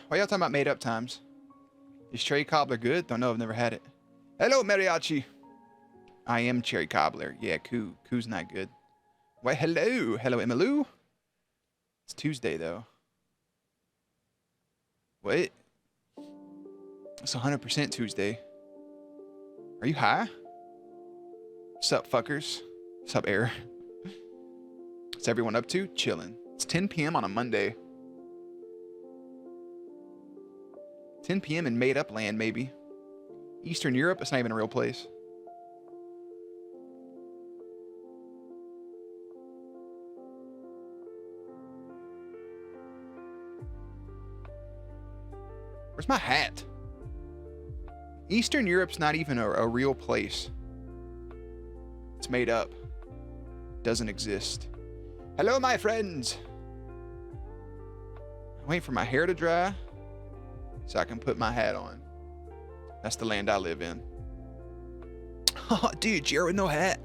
Why y'all talking about made up times? Is cherry cobbler good? Don't know. I've never had it. Hello, mariachi. I am cherry cobbler. Yeah, Koo's not good. Why, hello. Hello, Emmylou. It's Tuesday, though. What? It's 100% Tuesday. Are you high? What's up, fuckers? What's up, air? What's everyone up to? Chilling. It's 10 p.m. on a Monday. 10 p.m. in made-up land, maybe. Eastern Europe? It's not even a real place. Where's my hat? Eastern Europe's not even a real place. It's made up. Doesn't exist. Hello, my friends. I'm waiting for my hair to dry so I can put my hat on. That's the land I live in. Oh, dude, Jared with no hat.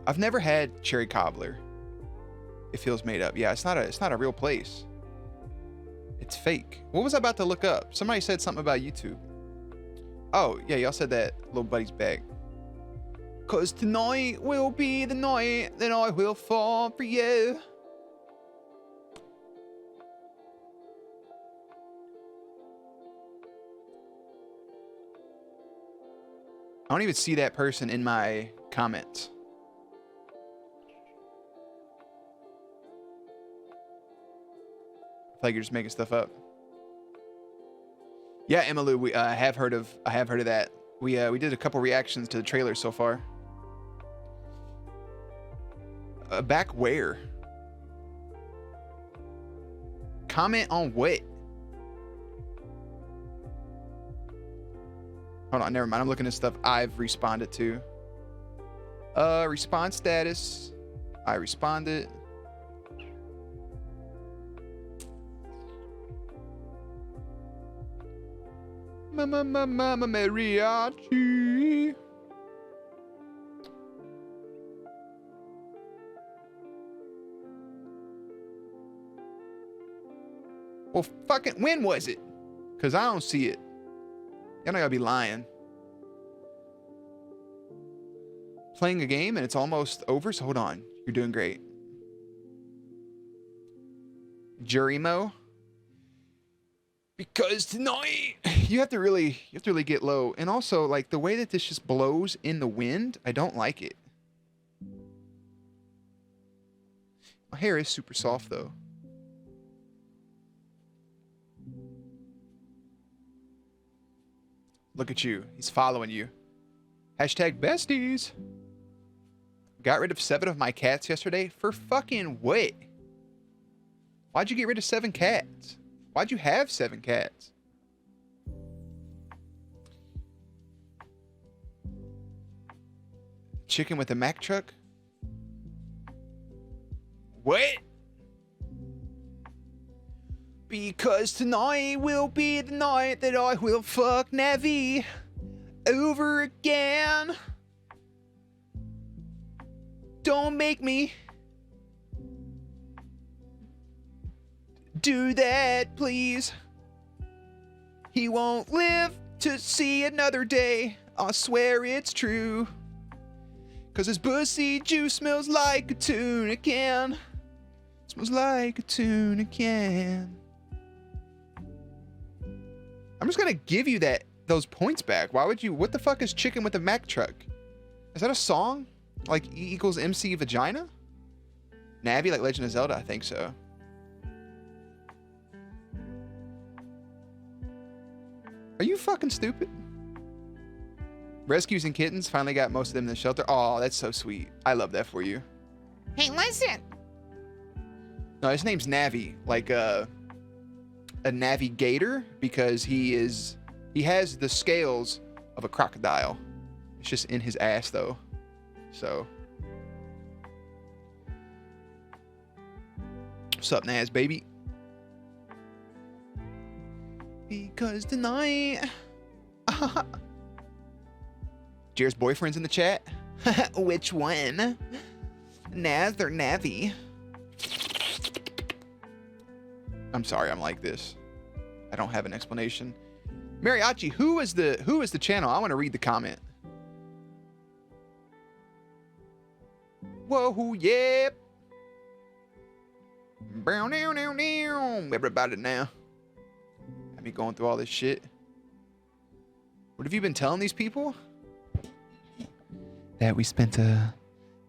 I've never had cherry cobbler. It feels made up. Yeah, it's not a real place. It's fake. What was I about to look up? Somebody said something about YouTube. Oh, yeah, y'all said that little buddy's back. 'Cause tonight will be the night that I will fall for you. I don't even see that person in my comments. I feel like you're just making stuff up. Yeah, Emmylou, I have heard of that. We did a couple reactions to the trailer so far. Back where? Comment on what? Hold on, never mind. I'm looking at stuff I've responded to. Response status. I responded. Mama mariachi. Well, fucking, when was it? Because I don't see it. Y'all know y'all be lying. Playing a game and it's almost over, so hold on. You're doing great. Jurimo. Because tonight you have to really get low. And also, like, the way that this just blows in the wind, I don't like it. My hair is super soft though. Look at you. He's following you. Hashtag besties. Got rid of 7 of my cats yesterday. For fucking what? Why'd you get rid of 7 cats? Why'd you have 7 cats? Chicken with a Mack truck? What? Because tonight will be the night that I will fuck Navi over again. Don't make me do that, please. He won't live to see another day. I swear it's true. 'Cause his pussy juice smells like a tuna can. Smells like a tuna can. I'm just gonna give you those points back. Why would you? What the fuck is chicken with a Mack truck? Is that a song? Like E equals MC vagina? Navi, like Legend of Zelda? I think so. Are you fucking stupid? Rescues and kittens finally got most of them in the shelter. Oh, that's so sweet. I love that for you. Hey, listen. No, his name's Navi, like a navigator, because he has the scales of a crocodile. It's just in his ass though. So what's up, Naz, baby? Because tonight Jared's boyfriend's in the chat. Which one? Naz or Navi? I'm sorry I'm like this. I don't have an explanation. Mariachi, who is the channel? I want to read the comment. Whoa, yeah. Everybody now. Have me going through all this shit. What have you been telling these people? That we spent a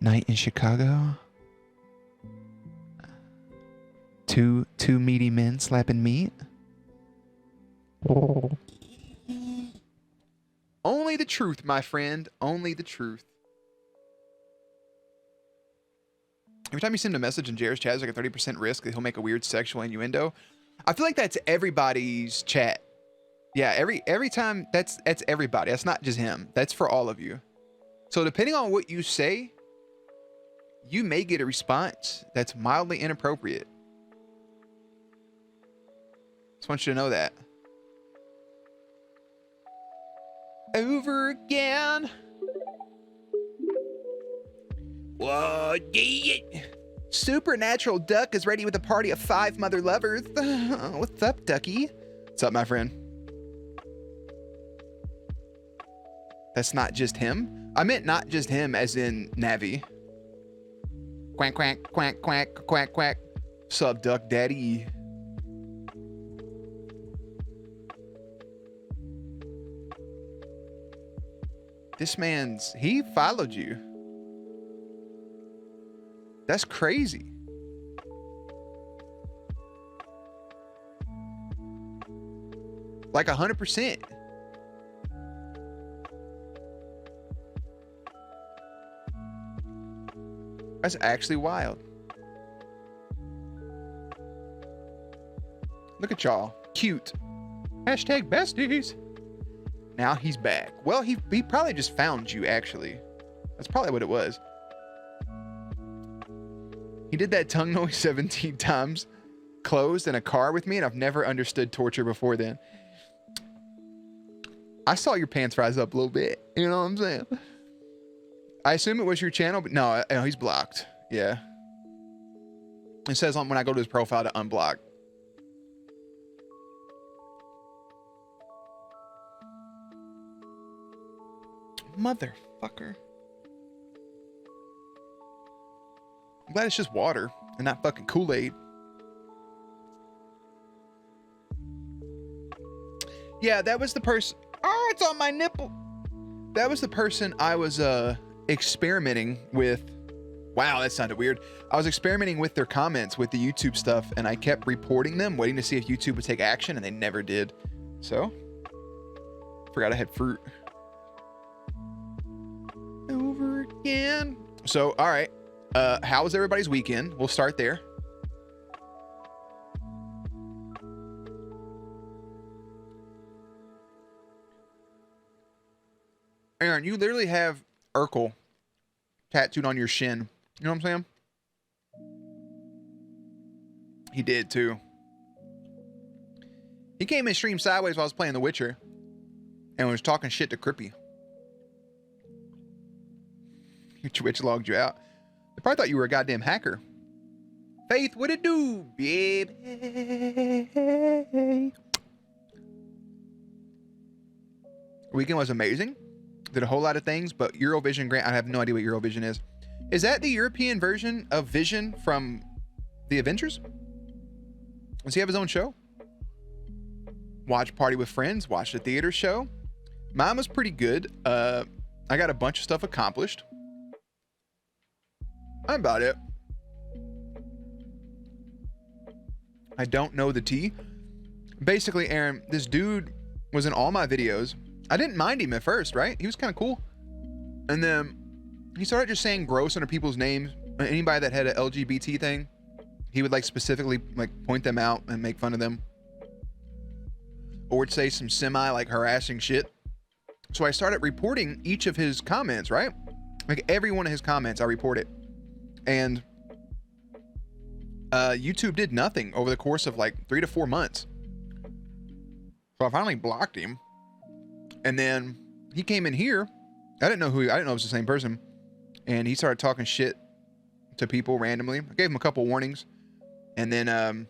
night in Chicago. Two meaty men slapping meat. Oh. Only the truth, my friend. Only the truth. Every time you send a message in Jared's chat, there's like a 30% risk that he'll make a weird sexual innuendo. I feel like that's everybody's chat. Yeah, every time that's everybody. That's not just him. That's for all of you. So depending on what you say, you may get a response that's mildly inappropriate. Just want you to know that. Over again. Whoa, yeah. Supernatural Duck is ready with a party of 5 mother lovers. What's up, Ducky? What's up, my friend? That's not just him. I meant not just him as in Navi. Quack, quack, quack, quack, quack, quack. Sup, Duck Daddy? This man's, he followed you. That's crazy. Like 100%. That's actually wild. Look at y'all. Cute. Hashtag besties. Now he's back. Well, he probably just found you, actually. That's probably what it was. He did that tongue noise 17 times closed in a car with me, and I've never understood torture before then. I saw your pants rise up a little bit. You know what I'm saying? I assume it was your channel, but no, he's blocked. Yeah. It says when I go to his profile to unblock. Motherfucker. I'm glad it's just water and not fucking Kool-Aid. Yeah, that was the person. Oh, it's on my nipple. That was the person I was experimenting with. Wow, that sounded weird. I was experimenting with their comments with the YouTube stuff, and I kept reporting them, waiting to see if YouTube would take action, and they never did. So, forgot I had fruit. Over again. So, all right. How was everybody's weekend? We'll start there. Aaron, you literally have Urkel tattooed on your shin. You know what I'm saying? He did too. He came in stream sideways while I was playing The Witcher and was talking shit to Crippy. Twitch logged you out. They probably thought you were a goddamn hacker. Faith, what it do, babe? Weekend was amazing. Did a whole lot of things, but Eurovision grant, I have no idea what Eurovision is. Is that the European version of Vision from the Avengers? Does he have his own show? Watch Party with Friends, watch the theater show. Mine was pretty good. I got a bunch of stuff accomplished. That's about it. I don't know the tea. Basically, Aaron, this dude was in all my videos. I didn't mind him at first, right? He was kind of cool. And then he started just saying gross under people's names. Anybody that had an LGBT thing, he would like specifically like point them out and make fun of them. Or would say some semi like harassing shit. So I started reporting each of his comments, right? Like every one of his comments, I report it. And YouTube did nothing over the course of like 3 to 4 months. So I finally blocked him. And then he came in here. I didn't know it was the same person. And he started talking shit to people randomly. I gave him a couple warnings. And then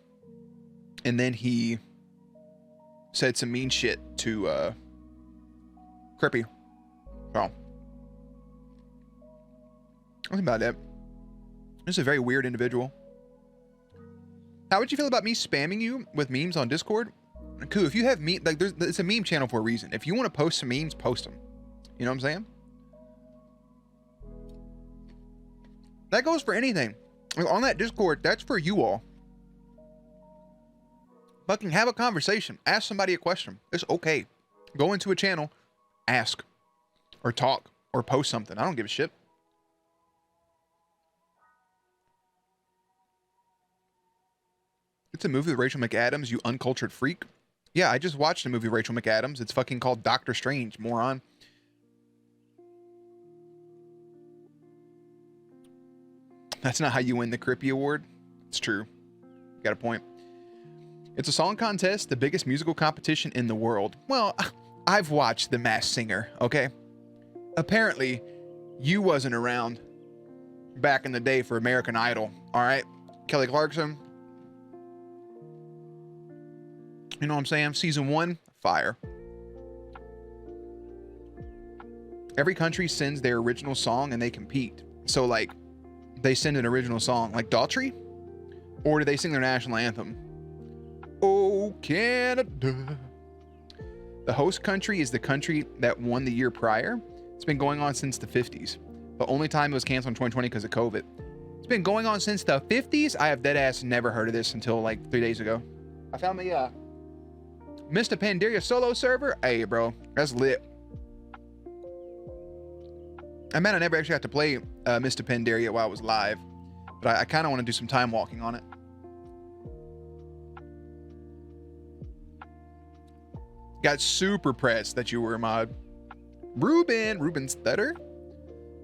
and then he said some mean shit to Crippy. So that's about it. This is a very weird individual. How would you feel about me spamming you with memes on Discord? Cool. If you have meme, like, it's a meme channel for a reason. If you want to post some memes, post them. You know what I'm saying? That goes for anything. On that Discord, that's for you all. Fucking have a conversation. Ask somebody a question. It's okay. Go into a channel, ask, or talk, or post something. I don't give a shit. It's a movie with Rachel McAdams, you uncultured freak. Yeah, I just watched a movie with Rachel McAdams. It's fucking called Doctor Strange, moron. That's not how you win the Crippy Award. It's true. You got a point. It's a song contest, the biggest musical competition in the world. Well, I've watched The Masked Singer, okay? Apparently, you wasn't around back in the day for American Idol, all right? Kelly Clarkson. You know what I'm saying? Season 1, fire. Every country sends their original song and they compete. So, like, they send an original song, like Daughtry, or do they sing their national anthem? Oh, Canada. The host country is the country that won the year prior. It's been going on since the 50s. The only time it was canceled in 2020 because of COVID. It's been going on since the 50s. I have deadass never heard of this until like 3 days ago. I found the Mr. Pandaria solo server. Hey, bro, that's lit. I mean, I never actually got to play Mr. Pandaria while I was live, but I kind of want to do some time walking on it. Got super pressed that you were a mod. Ruben Stutter?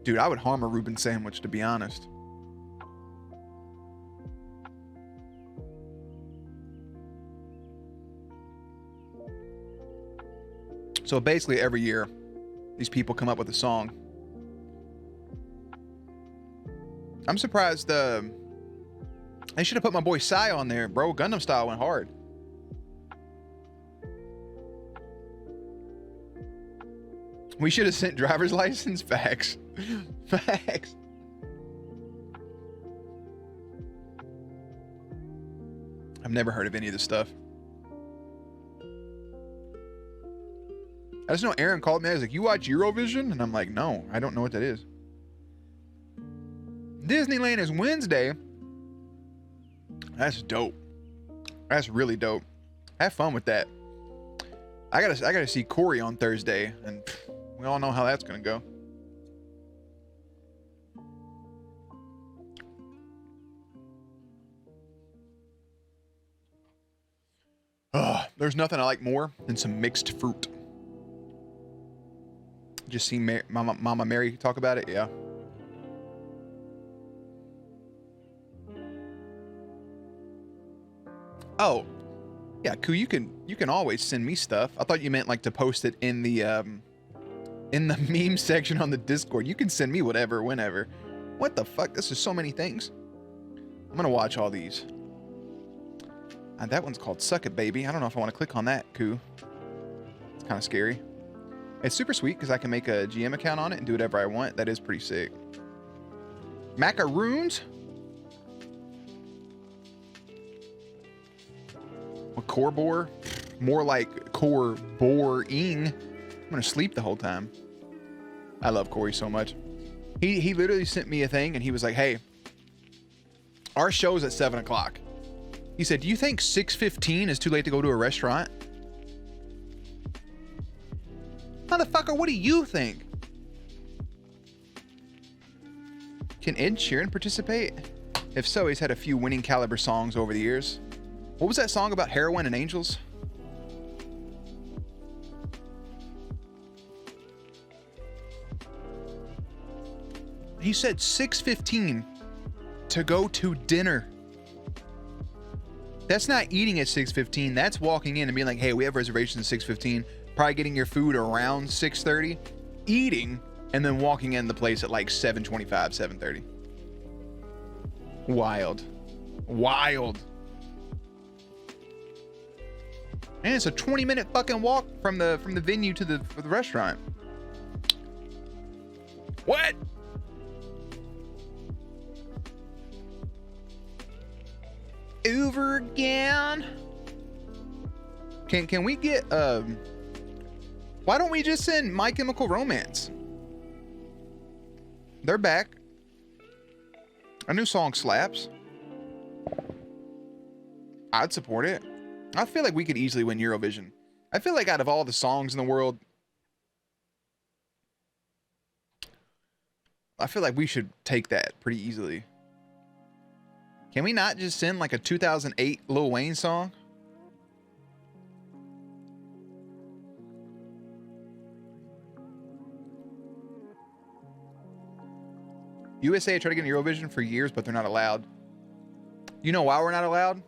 Dude, I would harm a Reuben sandwich, to be honest. So basically every year, these people come up with a song. I'm surprised they should have put my boy Psy on there, bro. Gundam Style went hard. We should have sent driver's license. Facts. Facts. I've never heard of any of this stuff. I just know Aaron called me. I was like, you watch Eurovision? And I'm like, no, I don't know what that is. Disneyland is Wednesday. That's dope. That's really dope. Have fun with that. I gotta see Corey on Thursday, and we all know how that's gonna go. There's nothing I like more than some mixed fruit. Just seen Mama Mary talk about it. Yeah. Oh, yeah, cool. You can always send me stuff. I thought you meant like to post it in the meme section on the Discord. You can send me whatever, whenever. What the fuck? This is so many things. I'm gonna watch all these. And that one's called Suck It Baby. I don't know if I want to click on that, Koo. It's kind of scary. It's super sweet because I can make a GM account on it and do whatever I want. That is pretty sick. Macaroons? A core bore? More like core boring. I'm gonna sleep the whole time. I love Corey so much. He literally sent me a thing and he was like, hey, our show's at 7 o'clock. He said, do you think 6:15 is too late to go to a restaurant? Motherfucker, what do you think? Can Ed Sheeran participate? If so, he's had a few winning caliber songs over the years. What was that song about heroin and angels? He said 6:15 to go to dinner. That's not eating at 6:15. That's walking in and being like, hey, we have reservations at 6:15. Probably getting your food around 6:30. Eating and then walking in the place at like 7:25, 7:30. Wild. Wild. And it's a 20-minute fucking walk from the venue to the restaurant. What? Over again? Can we get why don't we just send My Chemical Romance? They're back. A new song slaps. I'd support it. I feel like we could easily win Eurovision. I feel like out of all the songs in the world, I feel like we should take that pretty easily. Can we not just send like a 2008 Lil Wayne song? USA tried to get in Eurovision for years, but they're not allowed. You know why we're not allowed?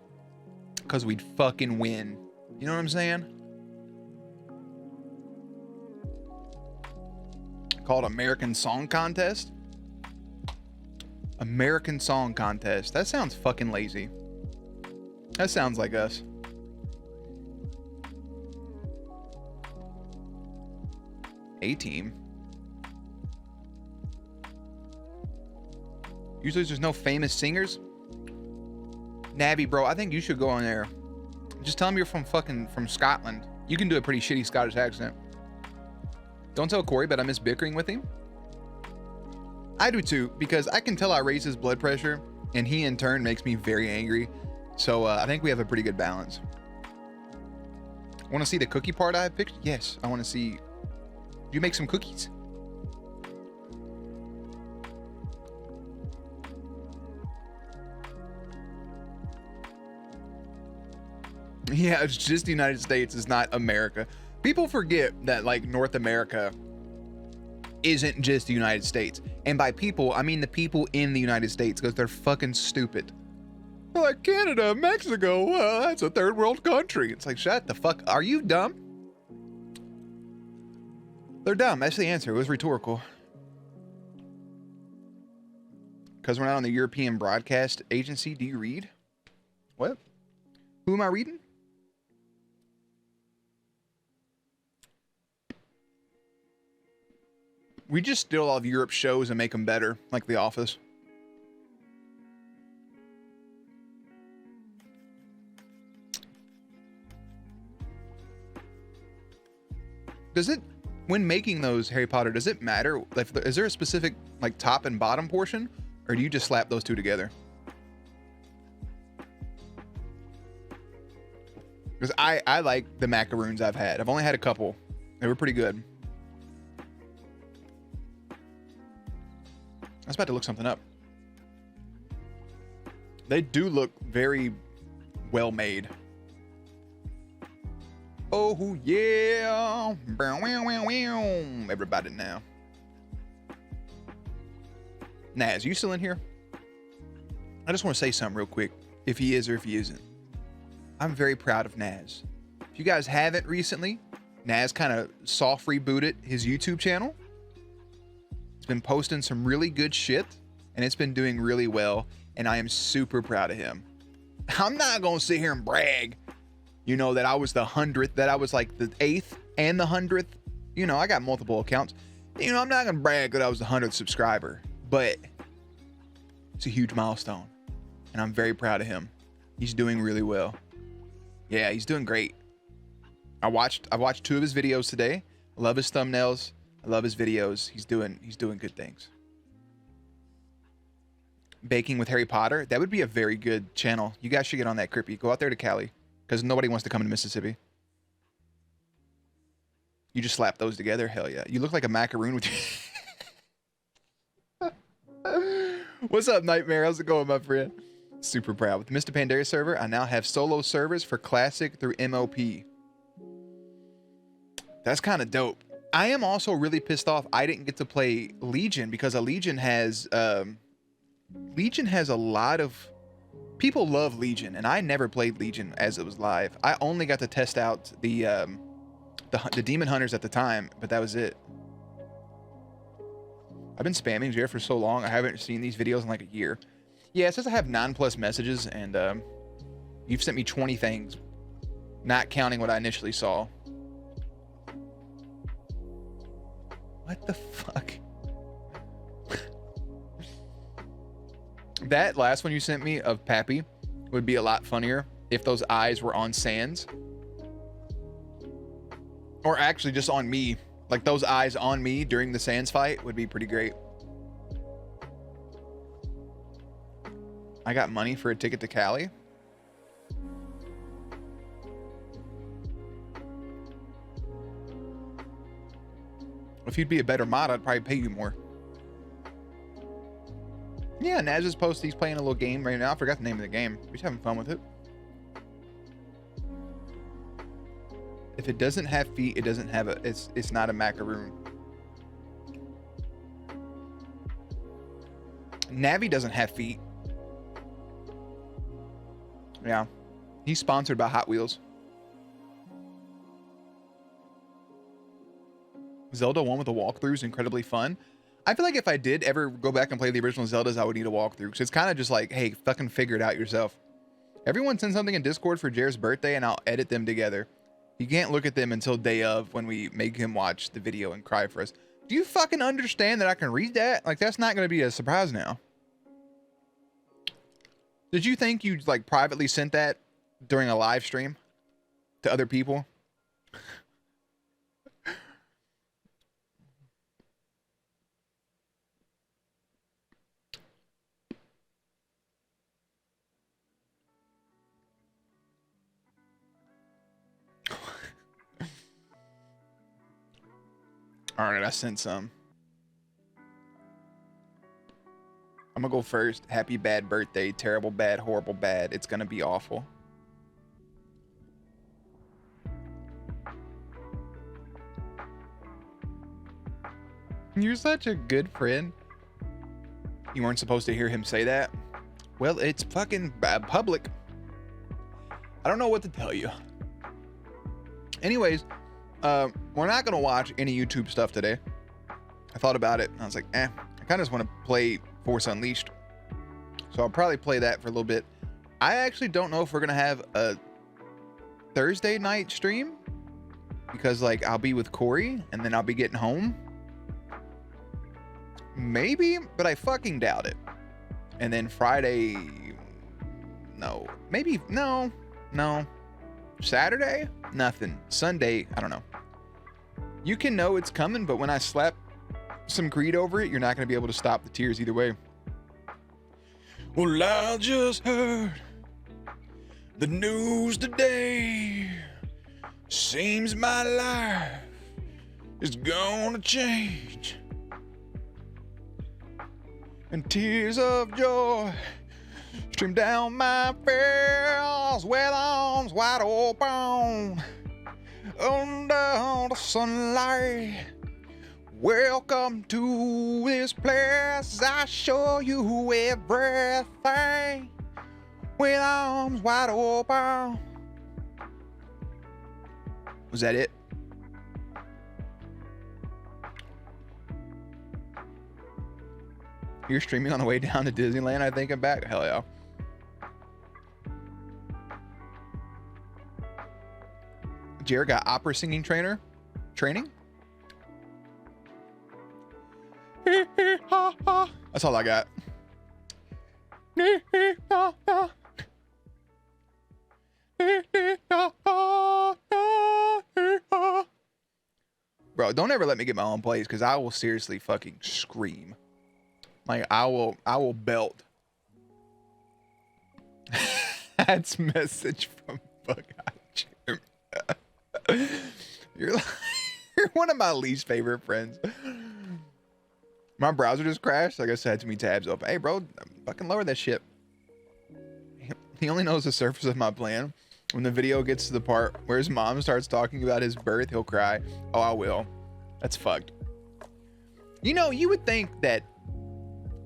Because we'd fucking win. You know what I'm saying? Called American Song Contest. American Song Contest. That sounds fucking lazy. That sounds like us. A-Team. Usually there's no famous singers. Nabby, bro, I think you should go on there. Just tell them you're from Scotland. You can do a pretty shitty Scottish accent. Don't tell Corey, but I miss bickering with him. I do too, because I can tell I raise his blood pressure, and he in turn makes me very angry. So I think we have a pretty good balance. Want to see the cookie part I have picked? Yes, I want to see. Do you make some cookies? Yeah, it's just the United States. It's not America. People forget that like North America isn't just the United States. And by people, I mean the people in the United States, because they're fucking stupid. They're like, Canada, Mexico, that's a third world country. It's like, shut the fuck. Are you dumb? They're dumb. That's the answer. It was rhetorical. Because we're not on the European Broadcast Agency. Do you read? What? Who am I reading? We just steal all of Europe's shows and make them better, like The Office. Does it, when making those Harry Potter, does it matter? Like, is there a specific like top and bottom portion, or do you just slap those two together? Because I like the macaroons I've had. I've only had a couple. They were pretty good. I was about to look something up. They do look very well made. Oh yeah. Everybody now. Naz, you still in here? I just want to say something real quick. If he is or if he isn't. I'm very proud of Naz. If you guys haven't recently, Naz kind of soft rebooted his YouTube channel. He's been posting some really good shit, and it's been doing really well, and I am super proud of him. I'm not gonna sit here and brag, you know, that I was the 100th, that I was like the 8th and the 100th. You know, I got multiple accounts. You know, I'm not gonna brag that I was the 100th subscriber, but it's a huge milestone, and I'm very proud of him. He's doing really well. Yeah, he's doing great. I watched 2 of his videos today. I love his thumbnails. I love his videos. He's doing good things. Baking with Harry Potter. That would be a very good channel. You guys should get on that, Crippy. Go out there to Cali, because nobody wants to come to Mississippi. You just slap those together. Hell yeah. You look like a macaroon with What's up, Nightmare? How's it going, my friend? Super proud. With the Mr. Pandaria server, I now have solo servers for Classic through MOP. That's kind of dope. I am also really pissed off I didn't get to play Legion, because Legion has a lot of people love Legion, and I never played Legion as it was live. I only got to test out the Demon Hunters at the time, but that was it. I've been spamming Jared for so long. I haven't seen these videos in like a year. Yeah, it says I have 9+ messages, and you've sent me 20 things. Not counting what I initially saw. What the fuck? That last one you sent me of Pappy would be a lot funnier if those eyes were on Sans. Or actually just on me. Like those eyes on me during the Sans fight would be pretty great. I got money for a ticket to Cali. If you'd be a better mod, I'd probably pay you more. Yeah, Naz just posted he's playing a little game right now. I forgot the name of the game. We're just having fun with it. If it doesn't have feet, it doesn't have a. It's not a macaroon. Navi doesn't have feet. Yeah, he's sponsored by Hot Wheels. Zelda 1 with a walkthrough is incredibly fun. I feel like if I did ever go back and play the original Zeldas, I would need a walkthrough. Because it's kind of just like, hey, fucking figure it out yourself. Everyone send something in Discord for Jared's birthday and I'll edit them together. You can't look at them until day of when we make him watch the video and cry for us. Do you fucking understand that I can read that? Like, that's not going to be a surprise now. Did you think you like privately sent that during a live stream to other people? All right, I sent some. I'm gonna go first. Happy bad birthday. Terrible bad, horrible bad. It's gonna be awful. You're such a good friend. You weren't supposed to hear him say that. Well, it's fucking public. I don't know what to tell you. Anyways, we're not gonna watch any YouTube stuff today. I thought about it and I was like, I kind of just want to play Force Unleashed. So I'll probably play that for a little bit. I actually don't know if we're gonna have a Thursday night stream because like I'll be with Corey and then I'll be getting home. Maybe, but I fucking doubt it. And then Friday, no, maybe, no. Saturday, nothing. Sunday, I don't know. You can know it's coming, but when I slap some Creed over it, you're not going to be able to stop the tears either way. Well, I just heard the news today. Seems my life is gonna change. And tears of joy stream down my face with arms wide open under the sunlight. Welcome to this place. I show you everything with arms wide open. Was that it? You're streaming on the way down to Disneyland, I think I'm back. Hell yeah. Jared got opera singing training? That's all I got. Bro, don't ever let me get my own plays because I will seriously fucking scream. Like I will belt. That's message from Bug Eye Jim. You're one of my least favorite friends. My browser just crashed. Like I said, too many tabs open. Hey, bro, fucking lower that shit. He only knows the surface of my plan. When the video gets to the part where his mom starts talking about his birth, he'll cry. Oh, I will. That's fucked. You know, you would think that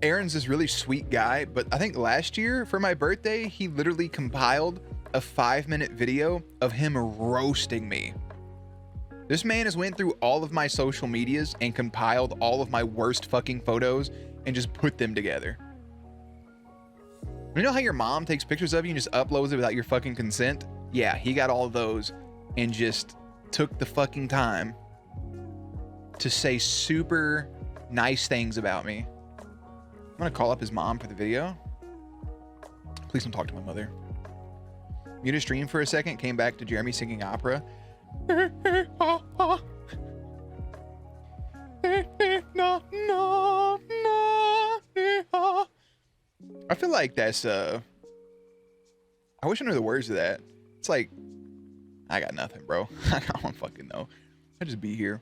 Aaron's this really sweet guy, but I think last year for my birthday, he literally compiled a 5-minute video of him roasting me. This man has went through all of my social medias and compiled all of my worst fucking photos and just put them together. You know how your mom takes pictures of you and just uploads it without your fucking consent? Yeah, he got all of those and just took the fucking time to say super nice things about me. I'm gonna call up his mom for the video. Please don't talk to my mother. Muted stream for a second, came back to Jeremy singing opera. I feel like that's I wish I knew the words to that. It's like, I got nothing, bro. I don't fucking know. I just be here.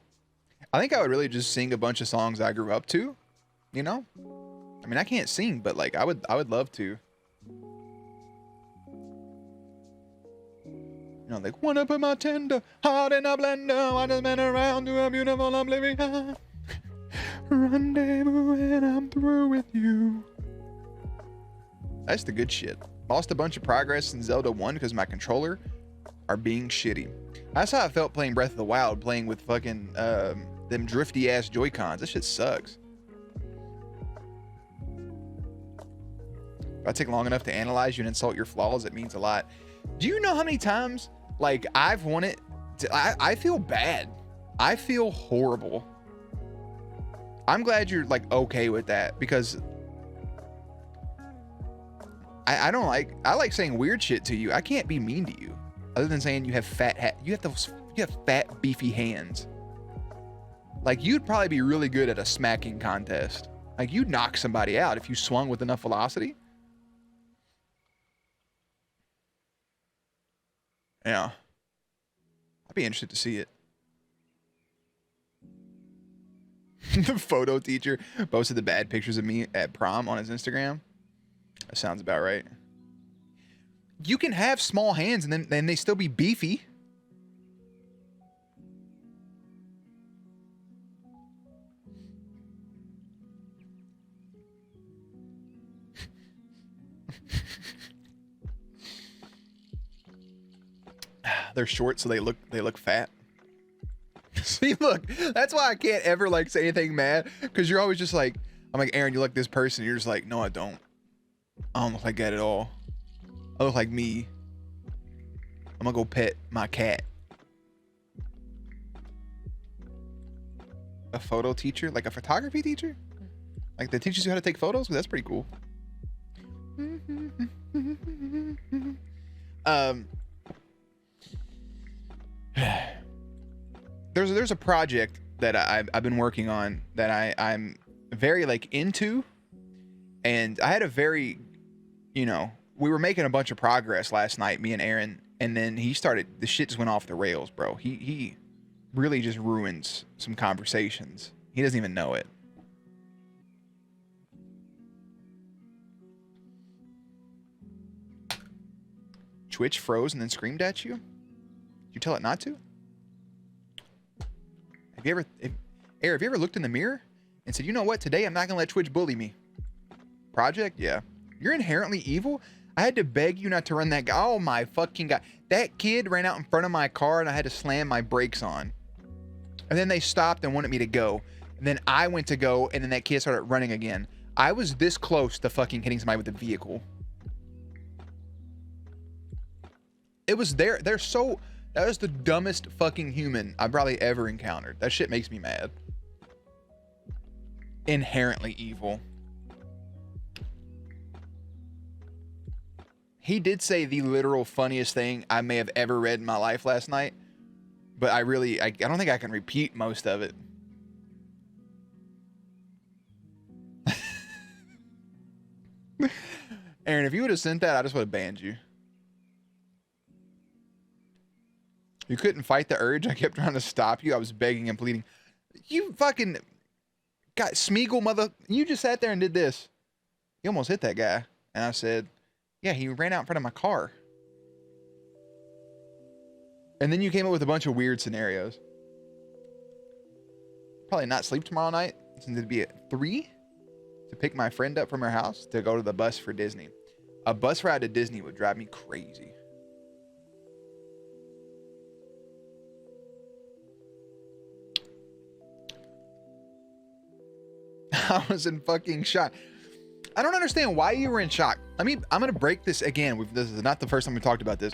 I think I would really just sing a bunch of songs I grew up to, you know? I mean, I can't sing, but like I would love to. You know, like, wanna put my tender heart in a blender, I just been around to a beautiful oblivion. Rendezvous when I'm through with you. That's the good shit. Lost a bunch of progress in Zelda 1 because my controller are being shitty. That's how I felt playing Breath of the Wild, playing with fucking them drifty ass Joy-Cons. This shit sucks. If I take long enough to analyze you and insult your flaws, it means a lot. Do you know how many times like I've wanted to, I feel bad. I feel horrible. I'm glad you're like okay with that, because I don't like, I like saying weird shit to you. I can't be mean to you other than saying you have you have fat beefy hands. Like, you'd probably be really good at a smacking contest. Like, you'd knock somebody out if you swung with enough velocity. Yeah. I'd be interested to see it. The photo teacher posted the bad pictures of me at prom on his Instagram. That sounds about right. You can have small hands and then they still be beefy. They're short, so they look fat. See, look, that's why I can't ever like say anything mad, because you're always just like, I'm like, Aaron, you look this person. You're just like, no, I don't. I don't look like that at all. I look like me. I'm gonna go pet my cat. A photo teacher, like a photography teacher, like that teaches you how to take photos. That's pretty cool. There's a project that I've been working on that I'm very like into, and I had a very, you know, we were making a bunch of progress last night, me and Aaron, and then the shit just went off the rails, bro. He really just ruins some conversations. He doesn't even know it. Twitch froze and then screamed at you? Did you tell it not to? Have you ever looked in the mirror and said, you know what, today I'm not gonna let Twitch bully me? Project? Yeah. You're inherently evil? I had to beg you not to run that guy. Oh my fucking God. That kid ran out in front of my car and I had to slam my brakes on. And then they stopped and wanted me to go. And then I went to go, and then that kid started running again. I was this close to fucking hitting somebody with a vehicle. It was that was the dumbest fucking human I've probably ever encountered. That shit makes me mad. Inherently evil. He did say the literal funniest thing I may have ever read in my life last night, but I don't think I can repeat most of it. Aaron, if you would have sent that, I just would have banned you. You couldn't fight the urge. I kept trying to stop you. I was begging and pleading. You fucking got Smeagol mother. You just sat there and did this. You almost hit that guy. And I said, yeah, he ran out in front of my car. And then you came up with a bunch of weird scenarios. Probably not sleep tomorrow night. Since it'd be at 3 to pick my friend up from her house to go to the bus for Disney. A bus ride to Disney would drive me crazy. I was in fucking shock. I don't understand why you were in shock. I'm gonna break this again. This is not the first time we talked about this.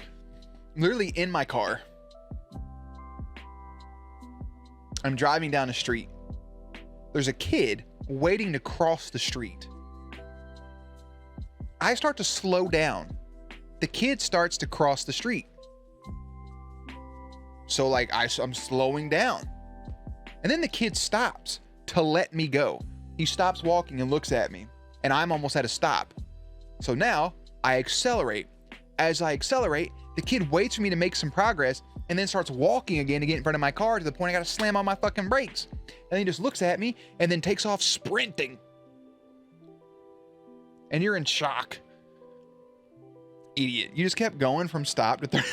literally in my car. I'm driving down the street. There's a kid waiting to cross the street. I start to slow down. The kid starts to cross the street. So like I'm slowing down. And then the kid stops to let me go. He stops walking and looks at me, and I'm almost at a stop. So now I accelerate. As I accelerate, the kid waits for me to make some progress and then starts walking again to get in front of my car to the point I gotta slam on my fucking brakes. And he just looks at me and then takes off sprinting. And you're in shock. Idiot. You just kept going from stop to third.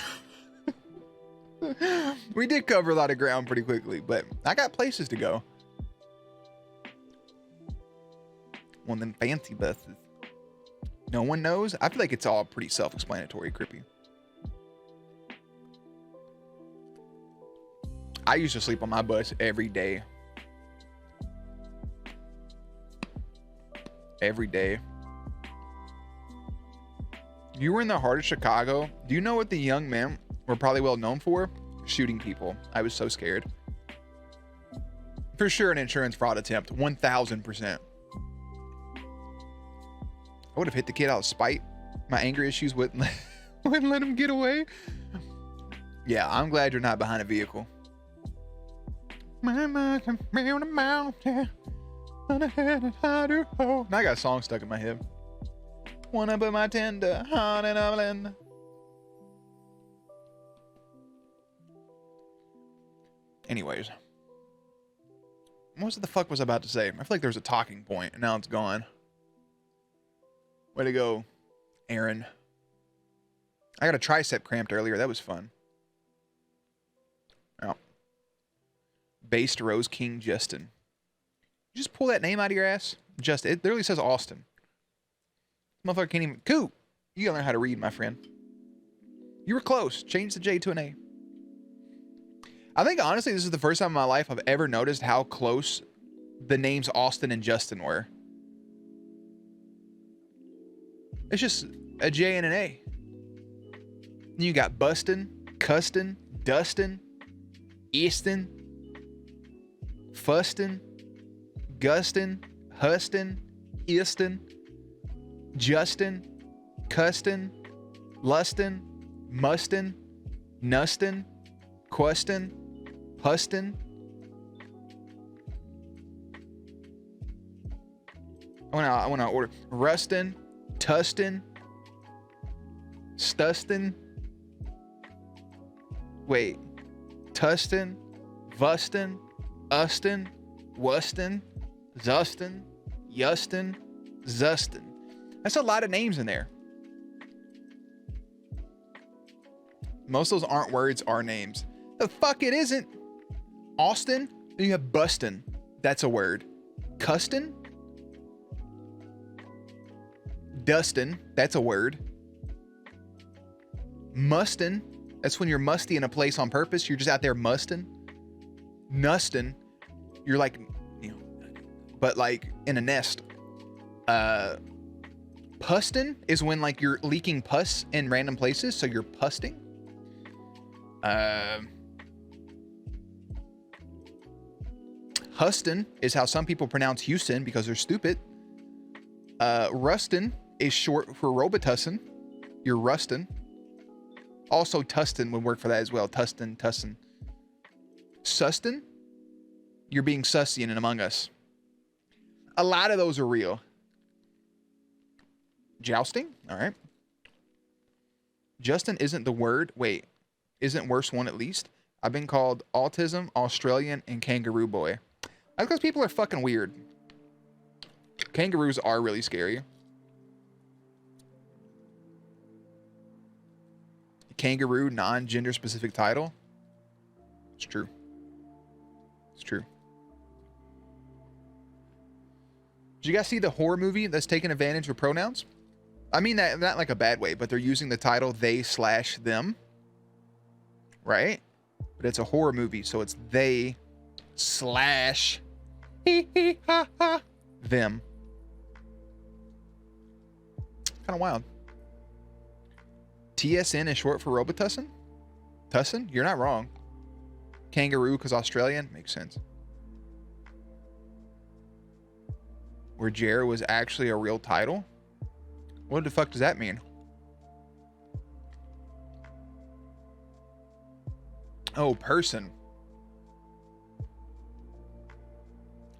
We did cover a lot of ground pretty quickly, but I got places to go. One of them fancy buses. No one knows? I feel like it's all pretty self-explanatory, Crippy. I used to sleep on my bus every day. Every day. You were in the heart of Chicago. Do you know what the young men were probably well known for? Shooting people. I was so scared. For sure an insurance fraud attempt. 1000%. I would have hit the kid out of spite. My anger issues wouldn't let him get away. Yeah, I'm glad you're not behind a vehicle. Now I got a song stuck in my head. Wanna put my tender heart in a blender. Anyways. What the fuck was I about to say? I feel like there was a talking point and now it's gone. Way to go, Aaron. I got a tricep cramped earlier. That was fun. Oh. Based Rose King Justin. You just pull that name out of your ass? Justin. It literally says Austin. Motherfucker can't even. Coop! You gotta learn how to read, my friend. You were close. Change the J to an A. I think, honestly, this is the first time in my life I've ever noticed how close the names Austin and Justin were. It's just a J and an A. You got Bustin, Custin, Dustin, Easton, Fustin, Gustin, Hustin, Easton, Justin, Custin, Lustin, Mustin, Nustin, Questin, Hustin. I want to order Rustin, Tustin, Stustin. Wait. Tustin, Vustin, Ustin, Wustin, Zustin, Yustin, Zustin. That's a lot of names in there. Most of those aren't words, are names. The fuck it isn't. Austin, then you have Bustin. That's a word. Custin. Dustin, that's a word. Mustin, that's when you're musty in a place on purpose. You're just out there mustin'. Nustin, you're like, you know, but like in a nest. Pustin is when like you're leaking pus in random places, so you're pusting. Huston is how some people pronounce Houston because they're stupid. Rustin is short for Robitussin. You're rustin. Also, Tustin would work for that as well. Tustin, Tussin. Sustin, you're being sussy in Among Us. A lot of those are real. Jousting, all right. Justin isn't the word. Wait, isn't worse one at least? I've been called autism, Australian, and kangaroo boy. That's because people are fucking weird. Kangaroos are really scary. Kangaroo, non-gender specific title. It's true. It's true. Did you guys see the horror movie that's taking advantage of pronouns? I mean that not like a bad way, but they're using the title they/them. Right? But it's a horror movie, so it's they/them. Kind of wild. TSN is short for Robitussin? Tussin? You're not wrong. Kangaroo because Australian? Makes sense. Where Jer was actually a real title? What the fuck does that mean? Oh, person.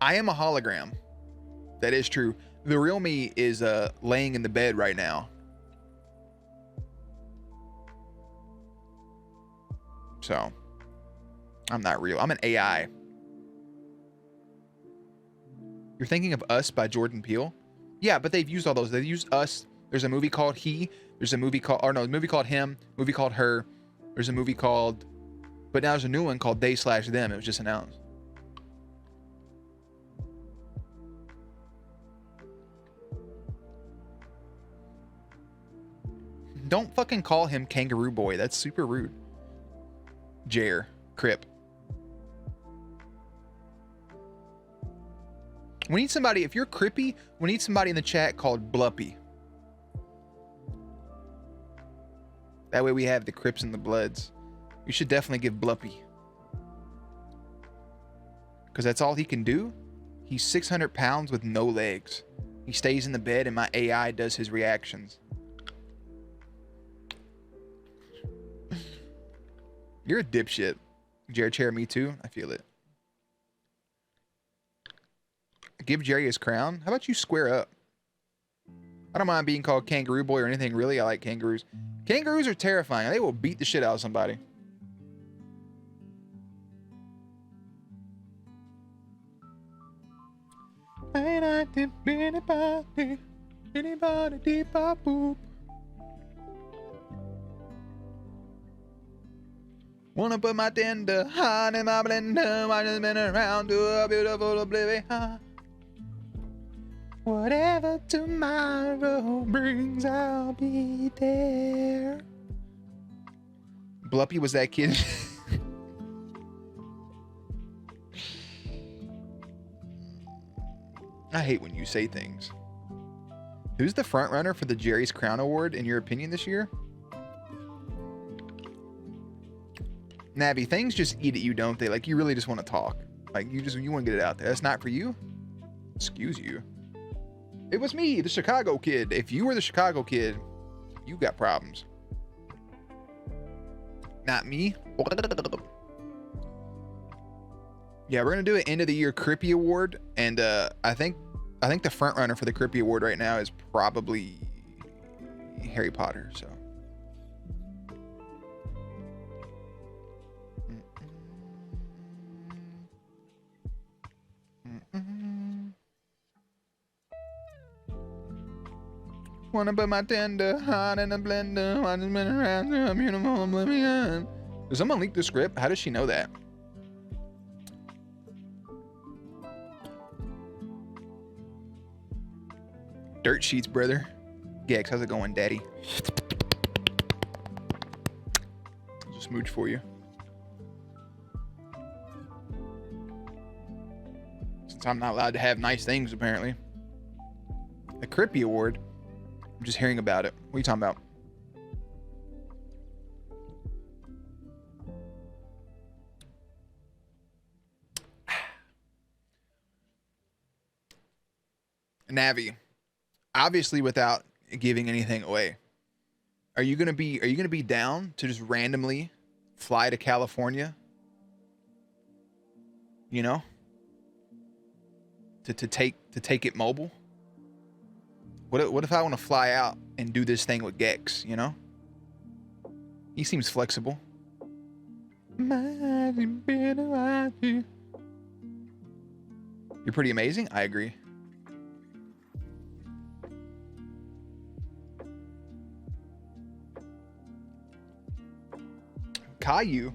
I am a hologram. That is true. The real me is laying in the bed right now. So, I'm not real. I'm an AI. You're thinking of Us by Jordan Peele? Yeah, but they've used all those. They've used Us. There's a movie called He. There's a movie called, or no, a movie called Him. Movie called Her. There's a movie called, but now there's a new one called They/Them. It was just announced. Don't fucking call him Kangaroo Boy. That's super rude. Jer. Crip. We need somebody, if you're Crippy, we need somebody in the chat called Bluppy. That way we have the Crips and the Bloods. You should definitely give Bluppy. Because that's all he can do. He's 600 pounds with no legs. He stays in the bed and my AI does his reactions. You're a dipshit. Jared Chair, me too. I feel it. Give Jerry his crown. How about you square up? I don't mind being called Kangaroo Boy or anything really. I like kangaroos. Kangaroos are terrifying. They will beat the shit out of somebody. Wanna put my tender heart in my blender. I just been around to a beautiful oblivion. Whatever tomorrow brings, I'll be there. Bluppy was that kid. I hate when you say things. Who's the front runner for the Jerry's Crown Award in your opinion this year? Navi, things just eat at you, don't they? Like you really just want to talk. Like you want to get it out there. That's not for you. Excuse you. It was me, the Chicago kid. If you were the Chicago kid, you got problems. Not me. Yeah, we're gonna do an end of the year Crippy Award, and I think the front runner for the Crippy Award right now is probably Harry Potter. So. Wanna put my tender heart in a blender. I just been around to a beautiful oblivion. Did someone leak the script? How does she know that? Dirt sheets, brother. Gex, how's it going, daddy? Just smooch for you. Since I'm not allowed to have nice things, apparently. The Crippy Award. I'm just hearing about it. What are you talking about? Navi, obviously without giving anything away, are you gonna be down to just randomly fly to California? You know, to take it mobile. What if I want to fly out and do this thing with Gex, you know? He seems flexible. You're pretty amazing. I agree. Caillou.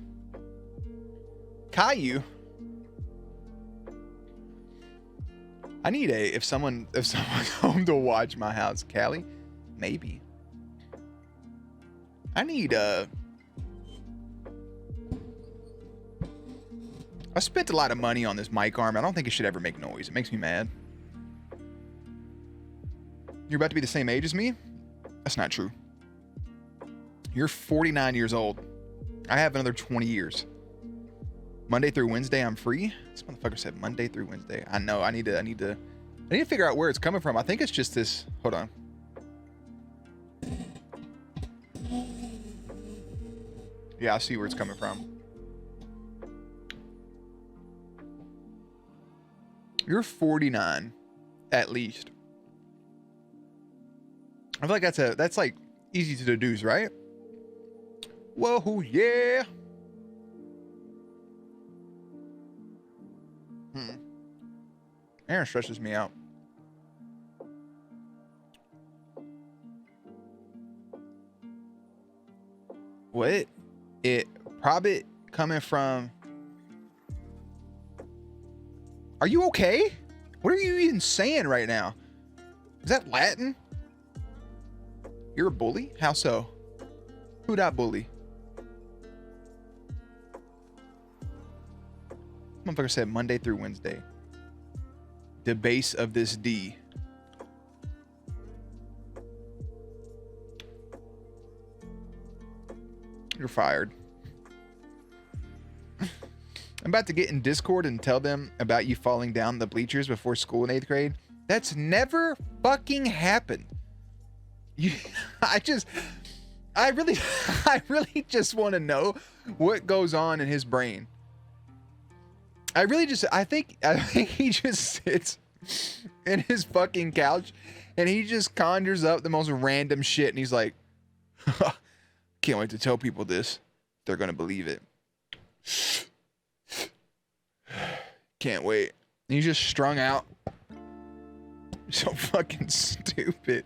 I need if someone's home to watch my house, Callie, maybe. I need I spent a lot of money on this mic arm. I don't think it should ever make noise. It makes me mad. You're about to be the same age as me? That's not true. You're 49 years old. I have another 20 years. Monday through Wednesday, I'm free. This motherfucker said Monday through Wednesday. I know. I need to figure out where it's coming from. I think it's just this. Hold on. Yeah, I see where it's coming from. You're 49, at least. I feel like that's like easy to deduce, right? Whoa, yeah. Aaron stresses me out. What? It probably coming from. Are you okay? What are you even saying right now? Is that Latin? You're a bully? How so? Who that bully? Motherfucker said Monday through Wednesday. The base of this D. You're fired. I'm about to get in Discord and tell them about you falling down the bleachers before school in 8th grade. That's never fucking happened. I really just want to know what goes on in his brain. I think he just sits in his fucking couch and he just conjures up the most random shit and he's like, can't wait to tell people this. They're gonna believe it. Can't wait. And he's just strung out. So fucking stupid.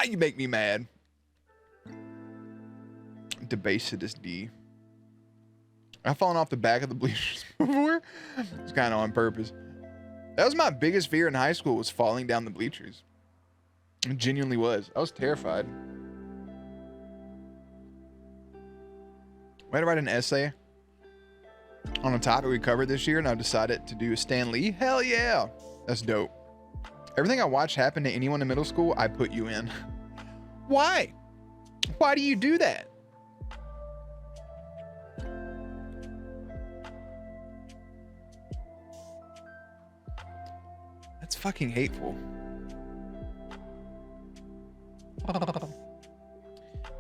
You make me mad. Debase to this D. I've fallen off the back of the bleachers before. It's kind of on purpose. That was my biggest fear in high school, was falling down the bleachers. It genuinely was. I was terrified. I had to write an essay on a topic we covered this year, and I decided to do Stan Lee. Hell yeah. That's dope. Everything I watched happen to anyone in middle school, I put you in. Why? Why do you do that? That's fucking hateful.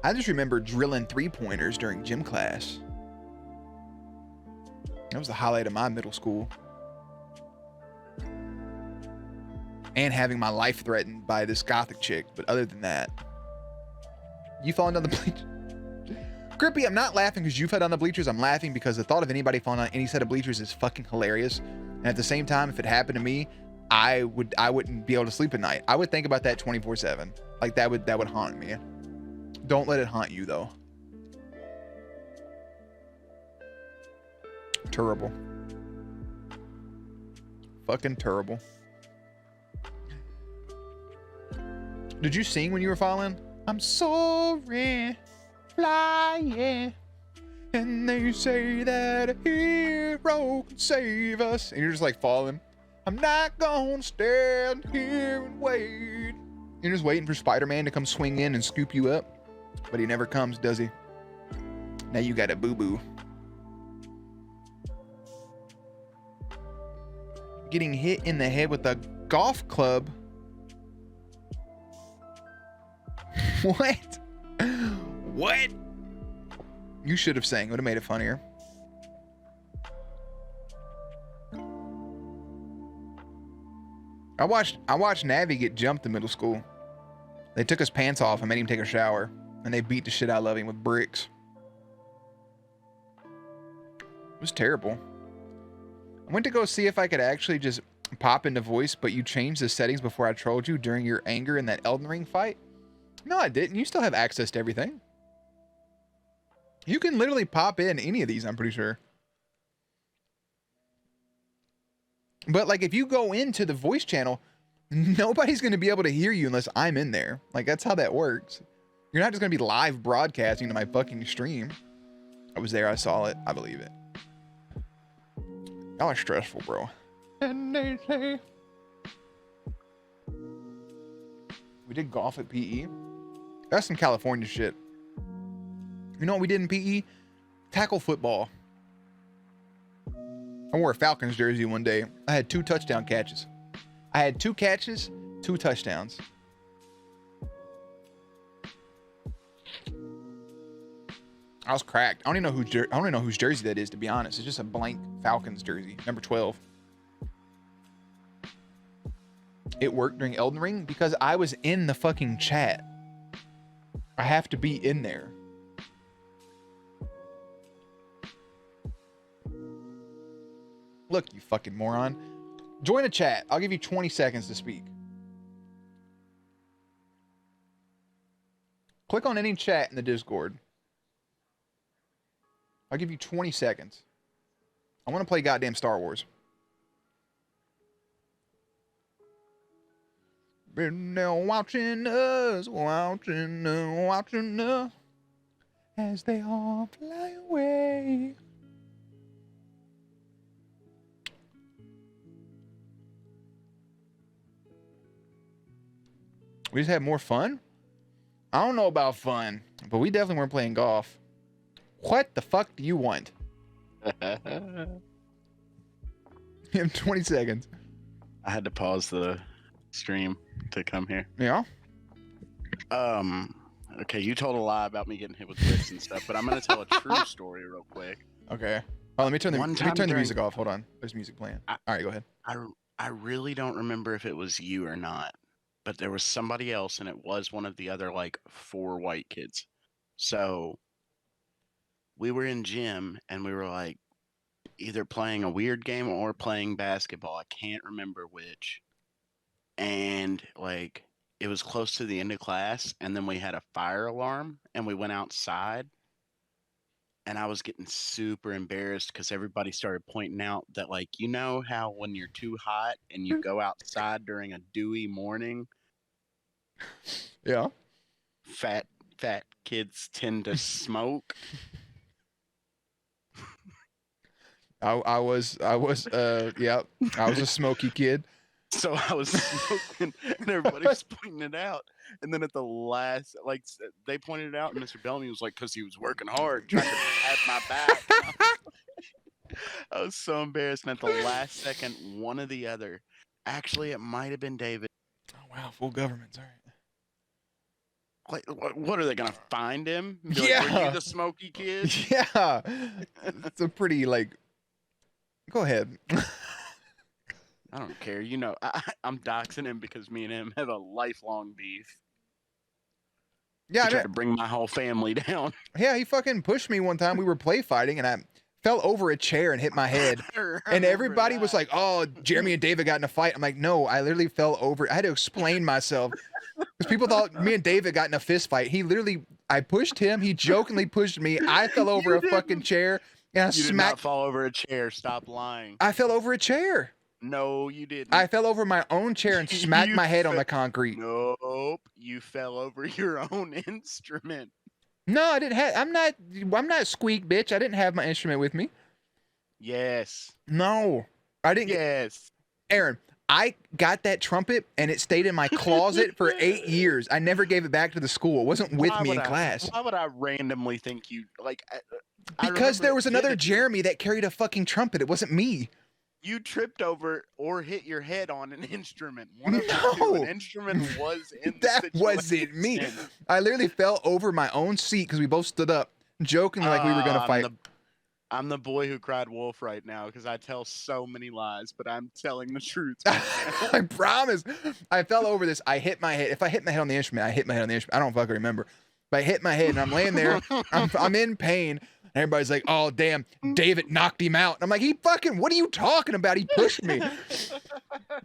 I just remember drilling 3-pointers during gym class. That was the highlight of my middle school. And having my life threatened by this gothic chick. But other than that, you falling down the bleachers. Grippy, I'm not laughing because you fell down the bleachers. I'm laughing because the thought of anybody falling on any set of bleachers is fucking hilarious. And at the same time, if it happened to me, I wouldn't be able to sleep at night. I would think about that 24/7. Like that would haunt me. Don't let it haunt you though. Terrible. Fucking terrible. Did you sing when you were falling? I'm sorry, flying, and they say that a hero can save us. And you're just like falling. I'm not gonna stand here and wait. You're just waiting for Spider-Man to come swing in and scoop you up. But he never comes, does he? Now you got a boo-boo. Getting hit in the head with a golf club. What? What? You should have sang. Would have made it funnier. I watched Navi get jumped in middle school. They took his pants off and made him take a shower, and they beat the shit out of him with bricks. It was terrible. I went to go see if I could actually just pop into voice, but you changed the settings before I trolled you during your anger in that Elden Ring fight. No, I didn't. You still have access to everything. You can literally pop in any of these, I'm pretty sure. But like if you go into the voice channel, nobody's going to be able to hear you unless I'm in there. Like that's how that works. You're not just going to be live broadcasting to my fucking stream. I was there. I saw it. I believe it. Y'all are stressful, bro. And they say we did golf at PE. That's some California shit. You know what we did in PE? Tackle football. I wore a Falcons jersey one day. I had 2 touchdown catches. I had 2 catches, 2 touchdowns. I was cracked. I don't even know whose jersey that is, to be honest. It's just a blank Falcons jersey, number 12. It worked during Elden Ring because I was in the fucking chat. I have to be in there. Look, you fucking moron. Join a chat. I'll give you 20 seconds to speak. Click on any chat in the Discord. I'll give you 20 seconds. I want to play goddamn Star Wars. Been now watching us, watching us, as they all fly away. We just had more fun? I don't know about fun, but we definitely weren't playing golf. What the fuck do you want? You have 20 seconds. I had to pause the stream to come here. Yeah? Okay, you told a lie about me getting hit with whips and stuff, but I'm gonna tell a true story real quick. Okay. Oh, let me turn the music off. Hold on. There's music playing. All right, go ahead. I really don't remember if it was you or not, but there was somebody else, and it was one of the other, like, 4 white kids. So we were in gym, and we were, like, either playing a weird game or playing basketball. I can't remember which. And, like, it was close to the end of class, and then we had a fire alarm, and we went outside. And I was getting super embarrassed because everybody started pointing out that, like, you know how when you're too hot and you go outside during a dewy morning? Yeah. Fat kids tend to smoke. I was a smoky kid. So I was smoking, and everybody was pointing it out. And then at the last, like, they pointed it out, and Mr. Bellamy was like, because he was working hard, trying to have my back. I was so embarrassed. And at the last second, one or the other, actually, it might have been David. Oh, wow. Full government's all right. Like, what are they going to find him? Be Yeah. Like, were you the smoky kid? Yeah. It's a pretty, like, go ahead. I don't care. You know, I'm doxing him because me and him have a lifelong beef. Yeah, I tried to bring my whole family down. Yeah, he fucking pushed me one time. We were play fighting, and I fell over a chair and hit my head. And everybody was like, oh, Jeremy and David got in a fight. I'm like, no, I literally fell over. I had to explain myself. Because people thought me and David got in a fist fight. I pushed him. He jokingly pushed me. I fell over a fucking chair. And You did not fall over a chair. Stop lying. I fell over a chair. No, you didn't. I fell over my own chair and smacked my head on the concrete. Nope, you fell over your own instrument. No, I didn't have. I'm not Squeak, bitch. I didn't have my instrument with me. Yes. No, I didn't. Yes. Aaron, I got that trumpet and it stayed in my closet for 8 years. I never gave it back to the school. It wasn't with me in class. Why would I randomly think you like? Because there was another Jeremy that carried a fucking trumpet. It wasn't me. You tripped over or hit your head on an instrument. One of the two. An instrument was in the That wasn't me. I literally fell over my own seat because we both stood up, joking like we were going to fight. I'm the boy who cried wolf right now because I tell so many lies, but I'm telling the truth. I promise. I fell over this. I hit my head. If I hit my head on the instrument, I hit my head on the instrument. I don't fucking remember. But I hit my head and I'm laying there. I'm in pain. And everybody's like, oh, damn, David knocked him out. And I'm like, what are you talking about? He pushed me.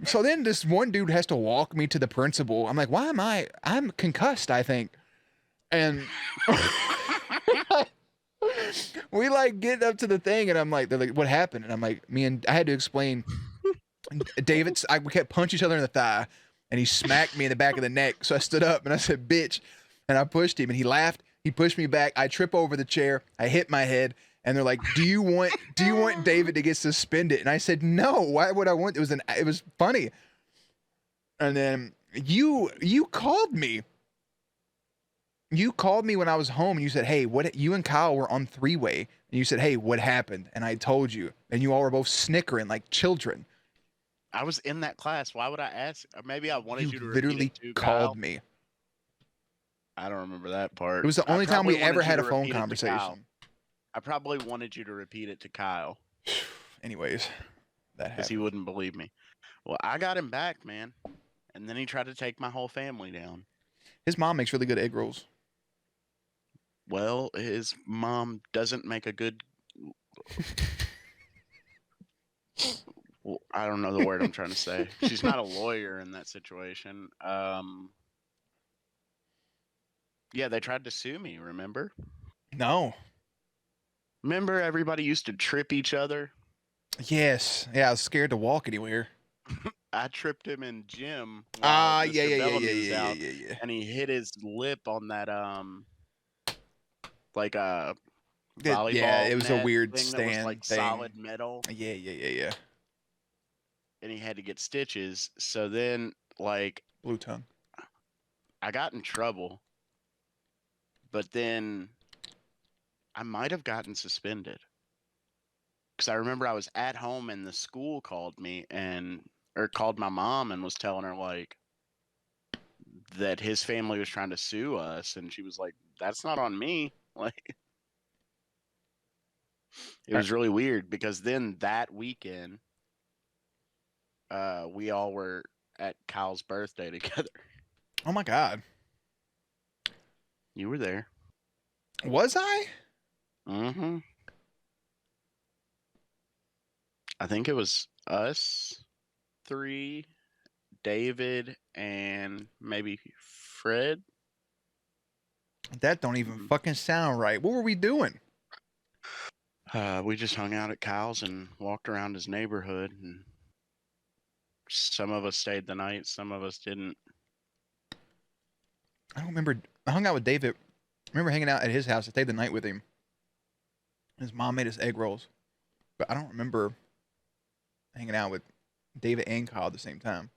So then this one dude has to walk me to the principal. I'm like, I'm concussed, I think. And we like get up to the thing and I'm like, they're like, what happened? And I'm like, I had to explain. We kept punching each other in the thigh and he smacked me in the back of the neck. So I stood up and I said, bitch. And I pushed him and he laughed. He pushed me back. I trip over the chair. I hit my head, and they're like, "Do you want David to get suspended?" And I said, "No. Why would I want?" It was funny. And then you called me. You called me when I was home and you said, "Hey, what?" You and Kyle were on three-way, and you said, "Hey, what happened?" And I told you, and you all were both snickering like children. I was in that class. Why would I ask? Or maybe I wanted You you to repeat literally it to called Kyle. me. I don't remember that part. It was the I only time probably we ever wanted you had to a phone repeat it to Kyle. conversation. I probably wanted you to repeat it to Kyle Anyways, that because he happened. wouldn't believe me. Well, I got him back, man. And then he tried to take my whole family down. His mom makes really good egg rolls. Well, his mom doesn't make a good. Well, I don't know the word I'm trying to say. She's not a lawyer in that situation. Yeah, they tried to sue me, remember? No. Remember everybody used to trip each other? Yes. Yeah, I was scared to walk anywhere. I tripped him in gym Ah, while yeah, Mr. yeah, yeah, Bellamy yeah, was yeah, out, yeah, yeah. and he hit his lip on that like a Yeah, volleyball it was a net weird thing that was stand like thing. solid metal, Yeah, yeah, yeah, yeah. and he had to get stitches. So then, like, Blue tongue. I got in trouble, but then I might have gotten suspended because I remember I was at home and the school called me or called my mom and was telling her like that his family was trying to sue us, and she was like, "That's not on me." Like, it was really weird because then that weekend, we all were at Kyle's birthday together. Oh my God. You were there. Was I? Mm-hmm. I think it was us three, David, and maybe Fred. That don't even fucking sound right. What were we doing? We just hung out at Kyle's and walked around his neighborhood, and some of us stayed the night, some of us didn't. I don't remember. I hung out with David. I remember hanging out at his house. I stayed the night with him. His mom made us egg rolls. But I don't remember hanging out with David and Kyle at the same time.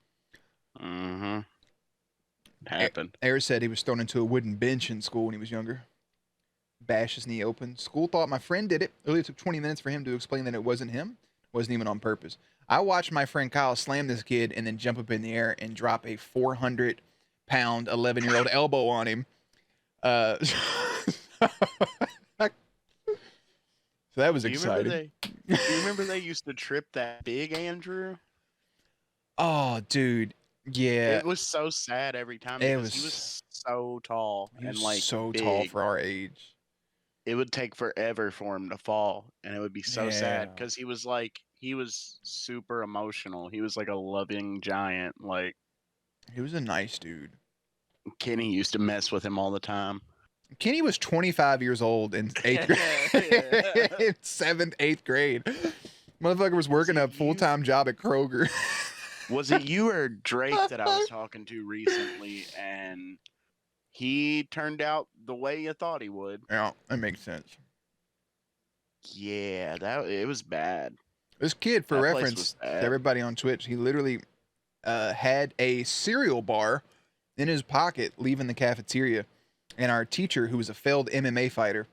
Mm-hmm. It happened. Air said he was thrown into a wooden bench in school when he was younger. Bashed his knee open. School thought my friend did it. It only took 20 minutes for him to explain that it wasn't him. Wasn't even on purpose. I watched my friend Kyle slam this kid and then jump up in the air and drop a 400-pound 11-year-old elbow on him. So that was exciting. Do you remember they used to trip that big Andrew? Oh, dude. Yeah. It was so sad every time because he was so tall and like so big. tall for our age. It would take forever for him to fall, and it would be so sad because he was super emotional. He was like a loving giant. Like, he was a nice dude. Kenny used to mess with him all the time. Kenny was 25 years old in 8th grade. In 7th, 8th grade. Motherfucker was working a full-time job at Kroger. Was it you or Drake that I was talking to recently, and he turned out the way you thought he would? Yeah, that makes sense. Yeah, it was bad. This kid, for reference to everybody on Twitch, he literally had a cereal bar in his pocket leaving the cafeteria. And our teacher, who was a failed MMA fighter,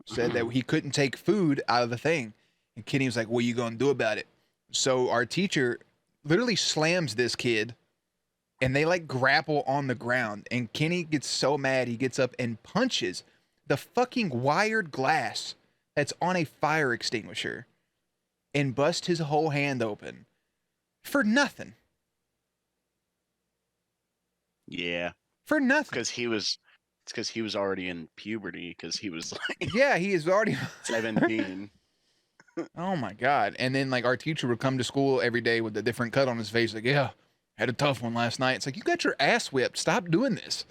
said that he couldn't take food out of the thing. And Kenny was like, "What are you going to do about it?" So our teacher literally slams this kid, and they like grapple on the ground. And Kenny gets so mad, he gets up and punches the fucking wired glass that's on a fire extinguisher and busts his whole hand open for nothing. Yeah. For nothing. It's because he was already in puberty because he was like yeah, he is already 17. Oh my God. And then like our teacher would come to school every day with a different cut on his face. Like, yeah, had a tough one last night. It's like, you got your ass whipped. Stop doing this.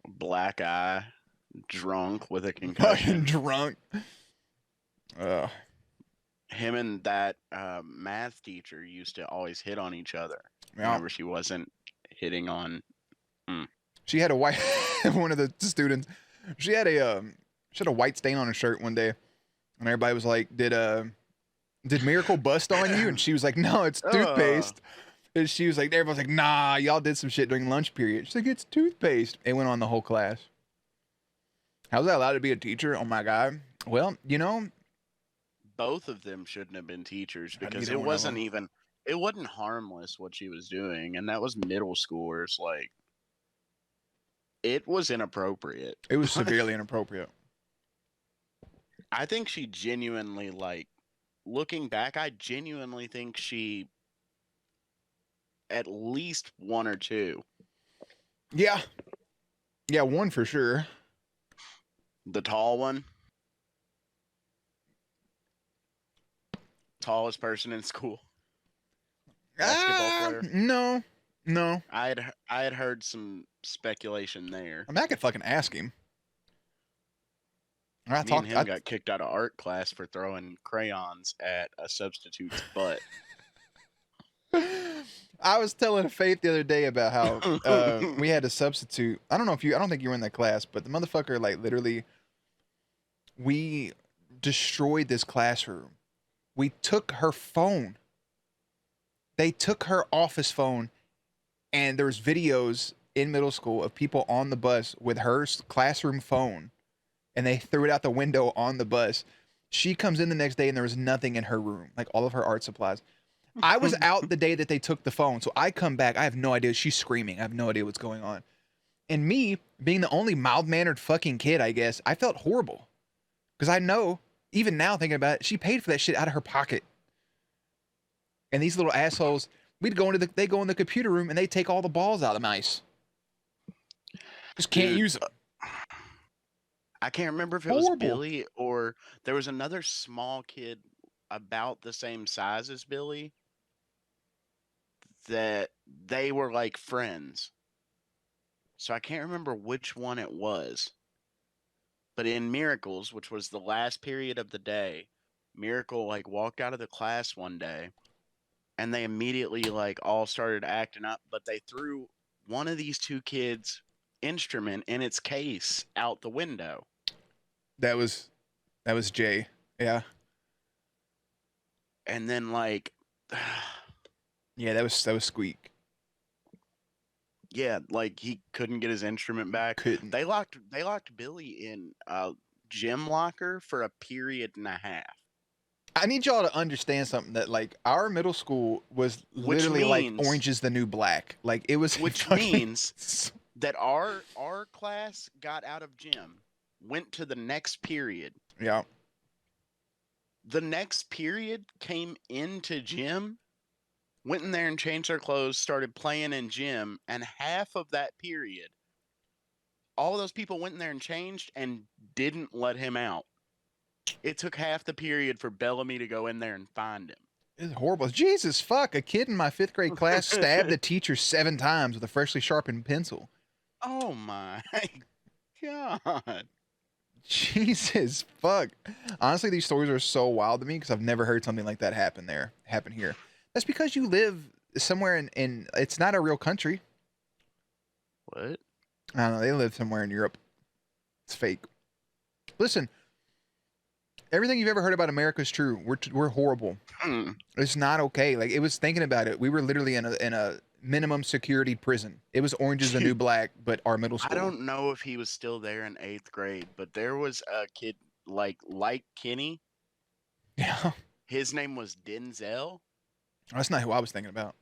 Black eye, drunk with a concussion. Fucking drunk. Him and that math teacher used to always hit on each other. Whenever she wasn't hitting on. She had a white one of the students. She had a white stain on her shirt one day, and everybody was like, "Did Miracle bust on you?" And she was like, "No, it's toothpaste." And she was like, "Everyone's like, nah, y'all did some shit during lunch period." She's like, "It's toothpaste." It went on the whole class. How's that allowed to be a teacher? Oh my god. Well, you know, Both of them shouldn't have been teachers because neither one of them. it wasn't harmless what she was doing, and that was middle schoolers. Like, it was inappropriate. It was severely inappropriate. I think she genuinely, like, looking back, I genuinely think she at least one or two. Yeah. Yeah, one for sure. The tall one. Tallest person in school. Basketball player. No. No. I had heard some speculation there. I mean, I could fucking ask him. Me and him got kicked out of art class for throwing crayons at a substitute's butt. I was telling Faith the other day about how we had a substitute. I don't think you were in that class, but the motherfucker, like, literally, we destroyed this classroom. We took her phone. They took her office phone, and there's videos in middle school of people on the bus with her classroom phone, and they threw it out the window on the bus. She comes in the next day, and there was nothing in her room, like all of her art supplies. I was out the day that they took the phone, so I come back. I have no idea. She's screaming. I have no idea what's going on. And me, being the only mild-mannered fucking kid, I guess, I felt horrible. Because I know, even now thinking about it, she paid for that shit out of her pocket. And these little assholes, they go in the computer room and they take all the balls out of the mice. Just can't use them. I can't remember if it was Billy or there was another small kid about the same size as Billy that they were like friends. So I can't remember which one it was. But in Miracles, which was the last period of the day, Miracle like walked out of the class one day and they immediately like all started acting up, but they threw one of these two kids' instrument in its case out the window. That was Jay. Yeah. And then like yeah, that was Squeak. Yeah, like he couldn't get his instrument back. Couldn't. They locked Billy in a gym locker for a period and a half. I need y'all to understand something, that like our middle school was literally like Orange is the New Black. Like it was, which means that our class got out of gym, went to the next period. Yeah. The next period came into gym, went in there and changed their clothes, started playing in gym, and half of that period, all those people went in there and changed and didn't let him out. It took half the period for Bellamy to go in there and find him. It's horrible. Jesus fuck, a kid in my 5th grade class stabbed the teacher 7 times with a freshly sharpened pencil. Oh my God. Jesus fuck. Honestly, these stories are so wild to me because I've never heard something like that happen here. That's because you live somewhere in it's not a real country. What? I don't know. They live somewhere in Europe. It's fake. Listen, everything you've ever heard about America is true. We're horrible. It's not okay. Like, it was thinking about it. We were literally in a minimum security prison. It was Orange is the New Black, but our middle school. I don't know if he was still there in 8th grade, but there was a kid like Kenny. Yeah. His name was Denzel. That's not who I was thinking about.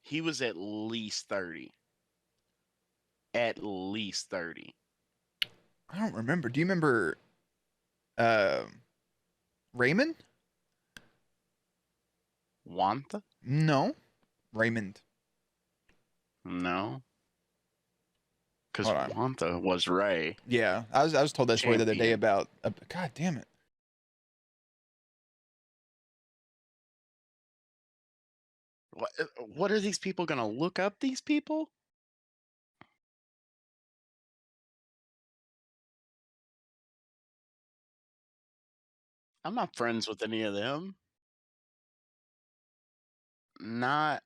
He was at least 30. At least 30. I don't remember. Do you remember Raymond? Wantha? No. Raymond. No. Because Wantha was Ray. Yeah. I was told that story the other day about God damn it. What are these people going to look up these people? I'm not friends with any of them. Not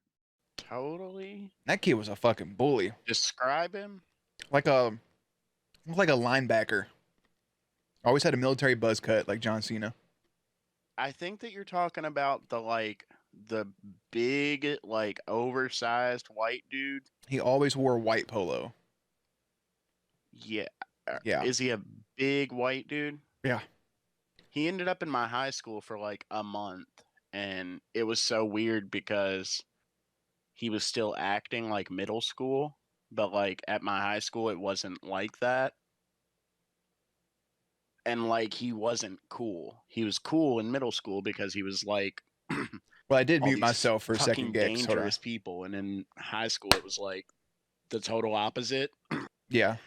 totally. That kid was a fucking bully. Describe him. Like a linebacker. Always had a military buzz cut like John Cena. I think that you're talking about the big, like, oversized white dude. He always wore white polo. Yeah. Yeah. Is he a big white dude? Yeah. He ended up in my high school for like a month, and it was so weird because he was still acting like middle school, but like at my high school it wasn't like that. And like he wasn't cool. He was cool in middle school because he was like Well, I did all mute these myself for a second, fucking Gex. Hold on. dangerous people, and in high school it was like the total opposite. Yeah.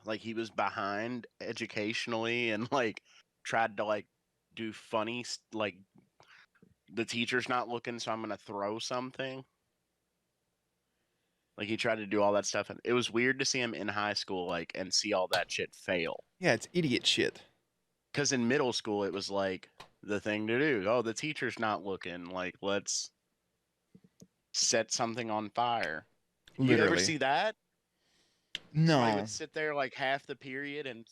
Like he was behind educationally and like tried to like do funny like the teacher's not looking, so I'm gonna throw something. Like he tried to do all that stuff, and it was weird to see him in high school, like, and see all that shit fail. Yeah, it's idiot shit. Because in middle school, it was like the thing to do. Oh, the teacher's not looking. Like, let's set something on fire. You ever Literally. see that? Somebody No. would sit there like half the period and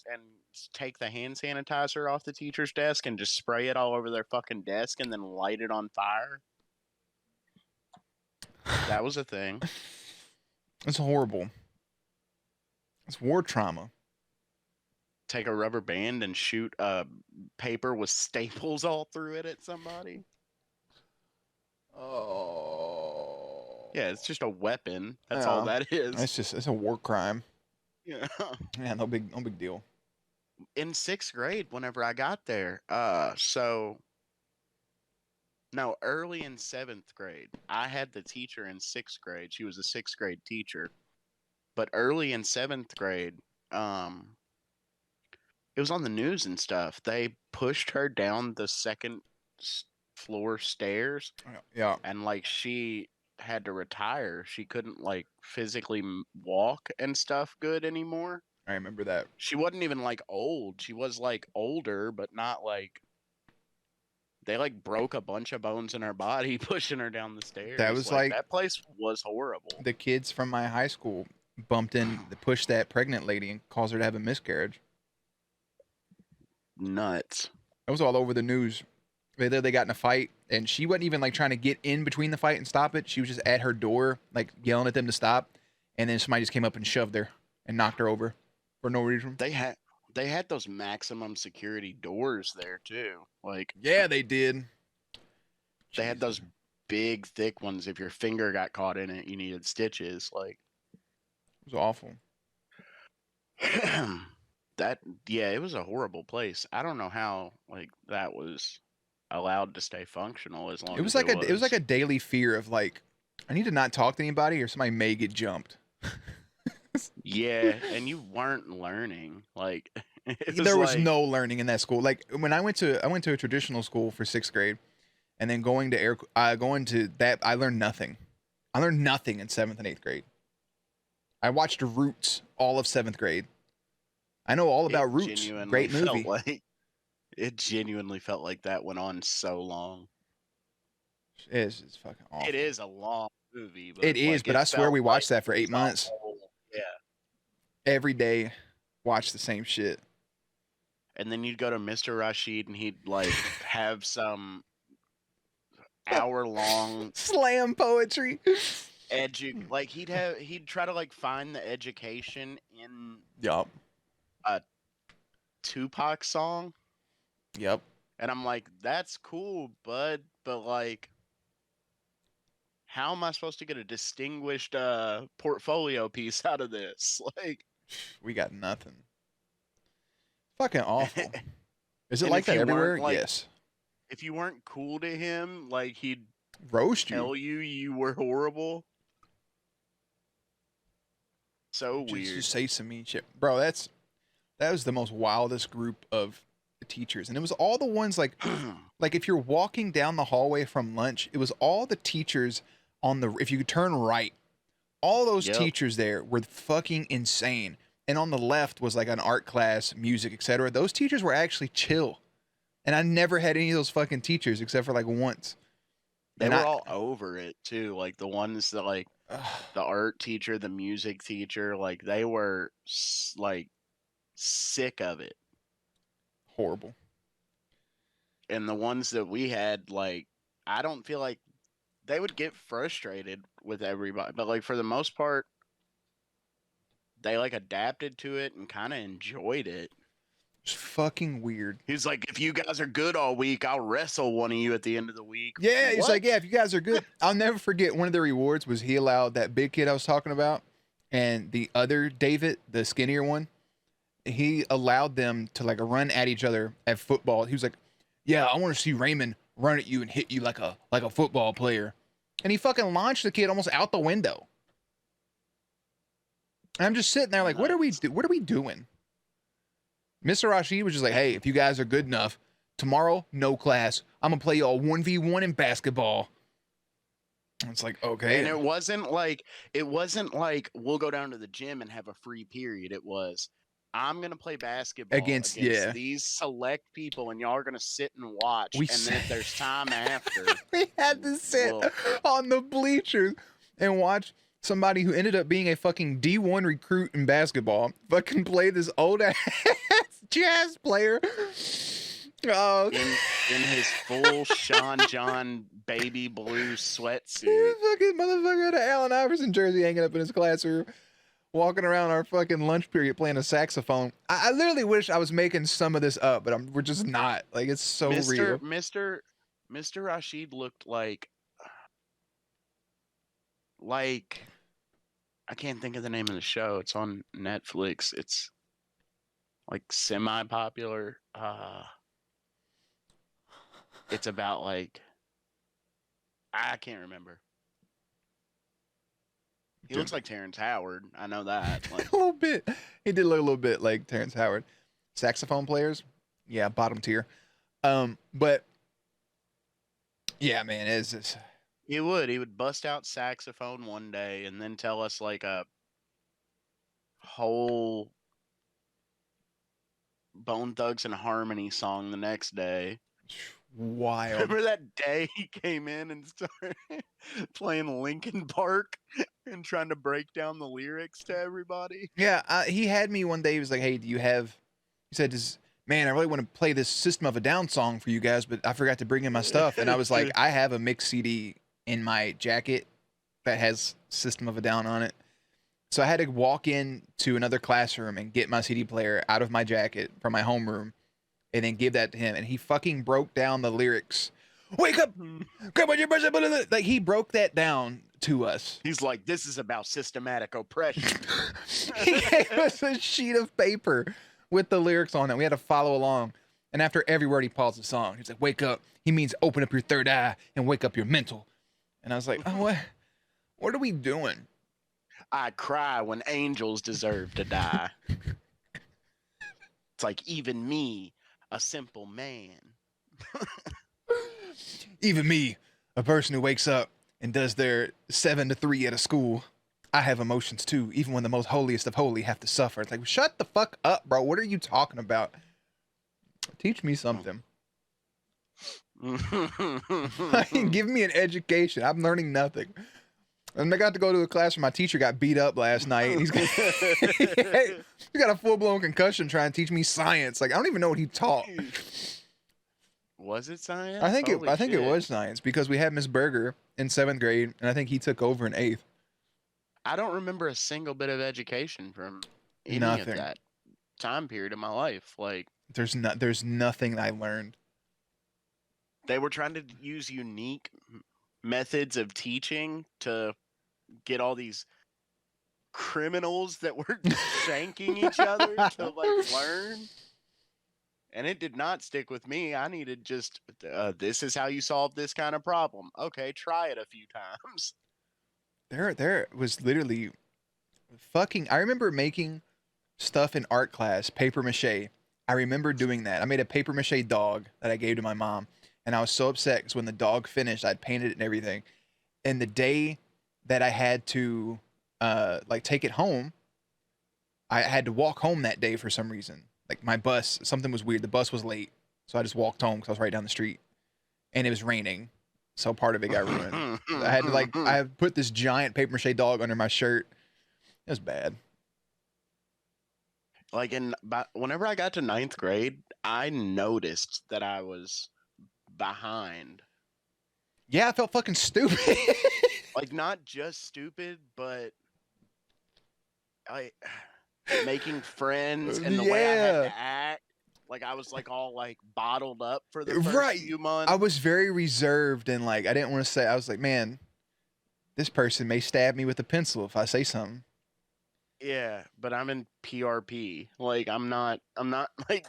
take the hand sanitizer off the teacher's desk and just spray it all over their fucking desk and then light it on fire. That was a thing. It's horrible. It's war trauma. Take a rubber band and shoot a paper with staples all through it at somebody. Oh. Yeah, it's just a weapon. That's all that is. It's a war crime. Yeah. Yeah, no big deal. In 6th grade, whenever I got there, no, early in 7th grade, I had the teacher in 6th grade. She was a 6th grade teacher. But early in 7th grade, it was on the news and stuff. They pushed her down the second floor stairs, Yeah. and like she had to retire. She couldn't like physically walk and stuff good anymore. I remember that. She wasn't even like old. She was like older, but not like they like broke a bunch of bones in her body pushing her down the stairs. That was like that place was horrible. The kids from my high school bumped in, pushed that pregnant lady and caused her to have a miscarriage. Nuts. It was all over the news. They got in a fight, and she wasn't even like trying to get in between the fight and stop it. She was just at her door, like yelling at them to stop. And then somebody just came up and shoved her and knocked her over for no reason. They had those maximum security doors there too. Like, yeah, they did. They had those big, thick ones. If your finger got caught in it, you needed stitches. Like, it was awful. It was a horrible place. I don't know how like that was allowed to stay functional as long It was as like it was like a daily fear of like, I need to not talk to anybody or somebody may get jumped. Yeah, and you weren't learning. Like there was no learning in that school. Like when I went to a traditional school for 6th grade, and then going to that, I learned nothing. I learned nothing in 7th and 8th grade. I watched Roots all of 7th grade. I know all about Roots. Great movie. It genuinely felt like that went on so long. It's fucking awful. It is a long movie. But it is, but I swear we watched that for 8 months. Yeah. Every day, watch the same shit. And then you'd go to Mr. Rashid and he'd like have some hour-long slam poetry. Like he'd try to like find the education in a Tupac song. Yep. And I'm like, that's cool, bud, but like, how am I supposed to get a distinguished portfolio piece out of this? Like, we got nothing. Fucking awful. Is it like that everywhere? Like, yes. If you weren't cool to him, like he'd roast you. Tell you were horrible. So weird. Just say some mean shit, bro. That was the most wildest group of teachers, and it was all the ones like if you're walking down the hallway from lunch, it was all the teachers on the, if you turn right, all those teachers there were fucking insane. And on the left was like an art class, music, etc. Those teachers were actually chill, and I never had any of those fucking teachers except for like once. They were all over it too. Like the ones that like the art teacher, the music teacher, like they were like sick of it. Horrible. And the ones that we had, like, I don't feel like they would get frustrated with everybody, but like for the most part, they like adapted to it and kind of enjoyed it. It's fucking weird. He's like, if you guys are good all week, I'll wrestle one of you at the end of the week. Yeah, he's What? like, yeah, if you guys are good. I'll never forget one of the rewards was he allowed that big kid I was talking about and the other David, the skinnier one, he allowed them to like run at each other at football. He was like, yeah, I want to see Raymond run at you and hit you like a football player. And he fucking launched the kid almost out the window. And I'm just sitting there like, what are we doing? Mr. Rashid was just like, hey, if you guys are good enough, tomorrow, no class. I'm going to play y'all 1v1 in basketball. And it's like, okay. And it wasn't like we'll go down to the gym and have a free period. It was, I'm going to play basketball against these select people, and y'all are going to sit and watch. Then if there's time after. We had to sit on the bleachers and watch somebody who ended up being a fucking D1 recruit in basketball fucking play this old ass jazz player. Oh, in his full Sean John baby blue sweatsuit. Fucking motherfucker had an Allen Iverson jersey hanging up in his classroom, walking around our fucking lunch period playing a saxophone. I literally wish I was making some of this up, but we're just not. Like, it's so real. Mr. Rashid looked like I can't think of the name of the show. It's on Netflix. It's like semi-popular. It's about like, I can't remember. He looks like Terrence Howard. I know that. Like, a little bit. He did look a little bit like Terrence Howard. Saxophone players, yeah, bottom tier. But yeah, man, it's just... He would bust out saxophone one day and then tell us like a whole Bone Thugs and Harmony song the next day. Wild. Remember that day he came in and started playing Linkin Park and trying to break down the lyrics to everybody? Yeah, he had me one day. He was like, hey, he said, man, I really want to play this System of a Down song for you guys, but I forgot to bring in my stuff. And I was like, I have a mix CD in my jacket that has System of a Down on it. So I had to walk in to another classroom and get my CD player out of my jacket from my homeroom and then give that to him. And he fucking broke down the lyrics. Wake up! Grab on your brush. Like, he broke that down to us. He's like, this is about systematic oppression. He gave us a sheet of paper with the lyrics on it. We had to follow along. And after every word, he paused the song. He's like, wake up. He means open up your third eye and wake up your mental. And I was like, oh, what are we doing? I cry when angels deserve to die. It's like, even me, a simple man. Even me, a person who wakes up and does their 7 to 3 at a school. I have emotions too, even when the most holiest of holy have to suffer. It's like, shut the fuck up, bro. What are you talking about? Teach me something. Give me an education. I'm learning nothing. And I got to go to a class where my teacher got beat up last night. And he's got a full-blown concussion trying to teach me science. Like, I don't even know what he taught. Was it science? I think it was science because we had Miss Berger in 7th grade, and I think he took over in 8th. I don't remember a single bit of education from any of that time period of my life. Like, there's nothing I learned. They were trying to use unique methods of teaching to get all these criminals that were shanking each other to like learn. And it did not stick with me. I needed just, this is how you solve this kind of problem. Okay, try it a few times. There was literally fucking... I remember making stuff in art class, paper mache. I remember doing that. I made a paper mache dog that I gave to my mom. And I was so upset because when the dog finished, I'd painted it and everything. And the day that I had to like take it home, I had to walk home that day for some reason. Like my bus, something was weird. The bus was late. So I just walked home because I was right down the street. And it was raining. So part of it got ruined. I had to I put this giant paper mache dog under my shirt. It was bad. Like whenever I got to 9th grade, I noticed that I was behind. Yeah, I felt fucking stupid. Like, not just stupid, but making friends and the way I had Yeah. to act. Like I was like all like bottled up for the first Right. few I months. was very reserved and like I didn't want to say. I was like, man, this person may stab me with a pencil if I say something. Yeah, but I'm in PRP. Like I'm not like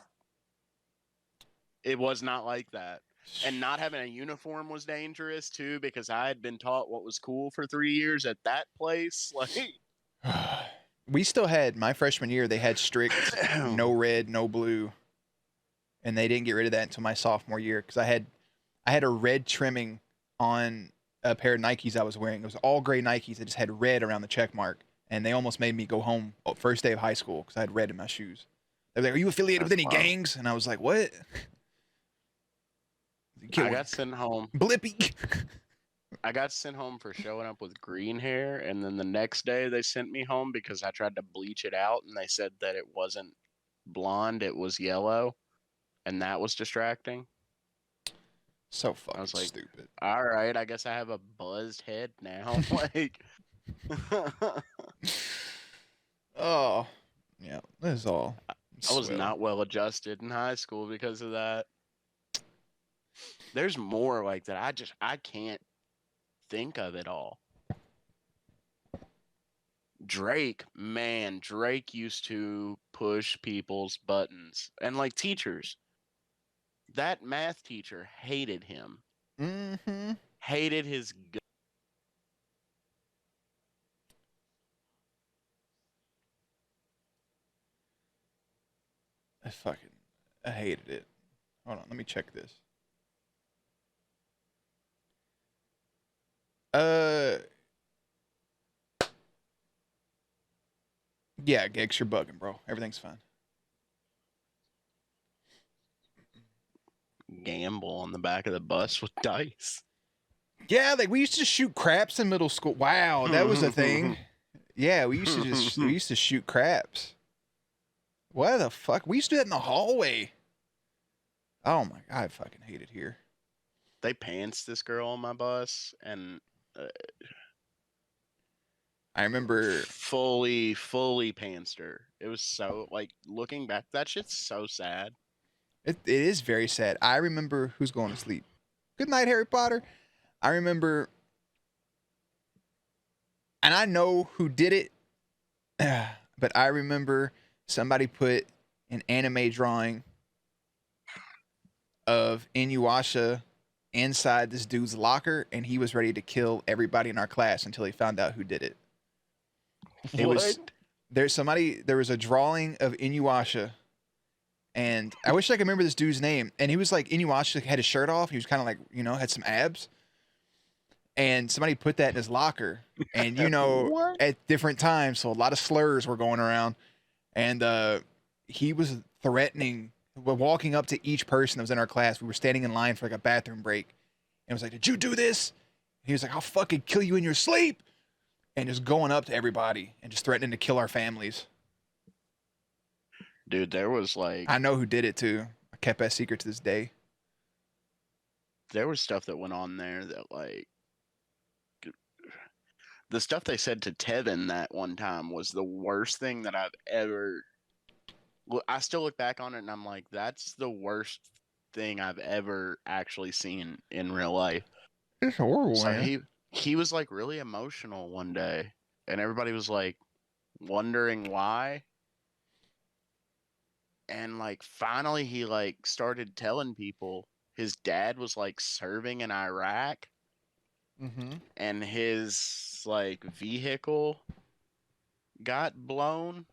it was not like that. And not having a uniform was dangerous too because I had been taught what was cool for 3 years at that place. Like We still had my freshman year. They had strict no red, no blue, and they didn't get rid of that until my sophomore year because I had a red trimming on a pair of Nikes I was wearing. It was all gray Nikes that just had red around the check mark, and they almost made me go home first day of high school because I had red in my shoes. They were like, "Are you affiliated with that's any wild. gangs?" And I was like, "What?" I got sent home. Blippy. I got sent home for showing up with green hair, and then the next day they sent me home because I tried to bleach it out, and they said that it wasn't blonde, it was yellow, and that was distracting. So I fucking was like, stupid. all right, I guess I have a buzzed head now. Like, Oh, yeah, this is all. I was Swill. not well adjusted in high school because of that. There's more like that. I can't think of it all. Drake, man, Drake used to push people's buttons. And like teachers, that math teacher hated him. Mm-hmm. Hated his guts. I hated it. Hold on, let me check this. Yeah, Gex, you're bugging, bro. Everything's fine. Gamble on the back of the bus with dice. Yeah, like we used to shoot craps in middle school. Wow, that was a thing. Yeah, we used to shoot craps. What the fuck? We used to do that in the hallway. Oh my god, I fucking hate it here. They pantsed this girl on my bus and I remember fully pantsed her. It was so like looking back, that shit's so sad. it is very sad. I remember who's going to sleep. Good night, Harry Potter. I remember, and I know who did it, but I remember somebody put an anime drawing of Inuyasha inside this dude's locker, and he was ready to kill everybody in our class until he found out who did it. It was there was a drawing of Inuyasha, and I wish I could remember this dude's name. And he was like Inuyasha had his shirt off. He was kind of like had some abs. And somebody put that in his locker, and at different times, so a lot of slurs were going around, and he was threatening. We're walking up to each person that was in our class. We were standing in line for like a bathroom break, and it was like, "Did you do this?" And he was like, "I'll fucking kill you in your sleep," and just going up to everybody and just threatening to kill our families. Dude, there was like I know who did it too. I kept that secret to this day. There was stuff that went on there that like the stuff they said to Tevin that one time was the worst thing that I've ever. I still look back on it and I'm like, that's the worst thing I've ever actually seen in real life. It's horrible, So man. he was like really emotional one day, and everybody was like wondering why. And like finally he like started telling people his dad was like serving in Iraq, and his like vehicle got blown,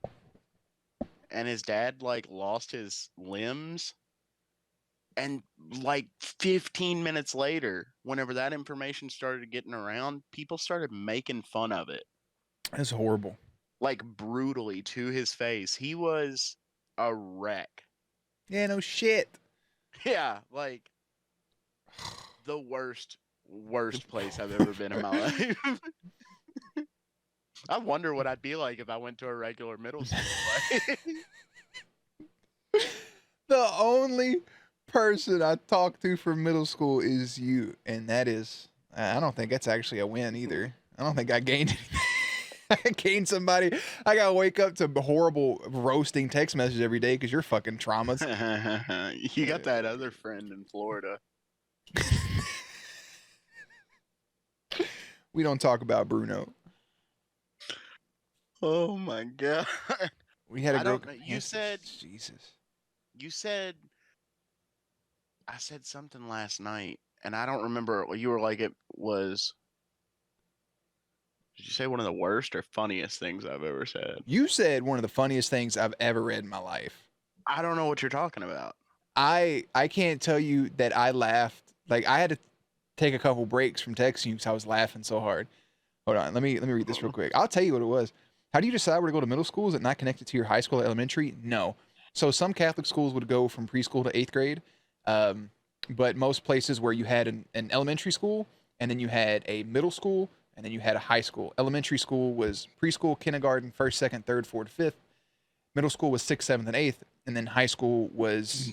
and his dad like lost his limbs. And like 15 minutes later, whenever that information started getting around, people started making fun of it. That's horrible. Like brutally to his face. He was a wreck. Yeah, no shit. Yeah, like the worst place I've ever been in my life. I wonder what I'd be like if I went to a regular middle school. The only person I talked to from middle school is you, and that is I don't think that's actually a win either. I don't think I gained anything. Cane somebody. I gotta wake up to horrible roasting text messages every day because you're fucking traumas. You got that other friend in Florida. We don't talk about Bruno. Oh my god. We had a I girl. don't know. You said Jesus. I said something last night, and I don't remember. You were like, it was. Did you say one of the worst or funniest things I've ever said? You said one of the funniest things I've ever read in my life. I don't know what you're talking about. I can't tell you that I laughed. Like I had to take a couple breaks from texting you because I was laughing so hard. Hold on, let me read this real quick. I'll tell you what it was. How do you decide where to go to middle school? Is it not connected to your high school or elementary? No. So some Catholic schools would go from preschool to 8th grade, but most places where you had an elementary school and then you had a middle school and then you had a high school. Elementary school was preschool, kindergarten, first, second, third, fourth, fifth. Middle school was 6th, 7th, and 8th, and then high school was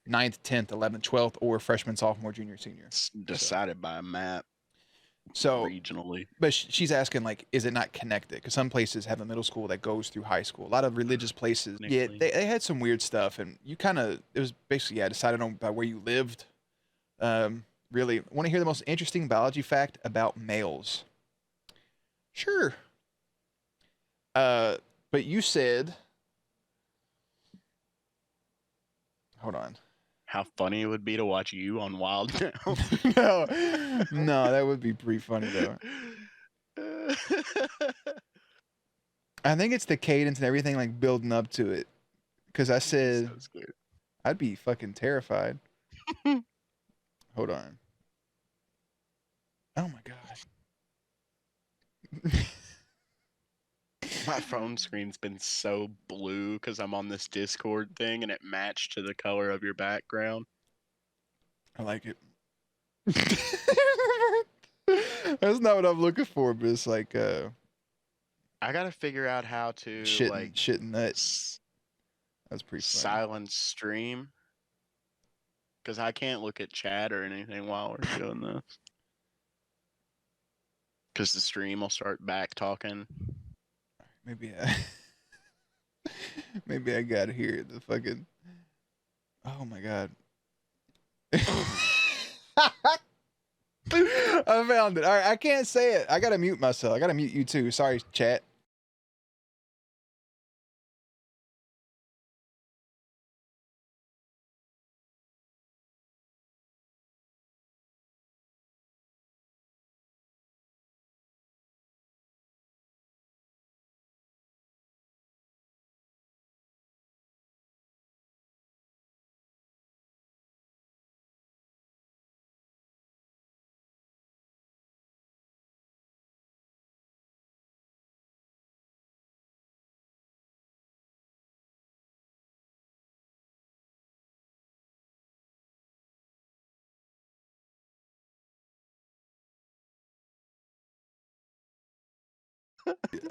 9th, 10th, 11th, 12th, or freshman, sophomore, junior, senior. It's decided by a map. So regionally, but she's asking like, is it not connected? Because some places have a middle school that goes through high school. A lot of religious places, yeah, they had some weird stuff, and you kind of it was basically decided on by where you lived. Really, want to hear the most interesting biology fact about males? Sure. But you said, hold on. How funny it would be to watch you on Wild Now. no, that would be pretty funny though. I think it's the cadence and everything like building up to it. Because I said I'd be fucking terrified. Hold on. Oh my god. My phone screen's been so blue because I'm on this Discord thing and it matched to the color of your background. I like it. That's not what I'm looking for, but it's like I gotta figure out how to shitting nuts. That's pretty funny. Silence stream. Because I can't look at chat or anything while we're doing this. Because the stream will start back talking. Maybe I gotta hear the fucking. Oh my god. I found it. All right, I can't say it. I gotta mute myself. I gotta mute you too. Sorry, chat.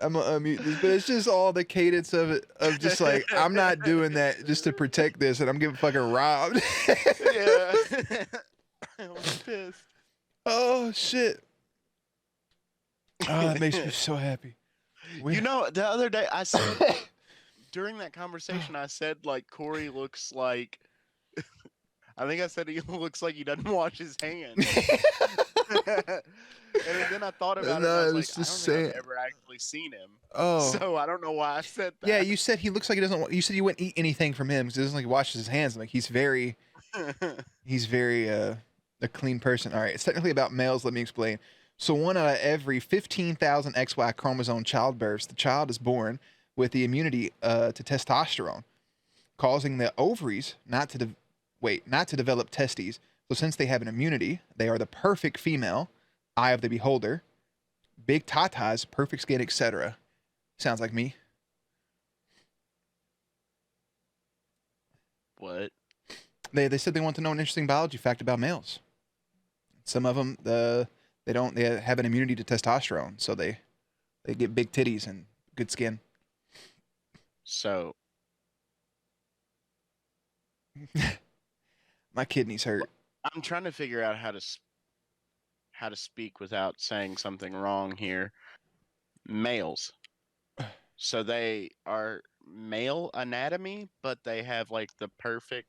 I'm gonna unmute this, but it's just all the cadence of it, of just like, I'm not doing that just to protect this, and I'm getting fucking robbed. Yeah. I was pissed. Oh, shit. Oh, that makes me so happy. You know, the other day I said, during that conversation, I said, like, Corey looks like, I think I said he looks like he doesn't wash his hands. And then I thought about it, and I was like, I don't think I've ever actually seen him. Oh. So I don't know why I said that. Yeah, you said he looks like he doesn't, you said you wouldn't eat anything from him because he doesn't like he washes his hands. Like, he's very a clean person. All right, it's technically about males. Let me explain. So 1 out of every 15,000 XY chromosome childbirths, the child is born with the immunity to testosterone, causing the ovaries not to develop testes. So since they have an immunity, they are the perfect female, eye of the beholder, big tatas, perfect skin, etc. Sounds like me. What? They said they want to know an interesting biology fact about males. Some of them they have an immunity to testosterone, so they get big titties and good skin. So my kidneys hurt. I'm trying to figure out how to speak without saying something wrong here. Males. So they are male anatomy, but they have like the perfect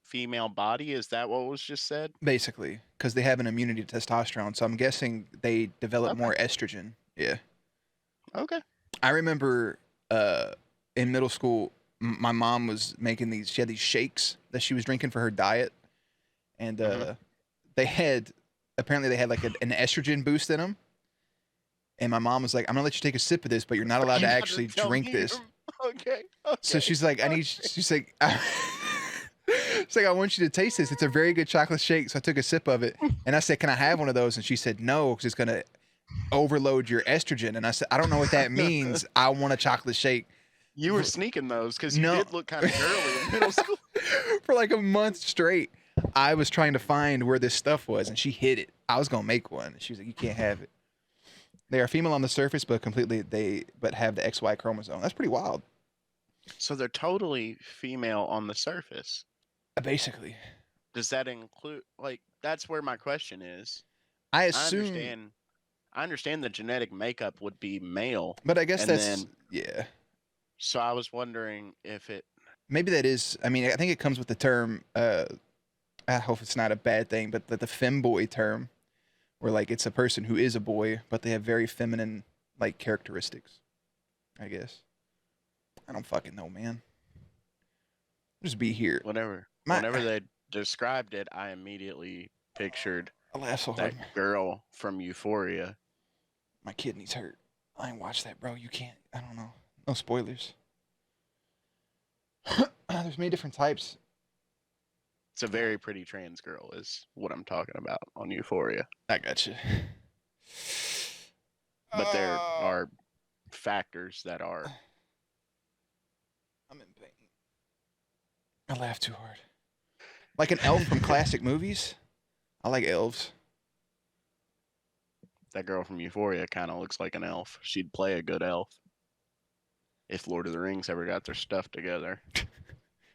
female body. Is that what was just said? Basically, because they have an immunity to testosterone. So I'm guessing they develop Okay. more estrogen. Yeah. Okay. I remember in middle school, my mom was making these. She had these shakes that she was drinking for her diet, and Mm-hmm. they had apparently they had like an estrogen boost in them. And my mom was like, "I'm gonna let you take a sip of this, but you're not allowed to You're about to actually tell drink me this." okay. So Okay. she's like, "I need." She's like, "She's like, I want you to taste this. It's a very good chocolate shake." So I took a sip of it, and I said, "Can I have one of those?" And she said, "No, because it's gonna overload your estrogen." And I said, "I don't know what that means. I want a chocolate shake." You were sneaking those because you No. did look kind of girly in middle school. For like a month straight, I was trying to find where this stuff was, and she hid it. I was gonna make one. She was like, "You can't have it." They are female on the surface, but but have the XY chromosome. That's pretty wild. So they're totally female on the surface. Basically, Does that include like that's where my question is. I I assume, understand I understand the genetic makeup would be male, but I guess and that's then yeah. so I was wondering if it Maybe that is. I mean, I think it comes with the term. I hope it's not a bad thing, but the femboy term, where like it's a person who is a boy, but they have very feminine like characteristics. I guess. I don't fucking know, man. Just be here. My whenever they described it, I immediately pictured I laugh so hard. that girl from Euphoria. My kidneys hurt. I ain't watched that, bro. You can't. I don't know. No spoilers. There's many different types. It's a very pretty trans girl, is what I'm talking about on Euphoria. I got you. But there are factors that are. I'm in pain. I laugh too hard. Like an elf from classic movies. I like elves. That girl from Euphoria kind of looks like an elf. She'd play a good elf if Lord of the Rings ever got their stuff together.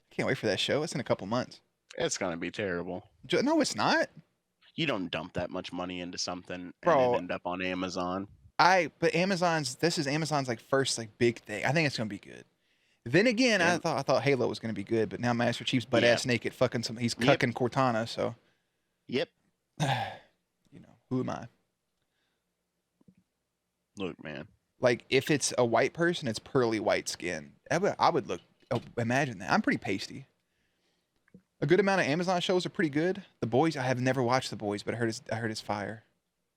Can't wait for that show. It's in a couple months. It's gonna be terrible. No, it's not, You don't dump that much money into something and it bro. end up on Amazon. But this is Amazon's like first like big thing. I think it's gonna be good. Then again, And I thought Halo was gonna be good, but now Master Chief's butt yeah, ass naked fucking some. He's yep, cucking Cortana, so yep. who am I? Look, man, Like if it's a white person, it's pearly white skin. I would look. Oh, imagine that. I'm pretty pasty. A good amount of Amazon shows are pretty good. The Boys, I have never watched The Boys, but I heard it's fire.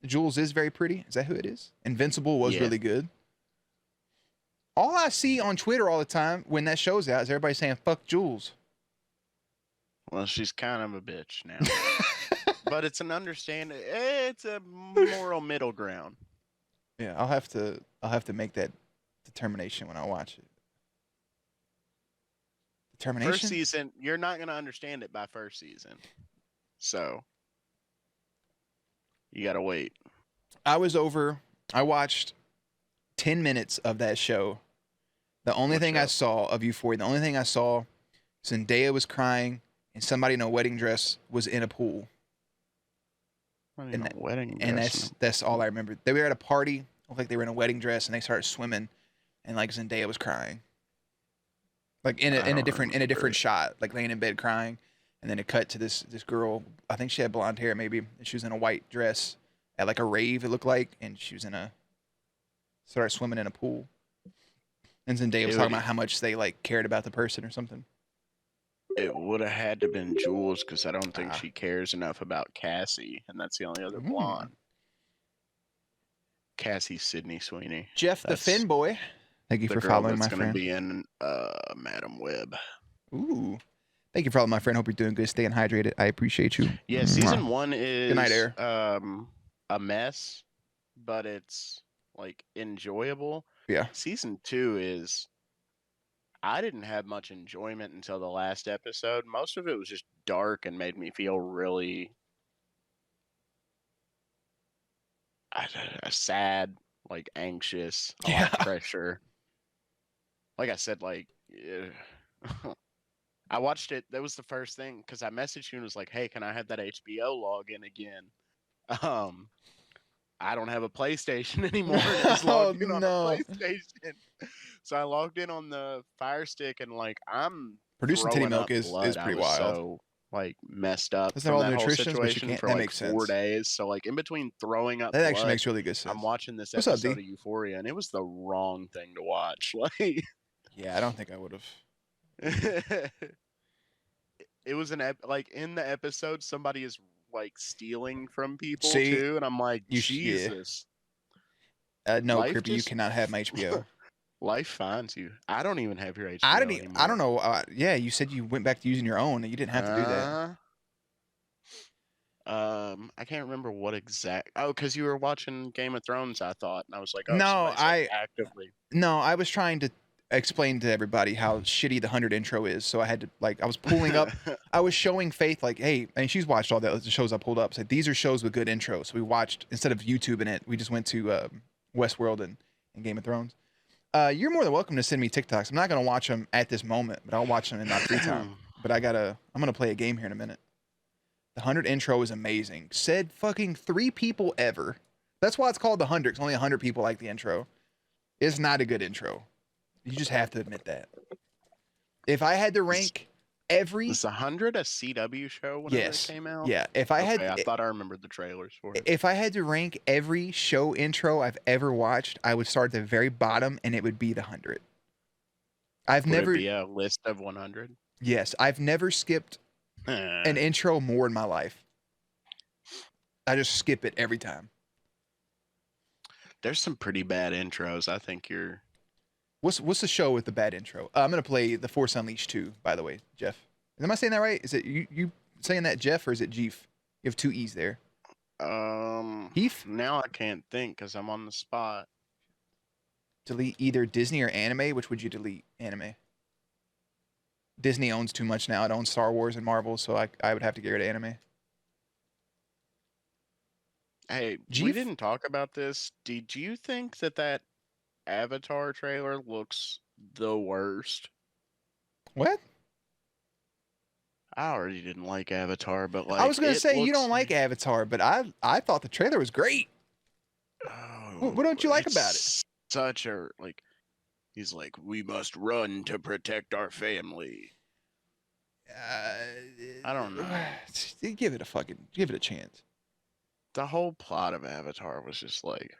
Jules is very pretty. Is that who it is? Invincible was yeah. really good. All I see on Twitter all the time when that show's out is everybody saying "fuck Jules." Well, she's kind of a bitch now, but it's an understanding. It's a moral middle ground. Yeah, I'll have to make that determination when I watch it. Determination? First season, you're not gonna understand it by first season, so you gotta wait. I watched 10 minutes of that show. The only What thing I show? saw of Euphoria, the only thing I saw, Zendaya was crying and somebody in a wedding dress was in a pool. Not And even a wedding and dress. that's all I remember. They were at a party, looked like they were in a wedding dress, and they started swimming, and like Zendaya was crying, like I in a don't different remember. shot, like laying in bed crying, and then it cut to this girl. I think she had blonde hair, maybe, and she was in a white dress at like a rave. It looked like, and she was started swimming in a pool. And Zendaya was It talking would about how much they like cared about the person or something. it would have had to been Jules because I don't think Ah, she cares enough about Cassie, and that's the only other mm. blonde. Cassie Sydney Sweeney. Jeff the That's Finn boy. Thank you the for girl following that's my gonna friend. be in Madam Web. Ooh. Thank you for following my friend. Hope you're doing good, staying hydrated. I appreciate you. Yeah, Mwah. season 1 Good night, is Air. a mess, but it's like enjoyable. Yeah. Season 2 is I didn't have much enjoyment until the last episode. Most of it was just dark and made me feel really sad, like anxious, a lot Yeah. of pressure. Like I said, like I watched it. That was the first thing because I messaged you and was like, "Hey, can I have that HBO login again?" Um, I don't have a PlayStation anymore, and it was Oh logged in on a no. PlayStation. So I logged in on the Fire Stick, and like I'm Producing titty throwing milk up is blood. I pretty was wild. so like messed up Doesn't have from all the that whole nutritions, but you situation can't. for That like makes 4 sense. days. So like in between throwing up That actually blood, makes really good I'm sense. watching this What's up, episode D? of Euphoria, and it was the wrong thing to watch. Like Yeah, I don't think I would have. it was like in the episode, somebody is like stealing from people See, too, and I'm like, yeah. Jesus, No, life Creepy, you just cannot have my HBO. life finds you. I don't even have your I HBO didn't. I don't anymore. know. Yeah, you said you went back to using your own, and you didn't have to do that. Uh, I can't remember what exact. Oh, because you were watching Game of Thrones, I thought, and I was like, oh, No, somebody's like actively. no, I was trying to explain to everybody how shitty the 100 intro is. So I had to like I was pulling up, I was showing Faith like, hey, and she's watched all the shows I pulled up. So these are shows with good intros. So we watched instead of YouTube in it, we just went to Westworld and Game of Thrones. You're more than welcome to send me TikToks. I'm not gonna watch them at this moment, but I'll watch them in my free time. But I'm gonna play a game here in a minute. The 100 intro is amazing. Said fucking 3 people ever. That's why it's called the 100. 'Cause only 100 people like the intro. It's not a good intro. You just have to admit that. If I had to rank every Was 100 a CW show whenever it came out? yeah, if I Okay, I had thought I remembered the trailers for it. if I had to rank every show intro I've ever watched, I would start at the very bottom and it would be the 100. I've Would never it be a list of 100? yes, I've never skipped an intro more in my life. I just skip it every time. There's some pretty bad intros. I think you're. What's the show with the bad intro? I'm gonna play The Force Unleashed 2, by the way, Jeff. Am I saying that right? Is it you saying that, Jeff, or is it Jeef? You have 2 E's there. Heath? Now I can't think because I'm on the spot. Delete either Disney or anime. Which would you delete? Anime. Disney owns too much now. It owns Star Wars and Marvel, so I would have to get rid of anime. Hey, we Jeef? didn't talk about this. Did you think that Avatar trailer looks the worst? What? I already didn't like Avatar, but like I was gonna it say you looks don't like Avatar, but I thought the trailer was great. What don't you like about it? it's such a like. He's like, we must run to protect our family. I don't know. Give it a chance. The whole plot of Avatar was just like,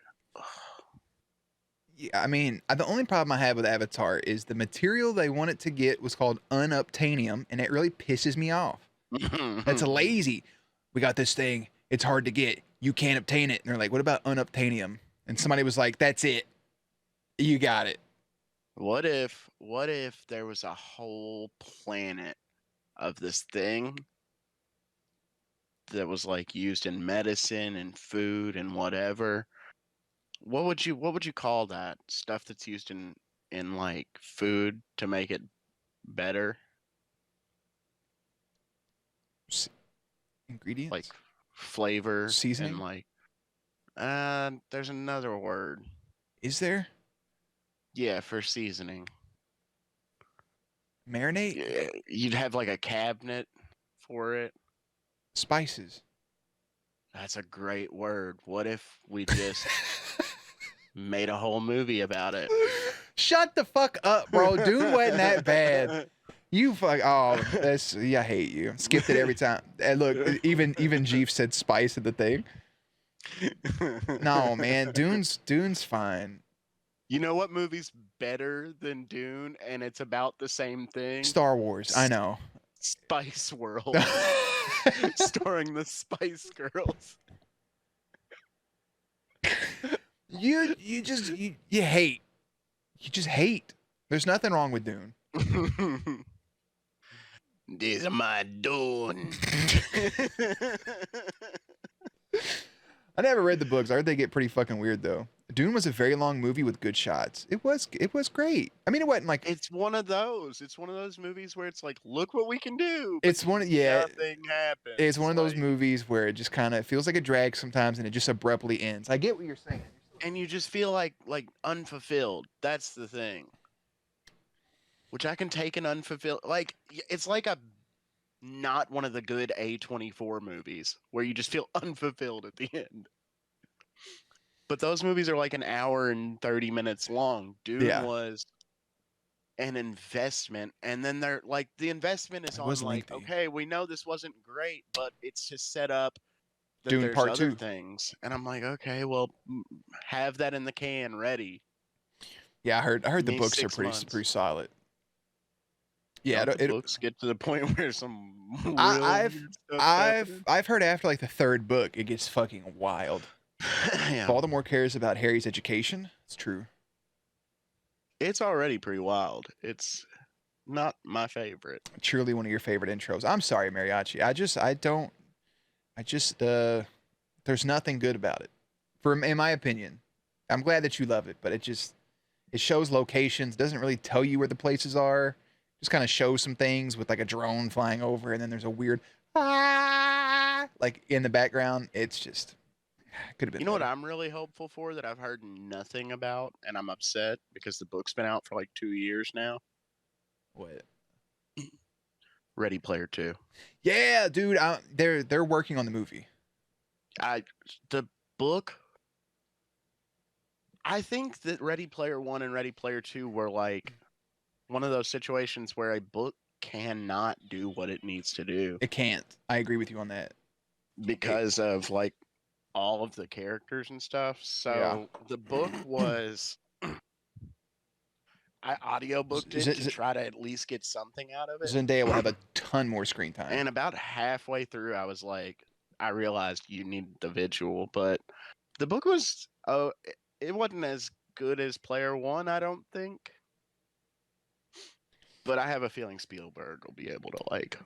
Yeah, I mean, the only problem I have with Avatar is the material they wanted to get was called unobtainium, and it really pisses me off. That's lazy. We got this thing. It's hard to get. You can't obtain it. And they're like, what about unobtainium? And somebody was like, that's it. You got it. what if there was a whole planet of this thing that was like used in medicine and food and whatever? What would you call that stuff that's used in like food to make it better? Ingredients? Like flavor Seasoning? and like there's another word. Is there? Yeah, for seasoning. Marinate? Yeah, you'd have like a cabinet for it. Spices. That's a great word. What if we just made a whole movie about it? Shut the fuck up, bro. Dune wasn't that bad. You fuck. Oh, that's. Yeah, I hate you. Skipped it every time. And look, even Jeef said spice at the thing. No, man. Dune's fine. You know what movie's better than Dune, and it's about the same thing? Star Wars. I know. Spice World, starring the Spice Girls. You hate. You just hate. There's nothing wrong with Dune. This is my Dune. I never read the books. I heard they get pretty fucking weird though. Dune was a very long movie with good shots. It was great. I mean, it wasn't like It's one of those. It's one of those movies where it's like, look what we can do. It's one of Nothing happens. It's one of those movies where it just kind of feels like a drag sometimes, and it just abruptly ends. I get what you're saying. And you just feel like unfulfilled. That's the thing. Which I can take an unfulfilled. Like it's like a not one of the good A24 movies where you just feel unfulfilled at the end. But those movies are like an hour and 30 minutes long. Dune Yeah, was an investment, and then they're like, the investment is it on was like, lengthy. okay, we know this wasn't great, but it's to set up that Dune there's Part other 2. things. And I'm like, okay, well, have that in the can ready. Yeah, I heard Give the me books are 6 months. pretty solid. Yeah, Don't the books get to the point where some I, real I've weird stuff's I've happening? I've heard after like the third book, it gets fucking wild. Yeah, Baltimore cares about Harry's education. It's true. it's already pretty wild. It's not my favorite. Truly one of your favorite intros. I'm sorry, Mariachi. There's nothing good about it. In my opinion. I'm glad that you love it, but it shows locations, doesn't really tell you where the places are. Just kind of shows some things with like a drone flying over, and then there's a weird like in the background. It's just could have been You know what better. I'm really hopeful for that I've heard nothing about, and I'm upset because the book's been out for like 2 years now? What? Ready Player 2. Yeah, dude. They're working on the movie. The book, I think that Ready Player 1 and Ready Player 2 were like one of those situations where a book cannot do what it needs to do It can't. I agree with you on that. because of like all of the characters and stuff. Yeah. So the book was, I audiobooked it to try to at least get something out of it. Zendaya will have a ton more screen time. And about halfway through, I was like, I realized you need the visual, but the book was, it wasn't as good as Player 1, I don't think. But I have a feeling Spielberg will be able to like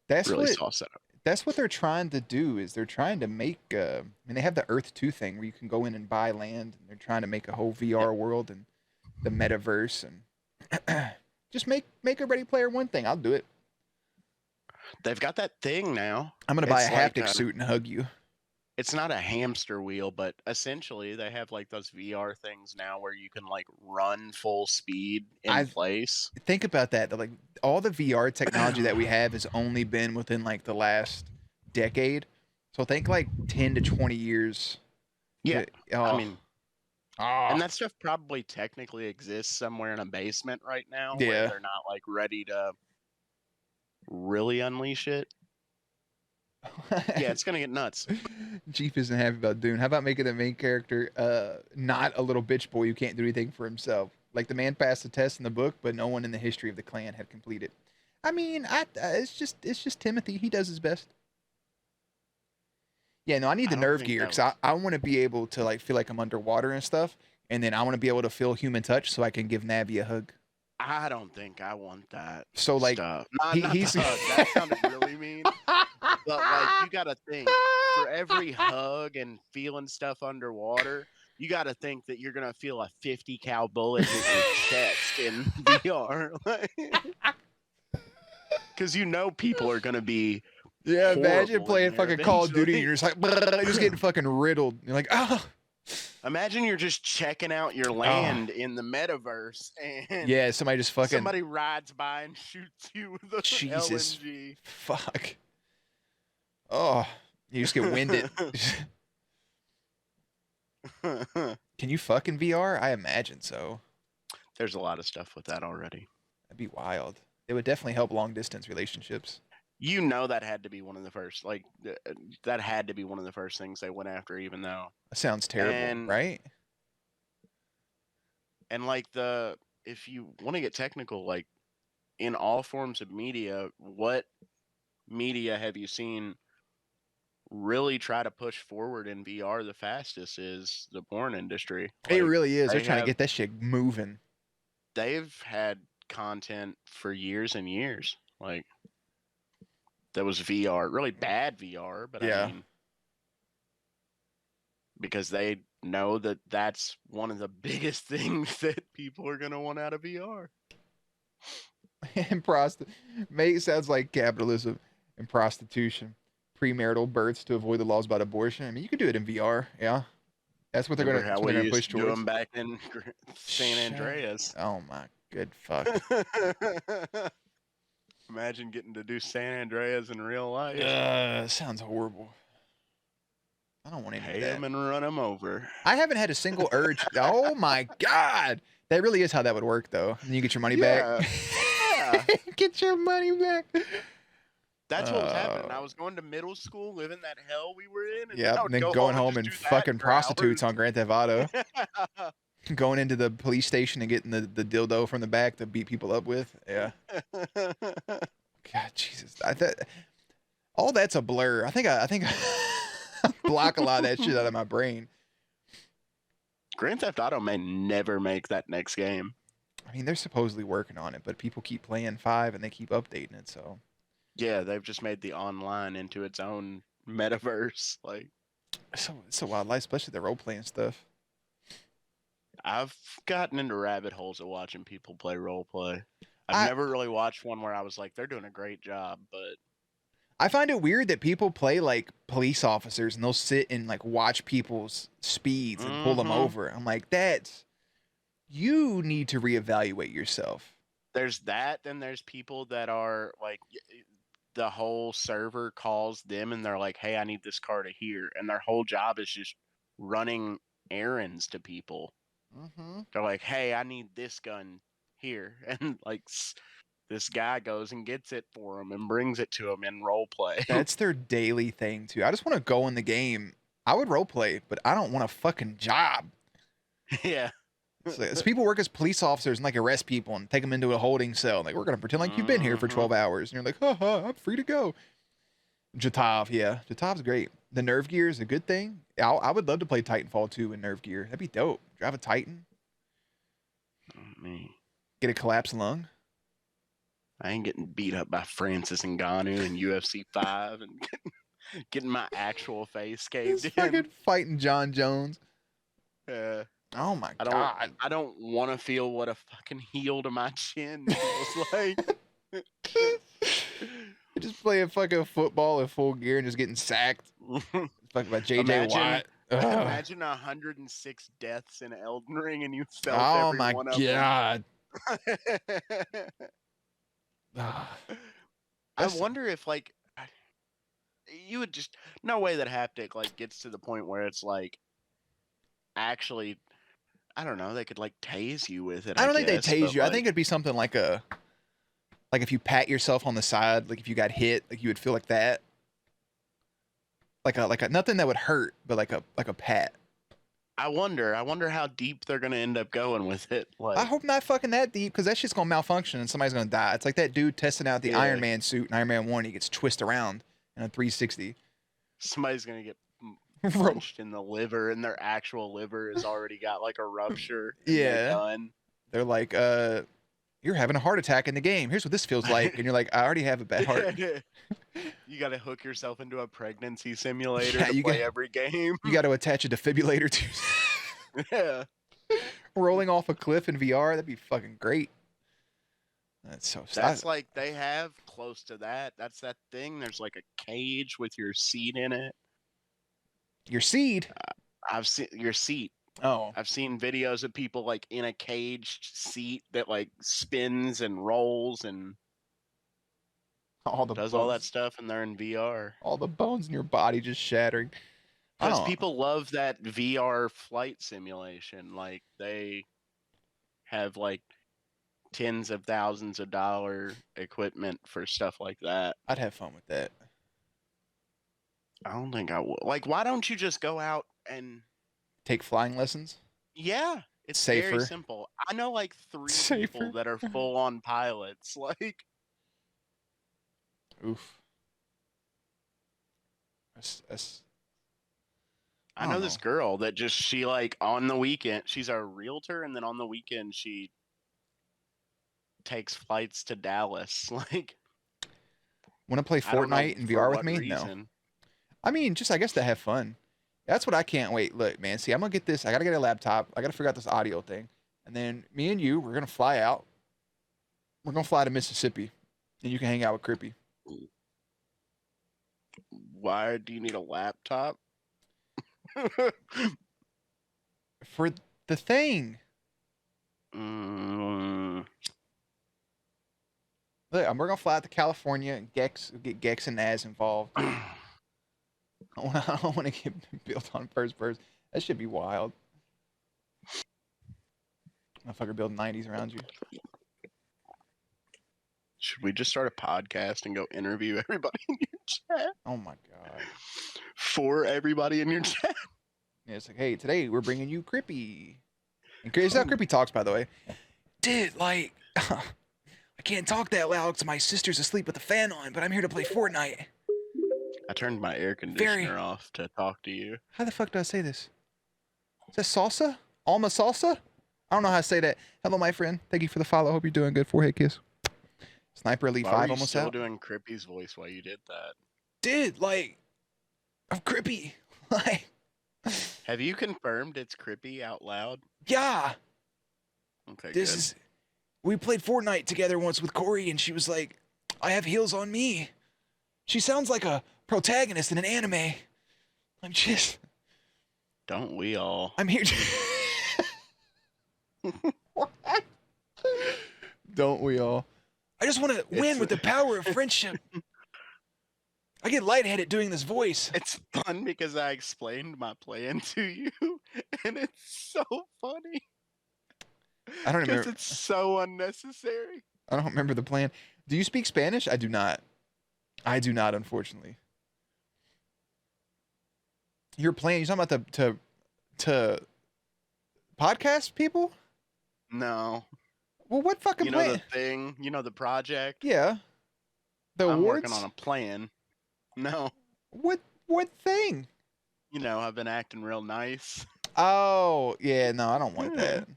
That's really what sauce that up. that's what they're trying to do. Is they're trying to make. I mean, they have the Earth 2 thing where you can go in and buy land, and they're trying to make a whole VR world and the metaverse, and just make a Ready Player 1 thing. I'll do it. They've got that thing now. I'm gonna buy a It's like haptic suit and hug you. it's not a hamster wheel, but essentially they have like those VR things now where you can like run full speed in place. Think about that. Like all the VR technology that we have has only been within like the last decade. So think like 10 to 20 years. Yeah. I mean, oh, and that stuff probably technically exists somewhere in a basement right now Yeah. where they're not like ready to really unleash it. Yeah, it's gonna get nuts. Chief isn't happy about Dune. How about making the main character not a little bitch boy who can't do anything for himself? Like the man passed the test in the book, but no one in the history of the clan had completed. I mean, it's just Timothy. He does his best. Yeah, no, I need the nerve gear because I want to be able to like feel like I'm underwater and stuff, and then I want to be able to feel human touch so I can give Navi a hug. I don't think I want that. So like stuff. Not he's the hug. That sounded really mean. But like you gotta think, for every hug and feeling stuff underwater, you gotta think that you're gonna feel a 50 cal bullet hit your chest in VR. Because you know people are gonna be. Yeah, imagine playing there fucking Call of Duty and eventually. you're just like you're just getting fucking riddled. You're like, oh. Imagine you're just checking out your land in the metaverse and Yeah, somebody just fucking somebody rides by and shoots you with a Jesus. LMG. Fuck. Oh, you just get winded. Can you fuck in VR? I imagine so. There's a lot of stuff with that already. That'd be wild. It would definitely help long distance relationships. You know that had to be one of the first, like that had to be one of the first things they went after, even though. That sounds terrible, right? And like if you want to get technical, like in all forms of media, what media have you seen really try to push forward in VR the fastest is the porn industry. It really is. They're trying to get that shit moving. They've had content for years and years. Like that was VR, really bad VR, but yeah. I mean, because they know that that's one of the biggest things that people are going to want out of VR. And sounds like capitalism and prostitution. Premarital births to avoid the laws about abortion. I mean, you could do it in VR. Yeah, that's what they're going to push towards. Do them back in San Andreas. Oh my good fuck! Imagine getting to do San Andreas in real life. Sounds horrible. I don't want any of Pay that. him and run him over. I haven't had a single urge. Oh my god, that really is how that would work, though. And then you get your money back. Yeah. Get your money back. That's what was happening. I was going to middle school, living that hell we were in, and then Yep, I and would then go going home home and and just do that fucking for hours. prostitutes on Grand Theft Auto. Going into the police station and getting the dildo from the back to beat people up with. Yeah. God, Jesus. All that's a blur. I think I block a lot of that shit out of my brain. Grand Theft Auto may never make that next game. I mean, they're supposedly working on it, but people keep playing 5 and they keep updating it, so. Yeah, they've just made the online into its own metaverse. Like, It's so wild life, especially the role-playing stuff. I've gotten into rabbit holes of watching people play role play. I've never really watched one where I was like, they're doing a great job, but I find it weird that people play like police officers and they'll sit and like watch people's speeds and pull them over. I'm like, you need to reevaluate yourself. There's that, then there's people that are like, the whole server calls them and they're like, hey, I need this car to here. And their whole job is just running errands to people. They're like, hey, I need this gun here. And like, this guy goes and gets it for them and brings it to them in role play. That's their daily thing too. I just want to go in the game. I would role play, but I don't want a fucking job. Yeah. So people work as police officers and like arrest people and take them into a holding cell. Like, we're gonna pretend like you've been here for 12 hours, and you're like, haha, I'm free to go. Jatav, yeah, Jatav's great. The nerve gear is a good thing. I would love to play Titanfall 2 in nerve gear. That'd be dope. Drive a Titan. Me. Get a collapsed lung. I ain't getting beat up by Francis Ngannou in UFC 5 and getting my actual face caved in. Fucking fighting John Jones. Yeah. Oh my god. I don't want to feel what a fucking heel to my chin feels like. Just playing fucking football in full gear and just getting sacked. Fucking by JJ Watt. Imagine 106 deaths in Elden Ring and you felt oh every my one of god. I wonder if like you would just no way that haptic like gets to the point where it's like actually I don't know, they could like tase you with it. I don't think they'd tase you. Like, I think it'd be something like if you pat yourself on the side, like if you got hit, like you would feel like that. Like a nothing that would hurt, but like a pat. I wonder how deep they're gonna end up going with it. Like, I hope not fucking that deep, because that shit's gonna malfunction and somebody's gonna die. It's like that dude testing out the Iron Man suit in Iron Man 1. He gets twisted around in a 360. Somebody's gonna get punched in the liver, and their actual liver has already got like a rupture. Yeah, they're like, you're having a heart attack in the game. Here's what this feels like, and you're like, I already have a bad heart. You got to hook yourself into a pregnancy simulator to play every game. You got to attach a defibrillator to. Yeah. Rolling off a cliff in VR, that'd be fucking great. That's like they have close to that. That's that thing. There's like a cage with your seat in it. Your seed? I've seen your seat. Oh. I've seen videos of people like in a caged seat that like spins and rolls and does all that stuff, and they're in VR. All the bones in your body just shattering. Because people love that VR flight simulation. Like they have like tens of thousands of dollar equipment for stuff like that. I'd have fun with that. I don't think I would. Like, why don't you just go out and take flying lessons? Yeah, it's safer. Very simple. I know like 3 people that are full on pilots. Like, oof. I know this girl that she like on the weekend, she's a realtor, and then on the weekend she takes flights to Dallas. Like, want to play Fortnite in VR with me? No. I mean, just I guess to have fun. That's what I can't wait. Look, man. See, I'm gonna get this. I gotta get a laptop. I gotta figure out this audio thing, and then me and you, we're gonna fly out. We're gonna fly to Mississippi, and you can hang out with Crippy. Why do you need a laptop? For the thing. Look, we're gonna fly out to California and get Gex and Naz involved. I don't want to get built on first person. That should be wild. Motherfucker build 90s around you. Should we just start a podcast and go interview everybody in your chat? Oh my god. For everybody in your chat? Yeah, it's like, hey, today we're bringing you Crippy. And it's how Crippy talks, by the way. Dude, like, I can't talk that loud because my sister's asleep with the fan on, but I'm here to play Fortnite. I turned my air conditioner off to talk to you. How the fuck do I say this? Is that salsa? Alma salsa? I don't know how to say that. Hello, my friend. Thank you for the follow. Hope you're doing good. Forehead kiss. Sniper Elite 5 almost out. Why were you still doing Crippy's voice while you did that? Dude, like, I'm Crippy. Like, have you confirmed it's Crippy out loud? Yeah. Okay, this good. is. We played Fortnite together once with Corey, and she was like, I have heels on me. She sounds like a protagonist in an anime. I'm just. Don't we all? I'm here. What? Don't we all? I just want to win with the power of friendship. I get lightheaded doing this voice. It's fun because I explained my plan to you, and it's so funny. I don't remember. Because it's so unnecessary. I don't remember the plan. Do you speak Spanish? I do not. I do not, unfortunately. Your plan? You're talking about to podcast people? No. Well, what fucking plan? You know the thing? You know the project? Yeah. The I'm awards? working on a plan. No. What thing? You know, I've been acting real nice. Oh, yeah, no, I don't want that.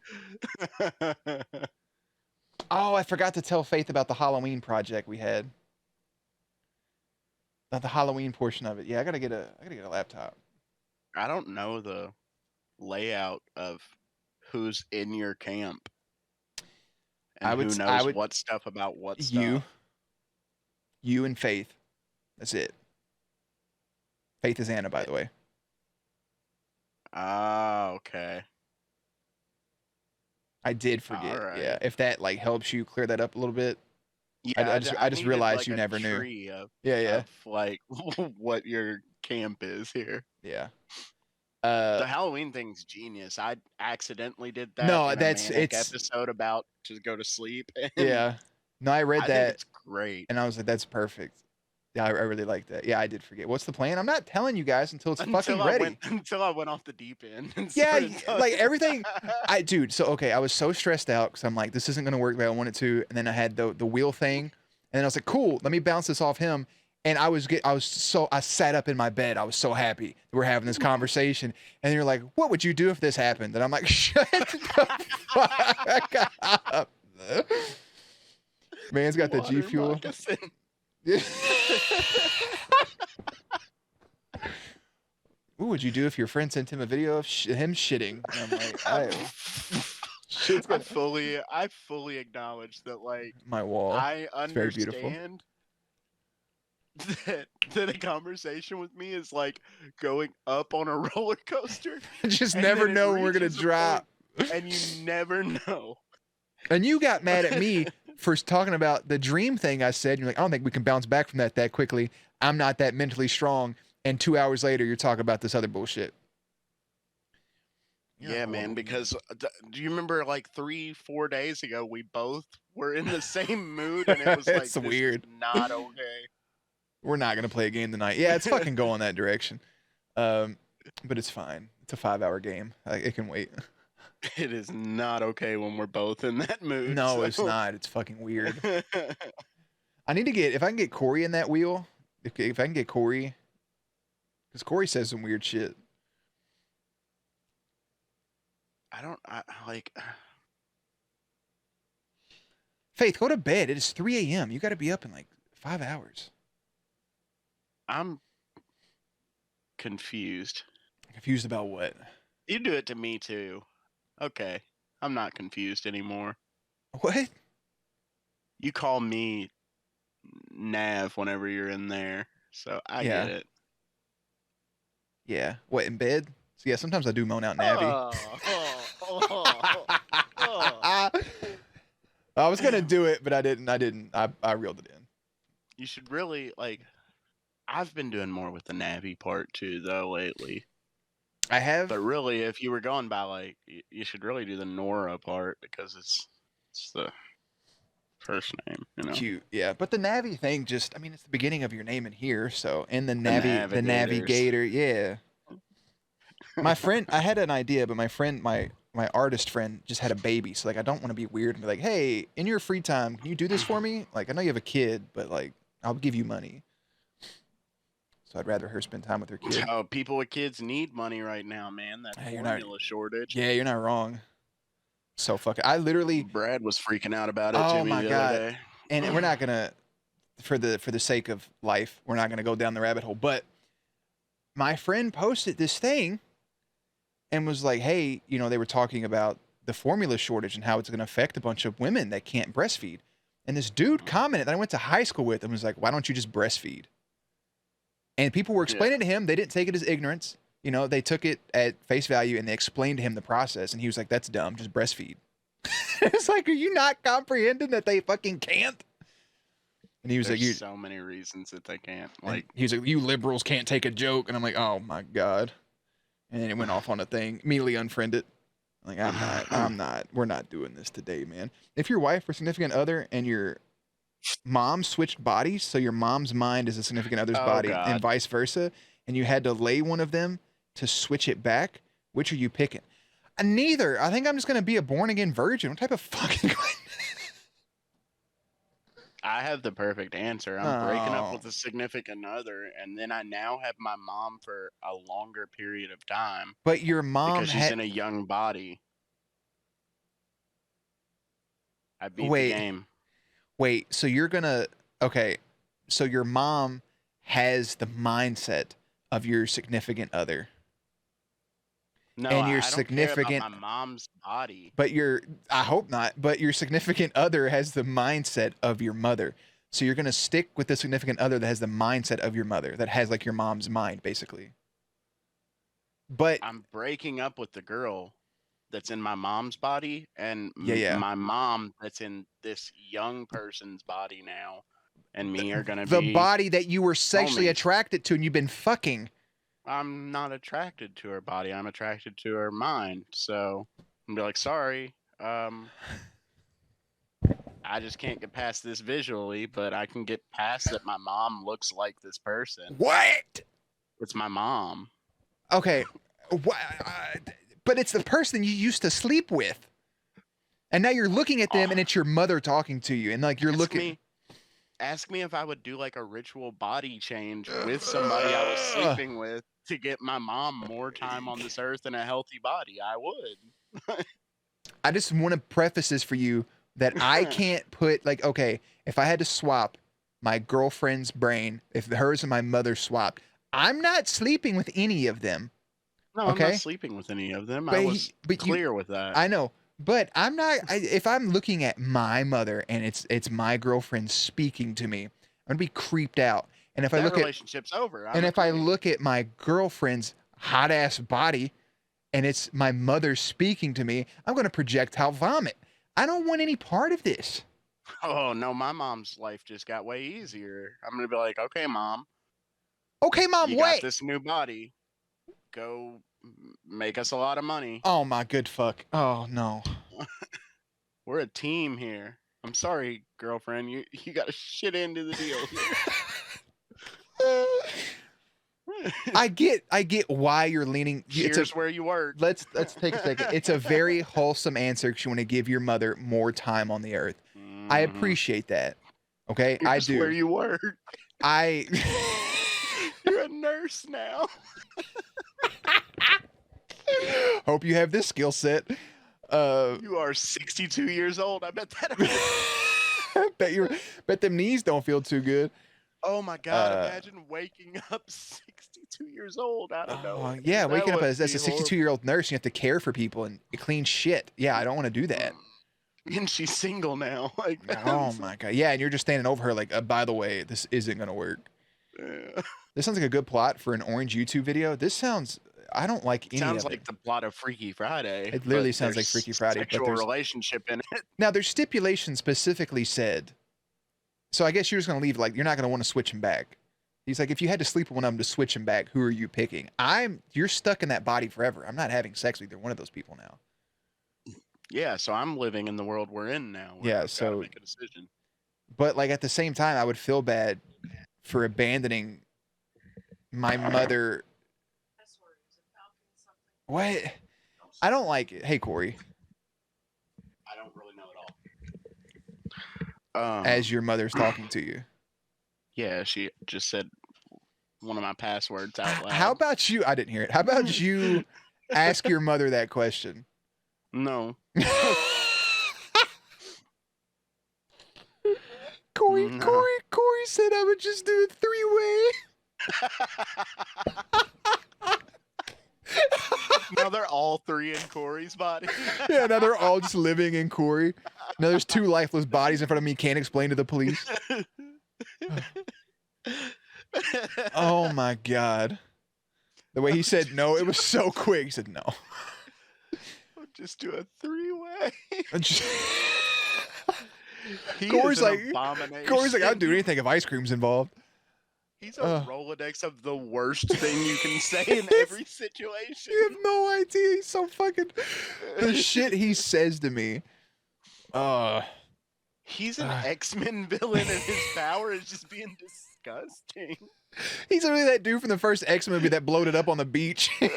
Oh, I forgot to tell Faith about the Halloween project we had. Not the Halloween portion of it. Yeah, I gotta get a laptop. I don't know the layout of who's in your camp. And who knows what stuff about what stuff. You and Faith. That's it. Faith is Anna, by the way. Ah, okay. I did forget. Right. Yeah, if that like helps you clear that up a little bit. Yeah, I just realized like you never knew. Yeah. Of, like what your camp is here. Yeah. The Halloween thing's genius. I accidentally did that. No, in it's episode about to go to sleep. Yeah. No, I read that. Think it's great. And I was like, that's perfect. Yeah, I really like that. Yeah, I did forget. What's the plan? I'm not telling you guys until it's fucking ready. Until I went off the deep end. Yeah, like everything. Dude, so okay, I was so stressed out because I'm like, this isn't gonna work the way I want it to. And then I had the wheel thing, and then I was like, cool, let me bounce this off him. And I sat up in my bed. I was so happy that we're having this conversation. And you're like, what would you do if this happened? And I'm like, shut the fuck up. Man's got the G Fuel. What would you do if your friend sent him a video of him shitting? And I'm like, I fully acknowledge that, like, my wall. I understand that a conversation with me is like going up on a roller coaster. Just never know when we're gonna drop. And you never know. And you got mad at me for talking about the dream thing I said. You're like, I don't think we can bounce back from that quickly. I'm not that mentally strong. And 2 hours later, you're talking about this other bullshit. Yeah, man, because do you remember like 3-4 days ago, we both were in the same mood and it was like, it's weird. Not okay. We're not going to play a game tonight. Yeah, it's fucking going that direction. But it's fine. It's a 5-hour game. It can wait. It is not okay when we're both in that mood. No, so. It's not. It's fucking weird. I need to if I can get Corey in that wheel, if I can get Corey, because Corey says some weird shit. I like. Faith, go to bed. It is 3 a.m. You got to be up in like 5 hours. I'm confused. Confused about what? You do it to me too. Okay. I'm not confused anymore. What? You call me Nav whenever you're in there. So I get it. Yeah. What, in bed? So yeah, sometimes I do moan out Navi. I was going to do it, but I didn't. I reeled it in. You should really, like, I've been doing more with the Navi part too, though, lately. I have. But really, if you were going by like, you should really do the Nora part because it's the first name, you know. Cute, yeah. But the Navi thing just, I mean, it's the beginning of your name in here, so, and the The the Navigators. navigator, yeah. My friend, I had an idea, but my friend, my artist friend just had a baby, so like I don't want to be weird and be like, "Hey, in your free time, can you do this for me?" Like I know you have a kid, but like I'll give you money. So I'd rather her spend time with her kid. Oh, people with kids need money right now, man. That Hey, formula shortage. yeah, you're not wrong. So fucking, I literally, Brad was freaking out about it to oh me my the other god, day. and we're not gonna, for the sake of life, we're not gonna go down the rabbit hole. But my friend posted this thing and was like, "Hey, you know, they were talking about the formula shortage and how it's gonna affect a bunch of women that can't breastfeed." And this dude commented that I went to high school with and was like, "Why don't you just breastfeed?" And people were Yeah. explaining to him, they didn't take it as ignorance. You know, they took it at face value and they explained to him the process. And he was like, "That's dumb. Just breastfeed." It's like, are you not comprehending that they fucking can't? And he was There's like, so many reasons that they can't. Like, he was like, "You liberals can't take a joke." And I'm like, "Oh my God." And then it went off on a thing, immediately unfriended. Like, I'm not, we're not doing this today, man. If your wife or significant other and your mom switched bodies, so your mom's mind is a significant other's oh body god, and vice versa, and you had to lay one of them to switch it back, which are you picking? Neither. I think I'm just going to be a born again virgin. What type of fucking. I have the perfect answer. I'm breaking up Oh. with a significant other, and then I now have my mom for a longer period of time But your mom because she's in a young body. I beat the game. Wait, so you're gonna, okay, so your mom has the mindset of your significant other. No, And your I don't care significant, about my mom's body. but I hope not, but your significant other has the mindset of your mother. So you're gonna stick with the significant other that has the mindset of your mother, that has like your mom's mind, basically. But I'm breaking up with the girl that's in my mom's body, and yeah. my mom that's in this young person's body now, and me are gonna The be body that you were sexually homies. attracted to and you've been fucking. I'm not attracted to her body. I'm attracted to her mind. So I'm be like, sorry, I just can't get past this visually, but I can get past that my mom looks like this person. What? It's my mom. Okay. But it's the person you used to sleep with. And now you're looking at them and it's your mother talking to you. And like you're looking. Ask me if I would do like a ritual body change with somebody I was sleeping with to get my mom more time on this earth in a healthy body. I would. I just want to preface this for you that I can't put, like, okay, if I had to swap my girlfriend's brain, if hers and my mother swapped, I'm not sleeping with any of them. No, okay? I'm not sleeping with any of them. But I was clear with that. I know. But I'm not. If I'm looking at my mother and it's my girlfriend speaking to me, I'm gonna be creeped out. And if I look relationship's over. And if I look at my girlfriend's hot ass body, and it's my mother speaking to me, I'm gonna projectile vomit. I don't want any part of this. Oh no, my mom's life just got way easier. I'm gonna be like, okay, mom. Okay, mom. You got this new body. Go make us a lot of money. Oh my good fuck. Oh no. We're a team here. I'm sorry, girlfriend. You got a shit end of the deal here. I get why you're leaning. Here's where you work. Let's take a second. It's a very wholesome answer because you want to give your mother more time on the earth. I appreciate that. Okay, Here's I do. Where you work. You're a nurse now. Hope you have this skill set. You are 62 years old. I bet that. bet them knees don't feel too good. Oh my God! Imagine waking up 62 years old. I don't know. Yeah, waking up as a 62-year-old nurse, you have to care for people and clean shit. Yeah, I don't want to do that. And she's single now. Like, oh my God. Yeah, and you're just standing over her like, by the way, this isn't gonna work. Yeah. This sounds like a good plot for an Orange YouTube video. This sounds. I don't like any of it. Sounds like the plot of Freaky Friday. It literally sounds like Freaky Friday. Sexual relationship in it. Now, their stipulation specifically said. So I guess you're just gonna leave. Like, you're not gonna want to switch him back. He's like, if you had to sleep with one of them to switch them back, who are you picking? You're stuck in that body forever. I'm not having sex with either one of those people now. Yeah, so I'm living in the world we're in now. Where Yeah, I've got to make a decision. But like at the same time, I would feel bad for abandoning my mother. What? I don't like it. Hey, Corey. I don't really know at all. As your mother's talking to you. Yeah, she just said one of my passwords out loud. How about you? I didn't hear it. How about you ask your mother that question? No. Corey said I would just do a three-way. Now they're all three in Corey's body. Yeah, now they're all just living in Corey. Now there's two lifeless bodies in front of me. Can't explain to the police. Oh my God. The way he said no, it was so quick. He said no. I'll just do a three-way. Corey's like, I'd do anything if ice cream's involved. He's a Rolodex of the worst thing you can say in every situation. You have no idea. He's so fucking... The shit he says to me. He's an X-Men villain and his power is just being disgusting. He's literally that dude from the first X movie that bloated up on the beach. He's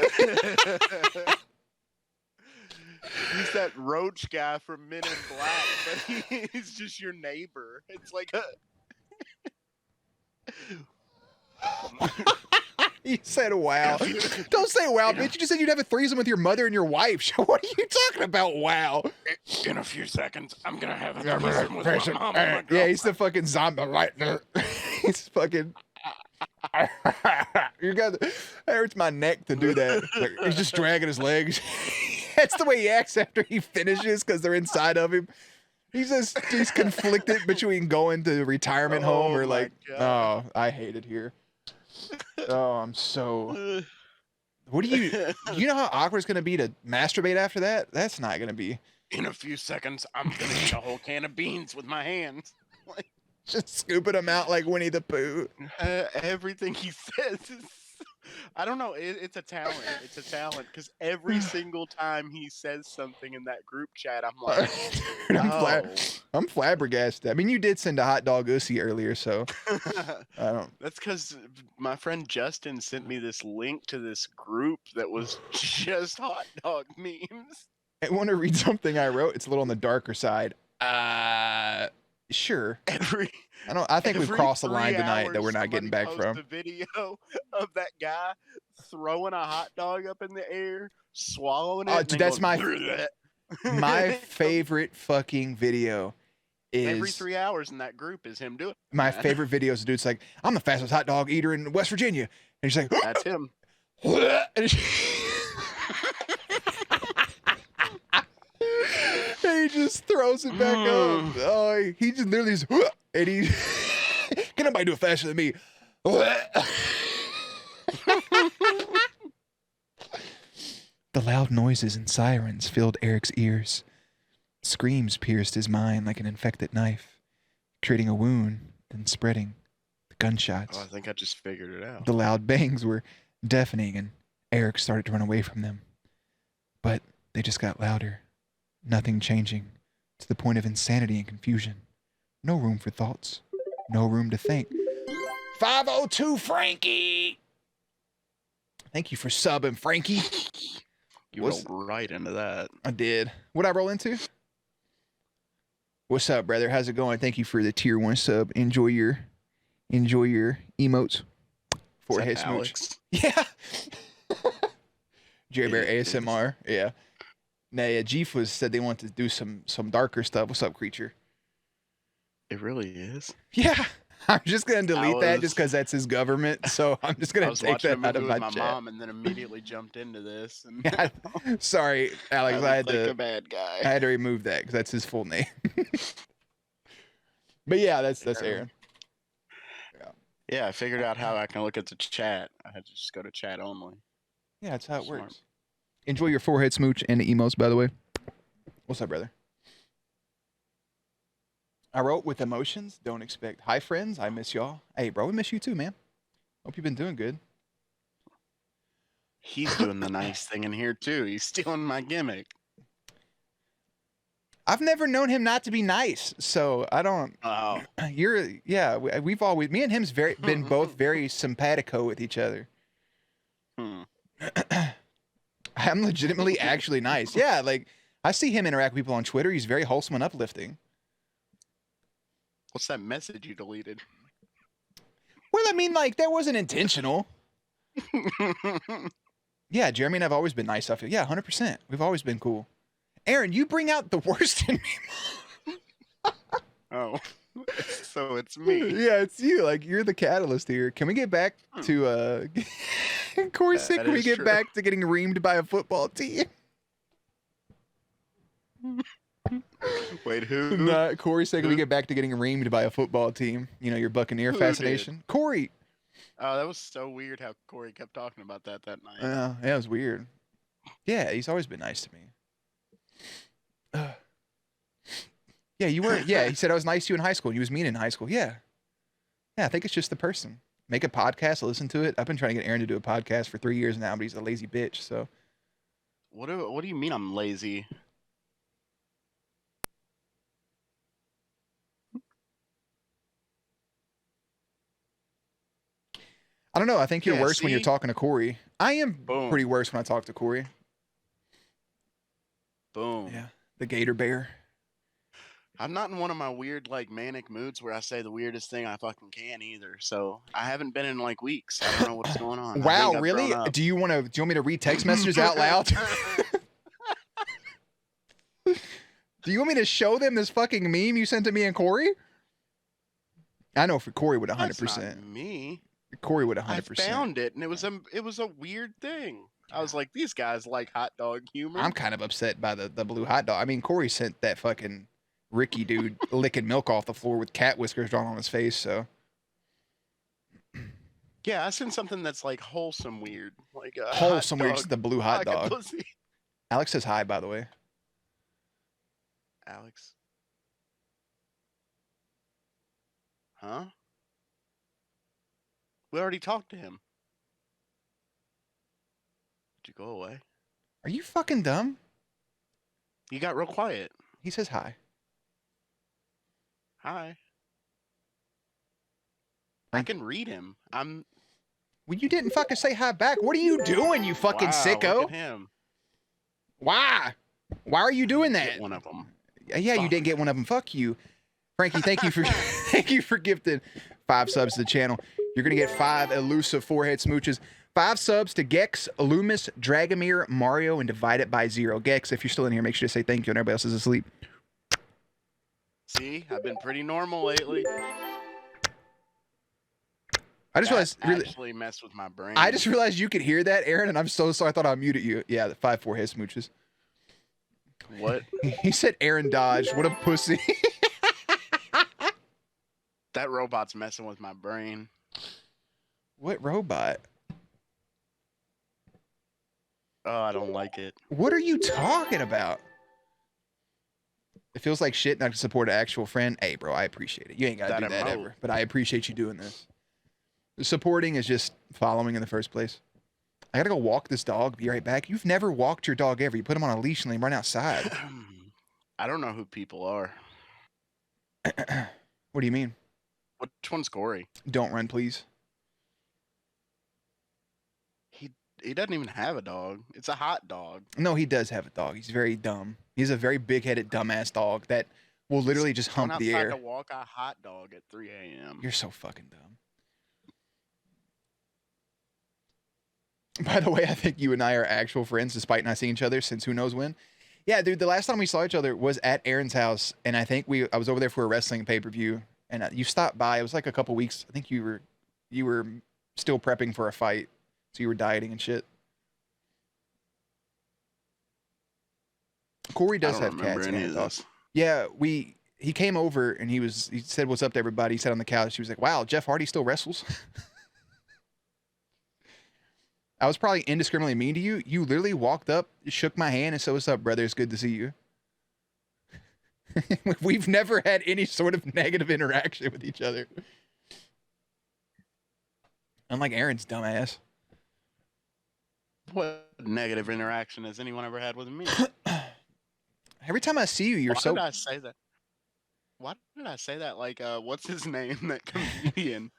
that roach guy from Men in Black, but he's just your neighbor. It's like a... You said wow. Don't say wow, bitch. You just said you'd have a threesome with your mother and your wife. What are you talking about, wow? In a few seconds, I'm going to have a threesome with my mom and my girlfriend. Yeah, he's the fucking zombie right there. He's fucking... You guys, it hurts my neck to do that. Like, he's just dragging his legs. That's the way he acts after he finishes because they're inside of him. He's conflicted between going to the retirement home or like, oh, I hate it here. Oh, I'm so... What do you know how awkward it's going to be to masturbate after that? That's not going to be... In a few seconds, I'm going to eat a whole can of beans with my hands. Like, just scooping them out like Winnie the Pooh. Everything he says is... I don't know. It's a talent. It's a talent because every single time he says something in that group chat, I'm like, Dude, I'm flabbergasted. I mean, you did send a hot dog ussy earlier, so I don't. That's because my friend Justin sent me this link to this group that was just hot dog memes. I want to read something I wrote. It's a little on the darker side. Sure. I think we've crossed the line tonight that we're not getting back from. The video of that guy throwing a hot dog up in the air, swallowing it. Dude, that's my favorite fucking video. Is every 3 hours in that group is him doing it. My favorite video is a dude's like, I'm the fastest hot dog eater in West Virginia, and he's like, that's him. He just throws it back up. Oh, he just literally is, and he can nobody do it faster than me. The loud noises and sirens filled Eric's ears. Screams pierced his mind like an infected knife, creating a wound, then spreading. The gunshots. Oh, I think I just figured it out. The loud bangs were deafening, and Eric started to run away from them. But they just got louder. Nothing changing, to the point of insanity and confusion. No room for thoughts. No room to think. 502 Frankie! Thank you for subbing, Frankie. You rolled right into that. I did. What'd I roll into? What's up, brother? How's it going? Thank you for the tier 1 sub. Enjoy your emotes. Forehead smooch. Yeah. Jerry Bear ASMR. Yeah. Nah, yeah, Jeef said they want to do some darker stuff. What's up, creature? It really is. Yeah. I'm just going to delete that just because that's his government. So I'm just going to take that out of my chat. Mom and then immedially jumped into this. And yeah, sorry, Alex. I had to. A bad guy. I had to remove that because that's his full name. But yeah, that's Aaron. Yeah, I figured out how I can look at the chat. I had to just go to chat only. Yeah, that's how it works. Enjoy your forehead smooch and the emotes, by the way. What's up, brother? I wrote with emotions. Don't expect. Hi, friends. I miss y'all. Hey, bro, we miss you too, man. Hope you've been doing good. He's doing the nice thing in here too. He's stealing my gimmick. I've never known him not to be nice, so I don't. Oh. We've always, me and him's been both very simpatico with each other. I'm legitimately actually nice. Yeah, like I see him interact with people on Twitter. He's very wholesome and uplifting. What's that message you deleted? Well, I mean, like that wasn't intentional. Yeah, Jeremy and I've always been nice. I feel. Yeah, 100%. We've always been cool. Aaron, you bring out the worst in me. Oh, so it's me. Yeah, it's you. Like you're the catalyst here. Can we get back to Corey said, can we get back to getting reamed by a football team? Wait, who? Not Corey said, can we get back to getting reamed by a football team? You know, your Buccaneer fascination. Did? Corey. Oh, that was so weird how Corey kept talking about that night. Yeah, it was weird. Yeah, he's always been nice to me. Yeah, you were. Yeah, he said I was nice to you in high school. And you was mean in high school. Yeah. Yeah, I think it's just the person. Make a podcast, listen to it. I've been trying to get Aaron to do a podcast for 3 years now, but he's a lazy bitch. So. What do you mean I'm lazy? I don't know. I think you're worse when you're talking to Corey. I am pretty worse when I talk to Corey. Boom. Yeah, the Gator Bear. I'm not in one of my weird, like, manic moods where I say the weirdest thing I fucking can either. So I haven't been in like weeks. I don't know what's going on. Wow, really? Do you want me to read text messages out loud? Do you want me to show them this fucking meme you sent to me and Corey? I know for Corey would 100%. That's not me. Corey would 100%. I found it, and it was a weird thing. I was like, these guys like hot dog humor. I'm kind of upset by the blue hot dog. I mean, Corey sent that fucking Ricky dude licking milk off the floor with cat whiskers drawn on his face, so. Yeah, I sent something that's like wholesome weird. Like a wholesome weird, just the blue hot dog. Pussy. Alex says hi, by the way. Alex. Huh? We already talked to him. Did you go away? Are you fucking dumb? You got real quiet. He says hi. Hi. I can read him. Well, you didn't fucking say hi back. What are you doing, you fucking sicko? Look at him. Why? Why are you doing that? Get one of them. Yeah, you didn't get one of them. Fuck you. Frankie, thank you for thank you for gifting 5 subs to the channel. You're gonna get 5 elusive forehead smooches. 5 subs to Gex, Loomis, Dragomir, Mario, and divide it by 0. Gex, if you're still in here, make sure to say thank you and everybody else is asleep. See, I've been pretty normal lately. I just realized actually messed with my brain. I just realized you could hear that, Aaron, and I'm so sorry. I thought I muted you. Yeah, the 5 forehead smooches. What? He said Aaron dodged. What a pussy. That robot's messing with my brain. What robot? Oh, I don't like it. What are you talking about? It feels like shit not to support an actual friend. Hey, bro, I appreciate it. You ain't got to do that ever, but I appreciate you doing this. Supporting is just following in the first place. I got to go walk this dog. Be right back. You've never walked your dog ever. You put him on a leash and let him run outside. I don't know who people are. What do you mean? Which one's Corey? Don't run, please. He doesn't even have a dog. It's a hot dog. No, he does have a dog. He's very dumb. He's a very big-headed, dumbass dog that will literally just hump the air. To walk a hot dog at 3 a.m. You're so fucking dumb. By the way, I think you and I are actual friends despite not seeing each other since who knows when. Yeah, dude, the last time we saw each other was at Aaron's house, and I think I was over there for a wrestling pay-per-view, and you stopped by. It was like a couple weeks. I think you were still prepping for a fight, so you were dieting and shit. Corey does have cats and dogs. Yeah, he came over and he said what's up to everybody. He sat on the couch. He was like, "Wow, Jeff Hardy still wrestles." I was probably indiscriminately mean to you. You literally walked up, shook my hand, and said, "What's up, brother? It's good to see you." We've never had any sort of negative interaction with each other. Unlike Aaron's dumbass. What negative interaction has anyone ever had with me? Every time I see you, you're Why so. did I say that? Why did I say that? Like, what's his name? That comedian.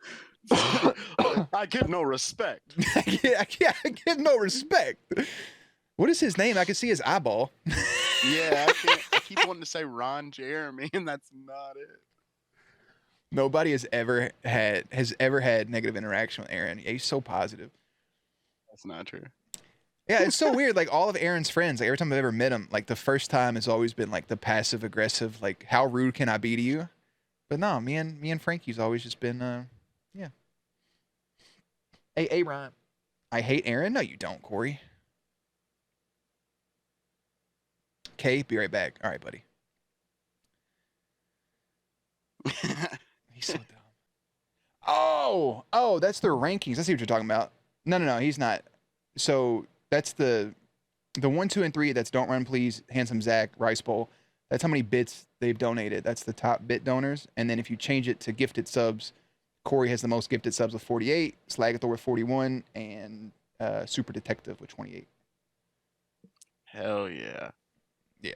I give no respect. I give no respect. What is his name? I can see his eyeball. Yeah, I can't. I keep wanting to say Ron Jeremy, and that's not it. Nobody has ever had negative interaction with Aaron. Yeah, he's so positive. That's not true. Yeah, it's so weird. Like all of Aaron's friends, like every time I've ever met him, like the first time has always been like the passive aggressive, like how rude can I be to you? But no, me and Frankie's always just been, yeah. Hey, Ryan. I hate Aaron. No, you don't, Corey. Okay, be right back. All right, buddy. He's so dumb. Oh, that's their rankings. I see what you're talking about. No, he's not. So that's the 1, 2, and 3. That's Don't Run Please, Handsome Zach, Rice Bowl. That's how many bits they've donated. That's the top bit donors. And then if you change it to gifted subs, Corey has the most gifted subs with 48, Slagathor with 41, and Super Detective with 28. Hell yeah. Yeah,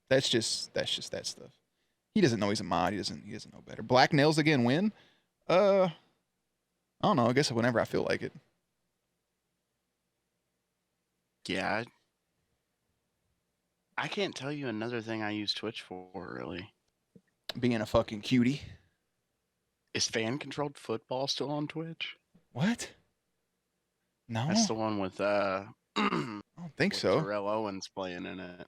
that's just that stuff. He doesn't know he's a mod. He doesn't know better. Black Nails again win. I don't know. I guess whenever I feel like it. Yeah. I can't tell you another thing I use Twitch for, really. Being a fucking cutie. Is fan-controlled football still on Twitch? What? No. That's the one with I don't think so. Terrell Owens playing in it.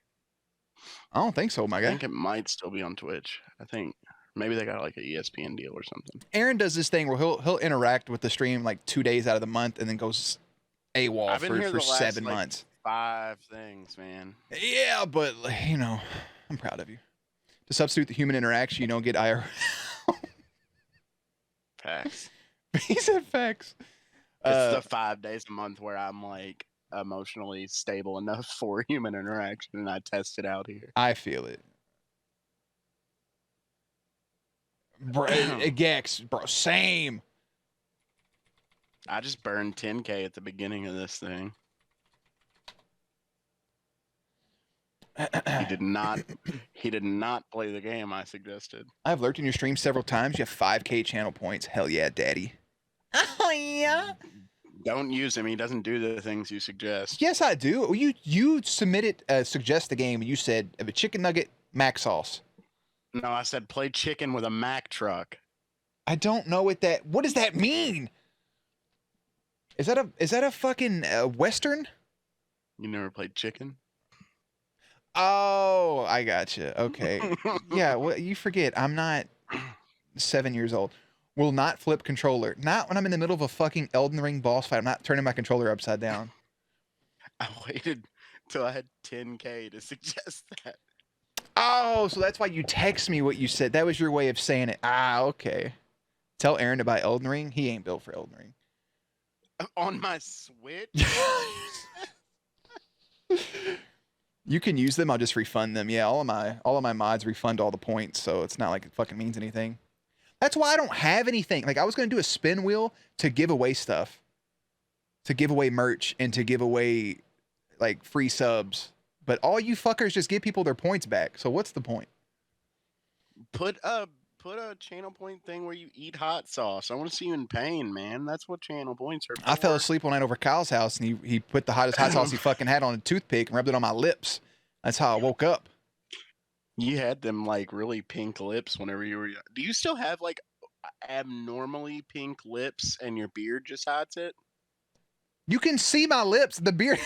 I don't think so, my guy. I think it might still be on Twitch. I think maybe they got like an ESPN deal or something. Aaron does this thing where he'll interact with the stream like 2 days out of the month and then goes AWOL for 7 months. 5 things, man. Yeah, but you know, I'm proud of you. To substitute the human interaction, you don't get IR. Facts. He said facts. It's the 5 days a month where I'm like emotionally stable enough for human interaction, and I test it out here. I feel it. Bro, Gex, bro, same. I just burned 10K at the beginning of this thing. He did not play the game I suggested. I've lurked in your stream several times. You have 5K channel points. Hell yeah, daddy. Oh yeah. Don't use him. He doesn't do the things you suggest. Yes, I do. You submitted suggest the game. You said of a chicken nugget, mac sauce. No, I said play chicken with a Mack truck. I don't know what does that mean? Is that a fucking Western? You never played chicken? Oh, I gotcha. Okay. Yeah, well, you forget, I'm not 7 years old. Will not flip controller. Not when I'm in the middle of a fucking Elden Ring boss fight. I'm not turning my controller upside down. I waited till I had 10K to suggest that. Oh, so that's why you text me what you said. That was your way of saying it. Ah, okay. Tell Aaron to buy Elden Ring. He ain't built for Elden Ring. On my Switch? You can use them. I'll just refund them. Yeah, all of my mods refund all the points, so it's not like it fucking means anything. That's why I don't have anything. Like I was gonna do a spin wheel to give away stuff, to give away merch, and to give away like free subs. But all you fuckers just give people their points back. So what's the point? Put a channel point thing where you eat hot sauce. I want to see you in pain, man. That's what channel points are for. I fell asleep one night over Kyle's house, and he put the hottest hot sauce he fucking had on a toothpick and rubbed it on my lips. That's how I woke up. You had them like really pink lips whenever you were. Do you still have like abnormally pink lips and your beard just hides it? You can see my lips. The beard.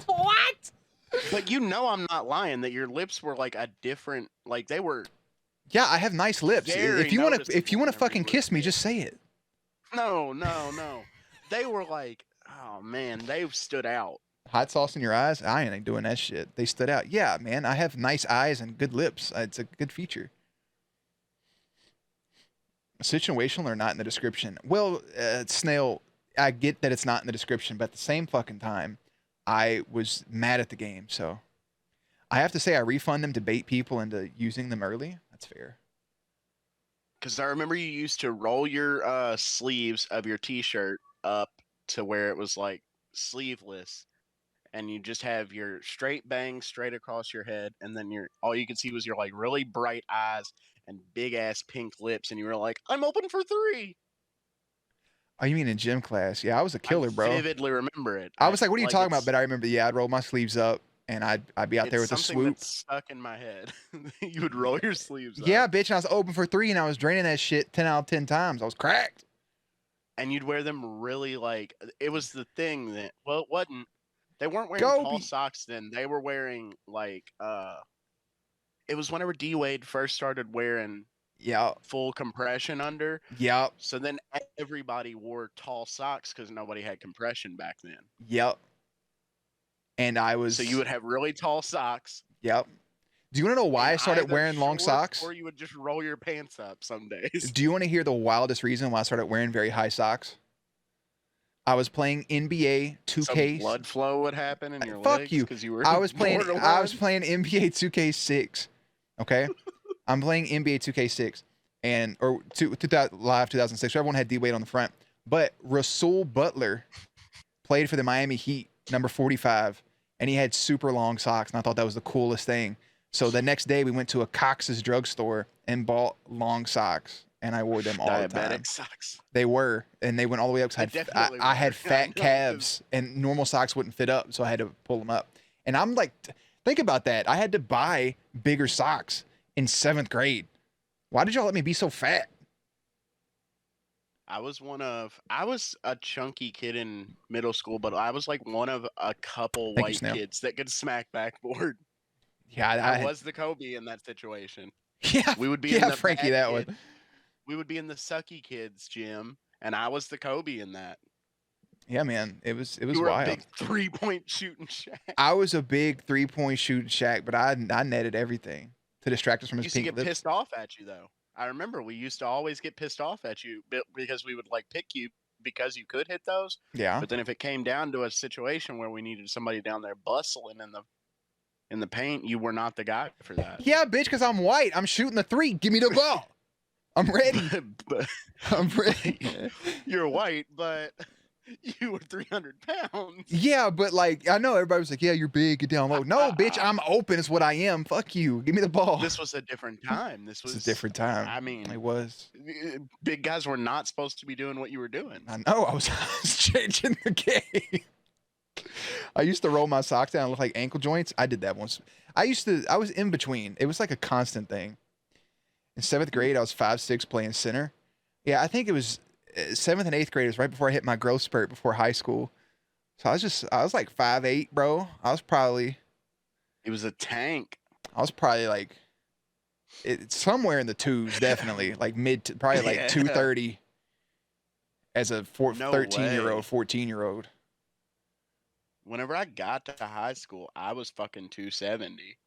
What? But you know I'm not lying that your lips were like a different, like they were. Yeah, I have nice lips. If you want to fucking kiss me, just say it. No. They were like, oh man, they stood out. Hot sauce in your eyes? I ain't doing that shit. They stood out. Yeah, man, I have nice eyes and good lips. It's a good feature. Situational or not in the description? Well, Snail, I get that it's not in the description, but at the same fucking time, I was mad at the game, so I have to say I refund them to bait people into using them early. That's fair. Because I remember you used to roll your sleeves of your t-shirt up to where it was like sleeveless, and you just have your straight bangs straight across your head, and then your all you could see was your like really bright eyes and big ass pink lips, and you were like, "I'm open for 3." Oh, you mean in gym class? Yeah, I was a I killer, bro. vividly remember it. I I was like, what are you like talking about? But I remember, yeah, I'd roll my sleeves up and I'd be out there it's with a something swoop. that's stuck in my head. You would roll your sleeves up, Yeah, bitch. And I was open for 3 and I was draining that shit 10 out of 10 times. I was cracked. and you'd wear them really like it was the thing that well, it wasn't. They weren't wearing tall Gobi. socks then. They were wearing like it was whenever D Wade first started wearing Yep. full compression under. Yep. So then everybody wore tall socks because nobody had compression back then. Yep. And I So you was, would have really tall socks yep. Do you want to know why and I started either wearing long shorts socks? or you would just roll your pants up some days. Do you want to hear the wildest reason why I started wearing very high socks? I was playing NBA Some 2K. blood flow would happen in your Fuck legs you. because you were I was playing borderline. NBA 2K6. Okay? I'm playing NBA 2K6 and or 2000 live 2006. Everyone had D Wade on the front. But Rasul Butler played for the Miami Heat, number 45, and he had super long socks, and I thought that was the coolest thing. So the next day we went to a Cox's drugstore and bought long socks, and I wore them all the time. Diabetic socks. They were, and they went all the way up. They Cause definitely I were. had I fat know, 'cause- calves, and normal socks wouldn't fit up, so I had to pull them up. And I'm like, think about that. I had to buy bigger socks in 7th grade. Why did y'all let me be so fat? I was a chunky kid in middle school, but I was like one of a couple Thank you, white Snail. kids that could smack backboard. Yeah, I was the Kobe in that situation. yeah, We would be yeah, in the Frankie, bad that kid, one. we would be in the sucky kids gym, and I was the Kobe in that. Yeah, man, it was You were wild. a big 3-point shooting Shaq. I was a big 3-point shooting Shaq, but I netted everything to distract us from his Used to pink get lips. pissed off at you though. I remember we used to always get pissed off at you because we would like pick you because you could hit those. Yeah. But then if it came down to a situation where we needed somebody down there bustling in the paint, you were not the guy for that. Yeah, bitch, because I'm white. I'm shooting the 3. Give me the ball. I'm ready. But I'm ready. you're white, but you were 300 pounds. Yeah, but like I know everybody was like, "Yeah, you're big, get down low." No, bitch, I'm open. It's what I am. Fuck you. Give me the ball. This was a different time. This was a different time. I mean, It was. big guys were not supposed to be doing what you were doing. I know. I was changing the game. I used to roll my socks down and look like ankle joints. I did that once. I was in between. It was like a constant thing. In 7th grade, I was 5'6" playing center. Yeah, I think it was 7th and 8th grade. It was right before I hit my growth spurt before high school. So I was like 5'8", bro. It was a tank. I was probably like, it's somewhere in the 2s, definitely. Like probably like Yeah. 230 as a No 13-year-old, way. 14-year-old. Whenever I got to high school, I was fucking 270.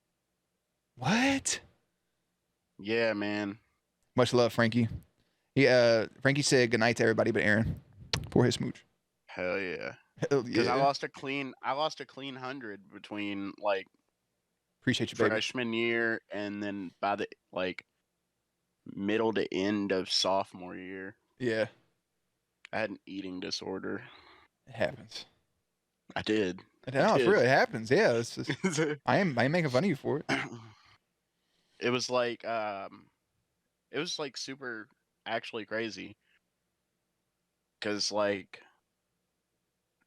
What? Yeah, man. Much love, Frankie. Frankie said goodnight to everybody but Aaron for his smooch. Hell yeah. Hell Because yeah. I lost a clean 100 between like Appreciate you, baby. freshman year and then by the like middle to end of sophomore year. Yeah, I had an eating disorder. it happens. I did. No, it's did. real. It happens. Yeah, it's just, I am making fun of you for it. It was like super actually crazy. Cause like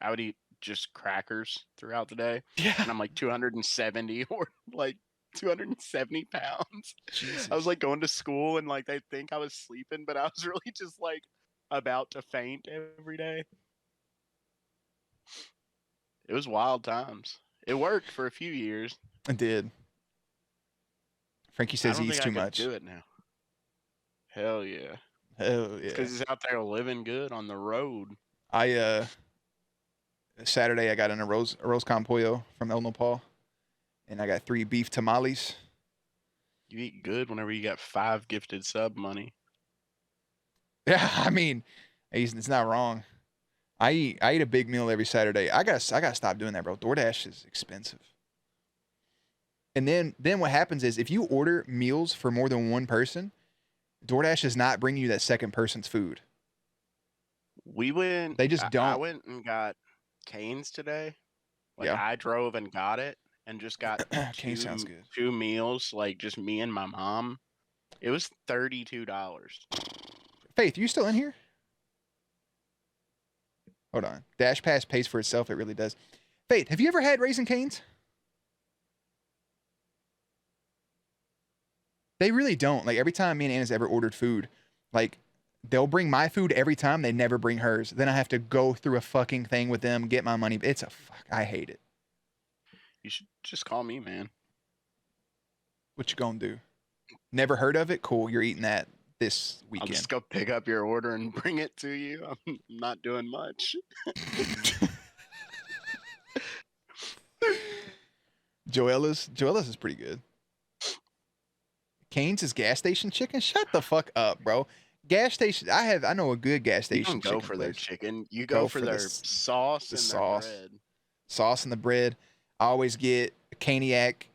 I would eat just crackers throughout the day. Yeah. And I'm like 270 or like 270 pounds. Jesus. I was like going to school and like they'd think I was sleeping, but I was really just like about to faint every day. It was wild times. It worked for a few years. I did. Frankie says I he don't eats think too I could much. do it now. Hell yeah. Hell yeah. Because he's out there living good on the road. Saturday I got in a rose con pollo from El Nopal, and I got 3 beef tamales. You eat good whenever you got 5 gifted sub money. Yeah, I mean, it's not wrong. I eat a big meal every Saturday. I gotta stop doing that, bro. DoorDash is expensive. And then what happens is if you order meals for more than one person, DoorDash does not bring you that second person's food. We went. They just I don't. went and got Cane's today. Like Yeah. I drove and got it, and just got Cane sounds good. two meals. Like just me and my mom. It was $32. Faith, you still in here? Hold on. Dash Pass pays for itself. It really does. Faith, have you ever had Raising Cane's? They really don't. Like, every time me and Anna's ever ordered food, like, they'll bring my food every time. They never bring hers. Then I have to go through a fucking thing with them, get my money. It's a fuck. I hate it. You should just call me, man. What you gonna do? Never heard of it? Cool. You're eating that this I'll weekend. just go pick up your order and bring it to you. I'm not doing much. Joella's is pretty good. Cane's is gas station chicken? Shut the fuck up, bro. Gas station. I know a good gas You station don't go chicken for place. their chicken. You go for their sauce and their bread. Sauce and the bread. I always get a Caniac,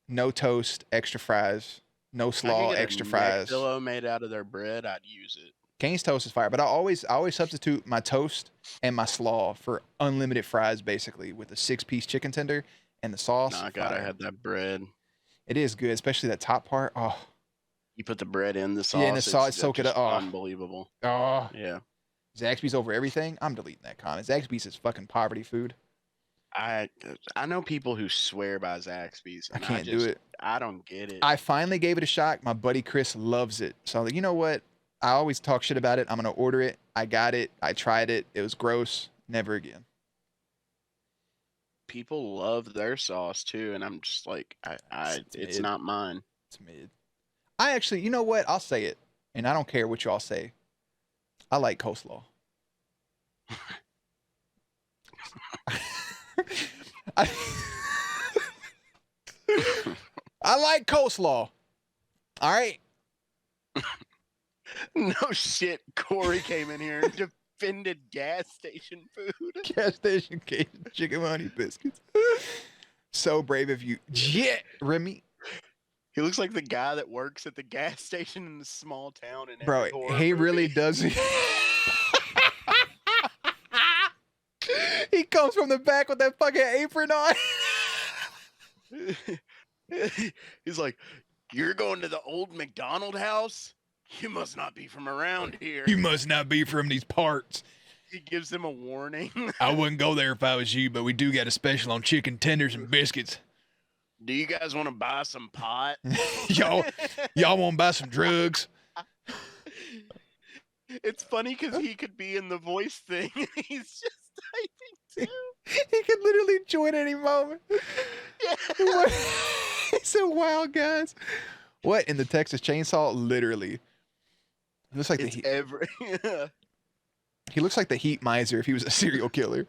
no toast, extra fries, no slaw, extra fries. Pillow made out of their bread, I'd use it. Cane's toast is fire, but I always substitute my toast and my slaw for unlimited fries, basically, with a 6-piece chicken tender and the sauce. No, I gotta have that bread. It is good, especially that top part. Oh, you put the bread in the sauce. Yeah, and the sauce, soak it up. Oh, unbelievable. Oh, yeah. Zaxby's over everything. I'm deleting that comment. Zaxby's is fucking poverty food. I know people who swear by Zaxby's. I can't do it. I don't get it. I finally gave it a shot. My buddy Chris loves it. So I'm like, you know what? I always talk shit about it. I'm going to order it. I got it. I tried it. It was gross. Never again. People love their sauce too. And I'm just like, it's not mine. It's mid. I actually, you know what? I'll say it. And I don't care what y'all say. I like coleslaw. I like coleslaw. All right. No shit. Corey came in here and defended gas station food. Gas station chicken honey biscuits. So brave of you. Yeah, Remy. He looks like the guy that works at the gas station in the small town. In bro, he really does. He comes from the back with that fucking apron on. He's like, "You're going to the old McDonald house? You must not be from around here. You must not be from these parts." He gives them a warning. I wouldn't go there if I was you, but we do got a special on chicken tenders and biscuits. Do you guys want to buy some pot? y'all want to buy some drugs? It's funny because he could be in the voice thing. He's just typing too. He could literally join any moment. Yeah. He's so wild, guys. What, in the Texas Chainsaw? Literally. He looks like he looks like the Heat Miser if he was a serial killer.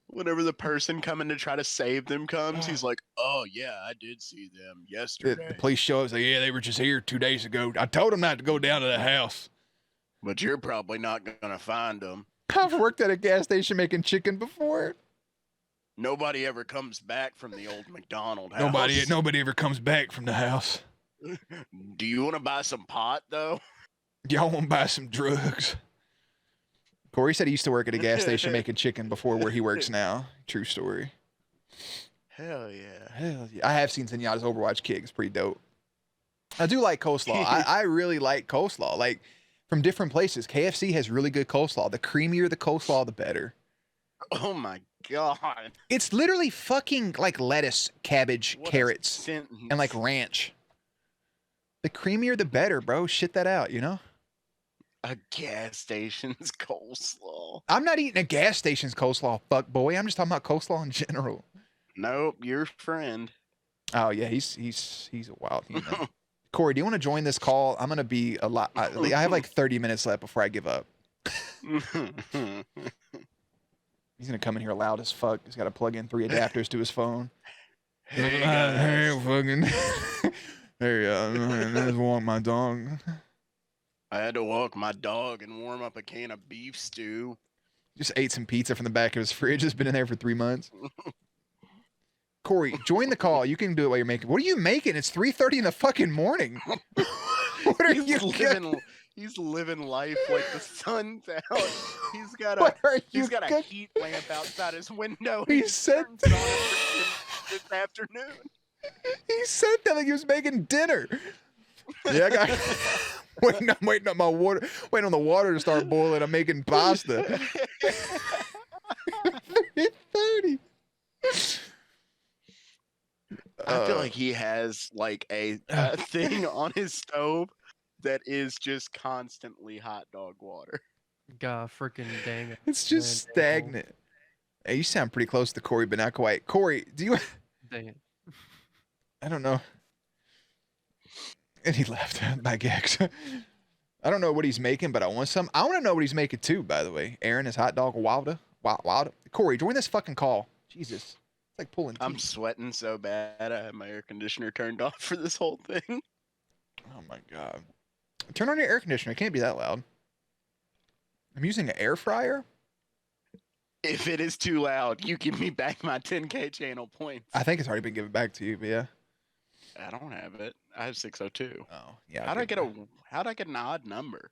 Whenever the person coming to try to save them comes, he's like, "Oh yeah, I did see them yesterday." The police show up, like, "Yeah, they were just here 2 days ago. I told them not to go down to the house." But you're probably not gonna find them. I've worked at a gas station making chicken before. Nobody ever comes back from the old McDonald house. Nobody ever comes back from the house. Do you want to buy some pot though? Y'all want to buy some drugs? Corey said he used to work at a gas station making chicken before where he works now. True story. Hell yeah. Hell yeah. I have seen Zenyatta's Overwatch kick. It's pretty dope. I do like coleslaw. I really like coleslaw. Like, from different places. KFC has really good coleslaw. The creamier the coleslaw, the better. Oh my god. It's literally fucking like lettuce, cabbage, carrots, and like ranch. The creamier the better, bro. Shit that out, you know? A gas station's coleslaw. I'm not eating a gas station's coleslaw, fuck boy. I'm just talking about coleslaw in general. Nope, your friend. Oh yeah, he's a wild human. Corey, do you want to join this call? I'm gonna be a lot. I have like 30 minutes left before I give up. He's gonna come in here loud as fuck. He's got to plug in 3 adapters to his phone. Hey, fucking. Hey, I just walk my dog. I had to walk my dog and warm up a can of beef stew. Just ate some pizza from the back of his fridge. It's been in there for 3 months. Corey, join the call. You can do it while you're making. What are you making? It's 3:30 in the fucking morning. What are you He's living life like the sun's out. He's got What are he's you got a cooking? heat lamp outside his window. He He said turns it on at this afternoon. he said that like he was making dinner. Yeah, I got I'm waiting on my water, waiting on the water to start boiling. I'm making pasta. 30. I feel like he has like a thing on his stove that is just constantly hot dog water. God freaking dang it. It's just stagnant. Hey, you sound pretty close to Corey, but not quite. Corey, do you? Dang it. I don't know. And he left by Gex. I don't know what he's making, but I want some. I want to know what he's making too, by the way. Aaron, his hot dog wilder. Wild. Corey, join this fucking call. Jesus. It's like pulling teeth. I'm sweating so bad I have my air conditioner turned off for this whole thing. Oh my God. Turn on your air conditioner. It can't be that loud. I'm using an air fryer. If it is too loud, you give me back my 10K channel points. I think it's already been given back to you, but yeah. I don't have it. I have 602. Oh, yeah. How'd I get an odd number?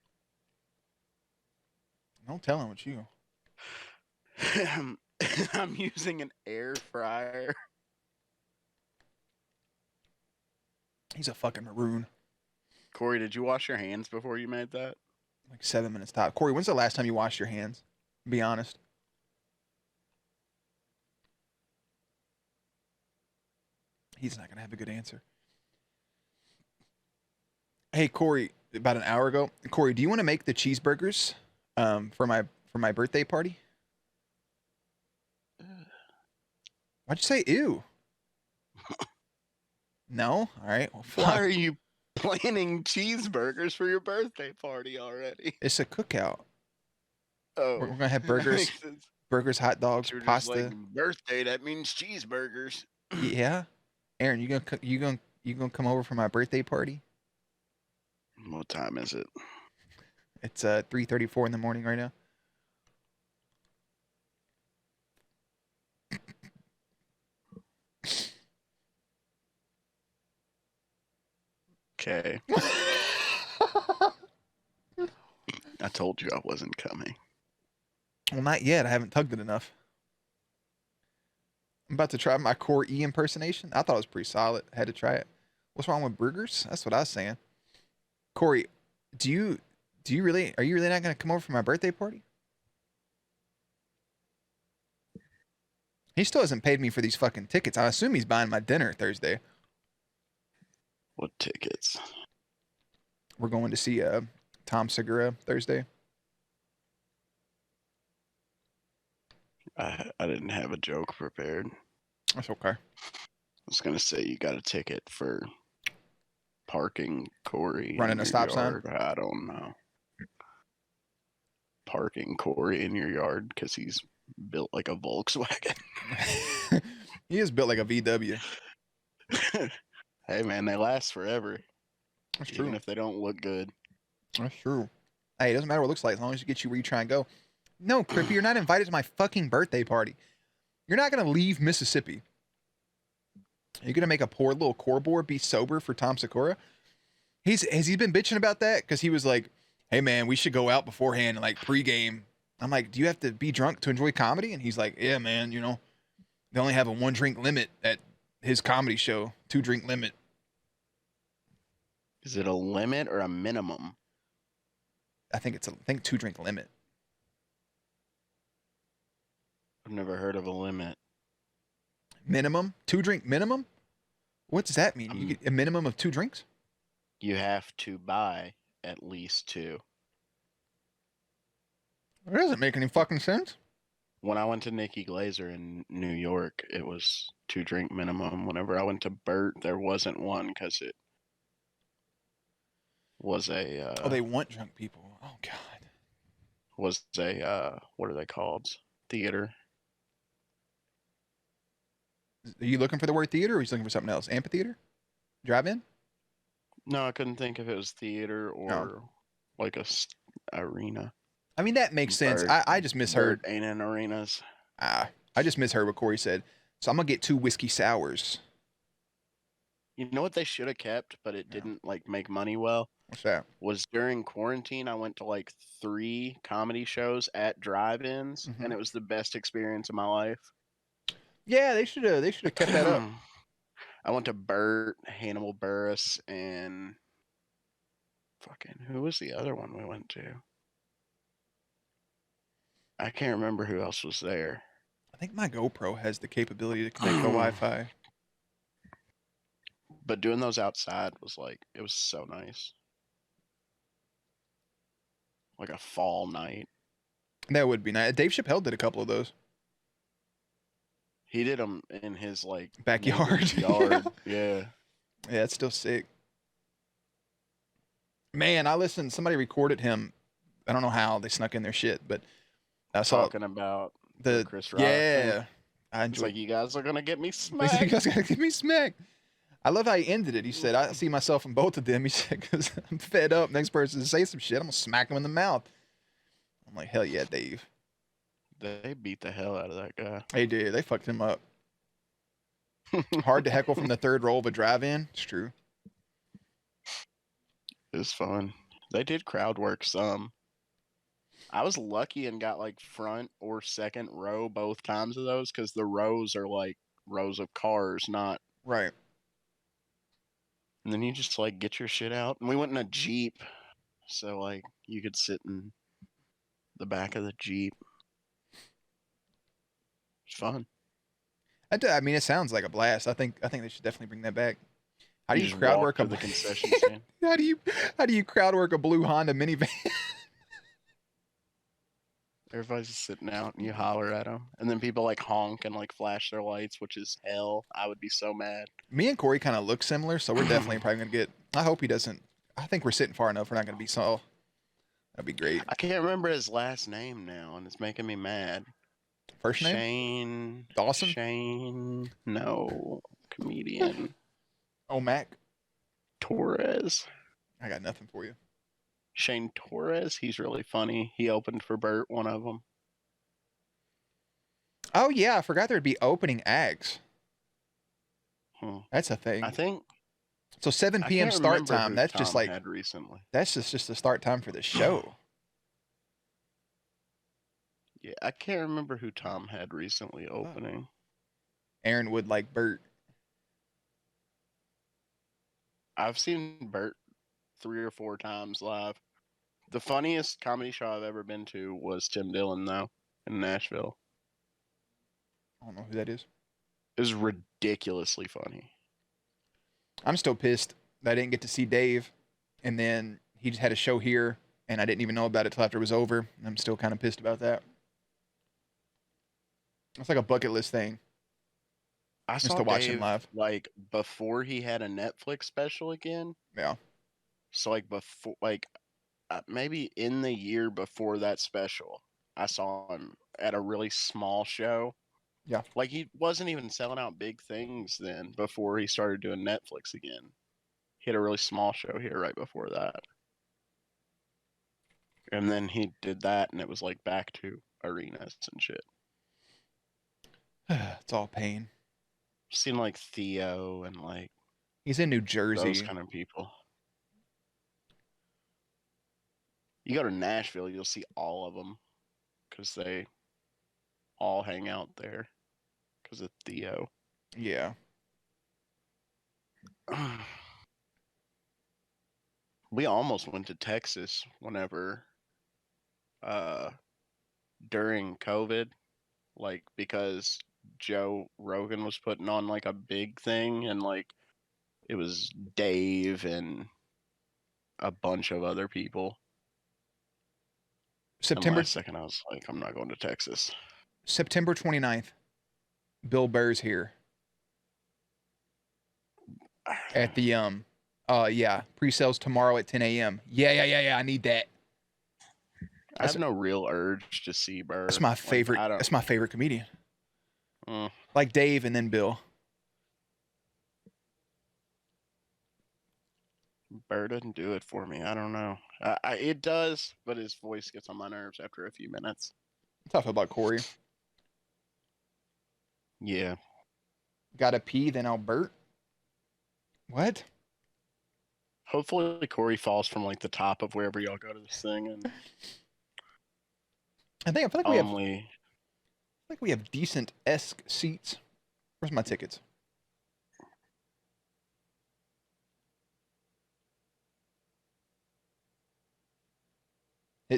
Don't tell him it's you. I'm using an air fryer. He's a fucking maroon. Corey, did you wash your hands before you made that? Like 7 minutes top. Corey, when's the last time you washed your hands? Be honest. He's not gonna have a good answer. Hey Corey, about an hour ago, Corey, do you want to make the cheeseburgers for my birthday party? Why'd you say ew? No? All right. Well, Why are you planning cheeseburgers for your birthday party already? It's a cookout. Oh, We're gonna have burgers, burgers, hot dogs, You're just pasta. like, birthday, that means cheeseburgers. Yeah. Aaron, you gonna come over for my birthday party? What time is it? It's 3:34 in the morning right now. Okay. I told you I wasn't coming. Well, not yet. I haven't tugged it enough. I'm about to try my Core E impersonation. I thought it was pretty solid. I had to try it. What's wrong with burgers? That's what I was saying. Corey, are you really not gonna come over for my birthday party? He still hasn't paid me for these fucking tickets. I assume he's buying my dinner Thursday. What tickets? We're going to see Tom Segura Thursday. I didn't have a joke prepared. That's okay. I was gonna say you got a ticket for parking Corey. Running a stop sign? I don't know. Parking Corey in your yard because he's built like a Volkswagen. He is built like a VW. Hey man, they last forever. That's true. Even if they don't look good. That's true. Hey, it doesn't matter what it looks like as long as you get you where you try and go. No, Crippy, you're not invited to my fucking birthday party. You're not gonna leave Mississippi. You're gonna make a poor little core board be sober for Tom Segura. Has he been bitching about that? Because he was like, hey man, we should go out beforehand and like pregame. I'm like, do you have to be drunk to enjoy comedy? And he's like, yeah, man, you know, they only have a 1-drink limit at his comedy show, 2-drink limit. Is it a limit or a minimum? I think 2-drink limit. I've never heard of a limit. Minimum? 2-drink minimum? What does that mean? You get a minimum of 2 drinks? You have to buy at least 2. That doesn't make any fucking sense. When I went to Nikki Glazer in New York, it was 2-drink minimum. Whenever I went to Bert, there wasn't one because it was a... oh, they want drunk people. Oh, God. Was a, what are they called? Theater. Are you looking for the word theater or are you looking for something else? Amphitheater? Drive-in? No, I couldn't think if it was theater or like a arena. I mean, that makes sense. I just misheard. Bert ain't in arenas. I just misheard what Corey said. So I'm going to get 2 whiskey sours. You know what they should have kept, but it Yeah. didn't like make money well? What's that? Was during quarantine, I went to like 3 comedy shows at drive-ins, Mhm. and it was the best experience of my life. Yeah, they should have kept that up. I went to Burt, Hannibal Buress, and fucking who was the other one we went to? I can't remember who else was there. I think my GoPro has the capability to connect to Wi-Fi. But doing those outside was like it was so nice. Like a fall night. That would be nice. Dave Chappelle did a couple of those. He did them in his like Backyard. neighbor's yard. Yeah. Yeah, it's still sick. Man, I listened. Somebody recorded him. I don't know how they snuck in their shit, but I saw Talking about the Chris Rock thing. yeah. I It's enjoyed. like you guys are gonna get me He's like, you smacked. guys gotta give me smacked. I love how he ended it. He said, "I see myself in both of them." He said, "Because I'm fed up. Next person to say some shit, I'm gonna smack him in the mouth." I'm like, "Hell yeah, Dave." They beat the hell out of that guy. They did. They fucked him up. Hard to heckle from the third row of a drive-in. It's true. It was fun. They did crowd work some. I was lucky and got like front or second row both times of those because the rows are like rows of cars, not. Right. And then you just like get your shit out. And we went in a Jeep, so like you could sit in the back of the Jeep. It's fun. I mean, it sounds like a blast. I think they should definitely bring that back. How do you just crowd walk work to a the concession stand? how do you crowd work a blue Honda minivan? Everybody's just sitting out and you holler at them. And then people like honk and like flash their lights, which is hell. I would be so mad. Me and Corey kind of look similar, so we're definitely probably gonna get. I hope he doesn't. I think we're sitting far enough. We're not gonna be so. That'd be great. I can't remember his last name now, and it's making me mad. First name? Shane Dawson? Shane, no, comedian. Oh, Mac. Torres. I got nothing for you. Shane Torres. He's really funny. He opened for Burt, one of them. Oh yeah, I forgot there'd be opening acts. That's a thing. I think So 7 I p.m. can't start remember time. who That's just Tom like had recently. that's just the start time for the show. Yeah, I can't remember who Tom had recently opening. Aaron would like Bert. I've seen Burt 3 or 4 times live. The funniest comedy show I've ever been to was Tim Dillon, though, in Nashville. I don't know who that is. It was ridiculously funny. I'm still pissed that I didn't get to see Dave, and then he just had a show here, and I didn't even know about it till after it was over. And I'm still kind of pissed about that. It's like a bucket list thing. I Just saw to watch him Dave live. like before he had a Netflix special again. Yeah. So like before, like maybe in the year before that special, I saw him at a really small show. Yeah. Like he wasn't even selling out big things then before he started doing Netflix again. He had a really small show here right before that. And then he did that and it was like back to arenas and shit. It's all pain. Seen like Theo and like He's in New those Jersey. kind of people. You go to Nashville, you'll see all of them because they all hang out there because of Theo. Yeah. We almost went to Texas whenever during COVID, like because Joe Rogan was putting on like a big thing and like it was Dave and a bunch of other people. September And last second I was like, I'm not going to Texas. September 29th. Bill Burr's here at the pre-sales tomorrow at 10 a.m. Yeah. I need that. I have no real urge to see Burr. That's my favorite. Like, that's my favorite comedian. Like Dave and then Bill. Burr doesn't do it for me. I don't know. It does, but his voice gets on my nerves after a few minutes. Tough about Corey. Yeah. Gotta pee, then Albert. What? Hopefully Corey falls from like the top of wherever y'all go to this thing, and I feel like only we have decent-esque seats. Where's my tickets?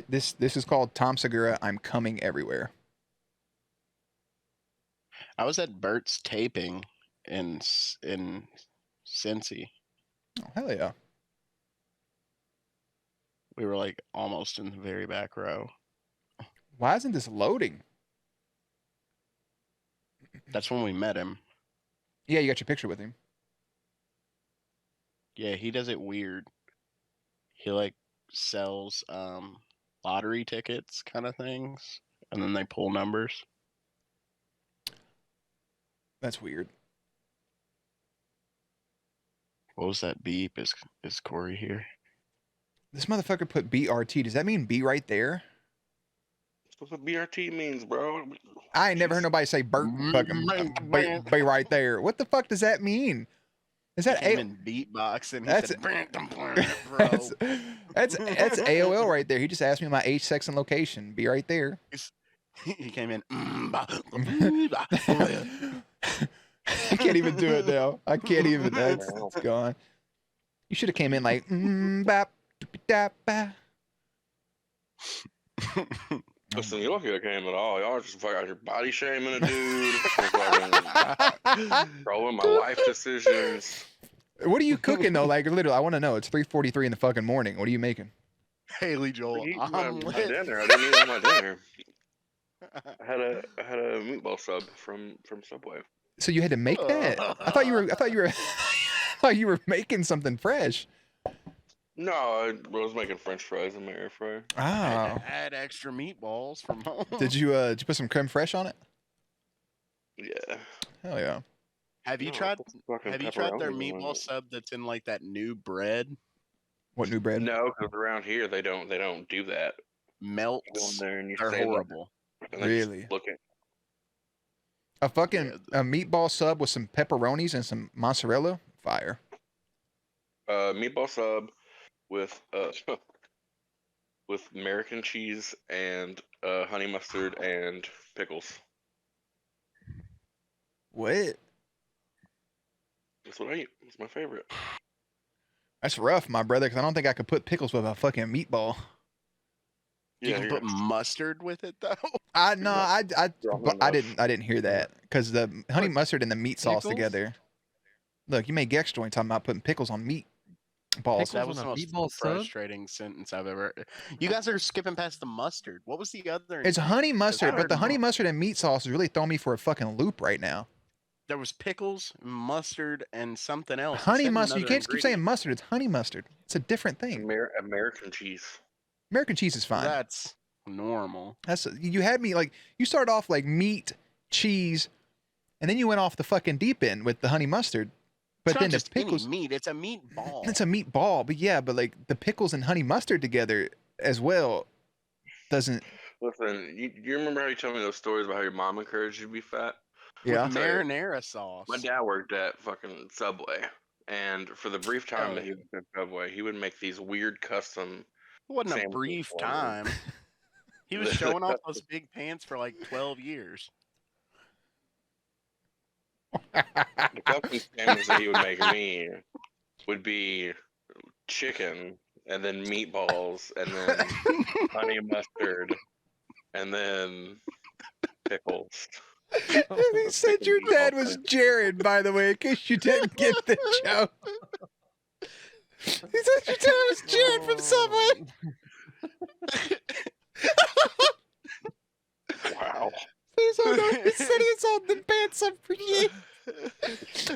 This is called Tom Segura. I'm coming everywhere. I was at Bert's taping in Cincy. Oh, hell yeah. We were like almost in the very back row. Why isn't this loading? That's when we met him. Yeah, you got your picture with him. Yeah, he does it weird. He like sells lottery tickets kind of things, and then they pull numbers. That's weird. What was that beep? Is Corey here? This motherfucker put BRT. Does that mean B right there? That's what BRT means, bro. I ain't never heard nobody say Bert fucking be right there. What the fuck does that mean? Is that He came in beatbox and he That's- said, bro. that's AOL right there. He just asked me my age, sex, and location. Be right there. He came in. I can't even do it now. I can't even. That's it's gone. You should have came in like bap da ba. Listen, you don't get a game at all. Y'all are just fucking out here body shaming a dude, trolling my life decisions. What are you cooking though? Like literally, I want to know. It's 3:43 in the fucking morning. What are you making? Haley Joel. I my dinner. I didn't eat my dinner. I had a meatball sub from Subway. So you had to make that? I thought you were. I thought you were making something fresh. No, I was making French fries in my air fryer. Oh. Add extra meatballs from home. Did you put some creme fraiche on it? Yeah. Hell yeah. Have you No, tried? put some fucking Have you tried their pepperoni on meatball it. sub that's in like that new bread? What new bread? No, because around here they don't do that. You go in Melts. there and you They're say like, horrible. and they just Really? look at A fucking a meatball sub with some pepperonis and some mozzarella. Fire. meatball sub with with American cheese and honey mustard and pickles. What? That's what I eat. It's my favorite. That's rough, my brother, because I don't think I could put pickles with a fucking meatball. You Yeah, can here. put mustard with it though. I no, I Drop but enough. I didn't hear that because the honey What, mustard and the meat sauce pickles? together. Look, you made Gex joint talking about putting pickles on meat balls. Pickles That on was a the most meatball sub? frustrating sentence I've ever. You guys are skipping past the mustard. What was the other? It's honey mustard, but heard the honey more. mustard and meat sauce is really throwing me for a fucking loop right now. There was pickles, mustard, and something else. You Honey said mustard. You another can't just keep saying ingredient. mustard. It's honey mustard. It's a different thing. American cheese. American cheese is fine. That's normal. That's you had me like you started off like meat, cheese, and then you went off the fucking deep end with the honey mustard. But It's then not the just any pickles. meat. It's a meatball. It's a meatball, but yeah, but like the pickles and honey mustard together as well doesn't. Listen, you remember how you told me those stories about how your mom encouraged you to be fat? Yeah. With marinara sauce. My dad worked at fucking Subway, and for the brief time Hell that he yeah. worked at Subway, he would make these weird custom. It wasn't a sandwiches brief for me. time. He was showing off those big pants for like 12 years. The custom sandwiches that he would make me would be chicken, and then meatballs, and then honey mustard, and then pickles. He said your dad was Jared, by the way, in case you didn't get the joke. He said your dad was Jared from Subway. Wow. He said he sold the pants up for you.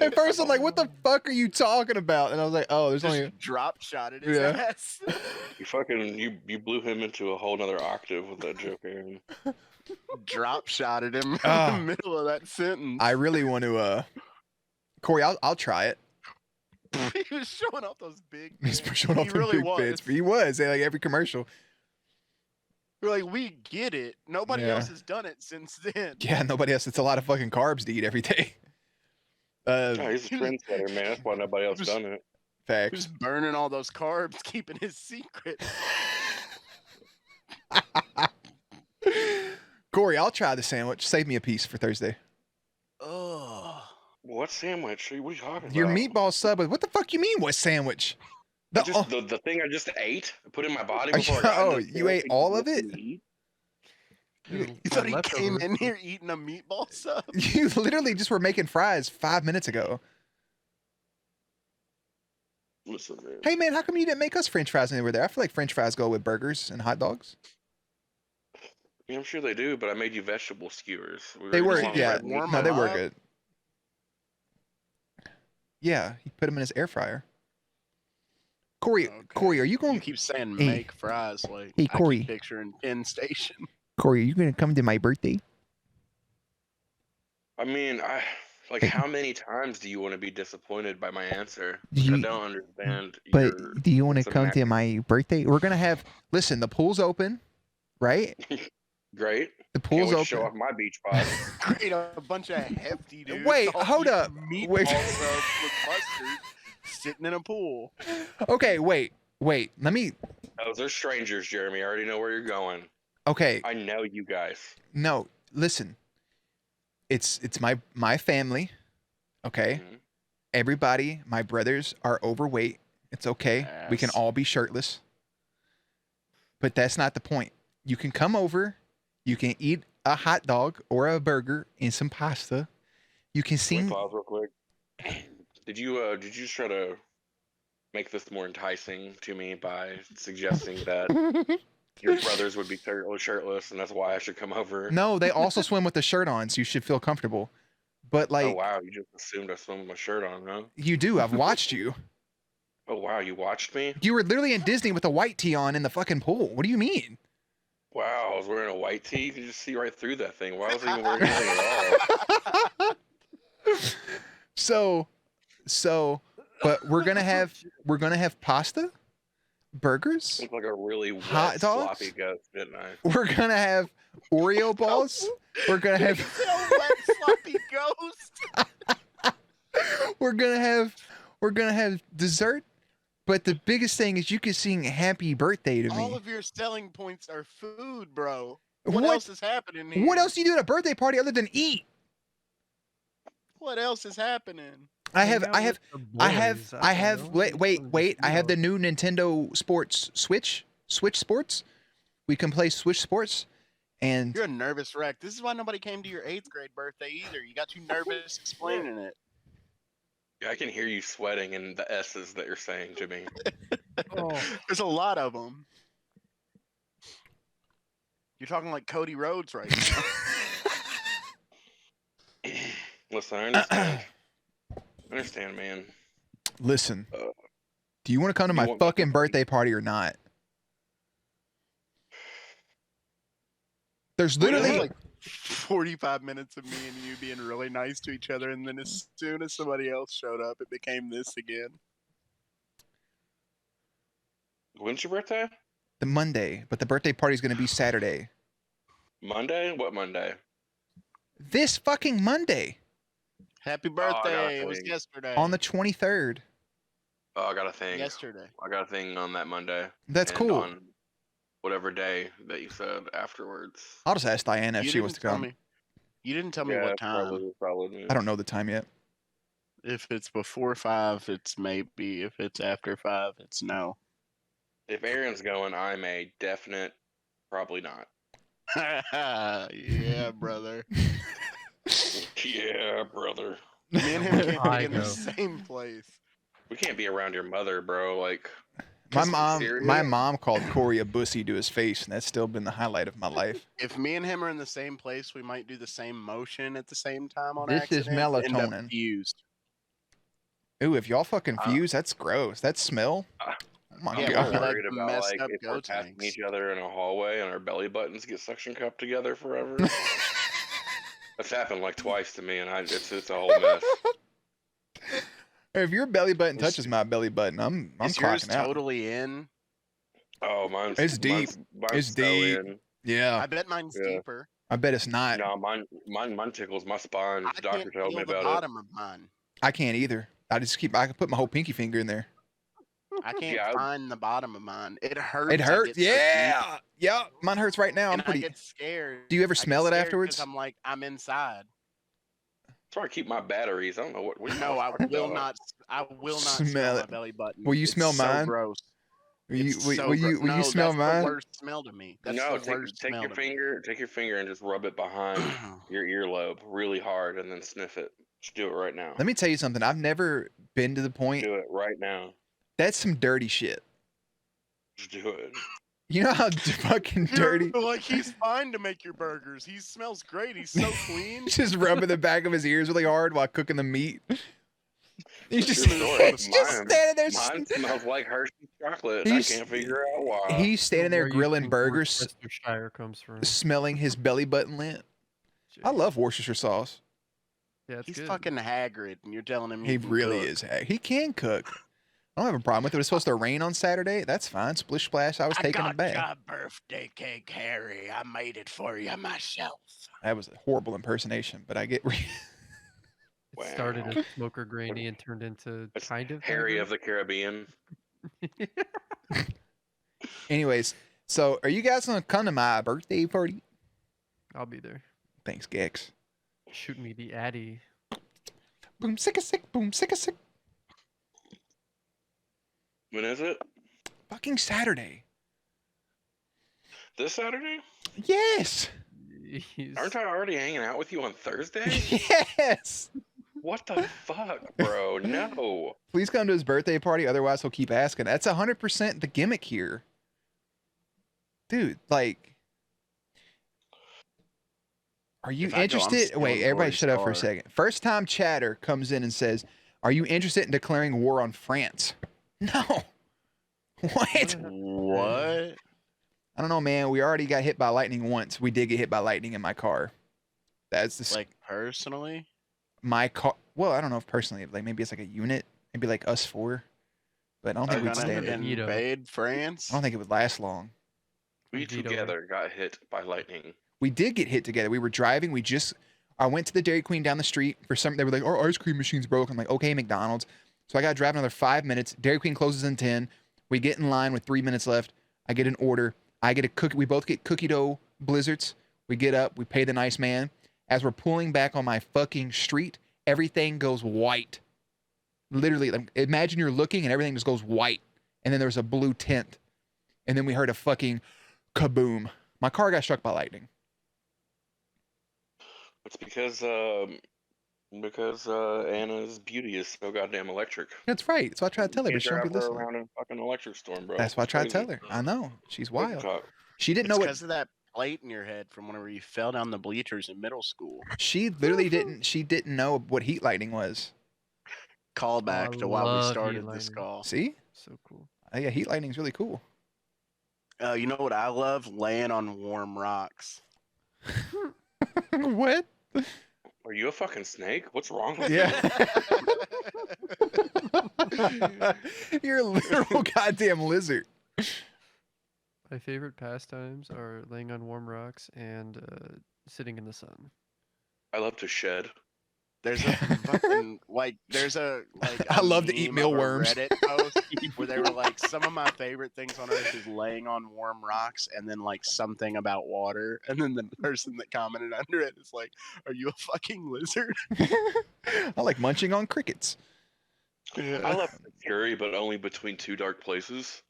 At first, I'm like, "What the fuck are you talking about?" And I was like, "Oh, there's Just only." drop shotted his Yeah. ass. You fucking you blew him into a whole nother octave with that joke, Aaron. Drop shotted him in Ah. the middle of that sentence. I really want to. Corey, I'll try it. He was showing off those big. He's pants. showing off He the really big was. bits. He was like every commercial. We're like, we get it. Nobody Yeah. else has done it since then. Yeah, nobody else. It's a lot of fucking carbs to eat every day. Oh, he's a trendsetter, man. That's why nobody else done it. Facts. Who's burning all those carbs, keeping his secret? Corey, I'll try the sandwich. Save me a piece for Thursday. Oh, What sandwich? What are you talking Your about? meatball sub. What the fuck you mean? What sandwich? The, The thing I just ate, put in my body Oh, before I got oh, in this you ate thing, all of let it? me eat. you thought he came in here eating a meatball sub? You literally just were making fries 5 minutes ago. Listen, man. Hey man, how come you didn't make us French fries when they were there? I feel like French fries go with burgers and hot dogs. Yeah, I'm sure they do, but I made you vegetable skewers. They were, just yeah. wanna warm No, they them were up? good. Yeah, he put them in his air fryer. Corey, Okay. Corey, are you going? You keep saying Hey. make fries like Hey, I Corey. keep picturing Penn Station. Corey, are you gonna come to my birthday? I mean, how many times do you want to be disappointed by my answer? Do Like, I you- don't understand. But do you want to it's a come ma- to my birthday? We're gonna have. Listen, the pool's open, right? Great. The Can't pool's wait to show open. off my beach bod. Great, a bunch of hefty dudes. Wait, all hold eating up. Meatball Wait. subs with mustard, sitting in a pool. Okay, wait. Let me. Those are strangers, Jeremy. I already know where you're going. Okay, I know you guys. no. Listen. It's my family. Okay. Mhm. Everybody, my brothers are overweight. It's okay. We can Yes. all be shirtless. But that's not the point. You can come over. You can eat a hot dog or a burger and some pasta. You can Can we sing. pause real quick? Did you just try to make this more enticing to me by suggesting that your brothers would be shirtless, and that's why I should come over? No, they also swim with the shirt on, so you should feel comfortable. But like Oh wow, you just assumed I swim with my shirt on, huh? you do, I've watched you. Oh wow, you watched me? You were literally in Disney with a white tee on in the fucking pool. What do you mean? Wow, I was wearing a white tee. You can just see right through that thing. Why was I even wearing anything at all? So, but we're gonna have pasta, burgers. Looked like a really wet, Hot dogs? sloppy ghost, didn't I? We're gonna have Oreo balls. We're gonna have wet, sloppy ghost. we're gonna have dessert. But the biggest thing is you can sing happy birthday to All me. of your selling points are food, bro. What What- else is happening here? What else do you do at a birthday party other than eat? What else is happening? I have wait, I have I have the new Nintendo Switch Sports. We can play Switch Sports and You're a nervous wreck. This is why nobody came to your 8th grade birthday either. You got too nervous explaining it. Yeah, I can hear you sweating in the S's that you're saying to me. Oh, There's a lot of them. You're talking like Cody Rhodes right now. Listen, I understand. I understand, man. listen. Uh, Do you want to come to you my want me to fucking come? birthday party or not? There's What is literally it? like 45 minutes of me and you being really nice to each other, and then as soon as somebody else showed up, it became this again. When's your birthday? the Monday, but the birthday party is going to be Saturday. Monday? What Monday? This fucking Monday Happy I gotta birthday! It was think. yesterday. on the 23rd. Oh, I got a thing. yesterday. I got a thing on that Monday. That's and cool. On whatever day that you said afterwards. I'll just ask Diana if You she wants to didn't tell come. me. You didn't tell me Yeah, what time. probably. I don't know the time yet. If it's before 5, it's maybe. If it's after 5, it's no. If Aaron's going, I'm a definite probably not. Yeah, brother. Yeah, brother. Me and him can't I be in the know. same place. We can't be around your mother, bro. Like, My Seriously? mom called Corey a bussy to his face, and that's still been the highlight of my life. If me and him are in the same place, we might do the same motion at the same time on This is accident. End up melatonin. fused. Ooh, if y'all fucking Uh, fuse, that's gross. That smell. Oh my Yeah, I'm god. we'll be like worried about messed like up if we're goat passing tanks. each other in a hallway and our belly buttons get suction cupped together forever. That's happened like twice to me, and it's a whole mess. If your belly button Is- touches my belly button, I'm Is yours clocking out. totally in? Oh, mine's It's deep. Mine's It's so deep. in. Yeah, I bet mine's Yeah. deeper. I bet it's not. No, mine tickles my spine. I The doctor can't told feel me the about bottom of mine. I can't either. I can put my whole pinky finger in there. I can't Yeah, find the bottom of mine. It hurts. It I hurts. get so deep, Yeah. Yeah. Mine hurts right now. I'm and I pretty. get scared. Do you ever I get smell it scared afterwards? 'cause I'm like, I'm inside. that's where I keep my batteries. I don't know what. What No, I talking will about. not. I will not Smell smell my it. belly button. Will you It's smell so mine? gross. Will you, It's will, so will gro- you, will no, you smell that's mine? the worst smell to me. That's No, the worst take smell your to me. finger and just rub it behind your earlobe really hard, and then sniff it. Just do it right now. Let me tell you something. I've never been to the point. Do it right now. That's some dirty shit. Just do it. You know how fucking dirty. You're like, he's fine to make your burgers. He smells great. He's so clean. Just rubbing the back of his ears really hard while cooking the meat. He's That's just, your story. he's just Mine- standing there. Mine smells like Hershey's chocolate. I He's- can't figure out why. He's standing there Where you grilling think burgers, Worcestershire comes from. smelling his belly button lint. I Jeez. love Worcestershire sauce. Yeah, it's He's good. fucking Hagrid, and you're telling him He he can really cook. is. He can cook. I don't have a problem with it. It was supposed to rain on Saturday. That's fine. Splish splash. I was taking a bath. your birthday cake, Harry. I made it for you myself. That was a horrible impersonation, but I get. It started Wow. as Smoker Granny and turned into It's kind of Harry Hagrid. of the Caribbean. Anyways, so are you guys gonna come to my birthday party? I'll be there. Thanks, Gex. Shoot me the Addy. Boom, sicka sick. Boom, sicka sick. When is it? Fucking Saturday. This Saturday? Yes. He's- Aren't I already hanging out with you on Thursday? Yes. What the fuck, bro? No. Please come to his birthday party. Otherwise, he'll keep asking. That's 100% the gimmick here, dude. Like, are you If I go, I'm interested? stealing Wait, everybody, Corey's shut up for a car. second. First time chatter comes in and says, "Are you interested in declaring war on France?" No. What? What? I don't know, man. We already got hit by lightning once. We did get hit by lightning in my car. That's the Like personally? my car. Well, I don't know if personally, like maybe it's like a unit, maybe like us four, but I don't think Are we'd gonna stand it. Veto. invade France? I don't think it would last long. We Veto. together got hit by lightning. We did get hit together. We were driving. I went to the Dairy Queen down the street for some. They were like, "Our ice cream machine's broke." I'm like, "Okay, McDonald's." So I got to drive another 5 minutes. Dairy Queen closes in 10. We get in line with 3 minutes left. I get an order. I get a cookie. We both get cookie dough blizzards. We get up. We pay the nice man. As we're pulling back on my fucking street, everything goes white. Literally, like, imagine you're looking and everything just goes white. And then there's a blue tint. And then we heard a fucking kaboom. My car got struck by lightning. It's because Anna's beauty is so goddamn electric. That's right. That's what I try to tell her, but Can't she don't be drive her listening. around in a fucking electric storm, bro. That's what I try to Crazy. tell her. I know. She's wild. Cock. She didn't It's know what because of that plate in your head from whenever you fell down the bleachers in middle school. she literally didn't know what heat lightning was. Callback I to why we love started heat this lightning. call. See? So cool. Yeah, heat lightning's really cool. You know what I love? Laying on warm rocks. What? Are you a fucking snake? What's wrong with Yeah. you? You're a literal goddamn lizard. My favorite pastimes are laying on warm rocks and sitting in the sun. I love to shed. There's a fucking there's a I a love to eat meme of a mealworms. Reddit post where they were like, some of my favorite things on earth is laying on warm rocks, and then like something about water, and then the person that commented under it is like, "Are you a fucking lizard?" I like munching on crickets. I love Fury, but only between two dark places.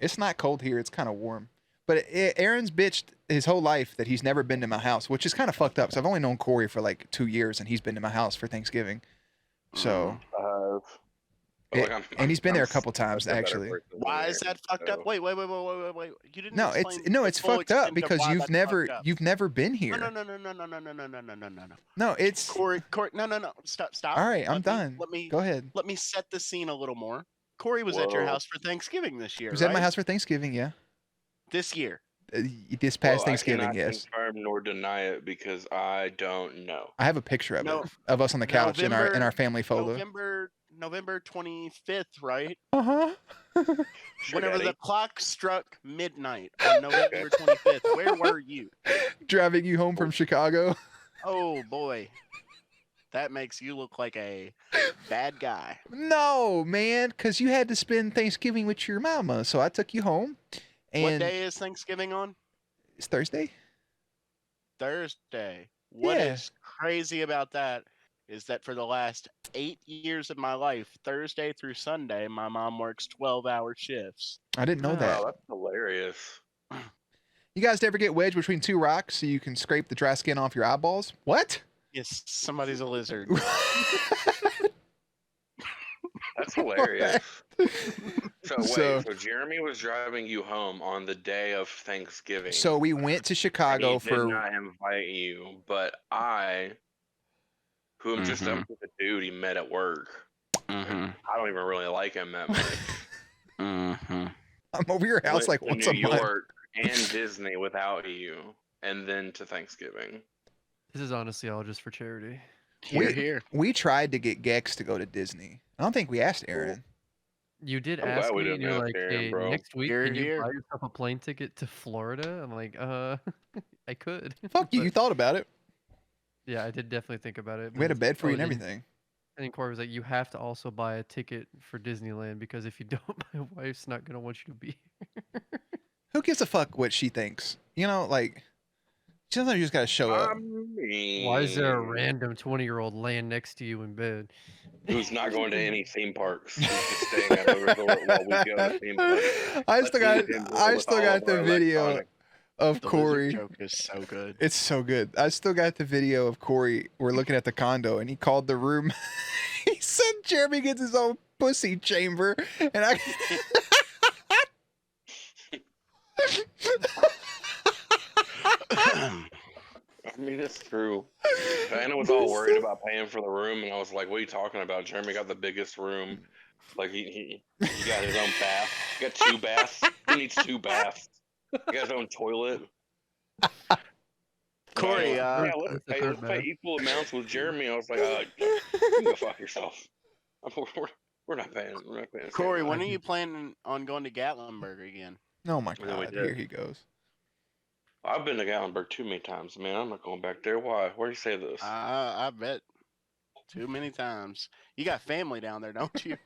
It's not cold here. It's kind of warm. But Aaron's bitched his whole life that he's never been to my house, which is kind of fucked up. So I've only known Corey for like 2 years, and he's been to my house for Thanksgiving. So, and he's been there a couple times actually. Why is that fucked up? Wait. You didn't. No, explain it's the full fucked up extent of because why you've that's never fucked up. you've never been here. No. No, it's Corey, no. Stop. all right. I'm Let me- done. Let me Go ahead. let me set the scene a little more. Corey was at your Whoa. house for Thanksgiving this year. Was at my right? house for Thanksgiving. Yeah, this year. this past Thanksgiving. I cannot Yes, confirm nor deny it because I don't know. I have a picture of No, it of us on the couch in our November- family photo. November 25th, right? Uh huh. Whenever Daddy. the clock struck midnight on November 25th, where were you? Driving you home from Chicago. Oh boy. That makes you look like a bad guy. No, man, because you had to spend Thanksgiving with your mama, so I took you home. And What day is Thanksgiving on? it's Thursday. Thursday. What Yeah. is crazy about that is that for the last 8 years of my life, Thursday through Sunday, my mom works 12-hour shifts. I didn't know Wow. that. Wow, that's hilarious. You guys ever get wedged between two rocks so you can scrape the dry skin off your eyeballs? What? Yes, somebody's a lizard. That's hilarious. So wait, So- so Jeremy was driving you home on the day of Thanksgiving. So we went to and Chicago he for. did not invite you, but I, who am just Mhm. up with a dude he met at work. Mm-hmm. I don't even really like him that much. Mm-hmm. I'm over your house like Went once to a New month. York and Disney without you, and then to Thanksgiving. This is honestly all just for charity. Here. We tried to get Gex to go to Disney. I don't think we asked Aaron. You did I'm ask glad we me, and didn't you're ask like, Aaron, "Hey, bro. next week, You're can you here. buy yourself a plane ticket to Florida?" I'm like, I could. Fuck you. But, You thought about it. yeah, I did definitely think about it. We had a but bed for you and Corey didn't- everything. I think Corey was like, "You have to also buy a ticket for Disneyland because if you don't, my wife's not gonna want you to be here." Who gives a fuck what she thinks? You know, like sometimes you just gotta show up. Why is there a random 20-year-old laying next to you in bed? Who's not going to any theme parks? Who's just staying at the resort while we go to theme parks? I still got the video Electronic. of The Corey. lizard joke is so good. It's so good. I still got the video of Corey. We're looking at the condo, and he called the room. He said Jeremy gets his own pussy chamber, and I. I mean, it's true. Diana was all worried about paying for the room, and I was like, "What are you talking about? Jeremy got the biggest room. Like he got his own bath. He got 2 baths. Who needs 2 baths? He got his own toilet." Corey, yeah, That's let's the pay, third let's pay bath. equal amounts with Jeremy. I was like, you can go fuck yourself. We're not paying. We're not paying. the same Corey, when amount. are you planning on going to Gatlinburg again? Oh my Yeah, we God! did. Here he goes. I've been to Gatlinburg too many times, man. I'm not going back there. Why? Where do you say this? I bet. Too many times. You got family down there, don't you?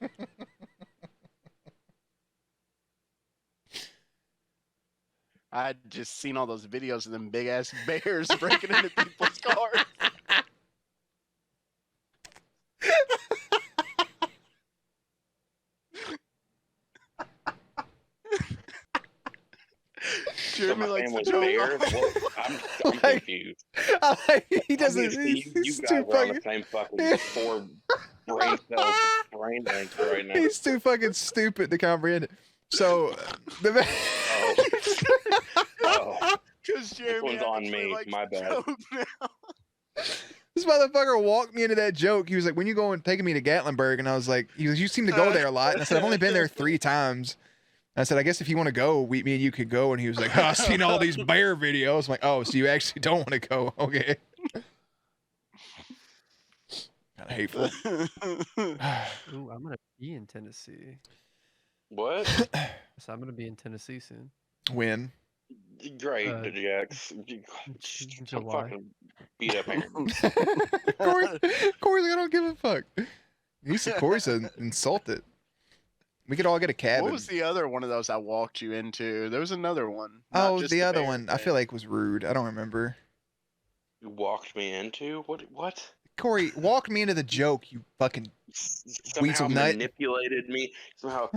I just seen all those videos of them big ass bears breaking into people's cars. So Jeremy my likes to family's bears. joke. What? I'm Like- confused. He doesn't. Obviously, He's, you he's guys too are on fucking. the same fucking 4 brain cells, brain length right now. He's too fucking stupid to comprehend it. So the. Oh, Because Jeremy one's on actually me. likes My to bad. joke now. This motherfucker walked me into that joke. He was like, "When you going, taking me to Gatlinburg?" And I was like, "He goes, you seem to go there a lot." And I said, "I've only been there 3 times." And I said, "I guess if you want to go, me and you could go." And he was like, "Oh, I've seen all these bear videos." I'm like, "Oh, so you actually don't want to go? Okay." Kind of hateful. Ooh, I'm gonna be in Tennessee. what? So I'm gonna be in Tennessee soon. When? Great, Jax. I'm July. fucking beat up Aaron. Corey's like, "I don't give a fuck." Corey's insulted. We could all get a cabin. What was the other one of those I walked you into? There was another one. Oh, Not just the other bear one. I thing. feel like was rude. I don't remember. You walked me into what? Corey walked me into the joke. You fucking. Somehow Weasel nut. manipulated me. Somehow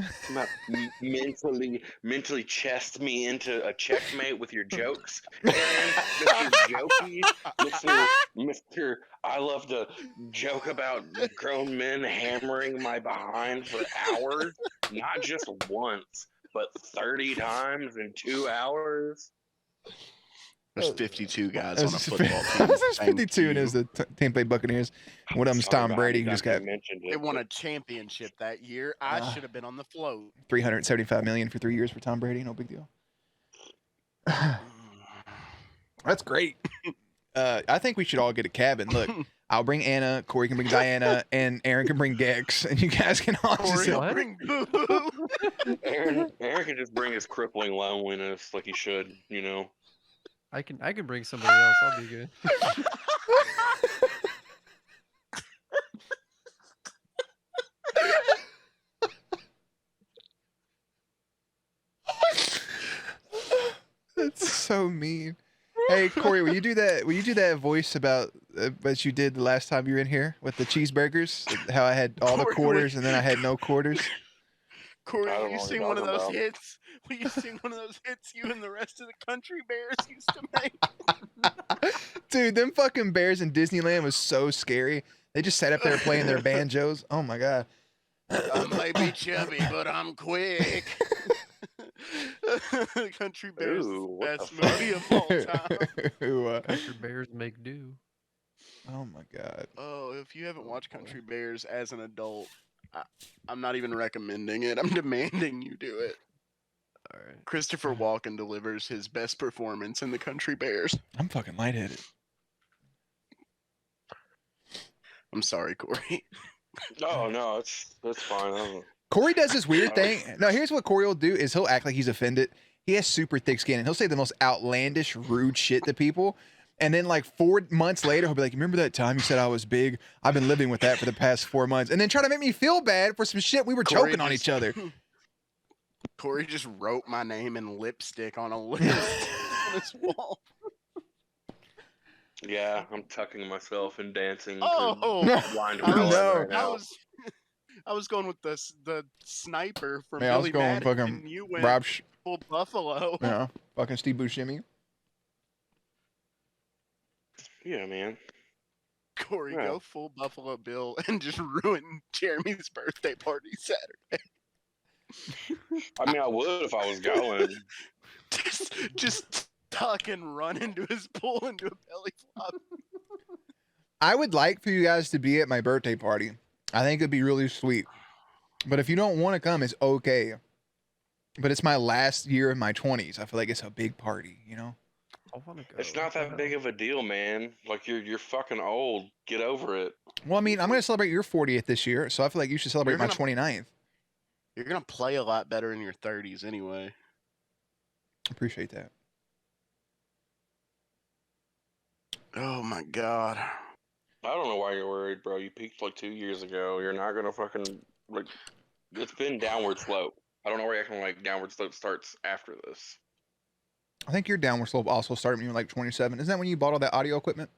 mentally chessed me into a checkmate with your jokes. Aaron, Mr. Jokey, Mr. I love to joke about grown men hammering my behind for hours, not just once, but 30 times in 2 hours. There's 52 guys on a There's football team. There's Thank 52 and you. there's the Tampa Bay Buccaneers. One of them's Sorry Tom about Brady, it, who just I got mentioned it. They won a championship that year. I Ah. should have been on the float. $375 million for 3 years for Tom Brady. No big deal. That's great. I think we should all get a cabin. Look, I'll bring Anna. Corey can bring Diana, and Aaron can bring Gex, and you guys can all just. Corey, What? bring boo. Aaron can just bring his crippling loneliness like he should, you know. I can bring somebody else. I'll be good. That's so mean. Hey Corey, will you do that? Will you do that voice about what you did the last time you were in here with the cheeseburgers? How I had all the Corey, quarters and then I had no quarters. Corey, I will don't you know what sing you're one of talking those about. hits? Will you sing one of those hits you and the rest of the country bears used to make? Dude, them fucking bears in Disneyland was so scary. They just sat up there playing their banjos. Oh my god. I may be chubby, but I'm quick. Country Bears is Ooh, the what the best fuck? movie of all time. Country bears make do. Oh my god. Oh, if you haven't Oh, watched boy. Country Bears as an adult, I'm not even recommending it. I'm demanding you do it. All right. Christopher Walken delivers his best performance in the Country Bears. I'm fucking lightheaded. I'm sorry, Corey. No, that's fine. Corey does this weird Oh. thing. No, here's what Corey will do is he'll act like he's offended. He has super thick skin and he'll say the most outlandish, rude shit to people. And then like 4 months later, he'll be like, remember that time you said I was big? I've been living with that for the past 4 months. And then try to make me feel bad for some shit we were Corey choking on just- each other. Corey just wrote my name in lipstick on a list on his wall. Yeah, I'm tucking myself and dancing. Oh, to Blind I was, Melon no. right I now. was, I was going with the sniper from Man, I was Billy going Madison, fucking and you went Rob, full Buffalo. fucking Steve Buscemi. Yeah, man. Corey, Yeah. go full Buffalo Bill and just ruin Jeremy's birthday party Saturday. I mean, I would if I was going. just tuck and run into his pool and do a belly flop. I would like for you guys to be at my birthday party. I think it'd be really sweet. But if you don't want to come, it's okay. But it's my last year in my 20s. I feel like it's a big party, you know? I want to go. It's not that big of a deal, man. Like you're fucking old. Get over it. Well, I mean, I'm going to celebrate your 40th this year, so I feel like you should celebrate You're my gonna- 29th. You're gonna play a lot better in your 30s anyway. Appreciate that. Oh my god. I don't know why you're worried, bro. You peaked like 2 years ago. You're not gonna fucking like. It's been downward slope. I don't know why you're acting like downward slope starts after this. I think your downward slope also started when you were like 27. Isn't that when you bought all that audio equipment?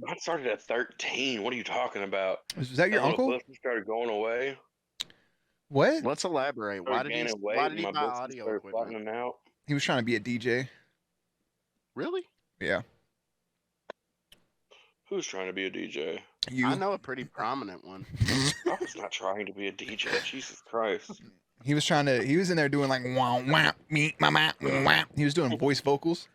I started at 13. What are you talking about? Is that your That little uncle? pussy started going away. What? Let's elaborate. Why Started did he gaining weight, why did and he my buy pussy audio started equipment? flattening out. He was trying to be a DJ. Really? Yeah. Who's trying to be a DJ? You. I know a pretty prominent one. I was not trying to be a DJ. Jesus Christ. He was trying to, he was in there doing like, wah, wah, me, mama, wah. He was doing voice vocals.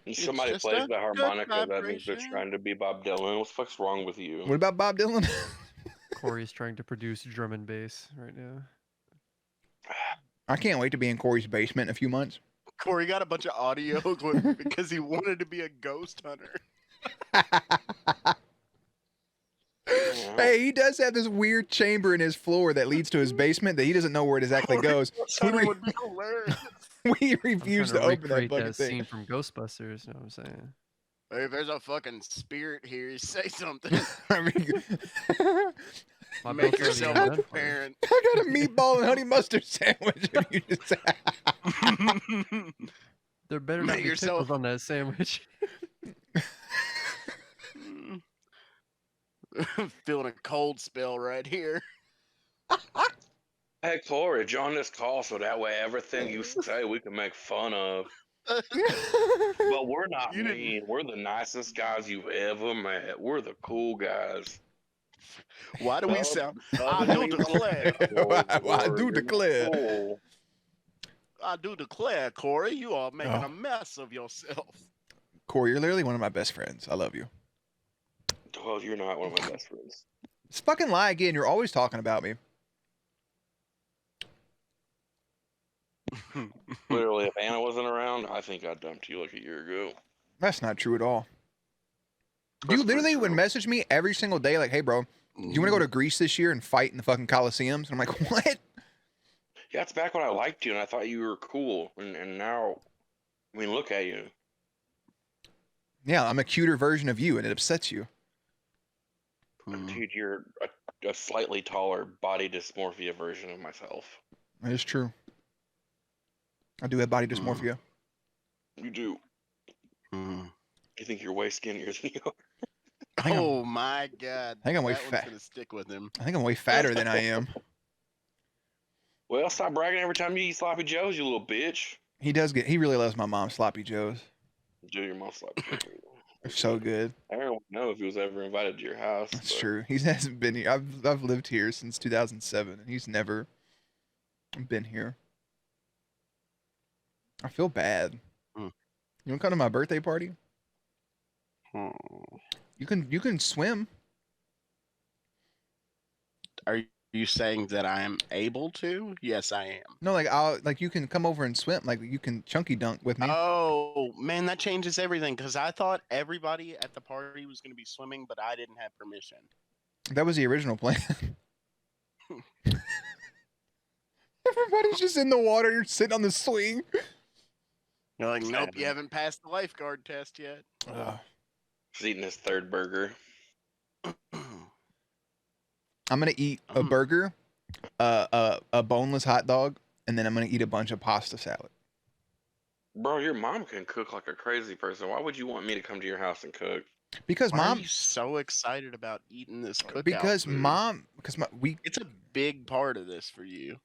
When somebody just plays a the harmonica, that means they're vibration. trying to be Bob Dylan. What the fuck's wrong with you? What about Bob Dylan? Corey's trying to produce drum and bass right now. I can't wait to be in Corey's basement in a few months. Corey got a bunch of audio equipment because he wanted to be a ghost hunter. Hey, he does have this weird chamber in his floor that leads to his basement that he doesn't know where it exactly goes. Hunter would be hilarious. We I'm refuse trying to to open that recreate fucking that thing. scene from Ghostbusters. You know what I'm saying? Hey, if there's a fucking spirit here, you say something. I mean, My Make belt's already yourself undone for me. apparent. I got a meatball and honey mustard sandwich. If you just There better not Make be yourself- pickles on that sandwich. Feeling a cold spell right here. Hey, Corey, join this call so that way everything you say we can make fun of. But we're not You didn't- mean. We're the nicest guys you've ever met. We're the cool guys. Why do we sound? I Other do people declare. I do you're not declare. cool. I do declare, Corey, you are making Oh. a mess of yourself. Corey, you're literally one of my best friends. I love you. Well, you're not one of my best friends. It's fucking lie again. You're always talking about me. Literally, if Anna wasn't around, I think I dumped you like a year ago. That's not true at all. That's You literally pretty would true. message me every single day, like, "Hey, bro, do you want to go to Greece this year and fight in the fucking Colosseums?" And I'm like, "What?" Yeah, it's back when I liked you and I thought you were cool, and now, I mean, look at you. Yeah, I'm a cuter version of you, and it upsets you. Mm. Dude, you're a a slightly taller body dysmorphia version of myself. That is true. I do have body Mm. dysmorphia. You do. Mm. You think you're way skinnier than you are. I think I'm- Oh my god. I think I'm way that one's fat. gonna stick with him. I think I'm way fatter than I am. Well, stop bragging every time you eat sloppy joes, you little bitch. He really loves my mom's sloppy joes. Do your mom sloppy joes. They're so good. I don't know if he was ever invited to your house. That's but true. He hasn't been here. I've lived here since 2007, and he's never been here. I feel bad. Hmm. You want to come to my birthday party? Oh. You can swim. Are you saying that I am able to? Yes, I am. No, like you can come over and swim. Like you can chunky dunk with me. Oh man, that changes everything because I thought everybody at the party was going to be swimming, but I didn't have permission. That was the original plan. Everybody's just in the water. You're sitting on the swing. You're like, nope, you haven't passed the lifeguard test yet. He's eating his third burger. I'm gonna eat a burger, a boneless hot dog, and then I'm gonna eat a bunch of pasta salad. Bro, your mom can cook like a crazy person. Why would you want me to come to your house and cook? Because Why are mom, you so excited about eating this cookout? because food? mom, It's a big part of this for you.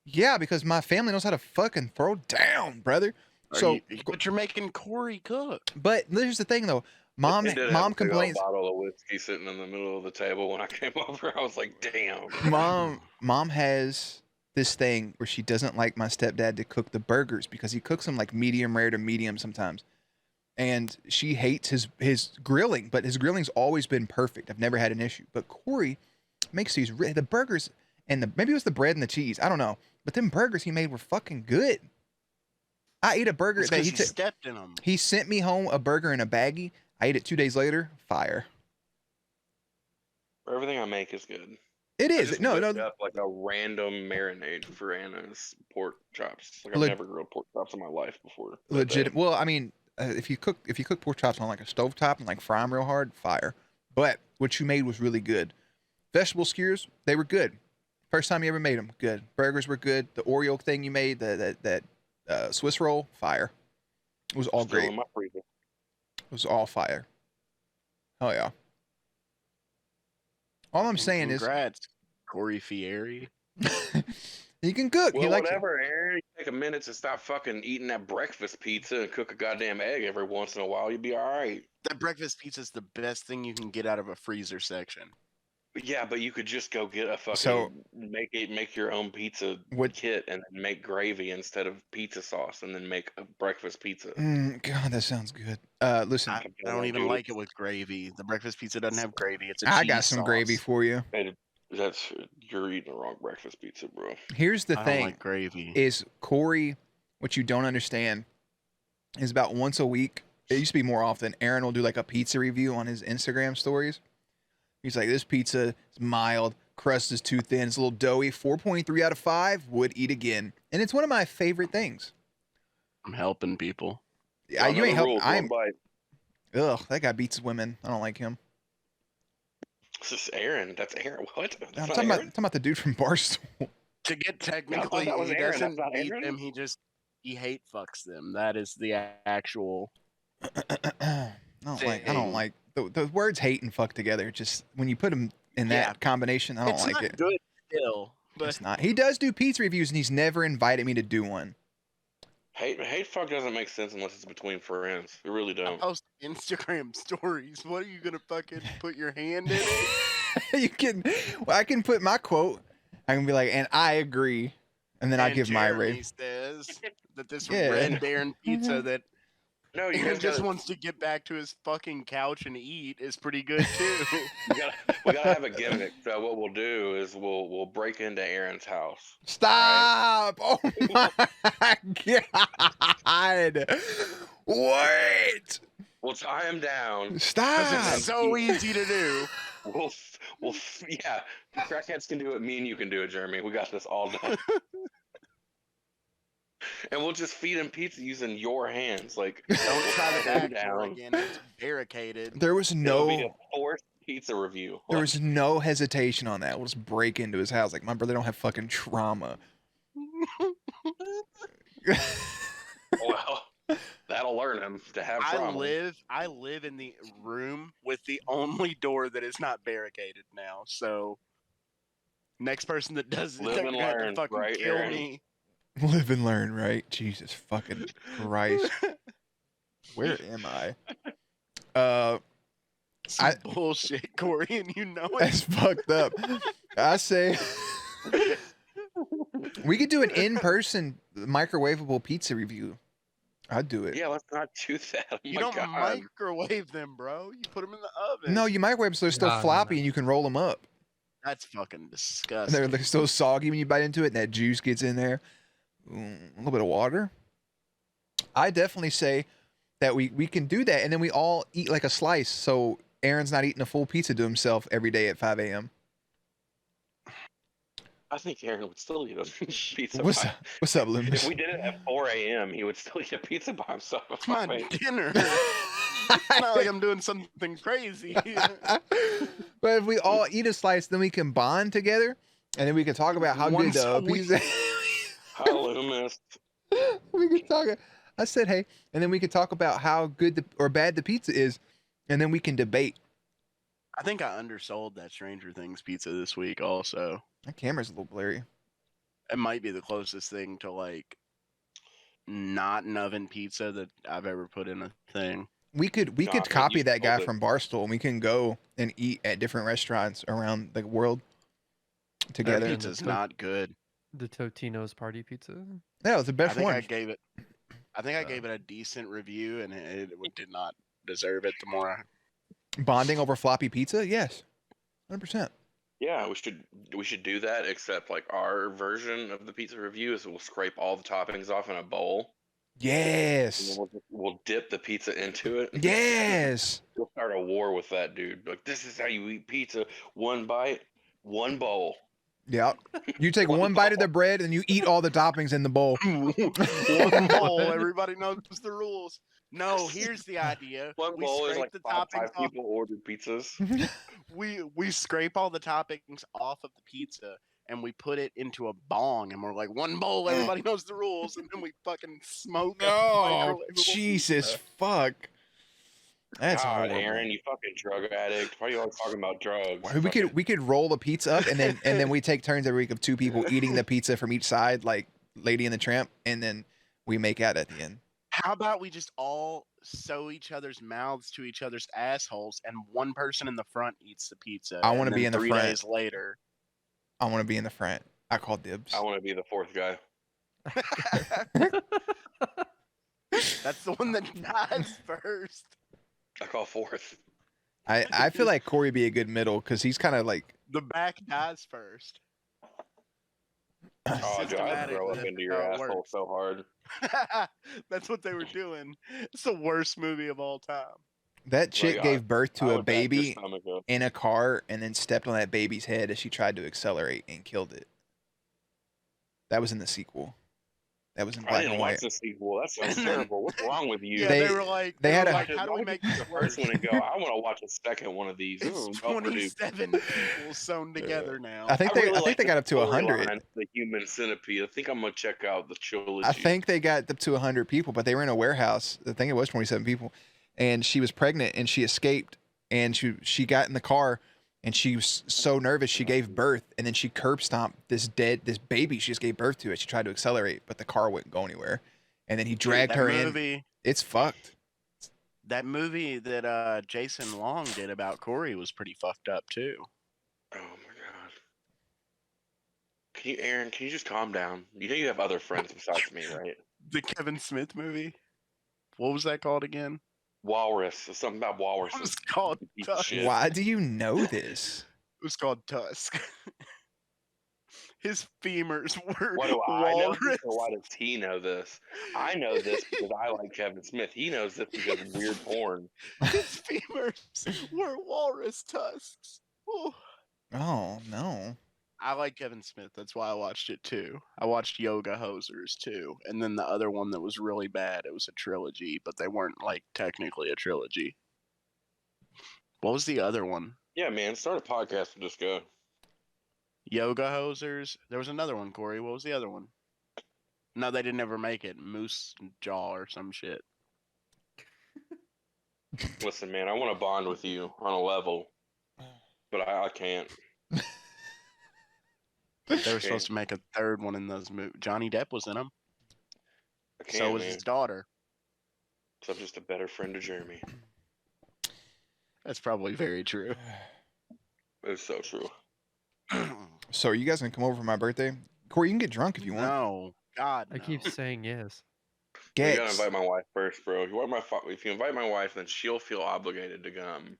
yeah, because my family knows how to fucking throw down, brother. So, but you're making Corey cook. but here's the thing though, mom They did have a big old complains. bottle of whiskey sitting in the middle of the table when I came over. I was like, damn. Mom has this thing where she doesn't like my stepdad to cook the burgers because he cooks them like medium rare to medium sometimes. And she hates his grilling, but his grilling's always been perfect. I've never had an issue. But Corey makes the burgers and maybe it was the bread and the cheese. I don't know. But them burgers he made were fucking good. I ate a burger It's that 'cause he he stepped in them. He sent me home a burger in a baggie. I ate it 2 days later. Fire. Everything I make is good. It I is. just No, whipped no. up like a random marinade for Anna's pork chops. Like I've Leg- never grilled pork chops in my life before. that Legit. day. Well, I mean, if you cook pork chops on like a stovetop and like fry them real hard, fire. But what you made was really good. Vegetable skewers, they were good. First time you ever made them, good. Burgers were good. The Oreo thing you made, that Swiss roll, fire. It was all Still great. in my freezer. It was all fire. Oh yeah. All I'm saying Congrats, Corey Fieri. is, he can cook. Well, he likes whatever, Aaron. You take a minute to stop fucking eating that breakfast pizza and cook a goddamn egg every once in a while. You'd be all right. That breakfast pizza is the best thing you can get out of a freezer section. Yeah, but you could just go get a fucking So- make your own pizza What- kit and then make gravy instead of pizza sauce and then make a breakfast pizza. God, that sounds good. Listen, I don't even like it with gravy. The breakfast pizza doesn't have gravy. It's a I cheese got some sauce. gravy for you. You're eating the wrong breakfast pizza, bro. Here's the I don't thing. like gravy. Is Corey, what you don't understand is about once a week. It used to be more often. Aaron will do like a pizza review on his Instagram stories. He's like, this pizza is mild, crust is too thin, it's a little doughy. 4.3 out of 5, would eat again. And it's one of my favorite things. I'm helping people. You ain't helping. One bite. Ugh, that guy beats women. I don't like him. This is Aaron. That's Aaron. What? That's I'm not talking Aaron? about the dude from Barstool. To get technically, that was he Aaron, that's doesn't not eat Aaron? them. He hate fucks them. That is the actual. I don't Thing. like the words hate and fuck together. Just when you put them in that Yeah. combination, I don't It's like not it. good still, but It's not. He does do pizza reviews, and he's never invited me to do one. Hate fuck doesn't make sense unless it's between friends. It really I don't. post Instagram stories. What are you gonna fucking put your hand in it? You can. Well, I can put my quote. I can be like, and I agree, and then I And give my Jeremy rate. says that this Yeah. Red Baron pizza that No, you Aaron guys just gotta, wants to get back to his fucking couch and eat is pretty good too. we gotta have a gimmick. So what we'll do is we'll break into Aaron's house. Stop! Oh my god! Wait! We'll tie him down. 'Cause Stop! it's so easy to do. Yeah. Crackheads can do it. Me and you can do it, Jeremy. We got this all done. And we'll just feed him pizza using your hands. Like, Don't try the tie him back door down. again. It's barricaded. There was It'll be a no. forced pizza review. There Like, was no hesitation on that. We'll just break into his house. Like, my brother don't have fucking trauma. well, that'll learn him to have trauma. I live in the room with the only door that is not barricaded now. So next person that does it, Live they're and gonna have to learn, fucking right, kill Aaron? me. Live and learn, right? Jesus fucking Christ. Where am I? Some bullshit, Corey, and you know it. That's fucked up. I say we could do an in-person microwavable pizza review. I'd do it. Yeah, let's not do that. Oh You my don't God. microwave them, bro. You put them in the oven. No, you microwave them so they're still No, no, floppy no. and you can roll them up. That's fucking And disgusting. they're still soggy when you bite into it and that juice gets in there. A little bit of water. I definitely say that we can do that and then we all eat like a slice so Aaron's not eating a full pizza to himself every day at 5 a.m. I think Aaron would still eat a pizza. What's by- up? What's up, If Loomis? we did it at 4 a.m., he would still eat a pizza by himself. It's my dinner. It's not like I'm doing something crazy. But if we all eat a slice, then we can bond together, and then we can talk about how good Once the a week. pizza. Hi, Loomis. We can talk. I said, hey, and then we can talk about how good or bad the pizza is, and then we can debate. I think I undersold that Stranger Things pizza this week also. That camera's a little blurry. It might be the closest thing to like not an oven pizza that I've ever put in a thing. We could No, I think copy you that guy sold it. from Barstool, and we can go and eat at different restaurants around the world Their together. Yeah, pizza's the- not good. The Totino's party pizza. Yeah, it was the I best think one. I gave it a decent review, and it did not deserve it. The more Bonding over floppy pizza, yes, 100%. Yeah, we should do that. Except like our version of the pizza review is we'll scrape all the toppings off in a bowl. And Yes, then we'll dip the pizza into it. yes. We'll start a war with that dude. Like, this is how you eat pizza: one bite, one bowl. Yeah. You take one bite of the bread and you eat all the toppings in the bowl. one bowl, everybody knows the rules. No, here's the idea. One We bowl is scrape like the five toppings off. people ordered pizzas. We scrape all the toppings off of the pizza and we put it into a bong and we're like, one bowl, everybody knows the rules, and then we fucking smoke. a No, microwavable Jesus, pizza. fuck. That's God, horrible. Aaron, you fucking drug addict. Why are you always talking about drugs? We could roll the pizza up and then we take turns every week of two people eating the pizza from each side, like Lady and the Tramp, and then we make out at the end. How about we just all sew each other's mouths to each other's assholes, and one person in the front eats the pizza? I wanna and be then in the 3 front. days later. I want to be in the front. I call dibs. I want to be the fourth guy. That's the one that dies first. I call fourth. I feel like Corey would be a good middle because he's kind of like The back dies first. Oh, Joe, I'd Systematically, throw up that's into your how it asshole works. so hard. That's what they were doing. It's the worst movie of all time. that chick Like, gave birth I to a would back your baby stomach up. in a car and then stepped on that baby's head as she tried to accelerate and killed it. That was in the sequel. That was in I black didn't and watch white. the sequel. That sounds And then- terrible. What's wrong with you? Yeah, They- they were like, they had were a- like, how do we make the this first worse? one and go, I want to watch a second one of these. This It's is well produced. 27 people sewn together now. I think they like they the got up to 100. storyline, The Human Centipede. I think I'm gonna check out the trilogy. I think they got up to 100 people, but they were in a warehouse. I think it was 27 people, and she was pregnant and she escaped, and she got in the car and she was so nervous she gave birth, and then she curb stomped this baby she just gave birth to. It. She tried to accelerate, but the car wouldn't go anywhere, and then he dragged that her movie, in. It's fucked. That movie that Jason Long did about Corey was pretty fucked up too. Oh my god. Aaron? Can you just calm down? You know you have other friends besides me, right? The Kevin Smith movie. What was that called again? Walrus. There's something about It was walruses. called You piece of Tusk. shit. Why do you know this? It was called Tusk. His femurs were Why do I know this, walrus. or why does he know this? I know this because I like Kevin Smith. He knows this because of weird porn. His femurs were walrus tusks. Ooh. Oh no. I like Kevin Smith. That's why I watched it too. I watched Yoga Hosers too, and then the other one that was really bad. It was a trilogy, but they weren't like technically a trilogy. What was the other one? Yeah, man. Start a podcast with this guy. Yoga hosers. There was another one, Corey. What was the other one? No, they didn't ever make it. Moose Jaw or some shit. Listen, man. I want to bond with you on a level, but I can't. They were supposed to make a third one in those movies. Johnny Depp was in them. I can't, So was man. his daughter. So I'm just a better friend to Jeremy. That's probably very true. It's so true. So are you guys gonna come over for my birthday? Corey, you can get drunk if you want. No, God, I no. keep saying yes. You Get. gotta invite my wife first, bro. If you invite my wife, then she'll feel obligated to come.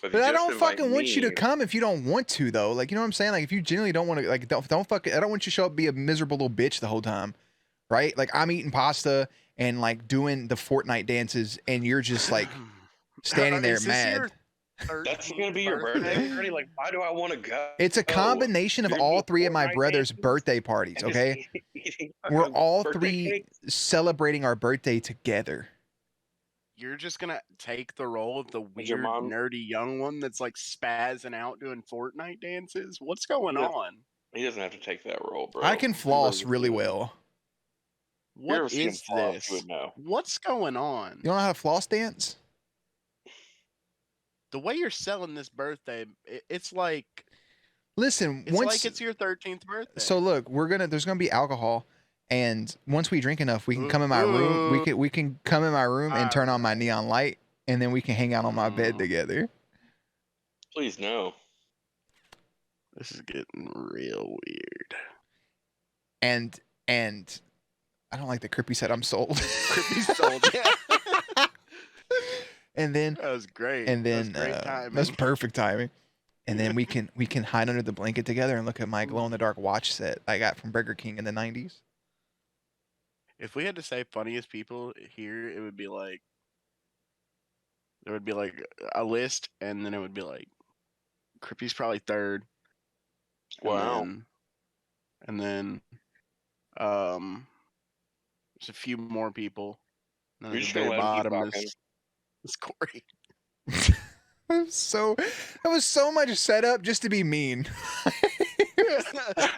If But you I just don't invite fucking want you to me- come if you don't want to, though. Like, you know what I'm saying? Like, if you genuinely don't want to, like, don't fucking. I don't want you to show up and be a miserable little bitch the whole time, right? Like, I'm eating pasta and like doing the Fortnite dances, and you're just like standing there Is this mad. your That's 13th gonna be your birthday party. Like, why do I want to go? It's a combination of You're all gonna three of my Fortnite brother's dances birthday parties. and just Okay, eating we're fucking all birthday three cakes? celebrating our birthday together. You're just gonna take the role of the Is your weird, mom- nerdy young one that's like spazzing out doing Fortnite dances? What's going Yeah. on? He doesn't have to take that role, bro. I can He floss really doesn't. well. If you ever What seen him is floss, this? you would know. What's going on? You don't know how to floss dance? The way you're selling this birthday, it's like Listen, it's once like it's your 13th birthday. so look, there's gonna be alcohol, and once we drink enough, we can come in my room. We can come in my room and turn on my neon light, and then we can hang out on my bed together. Please no. This is getting real weird. And I don't like the Crippy said I'm sold. Crippy sold, yeah. And then That was great. and That was then great timing. that's perfect timing. And then we can hide under the blanket together and look at my glow in the dark watch set I got from Burger King in the 90s. If we had to say funniest people here, it would be like there would be like a list, and then it would be like Crippy's probably third. Wow. And then there's a few more people. And You're then just at the gonna very let him keep bottom talking. is Corey. That was so much setup just to be mean.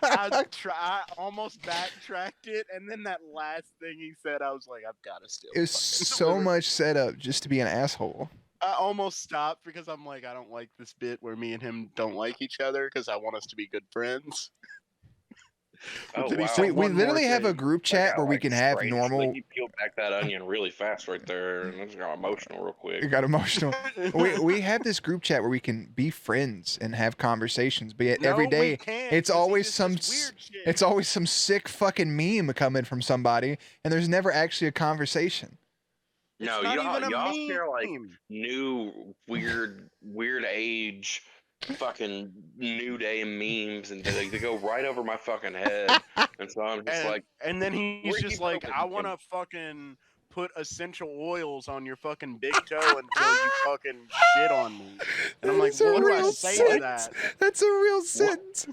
I almost backtracked it, and then that last thing he said, I was like, I've got to steal. It was so much setup just to be an asshole. I almost stopped because I'm like, I don't like this bit where me and him don't like each other because I want us to be good friends. Oh, Then he wow. said We one more literally have a thing. group That chat got, where we like, can have strange. normal. Like, you peeled back that onion really fast right there, and it got emotional real quick. It got emotional. we have this group chat where we can be friends and have conversations, but yet every No, day we can't, it's 'cause he always just some says weird shit. it's always some sick fucking meme coming from somebody, and there's never actually a conversation. It's No, not y'all even a y'all share like meme. new weird age fucking new day memes, and they go right over my fucking head, and so I'm just like, And then he's where just you like, going, I want to fucking put essential oils on your fucking big toe until you fucking shit on me. And I'm like, That's a what do I real say to sentence. that? That's a real sentence.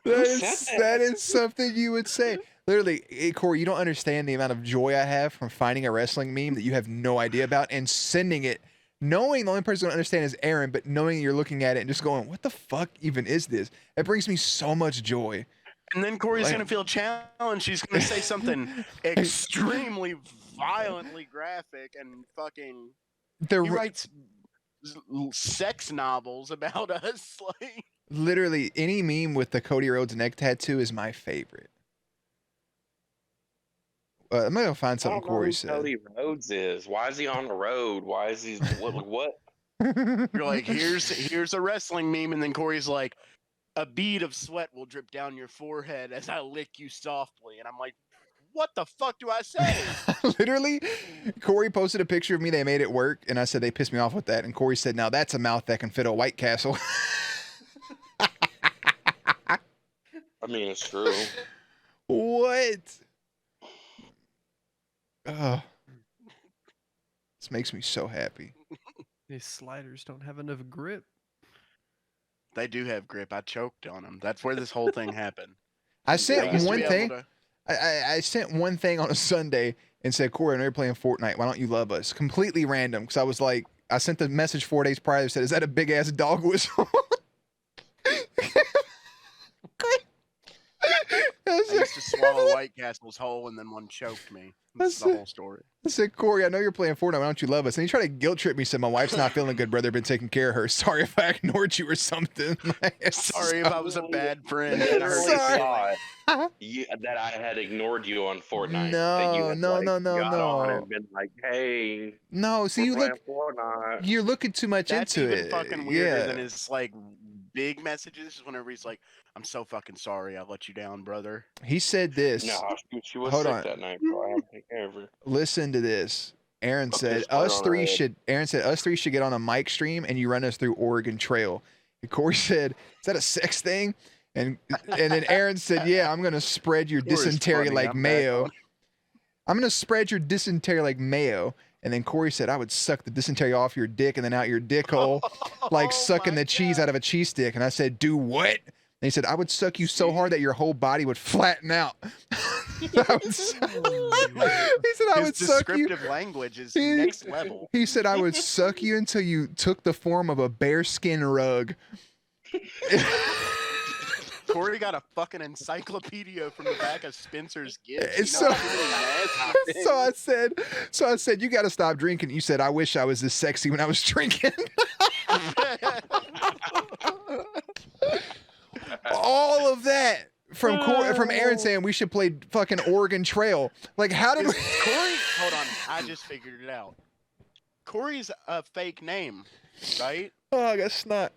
That is something you would say. Literally, Corey, you don't understand the amount of joy I have from finding a wrestling meme that you have no idea about and sending it, knowing the only person who understand is Aaron, but knowing you're looking at it and just going, what the fuck even is this? It brings me so much joy. And then Corey's Like- going to feel challenged. He's going to say something extremely violently graphic and fucking. The He writes sex novels about us. Like, literally any meme with the Cody Rhodes neck tattoo is my favorite. I'm gonna find I something don't know Corey who said. Cody Rhodes is. Why is he on the road? Why is he what? you're like, here's a wrestling meme, and then Corey's like, a bead of sweat will drip down your forehead as I lick you softly, and I'm like, what the fuck do I say? Literally, Corey posted a picture of me. They made it work, and I said they pissed me off with that. And Corey said, "Now that's a mouth that can fit a White Castle." I mean, it's true. What? Oh, this makes me so happy. These sliders don't have enough grip. They do have grip. I choked on them. That's where this whole thing happened. I I sent used to one be thing. able to- I sent one thing on a Sunday and said, "Corey, I know you're playing Fortnite. Why don't you love us?" Completely random, because I was like, I sent the message 4 days prior that said, "Is that a big ass dog whistle?" I used to swallow White Castle's whole, and then one choked me. That's the whole story. I said, "Corey, I know you're playing Fortnite. Why don't you love us?" And he tried to guilt trip me. Said, "My wife's not feeling good, brother. Been taking care of her. Sorry if I ignored you or something." Sorry if I was a bad friend. I and hurt your Sorry. feelings. that I had ignored you on Fortnite. No, that you had, no, like, no, no, got no. on and been like, hey, No, see, we're you look, playing Fortnite. you're looking too much That's into even it. fucking weirder Yeah. than his like big messages. Whenever he's like, "I'm so fucking sorry, I let you down, brother." He said this. No, she was Hold sick on. that night, bro. I had to take care of her. Listen to this. Aaron Put said this part us on three her head. should. Aaron said us three should get on a mic stream and you run us through Oregon Trail. And Corey said, "Is that a sex thing?" And then Aaron said, "Yeah, I'm gonna spread your Corey's dysentery funny, like I'm back mayo. on. I'm gonna spread your dysentery like mayo." And then Corey said, "I would suck the dysentery off your dick and then out your dick hole, like Oh sucking my the cheese God. out of a cheese stick." And I said, "Do what?" And he said, "I would suck you so hard that your whole body would flatten out." He said, "I His would suck you." descriptive language is He- next level. He said, "I would suck you until you took the form of a bearskin rug." Corey got a fucking encyclopedia from the back of Spencer's gift. And so I said, "You got to stop drinking." You said, "I wish I was this sexy when I was drinking." All of that from Aaron saying we should play fucking Oregon Trail. Like, how did we? Corey? Hold on, I just figured it out. Corey's a fake name, right? Oh, I got snot.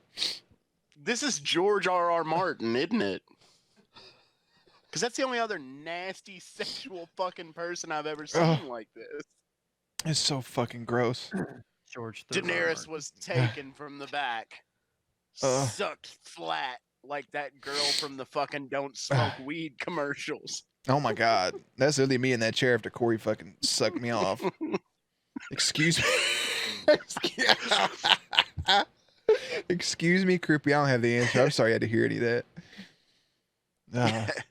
This is George R.R. Martin, isn't it? Because that's the only other nasty sexual fucking person I've ever seen like this. It's so fucking gross. George Daenerys was taken from the back, sucked flat like that girl from the fucking "Don't Smoke Weed" commercials. Oh my god, that's literally me in that chair after Corey fucking sucked me off. Excuse me. Excuse me, Crippy. I don't have the answer. I'm sorry I had to hear any of that.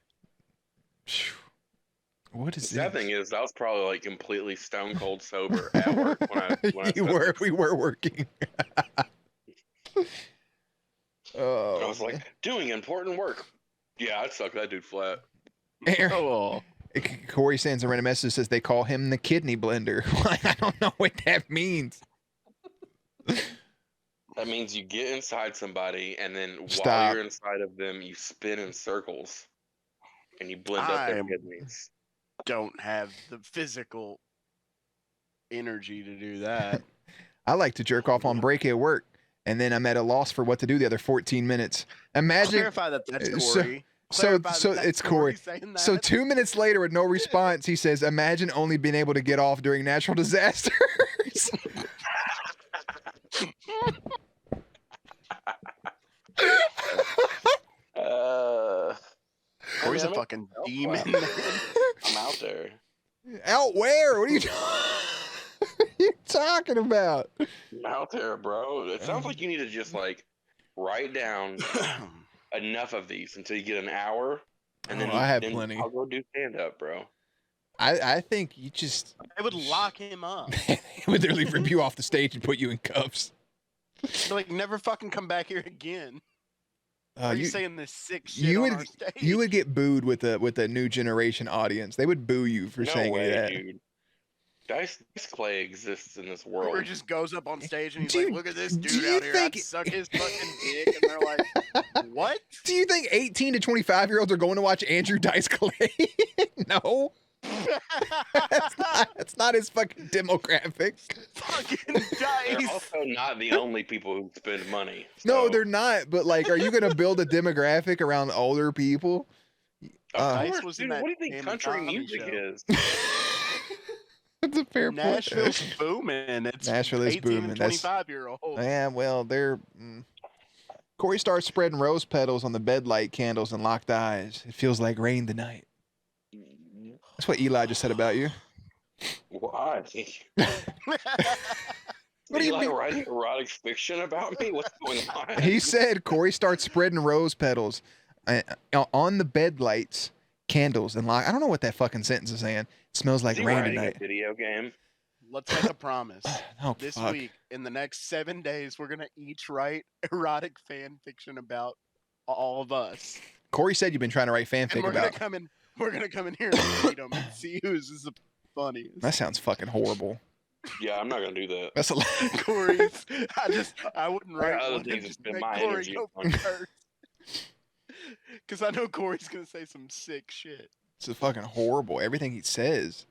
What is The sad this? thing is, I was probably like completely stone cold sober at work when I We were working. I was like, doing important work. Yeah, I'd suck that dude flat. Oh, Corey sends a random message that says they call him the kidney blender. I don't know what that means. That means you get inside somebody, and then Stop. while you're inside of them, you spin in circles, and you blend up their I'm- kidneys. don't have the physical energy to do that. I like to jerk off on break at work, and then I'm at a loss for what to do the other 14 minutes. Imagine. Clarify that that's so- Corey. So Clarify that that's it's Corey. saying that. So 2 minutes later, with no response, he says, "Imagine only being able to get off during natural disasters." Corey's a damn it. fucking Oh, demon. wow. I'm out there. Out where? What are you talking about? I'm out there, bro. It sounds like you need to just like write down enough of these until you get an hour, and then Oh, I have then plenty. I'll go do stand up, bro. I think you just I would lock him up. he would literally rip you off the stage and put you in cuffs. Like, never fucking come back here again. Are you saying this sick shit you on would our stage? you would get booed with a new generation audience. They would boo you for No saying way, that. dude. Dice clay exists in this Or world. just goes up on stage and he's Do you- like, "Look at this do dude you out here. think- I'd suck his fucking dick," and they're like, "What?" Do you think 18 to 25-year-olds are going to watch Andrew Dice Clay? No. That's not his fucking demographic. Fucking They're Dice. also not the only people who spend money. No, so- they're not. But like, are you going to build a demographic around older people? Of Dice course, was in dude, that what do you think damn country comedy music show. is? That's a fair point. Nashville's booming. It's Nashville is 18 booming. and That's- 25-year-olds. Yeah, well, they're. Corey starts spreading rose petals on the bed light candles and locked eyes. It feels like rain tonight. That's what Eli just said about you. Why? What do you Eli mean? writing erotic fiction about me? What's going on? He said Corey starts spreading rose petals on the bed lights, candles, and lock. I don't know what that fucking sentence is saying. It smells like Is he rain writing tonight. a video game? let's make a promise. Oh, This fuck. week, in the next 7 days, we're gonna each write erotic fan fiction about all of us, Corey said you've been trying to write and fanfic we're about. gonna come in here and read them and see whose is the funniest. That sounds fucking horrible. Yeah, I'm not gonna do that. That's a lot. Corey's. I wouldn't I got write other one things and to just spend make my Corey energy go on. first. Because I know Corey's gonna say some sick shit. It's fucking horrible. Everything he says.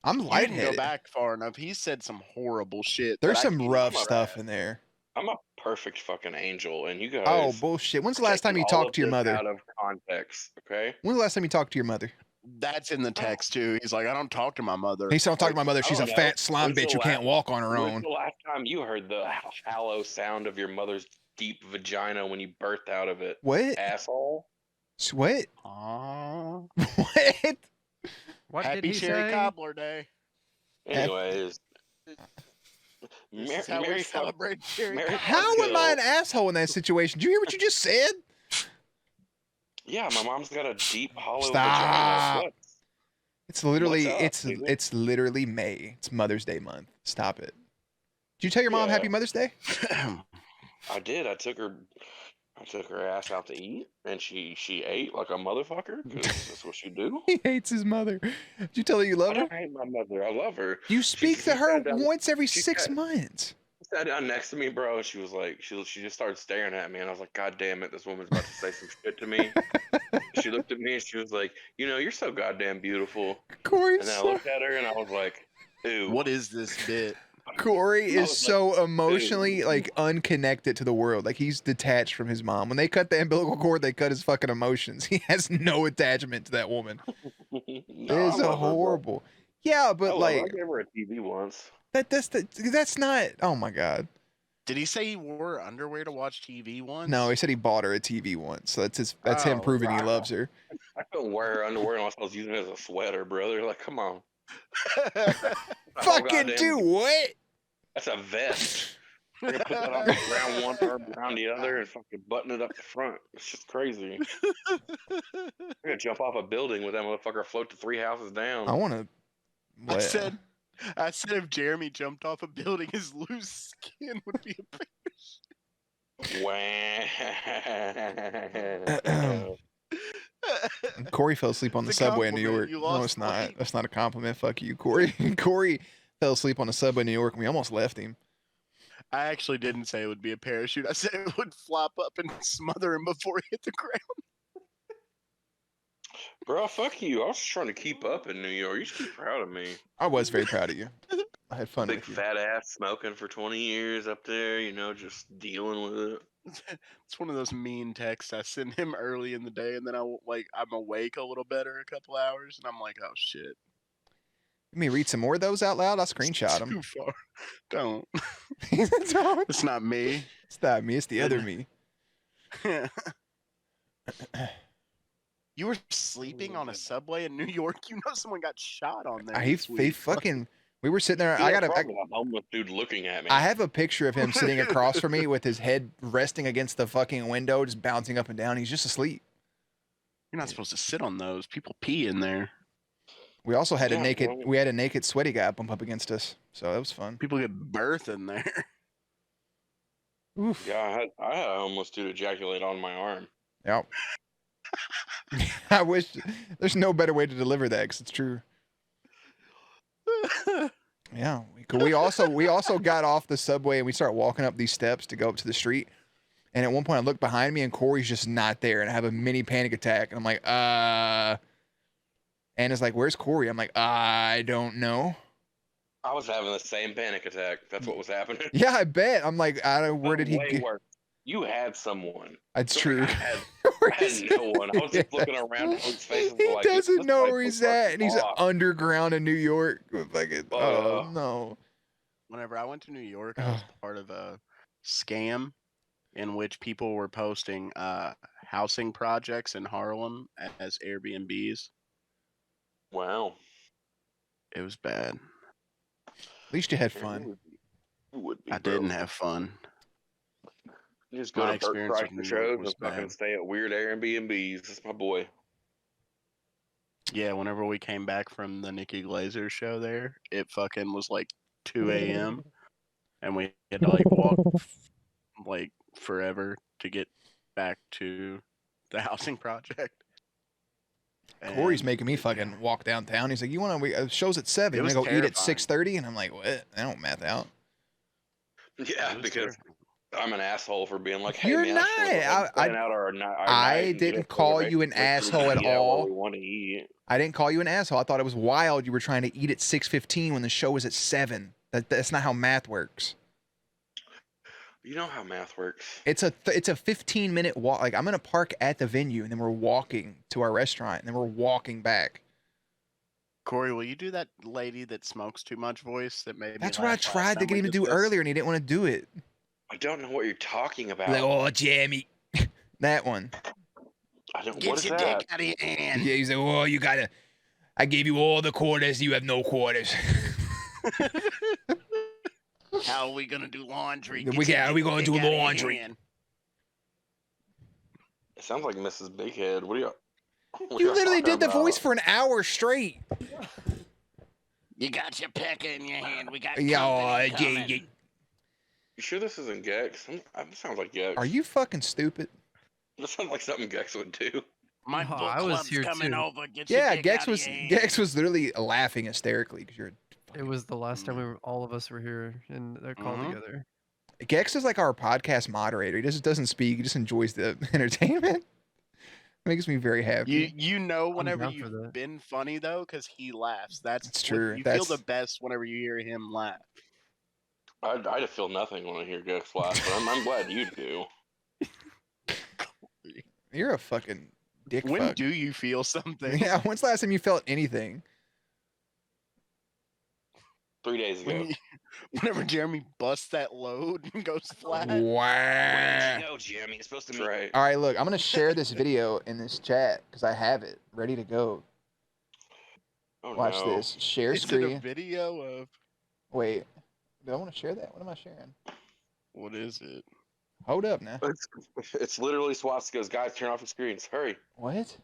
I'm You didn't lightheaded. go back far enough. He said some horrible shit. There's that I some can't rough even stuff grasp. in there. I'm a perfect fucking angel, and you guys. Oh, bullshit. When's the last time you taking all talked of to your this mother? Out of context, okay? When's the last time you talked to your mother? That's in the text too. He's like, I don't talk to my mother. He said, I'm talking to my mother. I She's a don't know. fat slime When's the bitch who can't walk on her When's own. the last time you heard the hollow sound of your mother's deep vagina when you birthed out of it? What? Asshole. What? Aww. What? What did Happy he Cherry say? Cobbler Day. Anyways, This is how we celebrate Cherry Mary Cobbler. How am I an asshole in that situation? Did you hear what you just said? Yeah, my mom's got a deep hollow Stop. vagina. What? It's literally What's up, dude? it's literally May. It's Mother's Day month. Stop it. Did you tell your mom Yeah. Happy Mother's Day? I did. I took her ass out to eat, and she ate like a motherfucker. 'Cause that's what she do. He hates his mother. Did you tell her you I love her? don't hate my mother. I love her. You speak she to her sat down- once every she 6 sat- months. She sat down next to me, bro, and she was like, she just started staring at me, and I was like, God damn it, this woman's about to say some shit to me. She looked at me and she was like, you know, you're so goddamn beautiful. Corey's And then I so, looked at her and I was like, ew. What is this bit? Corey I is was like, so emotionally like unconnected to the world. Like he's detached from his mom. When they cut the umbilical cord, they cut his fucking emotions. He has no attachment to that woman. No, It I is a love her, bro. horrible. Yeah, I but love her. I like gave her a TV once. that's not. Oh my god. Did he say he wore underwear to watch TV once? No, he said he bought her a TV once. So that's him Oh, proving he wow. loves her. I couldn't wear her underwear unless I was using it as a sweater, brother. Like, come on. Oh, Fucking goddamn- do what? That's a vest. You're gonna put that on around one arm, around the other, and fucking button it up the front. It's just crazy. I'm gonna jump off a building with that motherfucker float to 3 houses down. I want to. I said if Jeremy jumped off a building, his loose skin would be a Wow. Corey fell asleep on the It's a subway in New compliment. York. You No, lost it's not. weight. That's not a compliment. Fuck you, Corey. Corey fell asleep on the subway in New York, and we almost left him. I actually didn't say it would be a parachute. I said it would flop up and smother him before he hit the ground. Bro, fuck you. I was just trying to keep up in New York. You should be proud of me. I was very proud of you. I had fun Big with you. fat ass smoking for 20 years up there, you know, just dealing with it. It's one of those mean texts I send him early in the day, and then I'm awake a little better a couple hours, and I'm like, oh shit. Let me read some more of those out loud. I'll screenshot them. Too far. Don't. It's not It's not me. me. It's the other me. You were sleeping on a subway in New York. You know someone got shot on there. He this week. fucking. We were sitting there. Dude, I that's got probably a homeless dude looking at me. I have a picture of him sitting across from me with his head resting against the fucking window, just bouncing up and down. He's just asleep. You're not supposed to sit on those. People pee in there. We also had Yeah, well- we had a naked sweaty guy bump up against us, so that was fun. People get birth in there. Oof. Yeah, I had a homeless dude ejaculate on my arm. Yep. I wish there's no better way to deliver that because it's true. Yeah, we also got off the subway and we start walking up these steps to go up to the street. And at one point I look behind me and Corey's just not there, and I have a mini panic attack. And I'm like, Anna's like, "Where's Corey?" I'm like, "I don't know." I was having the same panic attack. That's what was happening. Yeah, I bet. I'm like, where did he Way get? worse. You had someone. That's true. I had no one. I was just looking around at his faces He like, doesn't this know place where looks he's at, like and he's fuck. underground in New York. Like, oh Oh. no. Whenever I went to New York, I was part of a scam in which people were posting housing projects in Harlem as Airbnbs. Wow. It was bad. At least you had fun. You would be, I bro. didn't have fun. You just go My to Burt experience with Kreischer New York shows was and fucking bad. stay at weird Airbnbs. That's my boy. Yeah, whenever we came back from the Nikki Glazer show there, it fucking was like 2 a.m. and we had to like walk like forever to get back to the housing project. Corey's And making me fucking walk downtown. He's like, "You want to? Show's at 7. It You want was to go eat at terrifying. 6:30?" And I'm like, "What? I don't math out." Yeah, It was because terrifying. I'm an asshole for being like, "Hey You're man, I just wanna go ahead and not. plan out our night I and get didn't up call there you an quickly and asshole at eat out what all. we want to eat." I didn't call you an asshole. I thought it was wild. You were trying to eat at 6:15 when the show was at 7. That's not how math works. You know how math works. It's a 15-minute walk. Like, I'm gonna park at the venue, and then we're walking to our restaurant, and then we're walking back. Corey, will you do that lady that smokes too much voice that made me That's what I laugh last tried to time get we him to do discussed? earlier, and he didn't want to do it. I don't know what you're talking about. Like, oh, Jamie, that one. I don't. Get What is your that? dick out of your hand. Yeah, he's like, oh, you gotta. I gave you all the quarters. You have no quarters. How are we gonna do laundry? We gonna do laundry. It sounds like Mrs. Bighead. What are you? You literally did the voice for an hour straight. You got your pecker in your hand. We got Yeah, company yeah, coming. yeah. You sure this isn't Gex? That sounds like Gex. Are you fucking stupid? That sounds like something Gex would do. My No, book I was club's here coming too. over. Get your Yeah, dick Gex out of was your hand. Gex was literally laughing hysterically because you're. It was the last time all of us were here in that call Mhm. together. Gex is like our podcast moderator. He just doesn't speak. He just enjoys the entertainment. Makes me very happy. You know whenever down for you've that. been funny though, because he laughs. It's That's true. You That's- feel the best whenever you hear him laugh. I feel nothing when I hear Gex laugh, but I'm glad you do. You're a fucking dick When fuck. do you feel something? Yeah, when's the last time you felt anything? 3 days ago. Whenever Jeremy busts that load and goes flat. Wow. No, Jimmy. It's supposed to be right. All right, look, I'm gonna share this video in this chat because I have it ready to go. Oh, Watch no. this. Share Is it screen. a video of Wait, do I want to share that? What am I sharing? what is it? Hold up now. It's literally Swastikas. Guys, turn off your screens. Hurry. What?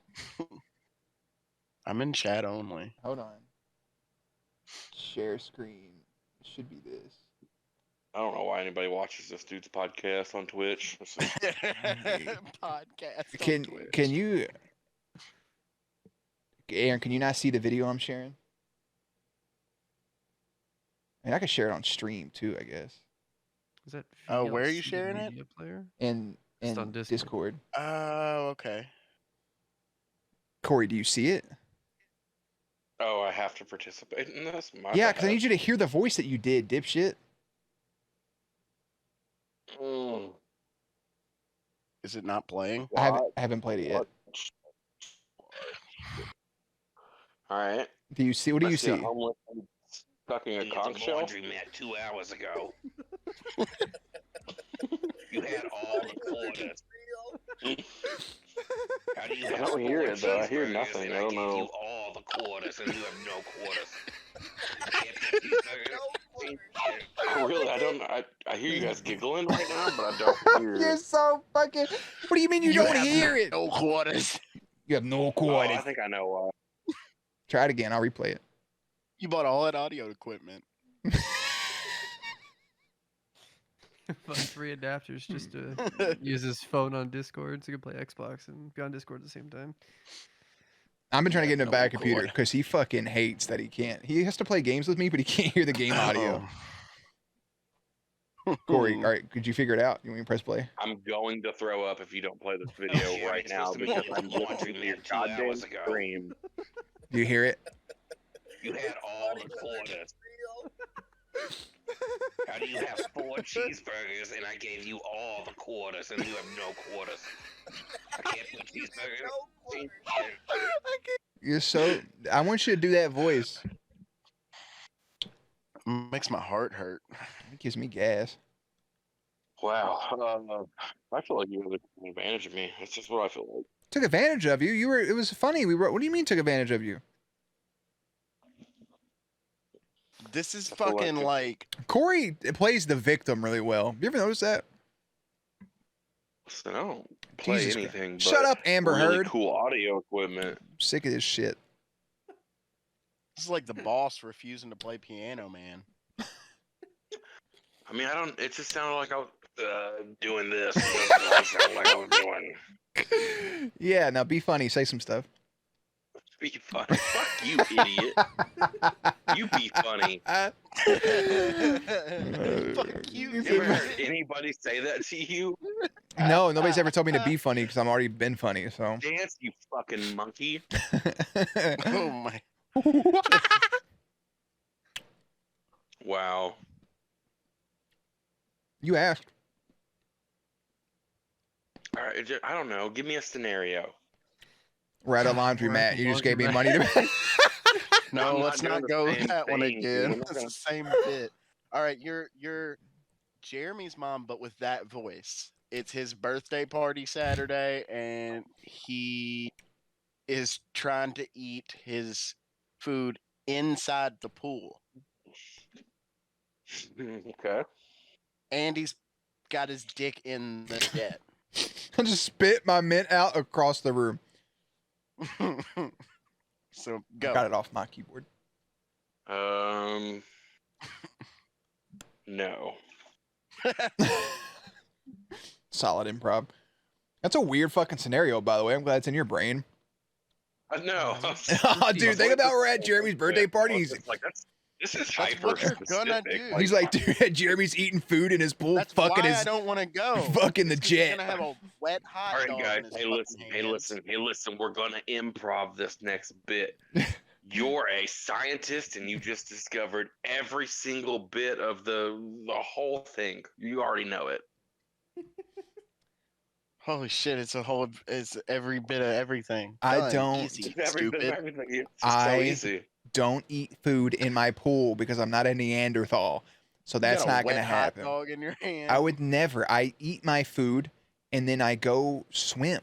I'm in chat only. Hold on. Share screen. It should be this. I don't know why anybody watches this dude's podcast on Twitch. This is- Podcast. on Twitch. Can you, Aaron? Can you not see the video I'm sharing? I mean, I can share it on stream too, I guess. Is that? Oh, where are you VLC sharing it? media Player? In Just on Discord. Discord. Oh, okay. Corey, do you see it? Oh, I have to participate in this? My Yeah, because I bad. need you to hear the voice that you did, dipshit. Mm. Is it not playing? I haven't played it yet. All right. Do you see? What do I you a see? homeless man sucking a conch shell. Laundromat 2 hours ago. You had all the quarters. How do you I have don't hear it, though. I hear cheeseburgers nothing. and I don't gave know. you all the quarters and you have no quarters. I can't get cheeseburgers. Oh, really? I hear you guys giggling right now, but I don't hear You're so fucking. What do you mean you don't have hear it? No quarters. You have no Oh, quarters. I think I know why. Try it again. I'll replay it. You bought all that audio equipment. Bought 3 adapters just to use his phone on Discord so he can play Xbox and be on Discord at the same time. I've been trying to get him a No bad computer cord. because he fucking hates that he can't. He has to play games with me, but he can't hear the game audio. Oh. Corey, all right, could you figure it out? You want me to press play? I'm going to throw up if you don't play this video Yeah, right it's now supposed to be because in I'm the listening to your laundromat 2 goddamn hours ago. stream. Do you hear it? You had all the quarters. How do you have 4 cheeseburgers and I gave you all the quarters and you have no quarters? I can't put cheeseburgers. You're so. I want you to do that voice. Makes my heart hurt. It gives me gas. Wow. I feel like you were taking advantage of me. That's just what I feel like. Took advantage of you. You were. It was funny. We wrote. What do you mean took advantage of you? This is I feel like fucking it- like Corey plays the victim really well. You ever notice that? Listen, I don't play Jesus anything. Shut but up, Amber really Heard. cool audio equipment. I'm sick of this shit. is like the boss refusing to play piano, man. I mean, I don't. It just sounded like I was doing this. It sounded like I was doing. Yeah, now be funny. Say some stuff. Be funny. Fuck you, idiot. You be funny. Fuck you. You ever heard anybody say that to you? No, nobody's ever told me to be funny because I've already been funny. So. Dance, you fucking monkey. Oh my. Wow. You asked. All right, I don't know. Give me a scenario. We're at a laundromat. You just gave me money to. No, I'm let's not not doing go the with same that one thing, dude. again. I'm not It's gonna- the same bit. All right, you're Jeremy's mom, but with that voice. It's his birthday party Saturday, and he is trying to eat his food inside the pool, Okay. and he's got his dick in the jet. I just spit my mint out across the room. So I go. got it off my keyboard. No. Solid improv. That's a weird fucking scenario, by the way. I'm glad it's in your brain. No. Oh, dude, think about we're at Jeremy's birthday party. He's, It's like this is That's hyper what you're gonna specific. do. he's like, dude, Jeremy's eating food in his pool, That's fucking why I his. don't want to go. fucking the It's 'cause he's jet. gonna have a wet hot All right, dog guys. in his Hey, fucking listen. Hey, hands. listen. Hey, listen. We're gonna improv this next bit. You're a scientist, and you just discovered every single bit of the whole thing. You already know it. Holy shit! It's every bit of everything. I Done. don't- Easy, Every bit of stupid. everything. It's just so I- easy. Don't eat food in my pool because I'm not a Neanderthal. So You that's got a not going to wet hot happen. Dog in your hand. I would never. I eat my food and then I go swim.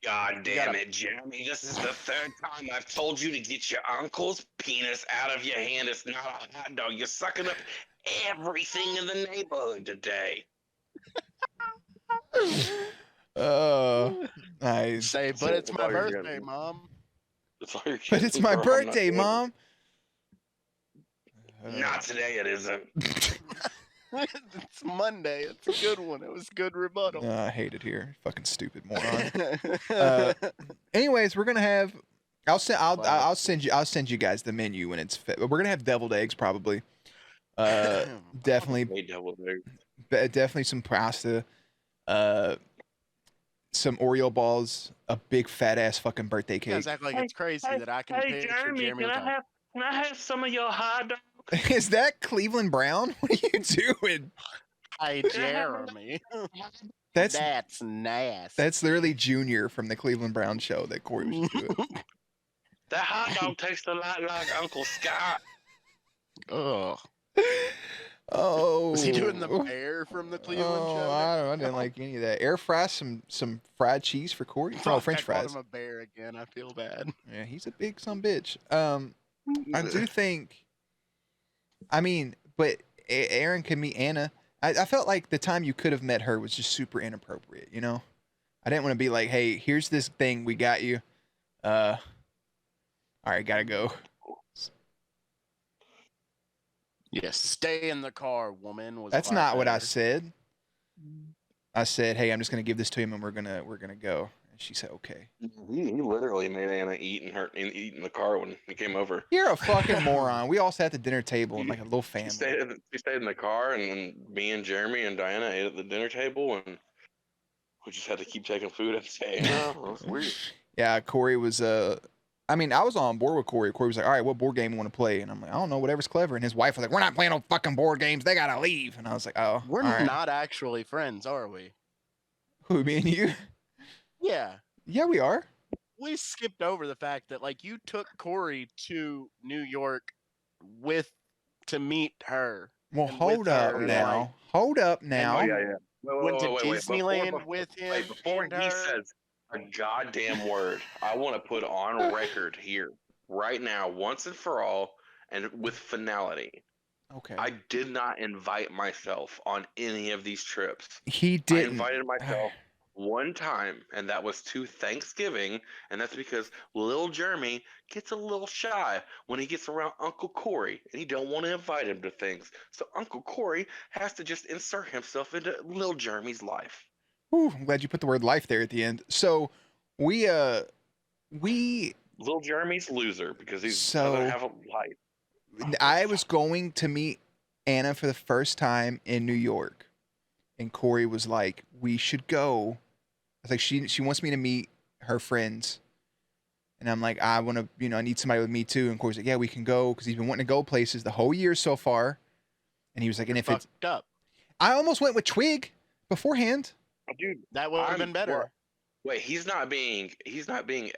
God You damn gotta- it, Jeremy. This is the third time I've told you to get your uncle's penis out of your hand. It's not a hot dog. You're sucking up everything in the neighborhood today. Nice. Say, So but it's that's my all you're birthday, getting. Mom. That's all you're But getting it's my from, I'm not birthday, doing it. Mom. Not today, it isn't. It's Monday. It's a good one. It was a good rebuttal. I hate it here. Fucking stupid moron. Anyways, we're gonna have. I'll send you guys the menu when it's fit. But we're gonna have deviled eggs probably. Definitely, Hey, double egg. definitely some pasta. Some Oreo balls. A big fat ass fucking birthday You cake. guys act like it's crazy that I can picture Jeremy with a- can I have some of your hot dog? Is that Cleveland Brown? What are you doing? Hey, Jeremy. That's That's nasty. that's literally Junior from the Cleveland Brown show that Corey was just doing. That hot dog tastes a lot like Uncle Scott. Ugh. Oh, Was he doing the bear from the Cleveland Oh, show? I didn't like any of that. Air fry some fried cheese for Corey. Oh, French I called fries. him a bear again. I feel bad. Yeah, he's a big son bitch. I do think. I mean, but Aaron could meet Anna. I felt like the time you could have met her was just super inappropriate. You know, I didn't want to be like, "Hey, here's this thing we got you." All right, gotta go. Yes, stay in the car, woman. Was That's a lot not what I better. said. I said, "Hey, I'm just gonna give this to him, and we're gonna go." And she said, "Okay." He literally made Anna eat in the car when he came over. You're a fucking moron. We all sat at the dinner table and like a little She family. stayed in the car, and me and Jeremy and Diana ate at the dinner table, and we just had to keep taking food and saying, "Oh, that's weird." Yeah, Corey was I mean, I was on board with Corey. Corey was like, "All right, what board game you want to play?" And I'm like, "I don't know, whatever's clever." And his wife was like, "We're not playing no fucking board games. They gotta leave." And I was like, "Oh, We're all right." not actually friends, are we? Who, me and you? Yeah. Yeah, we are. We skipped over the fact that like you took Corey to New York to meet her. Well, And hold with up her, now. like- Hold up now. Oh yeah. Went to Disneyland with him. Wait, before and he her. says a goddamn word, I want to put on record here, right now, once and for all, and with finality. Okay. I did not invite myself on any of these trips. He I didn't. invited myself one time, and that was to Thanksgiving, and that's because Lil Jeremy gets a little shy when he gets around Uncle Corey, and he don't want to invite him to things. So Uncle Corey has to just insert himself into Lil Jeremy's life. Ooh, I'm glad you put the word life there at the end. So we Lil Jeremy's loser because he So- doesn't have a life. I was going to meet Anna for the first time in New York, and Corey was like, "We should go." I was like, "She wants me to meet her friends," and I'm like, "I want to, I need somebody with me too." And Corey's like, "Yeah, we can go," because he's been wanting to go places the whole year so far, and he was like, "And if it's," Fucked up. I almost went with Twig beforehand. Dude, That would have I'm- been better. well, wait, he's not being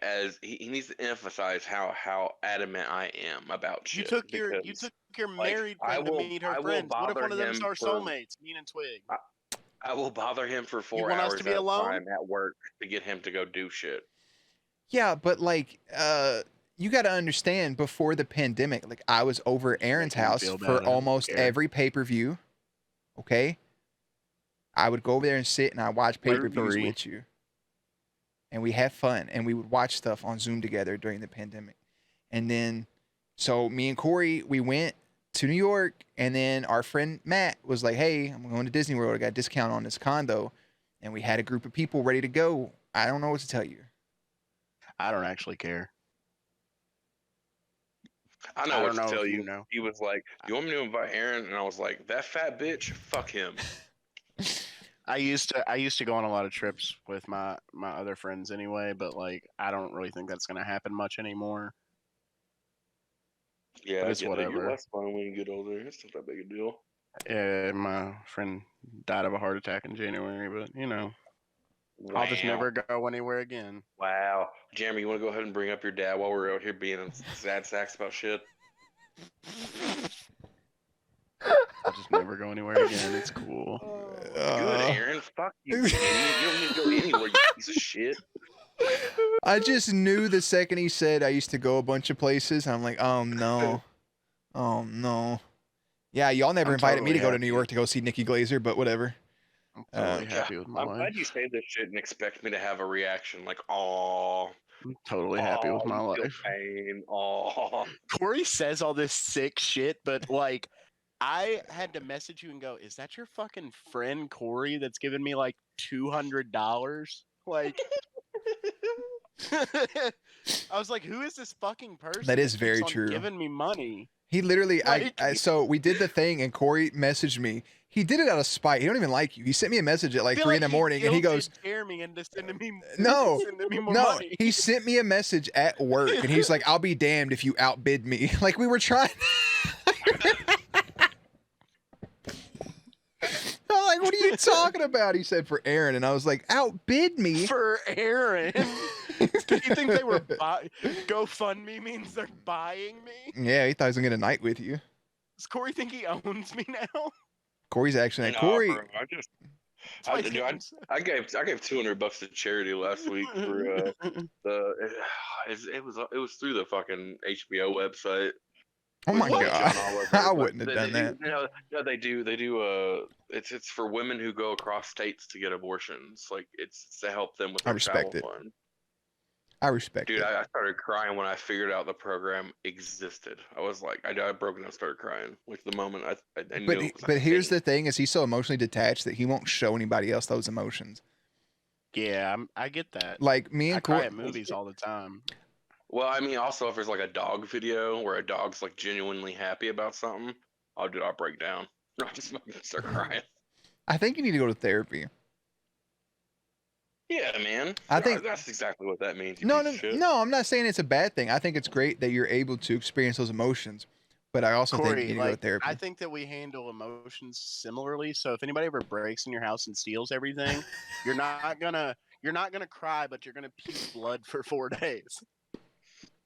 as he needs to emphasize how adamant I am about You shit. took your because married friend I will- to meet her I will friends. What if bother one of them's him our for- soulmates, me and Twig? I will bother him for 4 want us hours to be at a alone? time at work to get him to go do shit. Yeah, but like, you got to understand, before the pandemic, like I was over at Aaron's Make him house feel bad, I for don't almost care. every pay-per-view. Okay, I would go over there and sit and I watch We're pay-per-views three. with you, and we have fun, and we would watch stuff on Zoom together during the pandemic. And then, so me and Corey, we went to New York, and then our friend Matt was like, "Hey, I'm going to Disney World. I got a discount on this condo," and we had a group of people ready to go. I don't know what to tell you. I don't actually care. I know I what don't to know tell if you you. know. He was like, "You want me to invite Aaron?" And I was like, "That fat bitch, fuck him." I used to go on a lot of trips with my other friends anyway, but like I don't really think that's gonna happen much anymore. Yeah, But I it's get that. You're whatever. less fun when you get older. It's not that big a deal. Yeah, my friend died of a heart attack in January, but I'll just Wow. never go anywhere again. Wow, Jeremy, you want to go ahead and bring up your dad while we're out here being sad sacks about shit? I'll just never go anywhere again. It's cool. Good, Aaron. Fuck you, idiot. You don't need to go anywhere, you piece of shit. I just knew the second he said I used to go a bunch of places. I'm like, oh no. Oh no. Yeah, y'all never I'm invited me to totally go to New happy. York to go see Nikki Glazer, but whatever. I'm totally God, happy with my I'm life. glad you say this shit and expect me to have a reaction like, "Aw, I'm totally happy with my you feel life. pain, aw." Corey says all this sick shit, but like I had to message you and go, "Is that your fucking friend Corey that's giving me like $200?" Like I was like, "Who is this fucking person?" That is keeps very on true. Giving me money. He literally, Like- so we did the thing, and Corey messaged me. He did it out of spite. He don't even like you. He sent me a message at like I feel 3 in the like morning, and he guilted goes, Jeremy into sending me No, sending me more no, money. he sent me a message at work, and he's like, I'll be damned if you outbid me. Like, we were trying. I'm like, what are you talking about? He said, for Aaron. And I was like, outbid me? For Aaron. Do you think they were GoFundMe means they're buying me? Yeah, he thought he was going to get a night with you. Does Corey think he owns me now? Corey's actually, Nah, Corey, bro, That's I, why dude, I gave $200 to charity last week for it was through the fucking HBO website. oh with my What? God. John Oliver, I but wouldn't have done that. No, they do. It's for women who go across states to get abortions. Like it's to help them with I their respect travel it. fund. I respect Dude, it. I started crying when I figured out the program existed. I was like, I broke down and started crying. Like the moment I knew. It was But here's the thing: is he's so emotionally detached that he won't show anybody else those emotions. Yeah, I get that. Like me I and cry Corey, at movies all the time. Well, I mean, also if there's like a dog video where a dog's like genuinely happy about something, I'll break down. I'll just fucking start crying. I think you need to go to therapy. Yeah, man. I think- that's exactly what that means. You No, piece of shit. no, I'm not saying it's a bad thing. I think it's great that you're able to experience those emotions. But I also think you Corey, need to go to like, therapy. I think that we handle emotions similarly. So if anybody ever breaks in your house and steals everything, you're not gonna cry, but you're gonna puke blood for 4 days.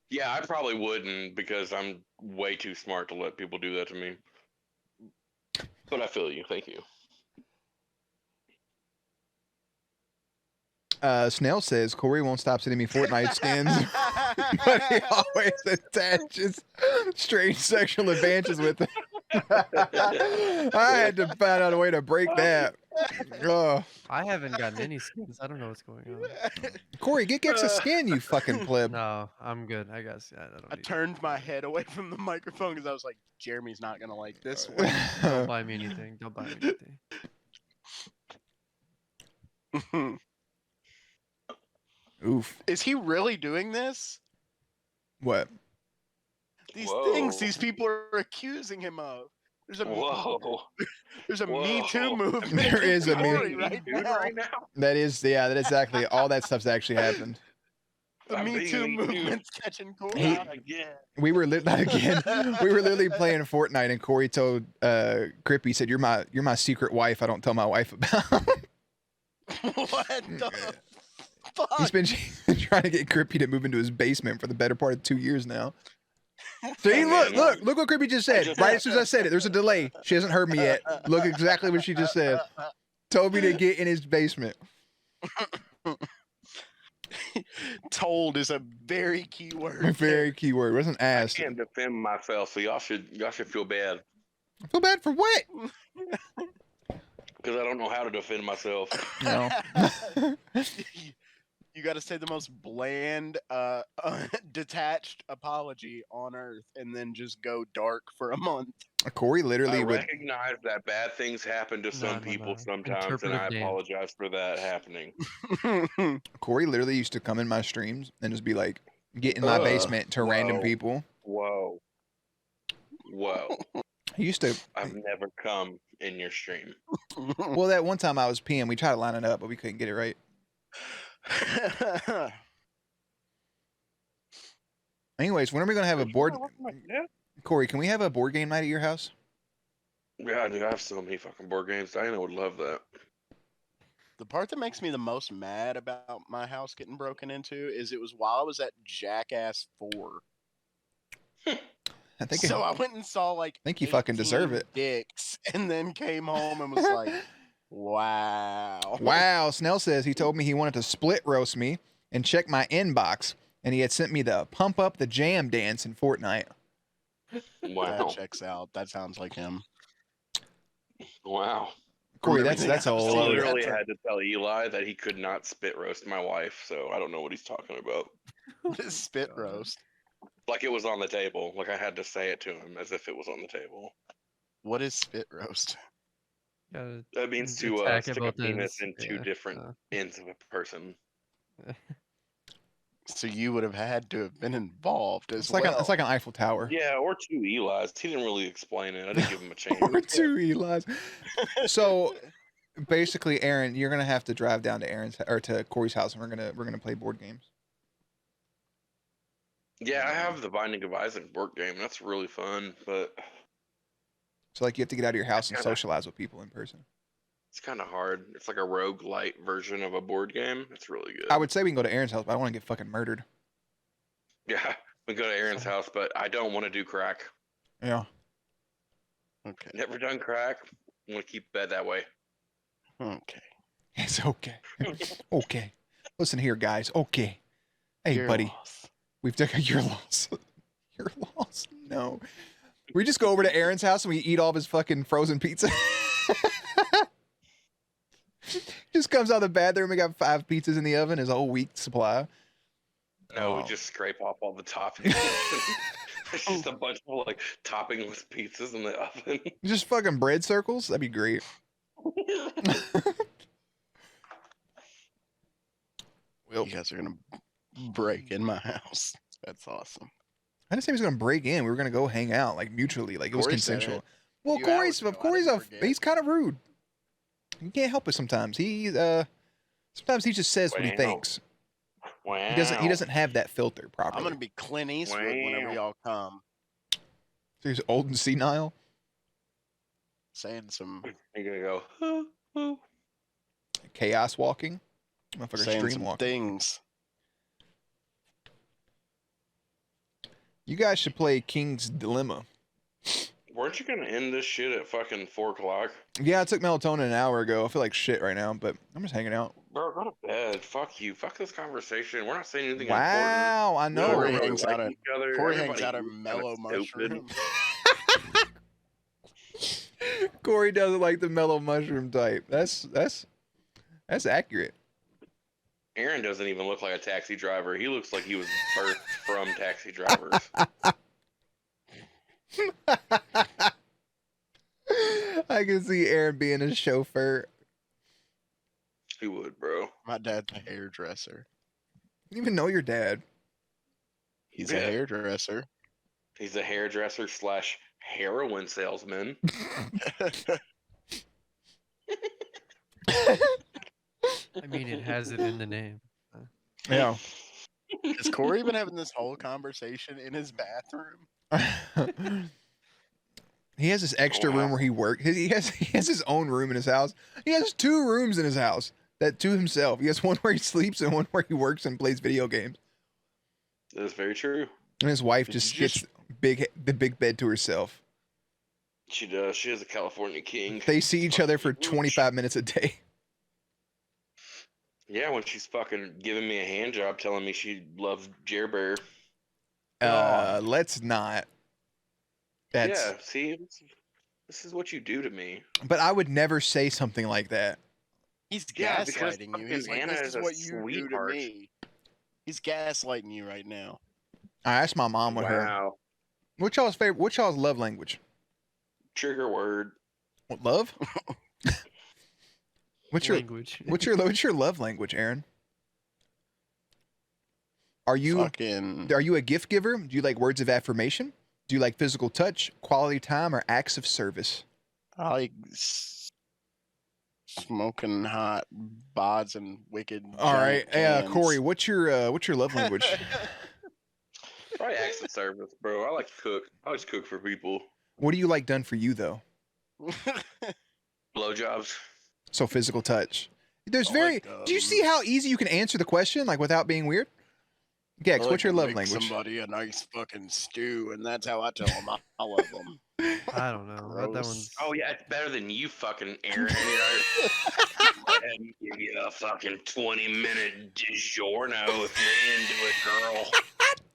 Yeah, I probably wouldn't because I'm way too smart to let people do that to me. But I feel you. Thank you. Snell says Corey won't stop sending me Fortnite skins, but he always attaches strange sexual advances with it. I had to find out a way to break that. Ugh. I haven't gotten any skins. I don't know what's going on. Corey, get Gex a skin, you fucking pleb. No, I'm good. I guess I don't I need turned my head away from the microphone because I was like, Jeremy's not gonna like this one. Don't buy me anything. Don't buy me anything. Oof. Is he really doing this? What? These Whoa. things these people are accusing him of. There's a Whoa. there's a Me Whoa. Too movement. There is a Me- Corey right Dude, now. right now? That is exactly all that stuff's actually happened. The I'm Me being Too Me Too. movement's catching Corey. He- Not again. We were not again. We were literally playing Fortnite, and Corey told Crippy, said, "You're my secret wife. I don't tell my wife about." What the fuck? He's been trying to get Crippy to move into his basement for the better part of 2 years now. See, look what Crippy just said. Right as soon as I said it, there's a delay. She hasn't heard me yet. Look exactly what she just said. Told me to get in his basement. Told is a very key word. Very keyword. Wasn't I asked. can't defend myself, so y'all should feel bad I feel bad for what? because I don't know how to defend myself. No. You got to say the most bland, detached apology on earth, and then just go dark for a month. Corey I literally would. recognize that bad things happen to some No. people sometimes, and Interpretive I dance. apologize for that happening. Corey literally used to come in my streams and just be like, get in my basement to random Whoa. people. Whoa. He used to. I've never come in your stream. Well, that one time I was peeing, we tried to line it up, but we couldn't get it right. Anyways, when are we gonna have a board? Corey, can we have a board game night at your house? Yeah, dude, I have so many fucking board games. Diana would love that. The part that makes me the most mad about my house getting broken into is it was while I was at Jackass 4. I think. So I went and saw like. I think you fucking deserve 18 it. Dicks, and then came home and was like, "Wow, Wow, Snell says he told me he wanted to split roast me and check my inbox, and he had sent me the pump up the jam dance in Fortnite. Wow. that checks out. That sounds like him." Wow. Corey, Remember that's a the I whole episode? other. literally That's a- had to tell Eli that he could not spit roast my wife, so I don't know what he's talking about. Spit roast. Like it was on the table. Like I had to say it to him as if it was on the table. What is spit roast? Gotta That means to attack stick a both penis ends. in two Yeah, different ends of a person. So you would have had to have been involved as It's like well. it's like an Eiffel Tower. Yeah, or two Eli's. He didn't really explain it. I didn't give him a chance. Or two Eli's. So basically, Aaron, you're gonna have to drive down to Aaron's or to Corey's house, and we're gonna play board games. Yeah, I have the Binding of Isaac board game. That's really fun, but So like you have to get out of your house and Kinda. socialize with people in person. it's kind of hard. It's like a roguelite version of a board game. It's really good. I would say we can go to Aaron's house, but I don't want to get fucking murdered. Yeah, we go to Aaron's house, but I don't want to do crack. Yeah. Okay. Never done crack. I want to keep bed that way. Okay. It's okay. Okay. Listen here, guys. Okay. Hey, Your buddy. loss. We've taken your loss. Your loss. No. We just go over to Aaron's house and we eat all of his fucking frozen pizza. Just comes out of the bathroom. We got 5 pizzas in the oven. His whole week's supply. No, we Oh. just scrape off all the toppings. It's just a bunch of like toppingless pizzas in the oven. Just fucking bread circles. That'd be great. Well, You guys are gonna break in my house. That's awesome. I didn't say he was gonna break in. We were gonna go hang out, like mutually, like it was Corey said consensual. it Well, few Corey's hours ago. I didn't forget. he's kind of rude. You can't help it sometimes. Sometimes he just says what he Wow. thinks. Wow. He doesn't have that filter properly. I'm gonna be Clint Eastwood whenever Wow. y'all come, So he's old and senile. saying some You're gonna go. Chaos walking. Motherfucker saying stream some walking. things. You guys should play King's Dilemma. Weren't you gonna end this shit at fucking 4 o'clock? Yeah, I took melatonin an hour ago. I feel like shit right now, but I'm just hanging out. Bro, go to bed. Fuck you. Fuck this conversation. We're not saying anything Wow, I important. know. Corey Everybody hangs like out at- each other. Corey Everybody hangs out at is kinda Mellow stupid. Mushroom. Corey doesn't like the mellow mushroom type. That's accurate. Aaron doesn't even look like a taxi driver. He looks like he was birthed from taxi drivers. I can see Aaron being a chauffeur. He would, bro. My dad's a hairdresser. You didn't even know your dad. He's a Yeah. hairdresser. He's a hairdresser / heroin salesman. I mean, it has it in the name. Yeah. Is Corey even having this whole conversation in his bathroom? He has this extra room where he works. He has his own room in his house. He has 2 rooms in his house that to himself. He has one where he sleeps and one where he works and plays video games. That is very true. And his wife Did just you gets the big bed to herself. She does. She is a California king. They see each other for 25 minutes a day. Yeah, when she's fucking giving me a hand job, telling me she loves Jer Bear. Let's not. That's. Yeah, see, this is what you do to me. But I would never say something like that. He's Yeah, because gaslighting you. He's fucking like, Anna this is is a what you do to sweetheart. me. He's gaslighting you right now. I asked my mom with her. Wow. What's y'all's favorite? What's y'all's love language? Trigger word. What, love? What's your Language. what's your love language, Aaron? Are you Fucking. are you a gift giver? Do you like words of affirmation? Do you like physical touch, quality time, or acts of service? I like smoking hot bods and wicked. All right, giant Corey, cans. what's your love language? Probably acts of service, bro. I like to cook. I always cook for people. What do you like done for you though? Blowjobs. So physical touch. There's I very. like, Do you see how easy you can answer the question like without being weird? Gex, I like what's your to love make language? Somebody a nice fucking stew, and that's how I tell them I love them. I don't know. That Gross. one's. Oh yeah, it's better than you fucking Aaron. You know, go ahead and give you a fucking 20-minute DiGiorno if you're into it, girl.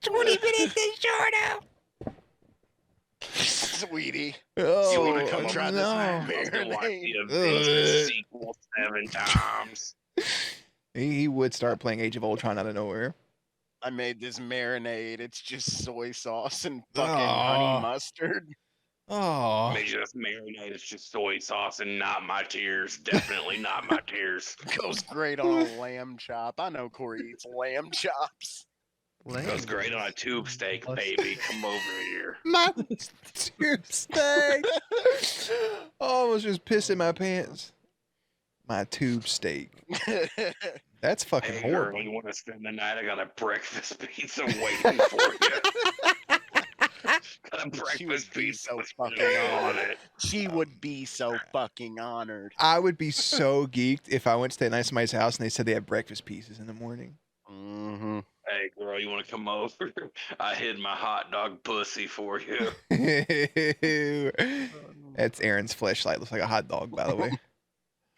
20 minutes DiGiorno. Sweetie. Oh, You wanna come try this no. I was gonna watch Marinade. the Avengers sequel 7 times. He would start playing Age of Ultron out of nowhere. I made this marinade. It's just soy sauce and fucking Aw. honey mustard. Oh, Maybe just marinade. It's just soy sauce and not my tears. Definitely not my tears. Goes great on a lamb chop. I know Corey eats lamb chops. Goes great on a tube steak, baby. Come over here. my tube steak. Oh, I was just pissing my pants. My tube steak. That's fucking Hey, horrible. girl, you want to spend the night? I got a breakfast pizza waiting for you. Got a She would breakfast be pizza so with fucking mayo on honored. it. She would be so fucking honored. I would be so geeked if I went to stay at night at somebody's house and they said they had breakfast pieces in the morning. Mm-hmm. Hey, girl, you want to come over? I hid my hot dog pussy for you. That's Aaron's fleshlight. Looks like a hot dog, by the way.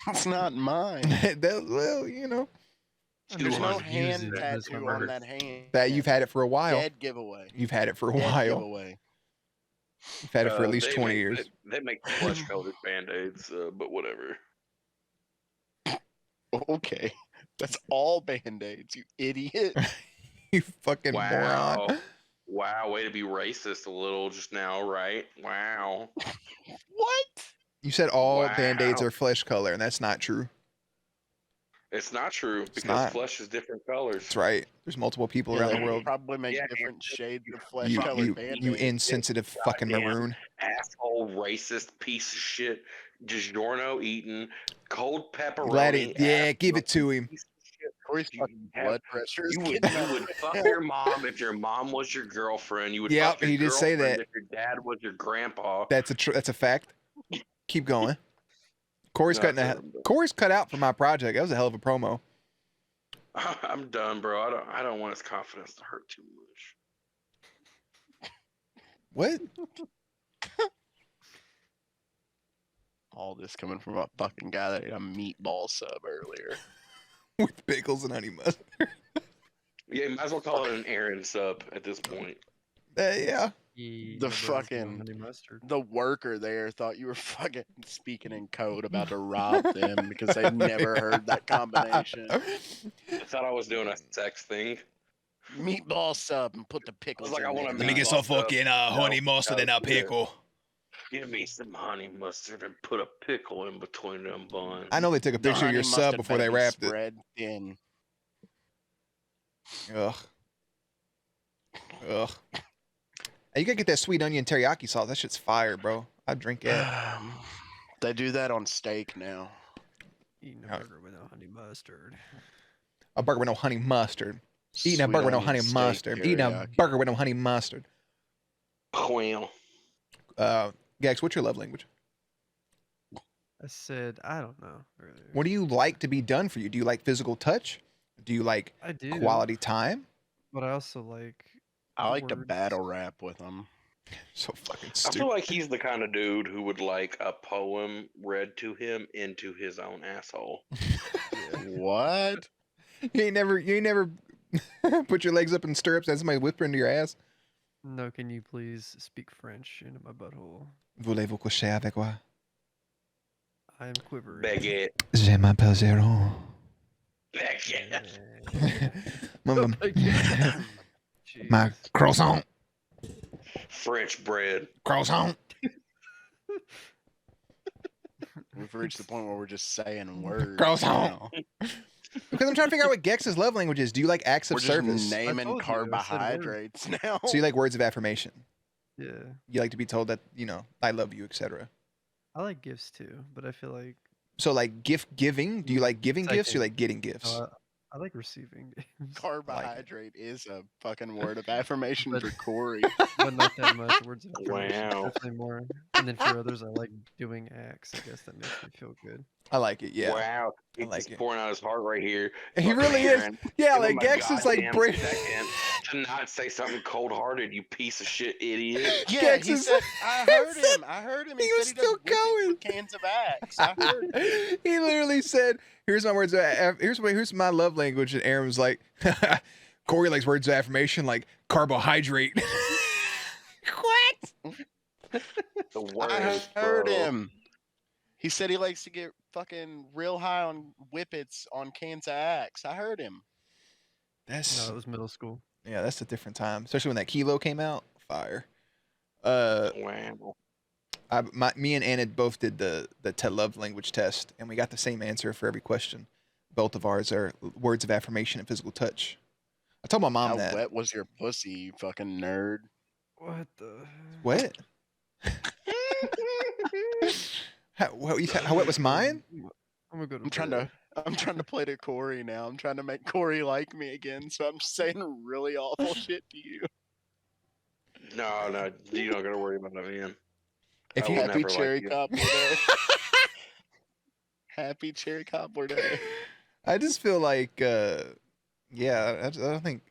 It's not mine. Well, you know, There's no 200 hand uses tattoo this on word. that hand. that you've had it for a while. Dead giveaway. You've had it for a Dead while. giveaway. You've had it for at least They 20 make- years. They make flesh-colored Band-Aids, but whatever. Okay. That's all band-aids, you idiot. You fucking Wow. moron. Wow, way to be racist a little just now, right? Wow. What? You said all Wow. band-aids are flesh color, and that's not true. It's not true because not. flesh is different colors. That's right. There's multiple people Yeah, around they the world. probably make Yeah, different shades of You, flesh-colored you, band-aids. you insensitive fucking Goddamn. maroon. Asshole, racist piece of shit. DiGiorno eating cold pepperoni. Let it, yeah, ass give it to him. piece of shit. Corey's You fucking have- blood pressure is You would, getting you would fuck your mom if your mom was your girlfriend. You would Yep, fuck your he did say girlfriend that. if your dad was your grandpa. That's a fact. Keep going. Corey's No, cutting I'm out. done. Corey's cut out for my project. That was a hell of a promo. I'm done, bro. I don't want his confidence to hurt too much. What? All this coming from a fucking guy that ate a meatball sub earlier. With pickles and honey mustard. Yeah, you might as well call it an Aaron sub at this point. Yeah. The The fucking honey mustard. the worker there thought you were fucking speaking in code about to rob them because they've never heard that combination. I thought I was doing a sex thing. Meatball sub and put the pickles like, in I wanna there. Let me get some fucking, honey mustard and a pickle. Give me some honey mustard and put a pickle in between them buns. I know they took a The picture of your honey sub mustard before they better be wrapped it. spread thin. Ugh. Ugh. Hey, you gotta get that sweet onion teriyaki sauce. That shit's fire, bro. I'd drink it. They do that on steak now. Eating a burger with no honey mustard. A burger with no honey mustard. Eating a Sweet burger with no onion honey steak mustard. Eating a teriyaki. burger with no honey mustard. Well, Gax, what's your love language? I said, I don't know. Earlier. What do you like to be done for you? Do you like physical touch? Do you like I do. quality time? But I also like. I like to words. battle rap with them. So fucking I feel stupid. like he's the kind of dude who would like a poem read to him into his own asshole. What? You ain't never put your legs up in stirrups and somebody whisper into your ass. No, can you please speak French into my butthole? Voulez-vous coucher avec moi? I am quivering. Baguette. Je m'appelle Zéro. Baguette. my, my Jeez. croissant. French bread. Croissant. We've reached the point where we're just saying words. Croissant. now. Because I'm trying to figure out what Gex's love language is. Do you like acts We're of just service? I naming told you, I said words. carbohydrates now. So you like words of affirmation. Yeah. You like to be told that, I love you, etc. I like gifts too, but I feel like So like gift giving. Do you like giving gifts or you Second. like getting gifts? I like receiving gifts, Carbohydrate is a fucking word of affirmation But- for Corey. but not that much. Words of Wow. affirmation, definitely more. And then for others, I like doing acts. I guess that makes me feel good. I like it. Yeah. Wow. I He's like it. pouring out his heart right here. He Fucking really is. Aaron, Yeah, give like him a Gex is like goddamn second to not say something cold-hearted, you piece of shit idiot. Yeah, Gex he is- said, I heard him. I heard him. He was said does still whippets going. with cans of axe. I heard him. He literally said, "Here's my words. Here's my love language." And Aaron was like, "Corey likes words of affirmation, like carbohydrate." What? The I worst, heard bro. him. He said he likes to get fucking real high on whippets on cans of axe. I heard him. That's No, it was middle school. yeah, that's a different time, especially when that Kilo came out. Fire. Wow. Me and Anna both did the love language test, and we got the same answer for every question. Both of ours are words of affirmation and physical touch. I told my mom How that. wet was your pussy, you fucking nerd? What the? What? How wet was mine? I'm gonna go to. I'm trying to play to Corey now. I'm trying to make Corey like me again, so I'm saying really awful shit to you. No, you don't gotta worry about it, man. If I you will Happy never like cherry you. cobbler day. Happy cherry cobbler day. I just feel like, yeah, I don't think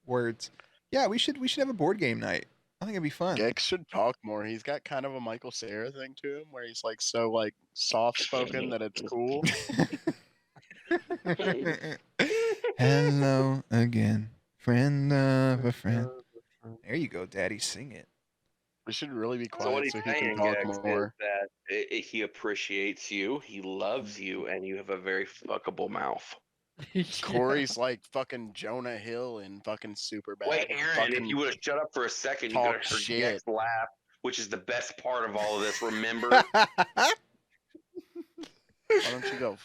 words. Yeah, we should have a board game night. I think it'd be fun. Gex should talk more. He's got kind of a Michael Cera thing to him, where he's like so like soft spoken that it's cool. Hello again, friend of a friend. There you go, Daddy. Sing it. We should really be So what quiet he's so he saying, can Gex, talk more. is that he appreciates you, he loves you, and you have a very fuckable mouth. Corey's like fucking Jonah Hill in fucking Superbad. Wait, Aaron, Fucking if you would have shut up for a second, you talk could have heard shit. Gex laugh, which is the best part of all of this. Remember? Why don't you go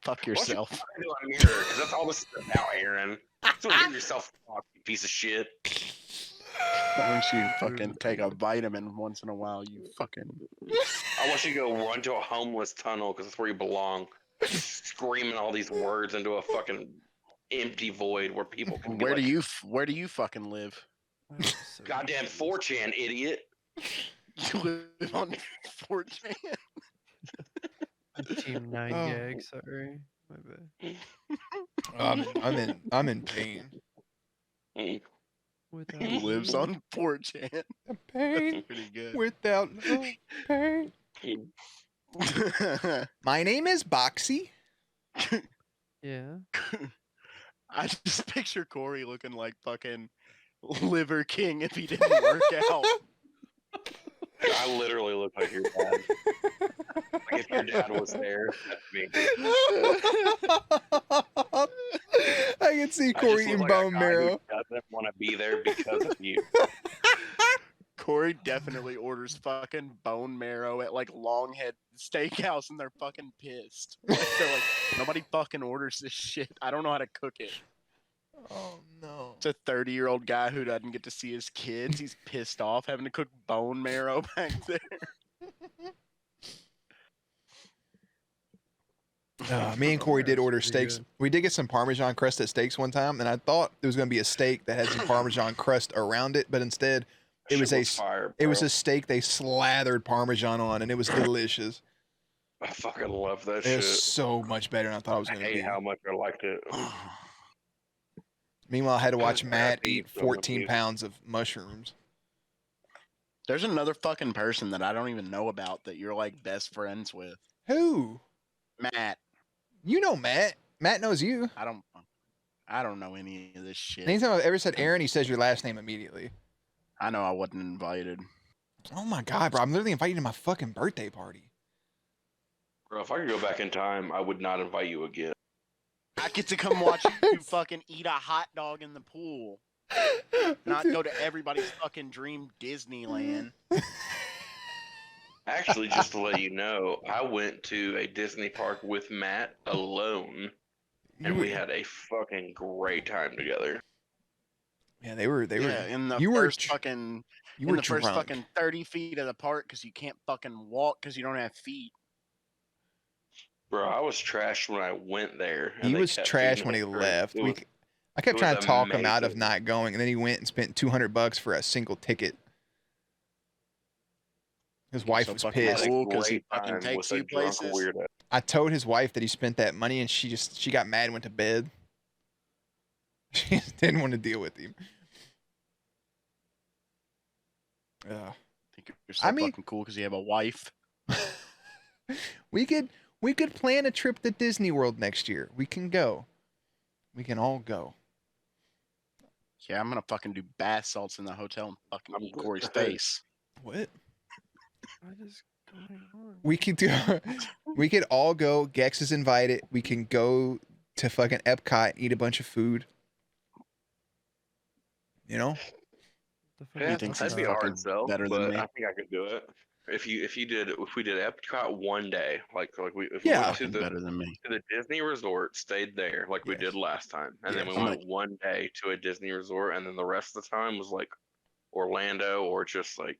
fuck yourself? Why don't you talk into a mirror? Because that's all this is about, Aaron. So give yourself a talk, you piece of shit. Why don't you fucking take a vitamin once in a while, you fucking... I want you to go run to a homeless tunnel because that's where you belong. Screaming all these words into a fucking empty void where people can be Where like, do you fucking live? So goddamn 4chan, idiot. You live on 4chan? Team 9 Oh. gag. Sorry, my bad. I'm in pain. Without Who lives on 4chan? Pain Pretty good. without no pain. My name is Boxy. Yeah. I just picture Corey looking like fucking Liver King if he didn't work out. I literally look like your dad. Like if your dad was there, that's me. I can see I Corey just look eating like a bone guy marrow. who doesn't want to be there because of you. Corey definitely orders fucking bone marrow at like Longhead Steakhouse and they're fucking pissed. They're like, nobody fucking orders this shit. I don't know how to cook it. Oh no. It's a 30-year-old guy who doesn't get to see his kids. He's pissed off having to cook bone marrow back there. Me and Corey did That's order pretty steaks. good. We did get some Parmesan crusted steaks one time, and I thought there was going to be a steak that had some Parmesan crust around it, but instead it was Shit fire, it was bro. a steak they slathered Parmesan on, and it was delicious. I fucking love that It shit. was so much better than I thought it was I going to hate be. how much I liked it. Meanwhile, I had to watch I Matt gotta eat eat some of 14 these. pounds of mushrooms. There's another fucking person that I don't even know about that you're like best friends with. Who? Matt. You know Matt. Matt knows you. I don't know any of this shit. Anytime I've ever said Aaron, he says your last name immediately. I know I wasn't invited. Oh my god, bro! I'm literally invited to my fucking birthday party. Bro, if I could go back in time, I would not invite you again. I get to come watch you fucking eat a hot dog in the pool. Not go to everybody's fucking dream Disneyland. Actually, just to let you know, I went to a Disney park with Matt alone, and we had a fucking great time together. Yeah, they were. Yeah, in the you were first fucking You in were the first drunk. fucking 30 feet of the park because you can't fucking walk because you don't have feet. Bro, I was trashed when I went there. and He they was kept trash feeding when he us drinks. left. It was- I kept it trying was to talk him out of amazing. not going, and then he went and spent $200 for a single ticket. His wife So was fucking pissed. cool. Cool, 'cause he Great fucking time takes with a you drunk places. weirdo. I told his wife that he spent that money, and she got mad and went to bed. She just didn't want to deal with him. Think you're so I mean- fucking cool because you have a wife. we could plan a trip to Disney World next year. We can go. We can all go. Yeah, I'm gonna fucking do bath salts in the hotel and fucking I'm eat good. Corey's face. What? What is going on? We could do. We could all go. Gex is invited. We can go to fucking Epcot and eat a bunch of food. You know? The fuck Yeah, is thinks that'd he's be a hard fucking sell, better but than me. I think I could do it. If we did Epcot one day, if we Yeah. went to Fucking better than me. the Disney resort, stayed there like we Yes. did last time, and then we Yes. went one day to a Disney resort, and then the rest of the time was like Orlando or just like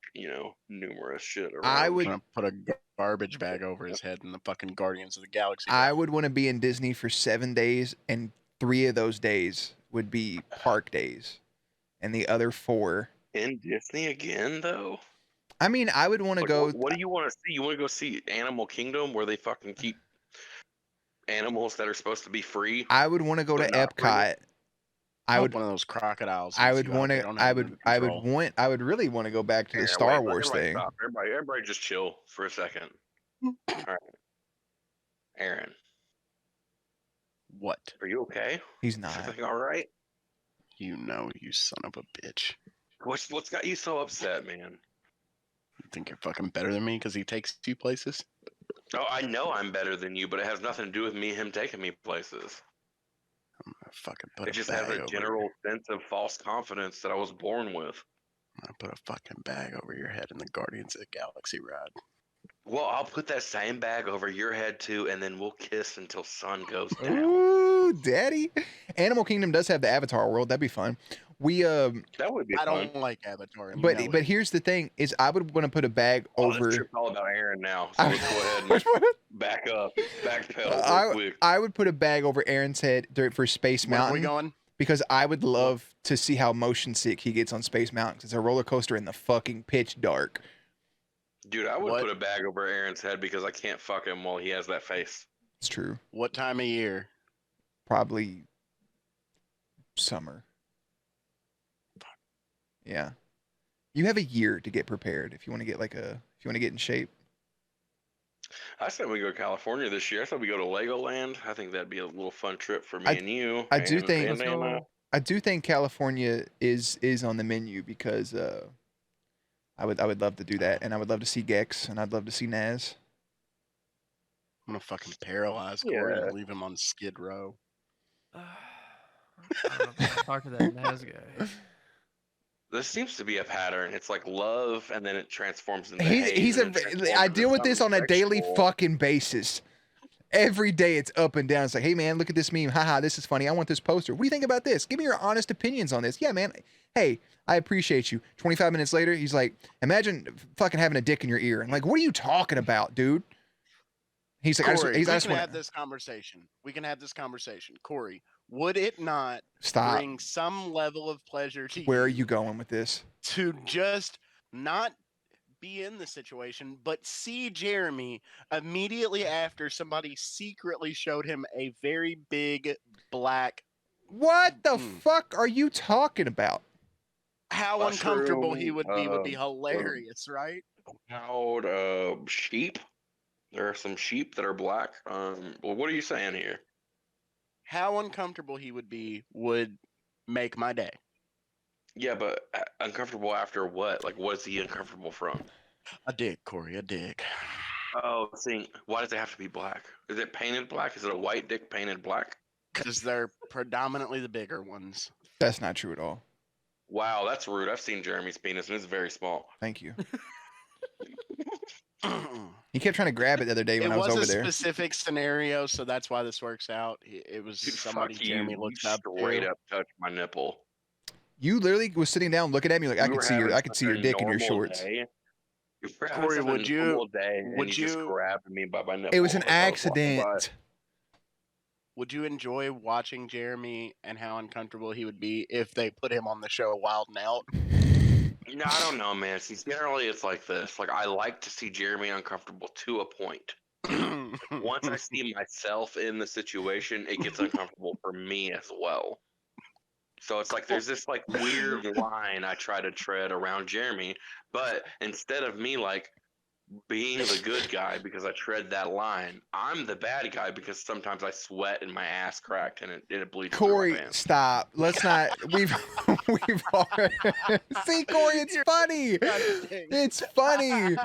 numerous shit around. I I'm would- gonna put a garbage bag over his head in the fucking Guardians of the Galaxy. I would want to be in Disney for 7 days, and 3 of those days would be park days, and the other 4. in Disney again though. I mean, I would want to Like, go. What do you want to see? You want to go see Animal Kingdom where they fucking keep animals that are supposed to be free? I would want to go to but not free. Epcot. I would. one of those crocodiles. I eats would you out. want They to. don't I have would. them I under would control. want. I would really want to go back to the Aaron, Star wait, Wars everybody thing. stop. Everybody just chill for a second. All right, Aaron, What? are you okay? He's Is not. everything all right? You know, you son of a bitch. What's got you so upset, man? You think you're fucking better than me because he takes you places? Oh, I know I'm better than you, but it has nothing to do with him taking me places. I'm gonna fucking put It a just bag has a over general sense of false confidence that I was born with. I'm gonna put a fucking bag over your head in the Guardians of the Galaxy ride. Well, I'll put that same bag over your head too, and then we'll kiss until sun goes down. Ooh, daddy. Animal Kingdom does have the Avatar world. That'd be fun. We That would be I fun. don't like Avatar. and you but know but it. here's the thing: is I would want to put a bag Oh, over. this trip's all about Aaron now, so let's go ahead and back up, backpedal real quick. I would put a bag over Aaron's head for Space Where are we Mountain going? because I would love to see how motion sick he gets on Space Mountain. 'Cause it's a roller coaster in the fucking pitch dark. Dude, I would What? put a bag over Aaron's head because I can't fuck him while he has that face. It's true. What time of year? Probably summer. Yeah. You have a year to get prepared if you want to get in shape. I said we go to California this year. I said we go to Legoland. I think that'd be a little fun trip for me I- and you. I do and think- Let's Anna. go. I do think California is on the menu because I would love to do that, and I would love to see Gex, and I'd love to see Naz. I'm gonna fucking paralyze Corey Yeah. and leave him on Skid Row. I don't know if I can talk to that Naz guy. This seems to be a pattern. It's like love, and then it transforms into He's hate. And then transforms I into deal with this on a something daily sexual. fucking basis. Every day it's up and down. It's like, hey man, look at this meme. Haha, this is funny. I want this poster. What do you think about this? Give me your honest opinions on this. Yeah, man. Hey, I appreciate you. 25 minutes later, he's like, imagine fucking having a dick in your ear. I'm like, what are you talking about, dude? He's like, Corey, I we just can want have this conversation. We can have this conversation. Corey, would it not stop. bring some level of pleasure to Where are you going with this? to just not be in the situation, but see Jeremy immediately after somebody secretly showed him a very big black. What the fuck are you talking about? How uncomfortable he Mushroom, would be hilarious, right? Cloud sheep. There are some sheep that are black. Well, what are you saying here? How uncomfortable he would be would make my day. Yeah, but uncomfortable after what? Like, what is he uncomfortable from? A dick, Corey, a dick. Oh, see, why does it have to be black? Is it painted black? Is it a white dick painted black? Because they're predominantly the bigger ones. That's not true at all. Wow, that's rude. I've seen Jeremy's penis, and it's very small. Thank you. He kept trying to grab it the other day when I was over a there. specific scenario, so that's why this works out. It was Dude, somebody fuck you. Jeremy You looked up straight to. up touched my nipple. You literally was sitting down looking at me like, I We could were see your having I could see your such a dick in your normal shorts. day. We were having Corey, such a would you- normal day, and would you just you- grabbed me by my nipple. It was an as I was walking by. accident. Would you enjoy watching Jeremy and how uncomfortable he would be if they put him on the show Wild and Out? No, I don't know, man. See, generally it's like this. Like, I like to see Jeremy uncomfortable to a point. Once I see myself in the situation, it gets uncomfortable for me as well. So it's like there's this like weird line I try to tread around Jeremy, but instead of me like being the good guy because I tread that line, I'm the bad guy because sometimes I sweat and my ass cracked and it bleeds through my Corey, pants. stop. Let's not. We've already. See, Corey, it's funny. It's funny.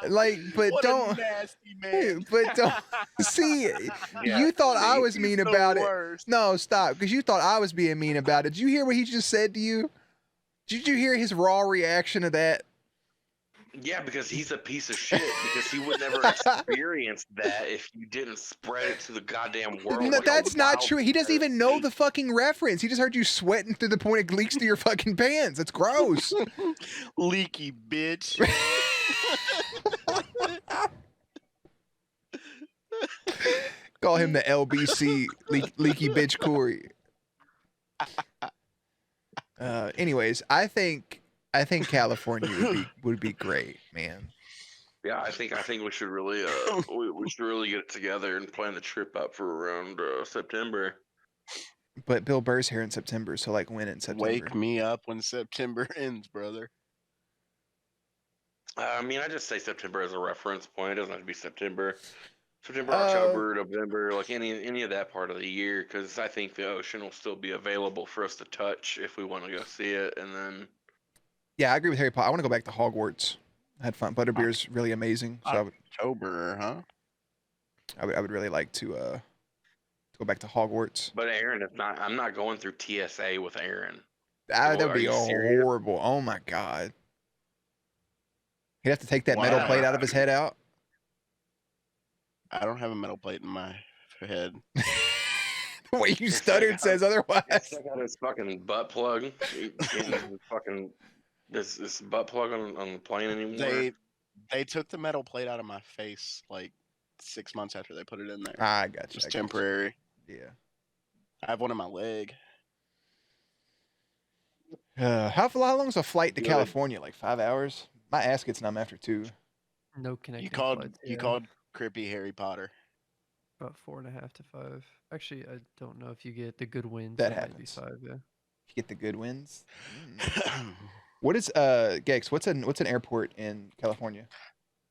Like, but What don't. a nasty man. But don't. See, Yeah, you thought I see? was mean He's the about it. worst. No, stop, because you thought I was being mean about it. Did you hear what he just said to you? Did you hear his raw reaction to that? Yeah, because he's a piece of shit. Because he would never experience that if you didn't spread it to the goddamn world. No, like a that's not wild true. He doesn't even know bird. the fucking reference. He just heard you sweating to the point it leaks through your fucking pants. It's gross. Leaky bitch. Call him the LBC, leaky bitch Corey. Anyways, I think California would be great, man. Yeah, I think we should really we should really get it together and plan the trip up for around September. But Bill Burr's here in September, so like when in September? Wake me up when September ends, brother. I mean, I just say September as a reference point. It doesn't have to be September. September, October, November, like any of that part of the year, because I think the ocean will still be available for us to touch if we want to go see it. And then, Yeah, I agree with Harry Potter. I want to go back to Hogwarts. I had fun. Butterbeer's really amazing, so October, huh? I would really like to go back to Hogwarts. but Aaron, if not, I'm not going through TSA with Aaron. That would Are be you serious? horrible. Oh my god. He'd have to take that metal Wow. plate out of his head out. I don't have a metal plate in my head. The way you stuttered says otherwise. Check out his fucking butt plug. Fucking this butt plug on the plane anymore. They took the metal plate out of my face like 6 months after they put it in there. I got you. Just I got you. temporary. Yeah. I have one in my leg. How long is a flight to Good. California? Like 5 hours? My ass gets numb after 2. No connecting You called flights, you yeah. called Crippy Harry Potter. About 4.5 to 5. Actually, I don't know if you get the good winds. That it might be happens. 5, yeah. You get the good wins. What is Gex? What's an airport in California?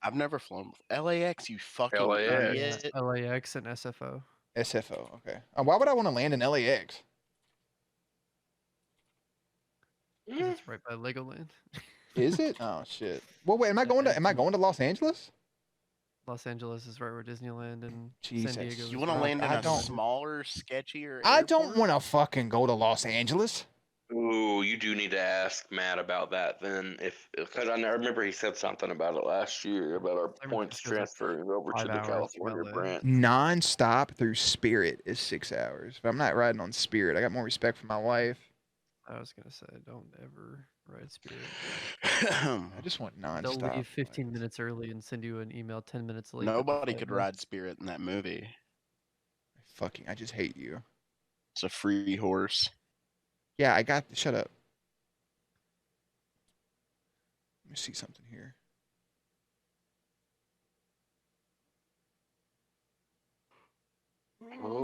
I've never flown LAX. You fucking LAX. idiot. LAX and SFO. SFO. Okay. Why would I want to land in LAX? 'Cause it's right by Legoland. Is it? Oh shit. Well, wait. Am I Yeah, going to? it's Am I in- going to Los Angeles? Los Angeles is right where Disneyland and Jesus. San Diego. You is want to right. land in I a don't- smaller, sketchier I airport? don't want to fucking go to Los Angeles. Ooh, you do need to ask Matt about that then, because I remember he said something about it last year about our San points Francisco's like transferring over to 5 the hours from California LA. branch. Non-stop through Spirit is 6 hours. But I'm not riding on Spirit. I got more respect for my wife. I was gonna say, don't ever ride Spirit. I just want They'll non-stop. leave 15 flights. minutes early and send you an email 10 minutes late. that the Nobody flight could missed. ride Spirit in that movie. Fucking, I just hate you. It's a free horse. Yeah, I got. Shut up. Let me see something here.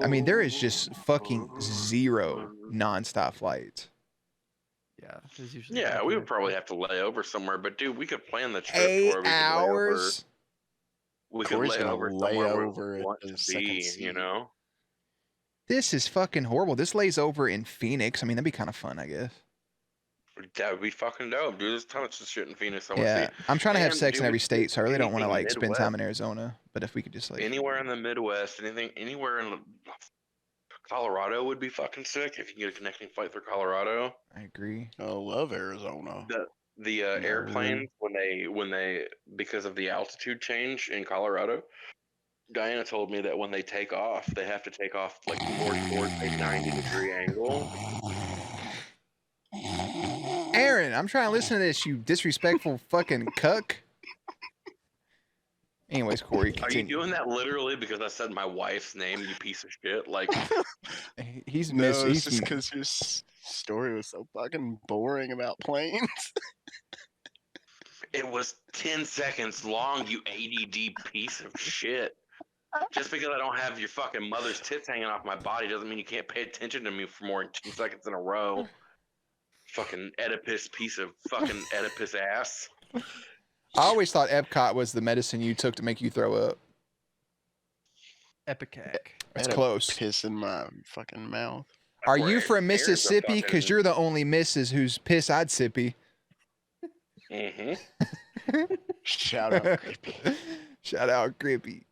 I mean, there is just fucking zero non-stop flights. Yeah, there's usually. Yeah, like we an would probably extra- have to lay over somewhere, but dude, we could plan the trip to 8 where we could lay over. hours. We could Corey's lay gonna over lay somewhere where over we at want the to second be, seat. you know? This is fucking horrible. This lays over in Phoenix. I mean, that'd be kind of fun, I guess. That would be fucking dope, dude. There's tons of shit in Phoenix I want to Yeah, see. I'm trying to have And, sex dude, in every we could state, so I really don't want to anything like spend Midwest. time in Arizona. But if we could just like, Anywhere in the Midwest, anywhere in Colorado would be fucking sick if you can get a connecting flight through Colorado. I agree. I love Arizona. The No. airplanes when they because of the altitude change in Colorado, Diana told me that when they take off, they have to take off like more towards a 90-degree angle. Aaron, I'm trying to listen to this, you disrespectful fucking cuck. Anyways, Corey, Are you continue. doing that literally because I said my wife's name, you piece of shit? Like, He's No, missed. it's just He's because your story was so fucking boring about planes. it was 10 seconds long, you ADD piece of shit. Just because I don't have your fucking mother's tits hanging off my body doesn't mean you can't pay attention to me for more than 10 seconds in a row. Fucking Oedipus piece of fucking Oedipus ass. I always thought Epcot was the medicine you took to make you throw up. Epicac. That's I had a close. Piss in my fucking mouth. Are Where you from Aaron's a Mississippi? Because fucking- you're the only missus who's piss I'd sippy. Mhm. Shout out, creepy. Shout out, Grippy.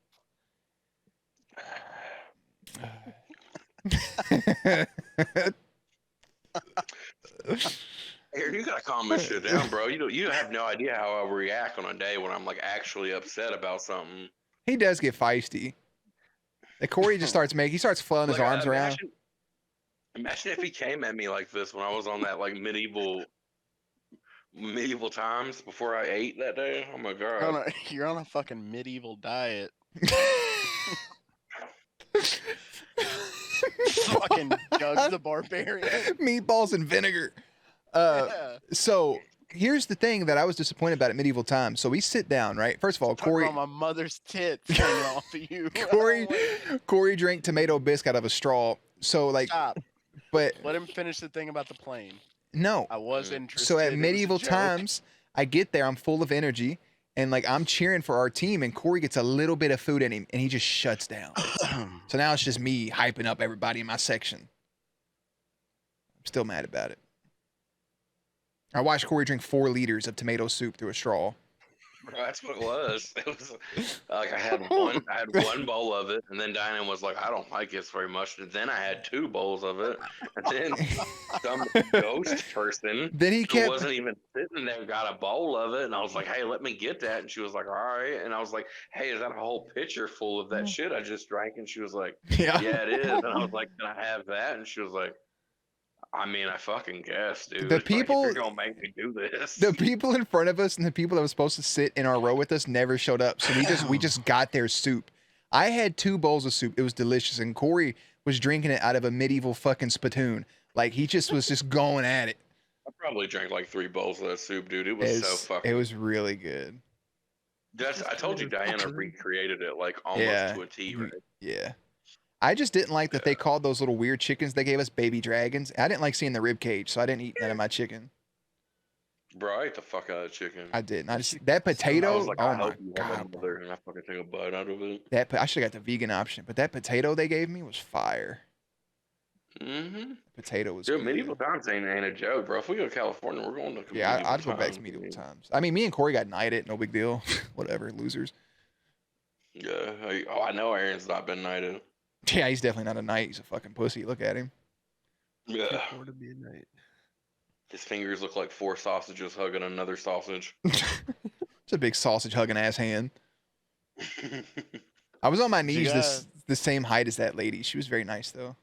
Aaron, you gotta calm this shit down, bro. You have no idea how I react on a day when I'm like actually upset about something. He does get feisty. The Corey just starts flailing his Like, arms around. Imagine if he came at me like this when I was on that like medieval times before I ate that day. Oh my god. You're on a fucking medieval diet. Fucking Doug the Barbarian. Meatballs and vinegar. Yeah. So here's the thing that I was disappointed about at medieval times. So we sit down, right? First of all, Talking Corey, about my mother's tits hanging off of you. Corey drank tomato bisque out of a straw. So like, Stop. but Let him finish the thing about the plane. no. I was interested. So It at was a medieval joke. times, I get there, I'm full of energy, and like I'm cheering for our team, and Corey gets a little bit of food in him, and he just shuts down. So now it's just me hyping up everybody in my section. I'm still mad about it. I watched Corey drink 4 liters of tomato soup through a straw. Bro, that's what it was. It was like I had one bowl of it, and then Diana was like, "I don't like this very much." And then I had 2 bowls of it, and then some ghost person Then he who kept. wasn't even sitting there got a bowl of it, and I was like, "Hey, let me get that." And she was like, "All right." And I was like, "Hey, is that a whole pitcher full of that shit I just drank?" And she was like, Yeah. "Yeah, it is." And I was like, "Can I have that?" And she was like, "I mean, I fucking guess, dude. The Like, people- if you're gonna make me do this." The people in front of us and the people that were supposed to sit in our row with us never showed up. So we just got their soup. I had 2 bowls of soup. It was delicious. And Corey was drinking it out of a medieval fucking spittoon. Like he just was just going at it. I probably drank like 3 bowls of that soup, dude. It It was so was, fucking. it was really good. I told you Diana recreated it like almost Yeah, to a T, you- right? Yeah. I just didn't like that they called those little weird chickens they gave us baby dragons. I didn't like seeing the rib cage, so I didn't eat none of my chicken. Bro, I ate the fuck out of chicken. I didn't. I just that I potato. was like, Oh I my hope you have god. another, and I fucking took a bite out of it. I should have got the vegan option, but that potato they gave me was fire. Mm-hmm. Potato was Dude, good. medieval times ain't a joke, bro. If we go to California, we're going to Yeah, medieval I'd go back to times, medieval man. times. I mean, me and Corey got knighted. No big deal. Whatever, losers. Yeah. I know Aaron's not been knighted. Yeah, he's definitely not a knight. He's a fucking pussy. Look at him. Can't Yeah. afford to be a knight. His fingers look like 4 sausages hugging another sausage. It's a big sausage hugging ass hand. I was on my You knees got, the same height as that lady. She was very nice though.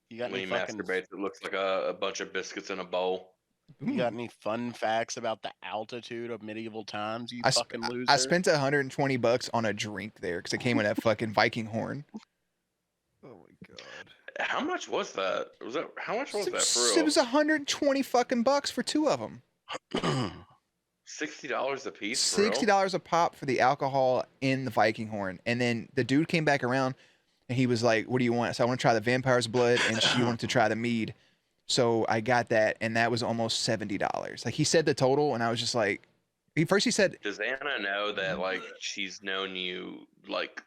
you got When any he fucking masturbates, it looks like a bunch of biscuits in a bowl. you got Ooh. any fun facts about the altitude of medieval times, you I, sp- fucking loser? I spent $120 on a drink there because it came with that fucking Viking horn. Oh my god. How much was that? How much was that for It real? was 120 fucking bucks for 2 of them. $60 a piece for real? $60 a pop for the alcohol in the Viking horn. And then the dude came back around and he was like, "What do you want?" So I want to try the vampire's blood, and she wanted to try the mead. So I got that, and that was almost $70. Like he said the total, and I was just like, he said, Does Anna know that like she's known you like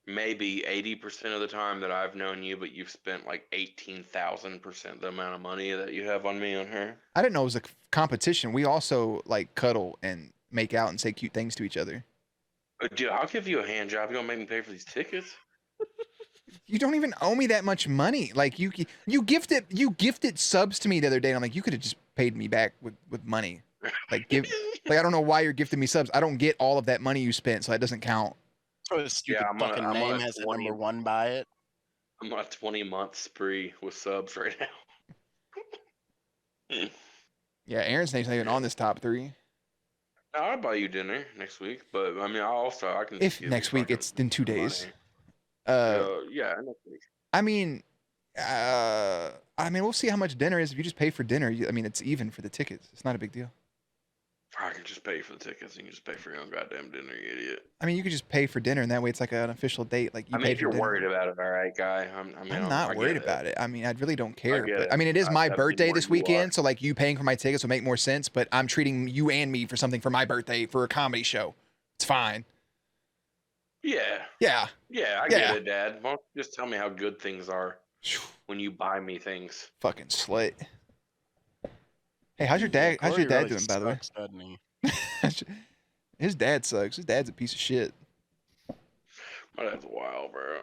maybe 80% of the time that I've known you, but you've spent like 18,000% the amount of money that you have on me on her? I didn't know it was a competition. We also like cuddle and make out and say cute things to each other. Dude, I'll give you a hand job. You gonna make me pay for these tickets? You don't even owe me that much money. Like you gifted subs to me the other day, and I'm like, you could have just paid me back with money. Like I don't know why you're gifting me subs. I don't get all of that money you spent, so that doesn't count. So a stupid I'm on a- fucking I'm on name a has a 20 number 1 by it. I'm on a 20-month spree with subs right now. Yeah, Aaron's name's not even on this top 3. I'll buy you dinner next week, but I mean, I can. If give next you week, fucking it's in 2 days. money. Yeah, Next week. I mean, we'll see how much dinner is. If you just pay for dinner, I mean, it's even for the tickets. It's not a big deal. I can just pay for the tickets. You can just pay for your own goddamn dinner, you idiot. I mean, you could just pay for dinner, and that way it's like an official date. Like you I mean, paid if for you're dinner. worried about it, all right, guy. I'm not worried about it. I mean, I really don't care. get But it. I mean, it is my I've been birthday where this you weekend, are. so like you paying for my tickets will make more sense. But I'm treating you and me for something for my birthday for a comedy show. It's fine. Yeah, Yeah. yeah, I get it, Dad. Why don't you just tell me how good things are when you buy me things? Fucking slut. Hey, how's your dad? How's Corey your dad really doing, by the way? sucks, doesn't he? His dad sucks. His dad's a piece of shit. My dad's wild, bro.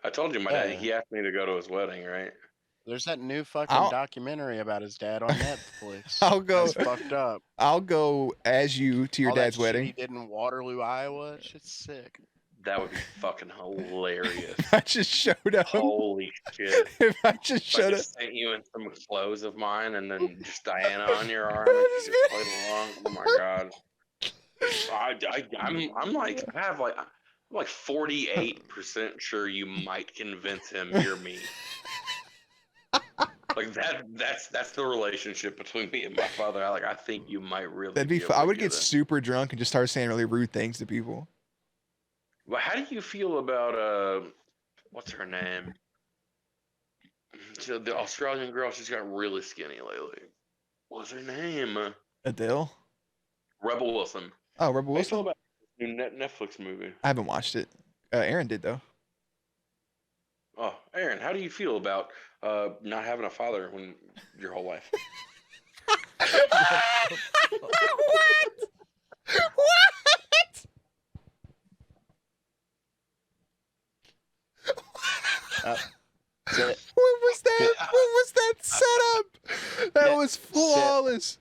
I told you, my dad. Yeah. He asked me to go to his wedding, right? There's that new fucking I'll- documentary about his dad on Netflix. I'll go. That's fucked up. I'll go as you to your All that dad's shit wedding. he did in Waterloo, Iowa. Shit's sick. That would be fucking hilarious. If I just showed up. Holy shit! If I just If I showed up. just sent you in some clothes of mine, and then just Diana on your arm, and you just played along. Oh my god! I'm like, I'm like 48% sure you might convince him you're me. Like that's the relationship between me and my father. I think you might really. That'd be able fun. I to would get get it. super drunk and just start saying really rude things to people. Well, how do you feel about what's her name? So the Australian girl, she's got really skinny lately. What's her name? Adele? Rebel Wilson. Oh, Rebel How do you feel Wilson? about this new Netflix movie? I haven't watched it. Aaron did though. Oh, Aaron, how do you feel about not having a father when your whole life? Sit. What was that? What was that setup? That Yeah, was flawless.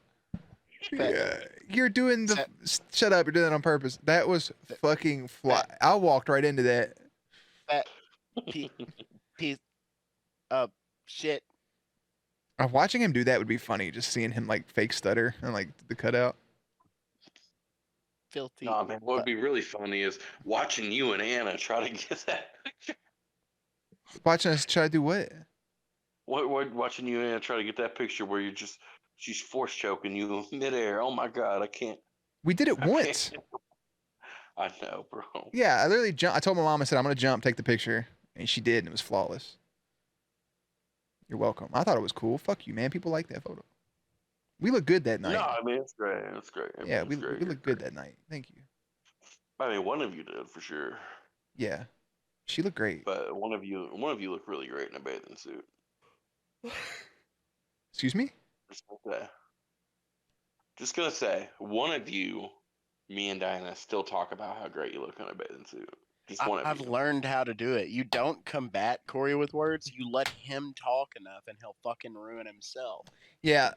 Sit. Yeah, you're doing the. Shut up! You're doing that on purpose. That was fucking fly. I walked right into that. Fat piece of shit. Watching him do that would be funny. Just seeing him like fake stutter and like the cutout. Filthy. No, man, what would be really funny is watching you and Anna try to get that picture. Watching us try to do what? Watching you and Anna try to get that picture where she's force choking you midair. Oh my god, I can't. We did it I once. can't. I know, bro. Yeah, I literally jumped. I told my mom, I said, I'm going to jump, take the picture. And she did, and it was flawless. You're welcome. I thought it was cool. Fuck you, man. People like that photo. We look good that night. No, I mean it's great. It's great. I mean, Yeah, it's we great. look good that night. Thank you. I mean, one of you did for sure. Yeah. She looked great. But one of you look really great in a bathing suit. Excuse me? Just gonna say, one of you, me and Diana, still talk about how great you look in a bathing suit. Just one of I've you. learned how to do it. You don't combat Corey with words. You let him talk enough, and he'll fucking ruin himself. Yeah.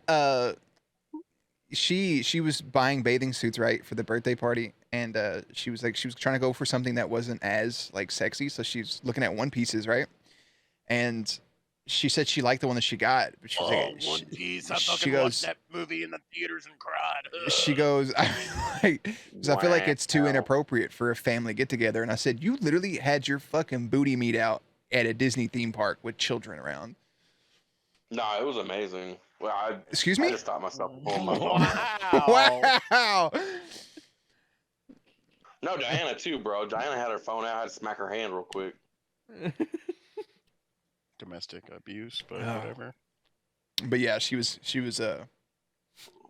She was buying bathing suits, right, for the birthday party, and she was trying to go for something that wasn't as like sexy, so she's looking at One Pieces, right? And she said she liked the one that she got, but she was like, One Piece. I she fucking goes- watched that movie in the theaters and cried. she goes, I feel like it's too Wow. inappropriate for a family get together. And I said, you literally had your fucking booty meat out at a Disney theme park with children around. Nah, it was amazing. Well, Excuse I me? just stopped myself from pulling my phone. Wow. Wow. No, Diana too, bro. Diana had her phone out. I had to smack her hand real quick. Domestic abuse, but Oh. whatever. But yeah, she was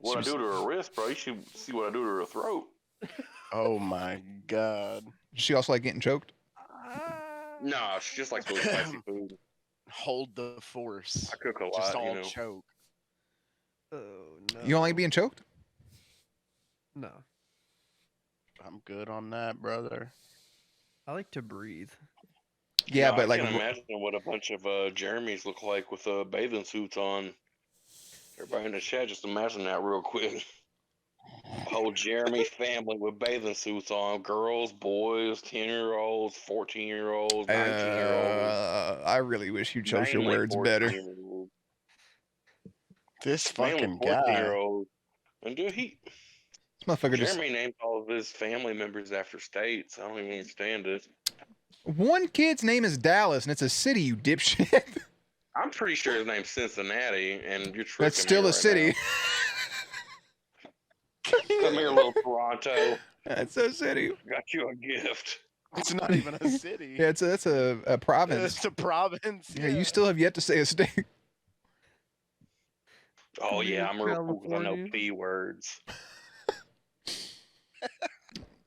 What I was- do to her wrist, bro? You should see what I do to her throat. Oh my god. she also like getting choked. Nah, she just likes really spicy food. Hold the force. I cook a lot, Just you all know. choke. Oh no. You don't like being choked? No. I'm good on that, brother. I like to breathe. Yeah, No, but I like can't imagine what a bunch of Jeremys look like with bathing suits on. Everybody in the chat, just imagine that real quick. Whole Jeremy family with bathing suits on. Girls, boys, 10-year-olds, 14-year-olds, 19-year-olds. I really wish you chose your words better. This This Mainly fucking guy. 14-year-olds. And dude, motherfucker just Jeremy named all of his family members after states. I don't even understand it. one kid's name is Dallas and it's a city, you dipshit. I'm pretty sure his name's Cincinnati, and you're tricking That's me still a right city. now. Come here, little Toronto. That's a city. Got you a gift. It's not even a city. Yeah, that's a province. It's a province. Yeah, you still have yet to say a state. Oh Come yeah, here, I'm real cool 'cause I know California. P words.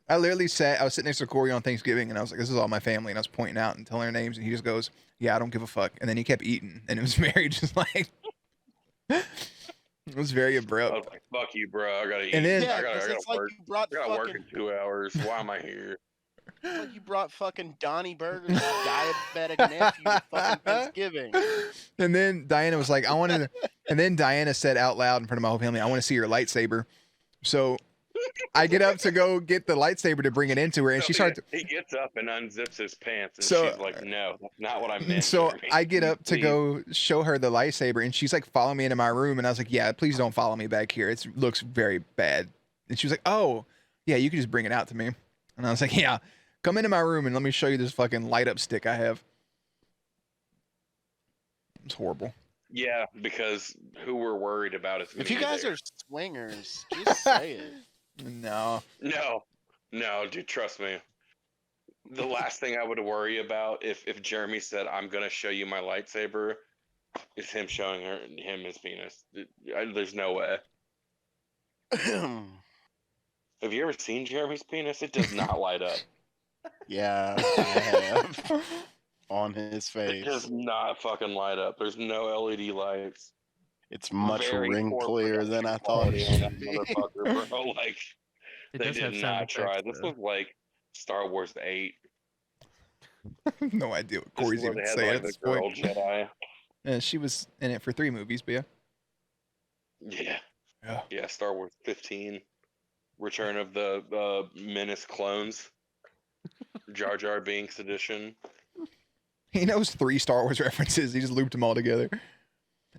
I literally I was sitting next to Corey on Thanksgiving, and I was like, "This is all my family," and I was pointing out and telling her names, and he just goes, "Yeah, I don't give a fuck," and then he kept eating, and it was very just like, it was very I was abrupt. like, "Fuck you, bro. I gotta eat. And then- Yeah, I gotta 'cause it's like work. you brought I gotta work fucking, in 2 hours. Why am I here?" it's like you brought fucking Donnie Burger's diabetic nephew to fucking Thanksgiving. And then Diana was like, "I want to," and then Diana said out loud in front of my whole family, "I want to see your lightsaber." So I get up to go get the lightsaber to bring it into her, and So she starts. He gets up and unzips his pants, and So- she's like, "No, that's not what I meant." So Jeremy. I get up to Please." go show her the lightsaber, and she's like, "Follow me into my room," and I was like, "Yeah, please don't follow me back here. It looks very bad." And she was like, "Oh, yeah, you can just bring it out to me." And I was like, "Yeah, come into my room and let me show you this fucking light up stick I have." It's horrible. Yeah, because who we're worried about is If you guys there. are swingers, just say it. No. No, dude, trust me. The last thing I would worry about if Jeremy said, "I'm gonna show you my lightsaber," is him showing him his penis. There's no way. Have you ever seen Jeremy's penis? It does not light up. Yeah, I have. On his It face. does not fucking light up. There's no LED lights. It's much Very poor wrinklier than I production thought quality it on should that be. motherfucker, bro. Like, It they does have did sound not try. effects, This though. was like Star Wars 8. No idea what This Corey's is where even they had, saying like, at the this girl point. Jedi. She was in it for 3 movies, but yeah. Yeah. Yeah. Yeah, Star Wars 15. Return of the Menace clones. Jar Jar Binks edition. He knows 3 Star Wars references. He just looped them all together.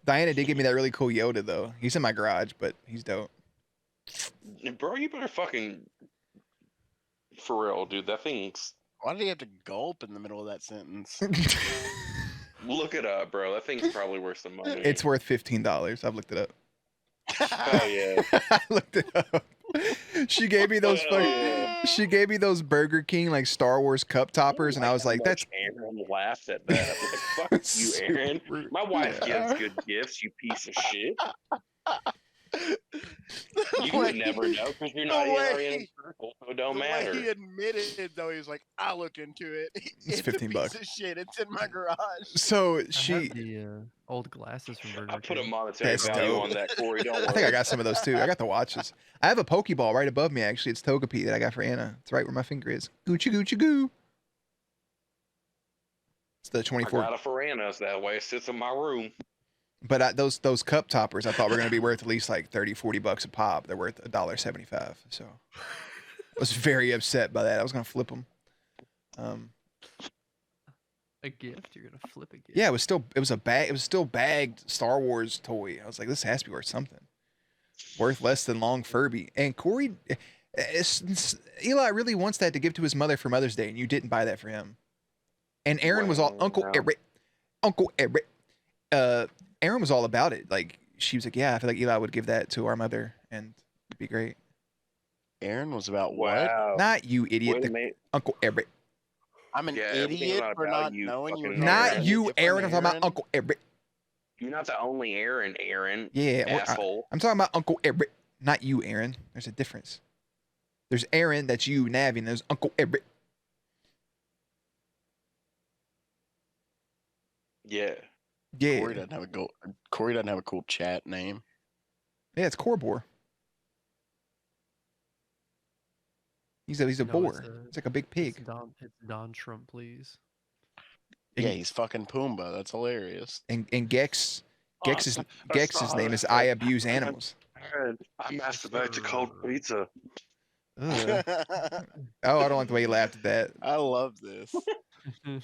Diana did give me that really cool Yoda, though. He's in my garage, but he's dope. Bro, you better fucking... For real, dude. That thing's... Why did he have to gulp in the middle of that sentence? Look it up, bro. That thing's probably worth some money. It's worth $15. I've looked it up. Oh, yeah. I looked it up. She gave me those Oh, yeah. She gave me those Burger King like Star Wars cup toppers, and I was how like, much "That's Aaron laughed at that. Like, fuck you, Aaron. super- My wife Yeah. gives good gifts, you piece of shit. You would never know because you're not in our inner circle, so it don't the matter. way he admitted, though, he was like, "I looked into it. It's It's a $15 piece of shit. It's in my garage." So I she, have the old glasses from Burger I put a King. monetary That's value dope. on that, Corey. Don't worry. I think I got some of those too. I got the watches. I have a Pokeball right above me, actually. It's Togepi that I got for Anna. It's right where my finger is. Gucci, Gucci, goo. It's the I 24. got it for Anna, so that way it sits in my room. But those cup toppers, I thought were going to be worth at least like 30, 40 bucks a pop. They're worth $1.75. So I was very upset by that. I was going to flip them. A gift? You're gonna flip a gift? Yeah, it was still bagged Star Wars toy. I was like, this has to be worth something. Worth less than Long Furby. And Corey, Eli really wants that to give to his mother for Mother's Day, and you didn't buy that for him. And Aaron was all Uncle Eric. Aaron was all about it. Like she was like, yeah, I feel like Eli would give that to our mother, and it'd be great. Aaron was about what? Wow. Not you, idiot. Wait a minute. Uncle Eric. I'm an Yeah, everything's idiot not for about not you, knowing you. fucking were Not talking you, about a Aaron. I'm different talking about Uncle Eric. You're not the only Aaron. Yeah, Asshole. I'm talking about Uncle Eric. Not you, Aaron. There's a difference. There's Aaron, that's you, Navi, and there's Uncle Eric. Yeah. Yeah. Corey doesn't have a cool chat name. Yeah, it's Corbor. He's a No, it's boar. It's like a big pig. It's Don Trump, please. Yeah, he's fucking Pumbaa. That's hilarious. And Gex's name is I abuse animals. I masturbate to cold pizza. Ugh. Oh, I don't like the way he laughed at that. I love this.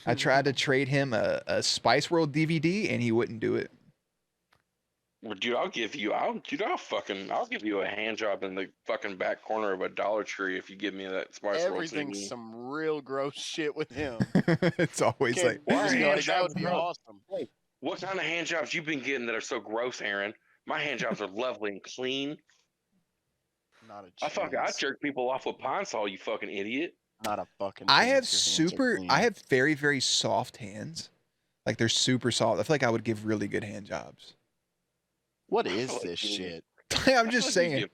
I tried to trade him a Spice World DVD, and he wouldn't do it. Well, dude, I'll give you a hand job in the fucking back corner of a Dollar Tree if you give me that Spice World Everything's CD. some real gross shit with him. It's always Can't like, Why are just be hand like, that would jobs be gross? awesome. What kind of hand jobs you been getting that are so gross, Aaron? My hand jobs are lovely and clean. Not a I chance. jerk people off with Pine Sol, you fucking idiot. Not a fucking I chance. have Your hands are clean. I have very, very soft hands. Like they're super soft. I feel like I would give really good hand jobs. What I is feel like this you- shit? I'm I just feel like saying.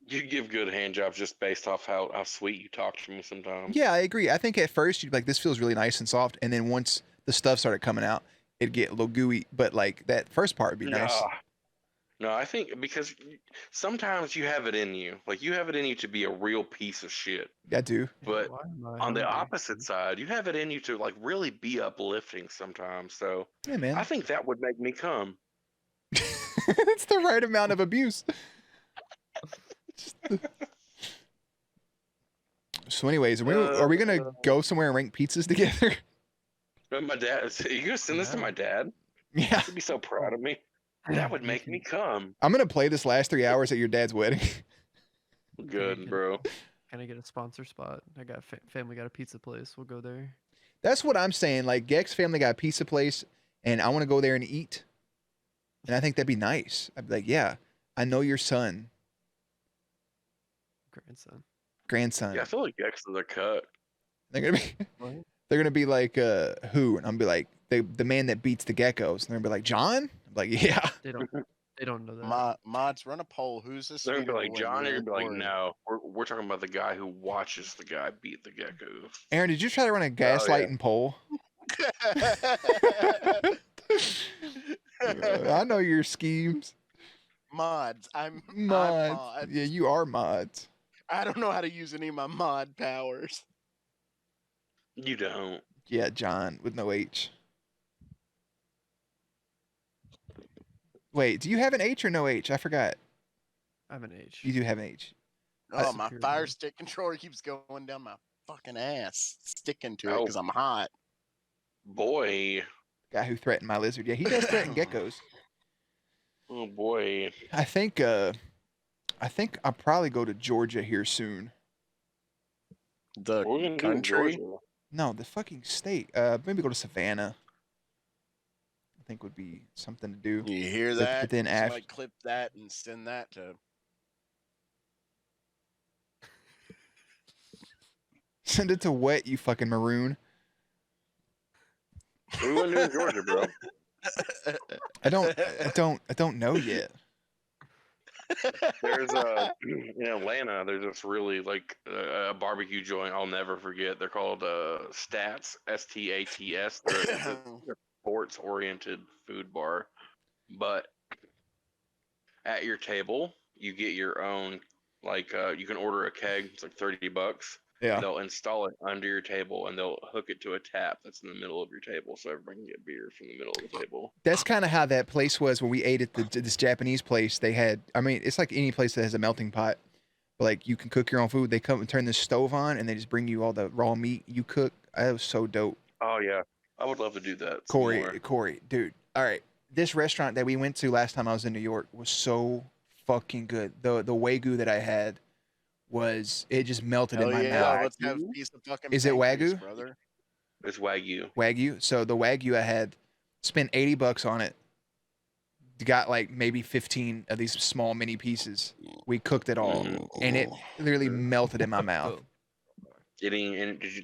You give good hand jobs just based off how sweet you talk to me sometimes. Yeah, I agree. I think at first you'd be like, this feels really nice and soft. And then once the stuff started coming out, it'd get a little gooey. But like that first part would be nice. No, I think because sometimes you have it in you. Like you have it in you to be a real piece of shit. I do. But Why am I on the hungry? opposite side, you have it in you to like really be uplifting sometimes. So Yeah, man. I think that would make me come. It's the right amount of abuse. So anyways, are we gonna go somewhere and rank pizzas together? But my dad, are you gonna send this to my dad? Yeah. He'd be so proud of me. That would make me come. I'm gonna play this last 3 hours at your dad's wedding. Good, bro. Can I get a sponsor spot? I got family got a pizza place. We'll go there. That's what I'm saying. Like Gex family got a pizza place, and I want to go there and eat. And I think that'd be nice. I'd be like, yeah, I know your son, grandson. Yeah, I feel like X's are cut. They're gonna be, What? they're gonna be like, who? And I'm gonna be like, the man that beats the geckos. And they're gonna be like, John. I'm like, yeah. They don't know that. Mods, run a poll. Who's this? They're gonna be like John, or you're gonna be like, no, we're talking about the guy who watches the guy beat the gecko. Aaron, did you try to run a gaslighting poll? I know your schemes. Mods. I'm Mods. mods. Yeah, you are mods. I don't know how to use any of my mod powers. You don't. Yeah, John with no H. Wait, do you have an H or no H? I forgot. I have an H. You do have an H. Oh, my Superior. fire stick controller keeps going down my fucking ass, sticking to it Oh. because I'm hot. Boy. Guy who threatened my lizard. Yeah, he does threaten geckos. Oh boy. I think I'll probably go to Georgia here soon. The What are we gonna do in country. Georgia? No, the fucking state. Maybe go to Savannah. I think would be something to do. You hear But- that? but then Somebody af- clip that and send that to. Send it to Wet, you fucking maroon. What do we want to do in Georgia, bro? I don't know yet. There's in Atlanta. There's this really like a barbecue joint I'll never forget. They're called Stats, Stats. It's a sports oriented food bar, but at your table you get your own like you can order a keg. It's like $30. Yeah. They'll install it under your table and they'll hook it to a tap that's in the middle of your table, so everybody can get beer from the middle of the table. That's kind of how that place was when we ate at this Japanese place. They had, I mean, it's like any place that has a melting pot. Like you can cook your own food. They come and turn the stove on, and they just bring you all the raw meat you cook. That was so dope. Oh yeah, I would love to do that. some more. Corey, dude. All right, this restaurant that we went to last time I was in New York was so fucking good. The wagyu that I had it just melted in Hell my yeah, mouth. let's have a piece of fucking Is it pancreas, Wagyu? brother. It's Wagyu. Wagyu. So the Wagyu I had, spent $80 on it. Got like maybe 15 of these small mini pieces. We cooked it all, and it literally melted in my mouth. Did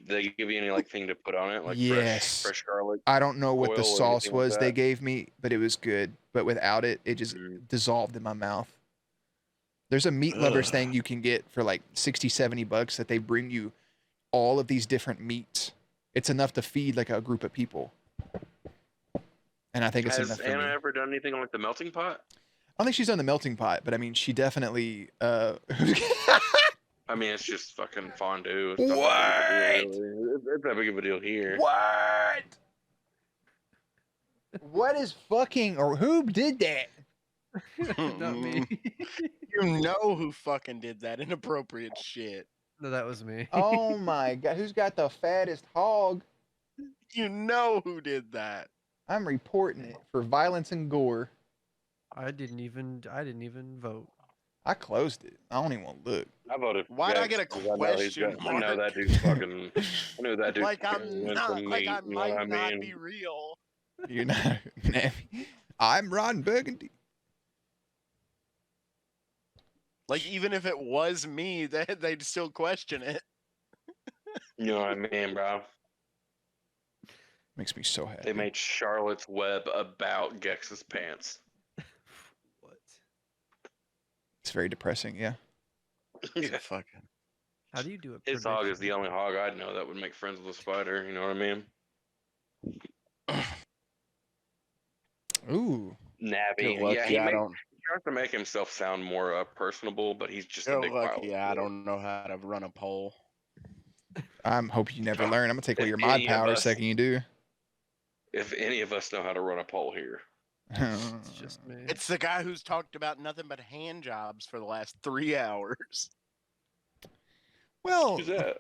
they give you any like thing to put on it, like Yes. fresh garlic? I don't know what the Oil or sauce anything like was they that? gave me, but it was good. But without it, it just dissolved in my mouth. There's a meat lovers thing you can get for like $60-70 that they bring you all of these different meats. It's enough to feed like a group of people. And I think it's Has enough for Anna me. ever done anything like the melting pot? I don't think she's done the melting pot, but I mean, she definitely. I mean, it's just fucking fondue. It's not that big of a deal, really. It's that big of a deal here. What? What is fucking or who did that? Not me. You know who fucking did that inappropriate shit. No, that was me. Oh my god, who's got the fattest hog? You know who did that. I'm reporting it for violence and gore. I didn't even vote. I closed it. I don't even want to look. I voted. Why'd I get a because question I know mark? that dude's fucking. I knew that dude's Like fucking I'm went not. from Like meat, I you know what might I not mean? be real. You're not. I'm Ron Burgundy. Like even if it was me, they'd still question it. You know what I mean, bro? Makes me so happy. They made Charlotte's Web about Gex's pants. What? It's very depressing. Yeah. Yeah. Fucking. How do you do it? His hog is the only hog I'd know that would make friends with a spider. You know what I mean? Ooh. Navi. Good luck, Yeah, he I don't. tries to make himself sound more personable, but he's just a Good big luck, pile of yeah, I shit. don't know how to run a poll. I'm hoping you never learn. I'm gonna take away your If mod any of power the us- second you do. If any of us know how to run a poll here. It's just me. It's the guy who's talked about nothing but hand jobs for the last 3 hours. well, Who's that?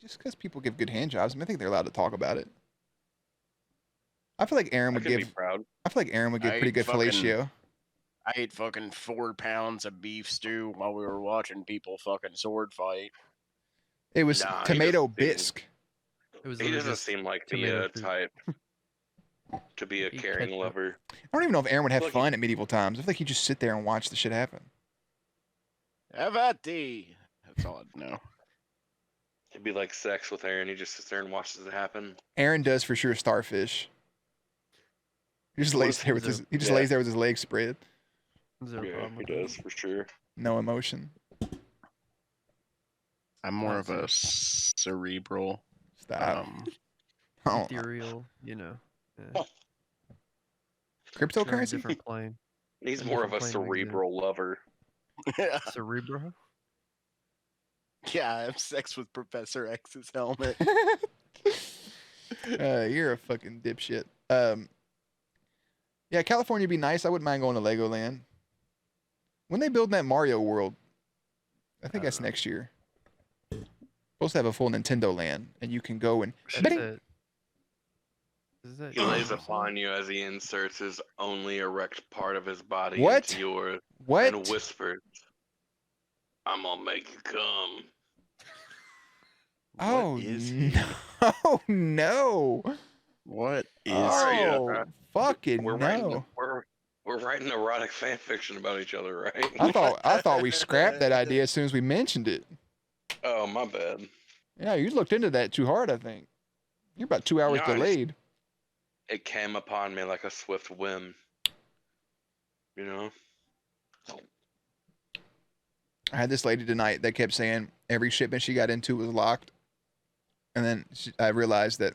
just because people give good hand jobs, I think they're allowed to talk about it. I feel like Aaron I would could be give. proud. I feel like Aaron would give I pretty good fucking- fellatio. I ate fucking 4 pounds of beef stew while we were watching people fucking sword fight. It was Nah, he tomato doesn't seem- bisque. It was He literally doesn't just seem like the tomato soup. type to be a Eat caring ketchup. lover. I don't even know if Aaron would have Look, fun at medieval times. I feel like he'd just sit there and watch the shit happen. Have at thee. That's all I know. It'd be like sex with Aaron. He just sits there and watches it happen. Aaron does for sure starfish. He just lays there with his. He just Yeah. lays there with his legs spread, Zero Yeah, problem he with that. does for sure. no emotion. I'm more of a cerebral. Stop. Oh, Ethereal, you know. Yeah. You're on a cryptocurrency. different plane. He's A more of a different plane we get. cerebral lover. Cerebro? Yeah, I have sex with Professor X's helmet. You're a fucking dipshit. Yeah, California would be nice. I wouldn't mind going to Legoland. When they build that Mario World, I think I that's don't know. next year. Supposed to have a full Nintendo Land, and you can go and. That's Bing! it. Is that He lays Universal? upon you as he inserts his only erect part of his body What? into yours What? and whispers, "I'm gonna make you come." Oh What is no! Oh no! What is Sorry, Oh fucking We're no! writing we're writing erotic fan fiction about each other, right? I thought we scrapped that idea as soon as we mentioned it. Oh, my bad. Yeah, you looked into that too hard. I think you're about 2 hours No, I just- delayed. It came upon me like a swift whim. You know? I had this lady tonight that kept saying every shipment she got into was locked. And then I realized that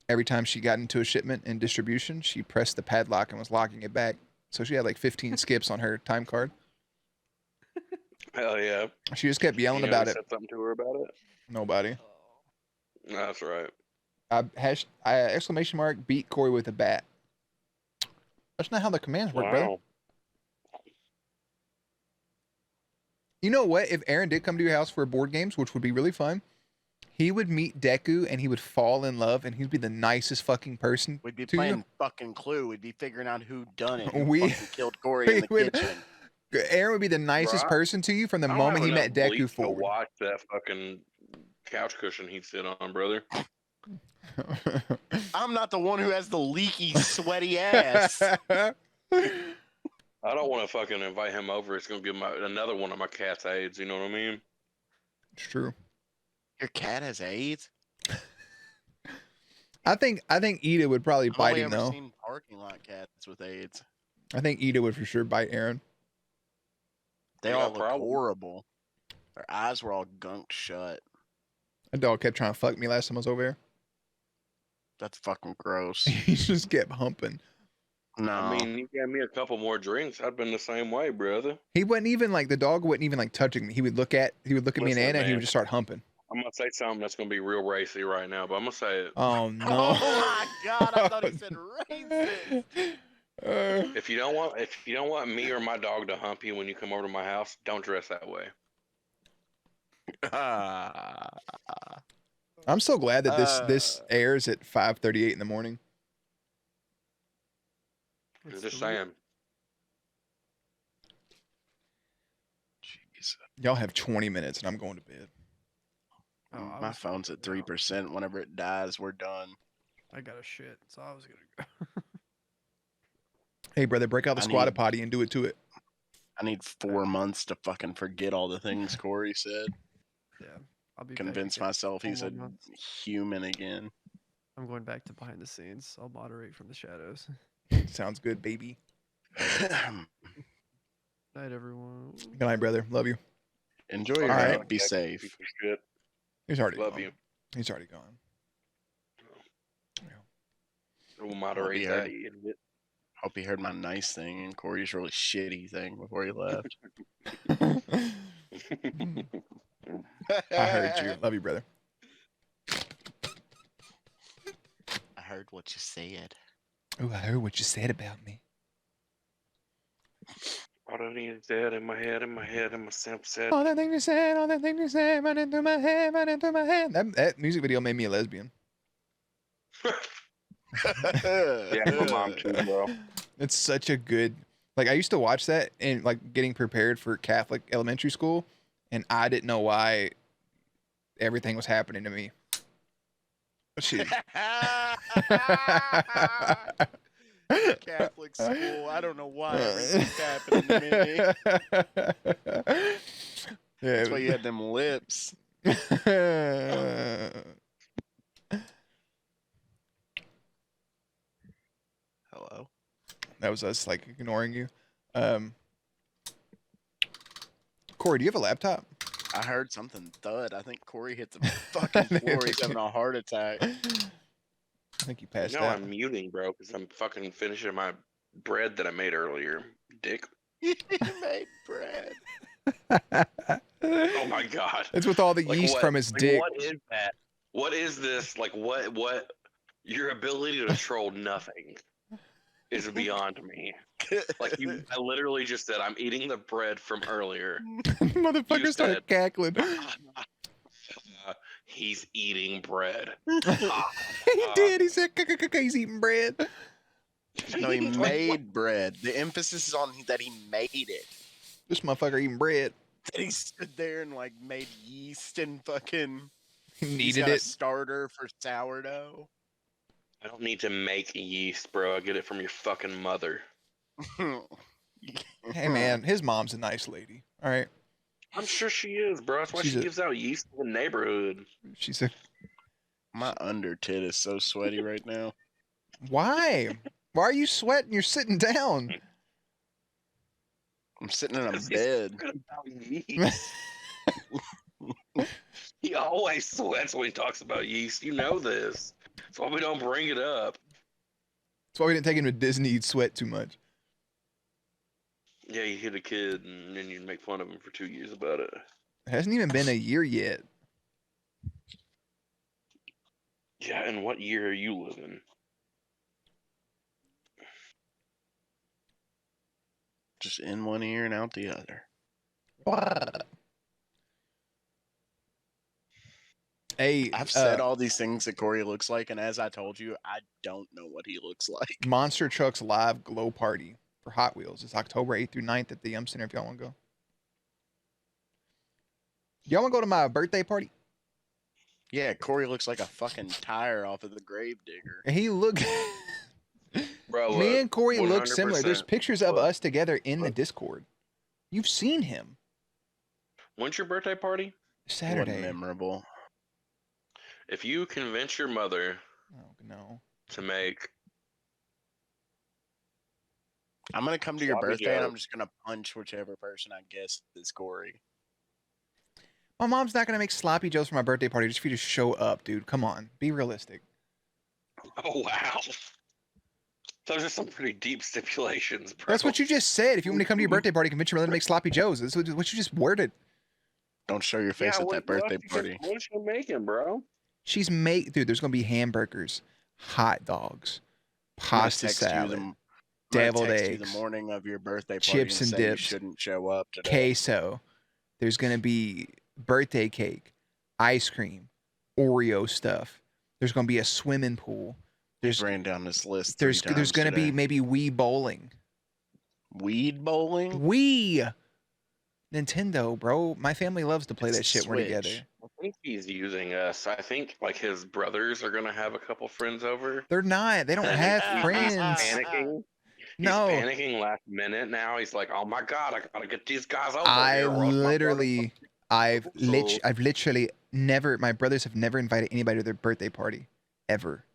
every time she got into a shipment in distribution, she pressed the padlock and was locking it back. So she had like 15 skips on her time card. Hell yeah. She just kept yelling about it. Said something to her about it? Nobody. That's right. Exclamation mark, beat Corey with a bat. That's not how the commands work, brother. Wow. You know what? If Aaron did come to your house for board games, which would be really fun, he would meet Deku and he would fall in love and he'd be the nicest fucking person. We'd be to playing you. fucking Clue. We'd be figuring out who done it. Who We- fucking killed Corey in the we would- kitchen. Aaron would be the nicest Right. person to you from the I don't moment have he met enough Deku bleach to forward. watch that fucking couch cushion he'd sit on, brother. I'm not the one who has the leaky, sweaty ass. I don't want to fucking invite him over. It's gonna give another one of my cat's AIDS. You know what I mean? It's true. Your cat has AIDS? I think Ida would probably I've bite only him ever though. seen parking lot cats with AIDS. I think Ida would for sure bite Aaron. They Yeah, all look probably. horrible. Their eyes were all gunked shut. That dog kept trying to fuck me last time I was over here. That's fucking gross. He just kept humping. No. I mean, you gave me a couple more drinks. I'd been the same way, brother. He wasn't even like the dog wasn't even like touching me. He would look at me and Listen, Anna and he man. and just start humping. I'm gonna say something that's gonna be real racy right now, but I'm gonna say it. Oh no. Oh my god, I thought he said racist. If you don't want me or my dog to hump you when you come over to my house, don't dress that way. I'm so glad that this airs at 5:38 in the morning. I'm just saying. Jeez. Y'all have 20 minutes and I'm going to bed. Oh, I My was phone's at gonna go. 3%. Whenever it dies, we're done. I got a shit, so I was gonna go. Hey brother, break out the I squatter need- potty and do it to it. I need 4 months to fucking forget all the things Corey said. Yeah, I'll be back Convince again. myself he's a 4 months. human again. I'm going back to behind the scenes. I'll moderate from the shadows. Sounds good, baby. Night, everyone. Good night, brother. Love you. Enjoy your All night. right. Be Piece safe. of shit. He's already Love gone. you. He's already gone. We'll moderate be that, heard. you idiot. Hope he heard my nice thing and Corey's really shitty thing before he left. I heard you. Love you, brother. I heard what you said. Oh, I heard what you said about me. All I need is that in my head, and my simp said. All that thing you said, all that thing you said, running through my head, running through my head. That music video made me a lesbian. Yeah, my mom too, bro. It's such a good. Like I used to watch that and like getting prepared for Catholic elementary school, and I didn't know why everything was happening to me. Shit. Catholic school. I don't know why everything's happening to me. That's why you had them lips. Hello. That was us like ignoring you. Corey, do you have a laptop? I heard something thud. I think Corey hit the fucking floor. He's having a heart attack. I think you passed No, out. I'm muting, bro, because I'm fucking finishing my bread that I made earlier. Dick. He made bread. Oh my god. It's with all the Like yeast what? from his Like, dick. What is that? What is this? Like what? Your ability to troll nothing is beyond me. Like I literally just said, I'm eating the bread from earlier. Motherfucker You started said- cackling. He's eating bread. He did. He said, "He's eating bread." No, he made bread. The emphasis is on that he made it. This motherfucker eating bread. That he stood there and like made yeast and fucking He he's needed got a it. starter for sourdough. I don't need to make yeast, bro. I get it from your fucking mother. Hey man, his mom's a nice lady. All right, I'm sure she is, bro. That's why She's she a- gives out yeast in the neighborhood. she's a. My under tit is so sweaty right now. Why? Why are you sweating? You're sitting down. I'm sitting in a 'Cause he's bed. talking about yeast. He always sweats when he talks about yeast. You know this. That's why we don't bring it up. That's why we didn't take him to Disney. He'd sweat too much. Yeah, you hit a kid and then you make fun of him for 2 years about it. It hasn't even been a year yet. Yeah, and what year are you living? Just in one ear and out the other. Hey, I've said all these things that Corey looks like, and as I told you, I don't know what he looks like. Monster Trucks Live Glow Party for Hot Wheels. It's October 8th through 9th at the Yum Center if y'all want to go. Y'all want to go to my birthday party? Yeah, Corey looks like a fucking tire off of the Gravedigger. He looked... Bro, Me and Corey look similar. 100%. There's pictures of Look. us together in the Look. Discord. You've seen him. When's your birthday party? Wasn't Saturday. memorable. If you convince your mother Oh, no. to make I'm gonna come to your Sloppy birthday and Joe. I'm just gonna punch whichever person I guess is Corey. My mom's not going to make sloppy joes for my birthday party just for you to show up, dude. Come on. Be realistic. Oh wow. Those are some pretty deep stipulations, bro. That's what you just said. If you want me to come to your birthday party, convince your mother to make sloppy joes. That's what you just worded. Don't show your face at that birthday party. What is she making, bro? She's dude, there's going to be hamburgers, hot dogs, I'm gonna pasta text you salad, I'm gonna deviled text you eggs, the morning of your birthday party chips and say you dips, shouldn't show up today. queso. There's going to be birthday cake, ice cream, Oreo stuff. There's going to be a swimming pool. Just ran down this list. There's three going to times be today. maybe Wii bowling. Weed bowling. Wii. Nintendo, bro. My family loves to play It's that a shit. We're together. Switch. I think he's using us. I think like his brothers are gonna have a couple friends over. They're not. They don't And have he's friends. panicking. No. He's panicking last minute now. He's like, "Oh my god, I gotta get these guys over I here." or else my literally, brother- I've literally never. My brothers have never invited anybody to their birthday party, ever.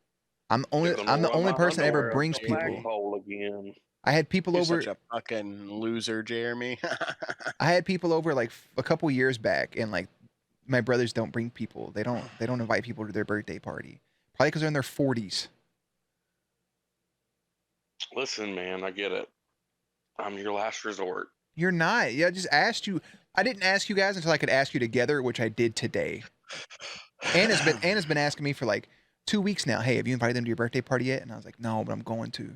I'm They're the gonna rub only my person that ever underwear up brings the people. flagpole again. I had people You're over. such a fucking loser, Jeremy. I had people over like a couple years back, and like my brothers don't bring people. They don't invite people to their birthday party. Probably because they're in their 40s. Listen, man, I get it. I'm your last resort. You're not. Yeah, I just asked you. I didn't ask you guys until I could ask you together, which I did today. Anna's been asking me for like 2 weeks now. Hey, have you invited them to your birthday party yet? And I was like, no, but I'm going to.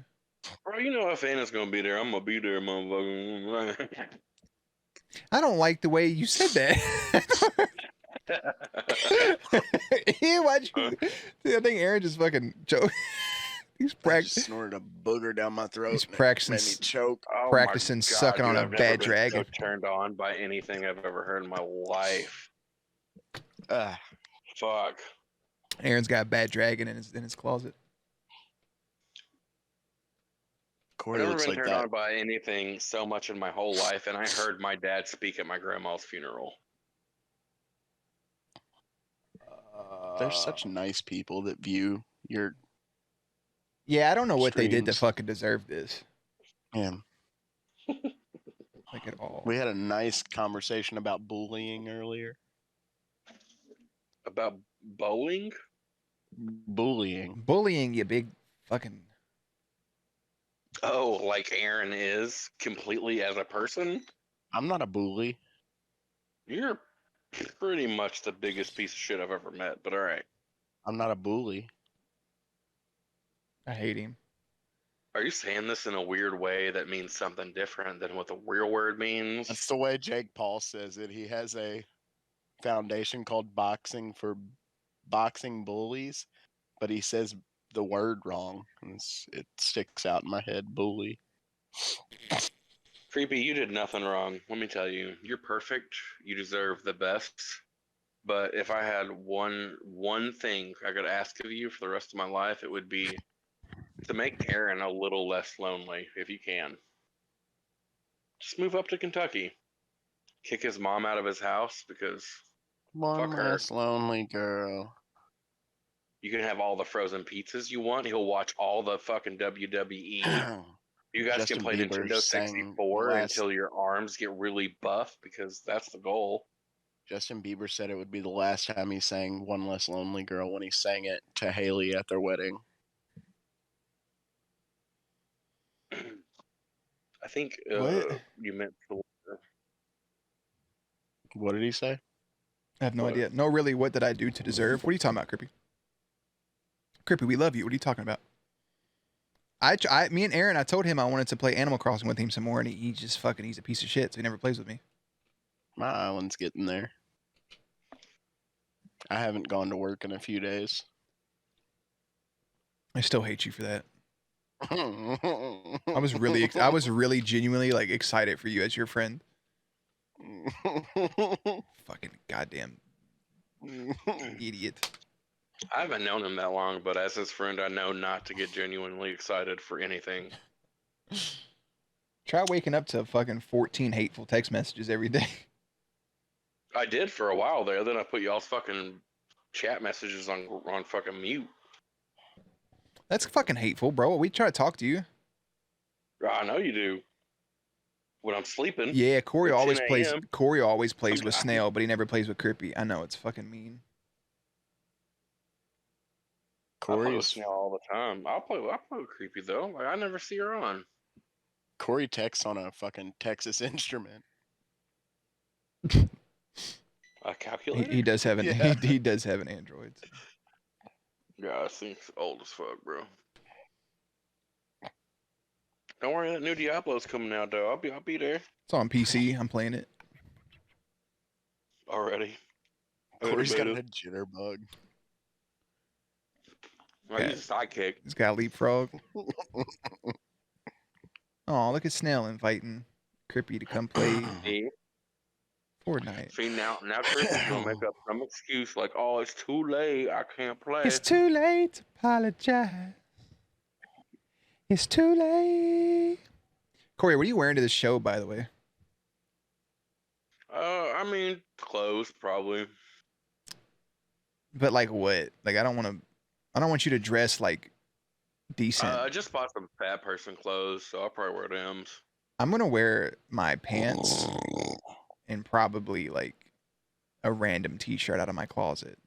Bro, you know if Anna's gonna be there, I'm gonna be there, motherfucker. I don't like the way you said that. Why'd you? Dude, I think Aaron just fucking joke. He's I just practicing. snorted a booger down my throat. He's and it practicing Made me choke. Oh my Practicing God, sucking on dude, a I've never bad been dragon. So turned on by anything I've ever heard in my life. Fuck. Aaron's got a bad dragon in his closet. Corey I've never looks been like turned that. on by anything so much in my whole life, and I heard my dad speak at my grandma's funeral. There's such nice people that view your Yeah, I don't know what they did to Streams. fucking deserve this. man. Like at all. We had a nice conversation about bullying earlier. About bowling? Bullying. Bullying, you big fucking. Oh, like Aaron is completely as a person? I'm not a bully. You're pretty much the biggest piece of shit I've ever met, but alright. I'm not a bully. I hate him. Are you saying this in a weird way that means something different than what the real word means? That's the way Jake Paul says it. He has a foundation called Boxing for Boxing Bullies, but he says the word wrong. And it sticks out in my head, bully. Creepy, you did nothing wrong. Let me tell you, you're perfect. You deserve the best. But if I had one thing I could ask of you for the rest of my life, it would be to make Aaron a little less lonely, if you can. Just move up to Kentucky. Kick his mom out of his house because One Fuck her. less lonely girl. you can have all the frozen pizzas you want. He'll watch all the fucking WWE. You guys Justin can play Bieber Nintendo sang 64 last- until your arms get really buff because that's the goal. Justin Bieber said it would be the last time he sang "One Less Lonely Girl" when he sang it to Haley at their wedding. I think What? you meant the. What did he say? I have no What? idea. No, really, what did I do to deserve? What are you talking about, Crippy? Crippy, we love you. What are you talking about? Me and Aaron, I told him I wanted to play Animal Crossing with him some more, and he's a piece of shit, so he never plays with me. My island's getting there. I haven't gone to work in a few days. I still hate you for that. I I was really genuinely like excited for you as your friend. Fucking goddamn idiot. I haven't known him that long, but as his friend, I know not to get genuinely excited for anything. Try waking up to fucking 14 hateful text messages every day. I did for a while there. Then I put y'all's fucking chat messages on fucking mute. That's fucking hateful, bro. We try to talk to you. I know you do. When I'm sleeping. Yeah, Corey At always 10 plays. a.m.. Corey always plays with I'm- Snail, but he never plays with Crippy. I know, it's fucking mean. I play with Corey's Snail all the time. I play with Creepy though. Like I never see her on. Corey texts on a fucking Texas Instrument. A calculator. He does have an Yeah. he does have an Android. Yeah, I think it's old as fuck, bro. Don't worry, that new Diablo's coming out though. I'll be there It's on PC. I'm playing it. already. Corey's got beta. a jitterbug. I use a sidekick. He's got a leapfrog. Oh, look at Snail inviting Crippy to come play See, Fortnite. see now Chris is gonna make up some excuse like, "Oh, it's too late. I can't play." It's too late to apologize. It's too late. Corey, what are you wearing to the show, by the way? I mean, clothes probably. But like what? Like I don't want you to dress like decent. I just bought some fat person clothes, so I'll probably wear them. I'm gonna wear my pants and probably like a random t-shirt out of my closet.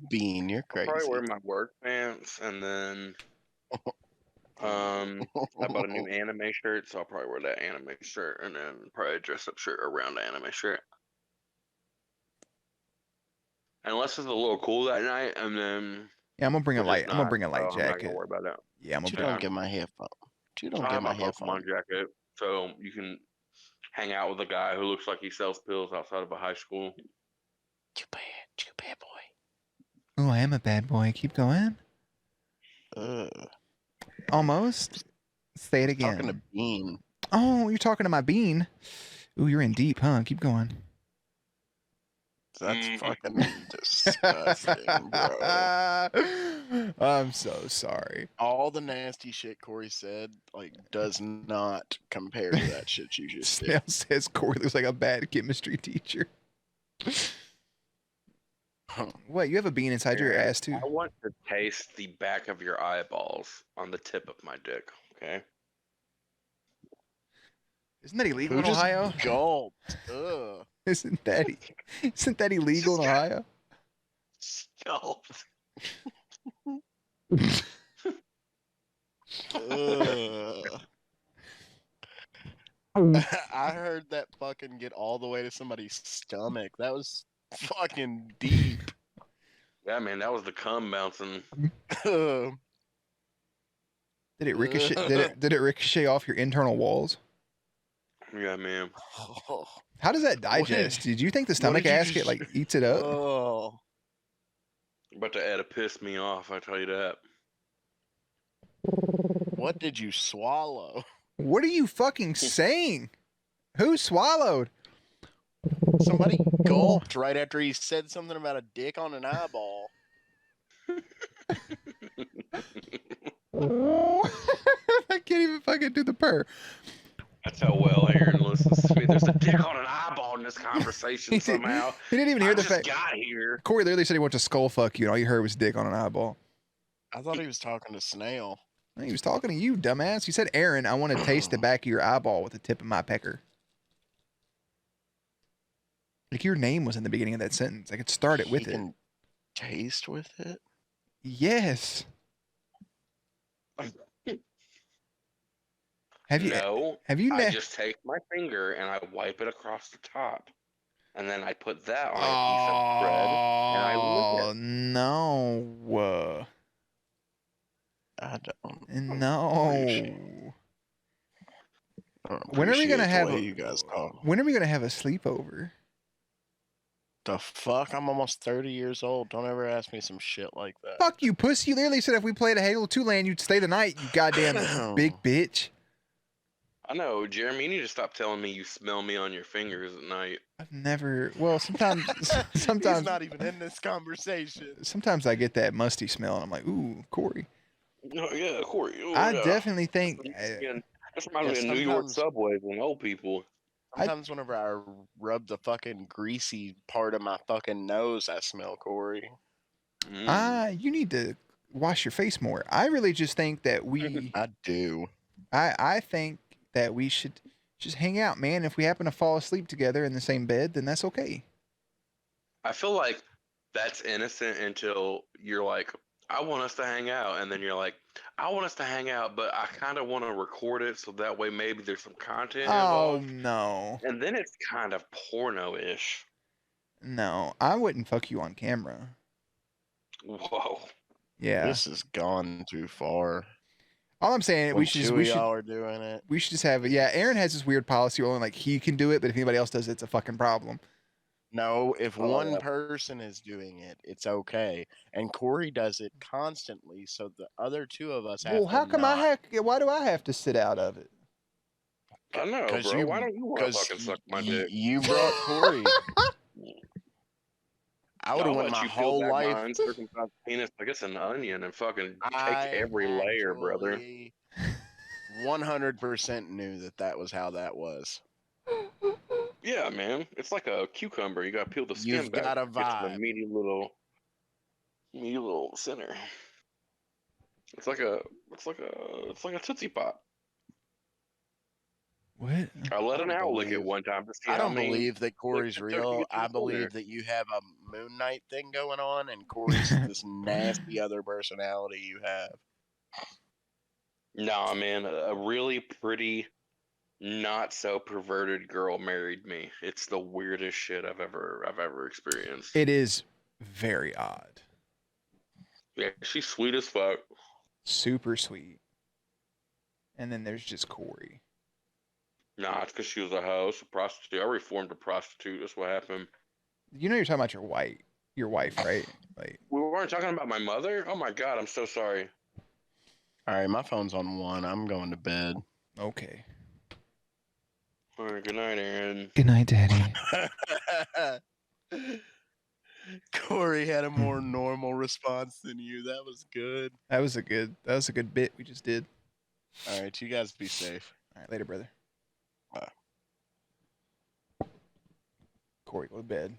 Bean, you're I'll crazy. probably wear my work pants, and then I bought a new anime shirt, so I'll probably wear that anime shirt, and then probably a dress-up shirt around the anime shirt. Unless it's a little cool that night, and then Yeah, I'm gonna bring a if it's light. I'm gonna not, bring a light I'm not jacket. gonna worry about that. Yeah, I'm You gonna don't get my headphone. You don't I get have my my Pokemon headphone. jacket, so you can hang out with a guy who looks like he sells pills outside of a high school. You bad boy. Oh, I am a bad boy. Keep going. Almost. Say it again. Talking to Bean. Oh, you're talking to my bean. Ooh, you're in deep, huh? Keep going. That's Mhm. fucking disgusting, bro. I'm so sorry. All the nasty shit Corey said, like, does not compare to that shit you just Snail did. says Corey looks like a bad chemistry teacher. What? You have a bean inside your Aaron, ass too? I want to taste the back of your eyeballs on the tip of my dick. Okay. Isn't that illegal Who in just Ohio? gulped? Ugh. Isn't that illegal in Ohio? Stop. Ugh. I heard that fucking get all the way to somebody's stomach. That was fucking deep. Yeah, man, that was the cum bouncing. Ugh. Did it ricochet? Did it ricochet off your internal walls? Yeah, man. How does that What did- digest? Did you think the stomach did you acid just- like eats it up? Oh. But the Ed pissed me off, I tell you that. What did you swallow? What are you fucking saying? Who swallowed? Somebody gulped right after he said something about a dick on an eyeball. I can't even fucking do the purr. That's how well Aaron listens to me. There's a dick on an eyeball in this conversation somehow. He didn't even hear I the just fact. got here. Corey literally said he went to skull fuck you, and all you heard was dick on an eyeball. I thought he was talking to Snail. He was talking to you, dumbass. He said, Aaron, I want to taste the back of your eyeball with the tip of my pecker. Like your name was in the beginning of that sentence. I could start it with He it. can taste with it? Yes. Have you? No, Have you? I just take my finger and I wipe it across the top, and then I put that on a piece of bread and I lick Oh it. no! I don't No. When are we gonna appreciate the have? way you guys talk. When are we gonna have a sleepover? The fuck? I'm almost 30 years old. Don't ever ask me some shit like that. Fuck you, pussy! You literally said if we played a Halo 2 LAN, you'd stay the night. You goddamn big bitch. I know, Jeremy. You need to stop telling me you smell me on your fingers at night. I've never. Well, sometimes. He's Sometimes. not even in this conversation. Sometimes I get that musty smell, and I'm like, ooh, Corey. No, yeah, Corey. Oh, I yeah. definitely think. That's reminds me of New York subways and old people. Sometimes whenever I rub the fucking greasy part of my fucking nose, I smell Corey. You need to wash your face more. I really just think that we. I do. I think that we should just hang out, man. If we happen to fall asleep together in the same bed, then that's okay. I feel like that's innocent until you're like, I want us to hang out. And then you're like, I want us to hang out, but I kind of want to record it so that way maybe there's some content Oh, involved. no. And then it's kind of porno-ish. No, I wouldn't fuck you on camera. Whoa. Yeah. This has gone too far. All I'm saying, we should just, we y'all are doing it. we should just have, yeah, Aaron has this weird policy where only like he can do it, but if anybody else does it, it's a fucking problem. No, if one yeah. person is doing it, it's okay. And Corey does it constantly, so the other two of us have Well, how to come not. why do I have to sit out of it? I know, 'Cause bro. you- Why don't you want to fucking suck my dick? You brought Corey. I would have I'll went let my you peel whole back my life. uncircumcised penis like it's an onion and fucking take I every layer, brother. actually 100% knew that was how that was. Yeah, man. It's like a cucumber. You gotta peel the skin You've back. got a to get to the vibe. meaty little center. It's like a Tootsie Pop. What? I let an don't owl lick it believe- one time to see I how don't many believe that Corey's it took to real. get to I the corner. believe that you have a Moon Knight thing going on, and Corey's this nasty other personality you have. Nah, man. A really pretty, not so perverted girl married me. It's the weirdest shit I've ever experienced. It is very odd. Yeah, she's sweet as fuck. Super sweet. And then there's just Corey. Nah, it's because she was a hoe, a prostitute. I reformed a prostitute. That's what happened. You know you're talking about your wife, right? Like, We weren't talking about my mother? Oh my god, I'm so sorry. All right, my phone's on 1. I'm going to bed. okay. All right, good night, Aaron. Good night, Daddy. Corey had a more normal response than you. That was good. That was a good bit we just did. All right, you guys be safe. All right, later, brother. Bye. Corey, go to bed.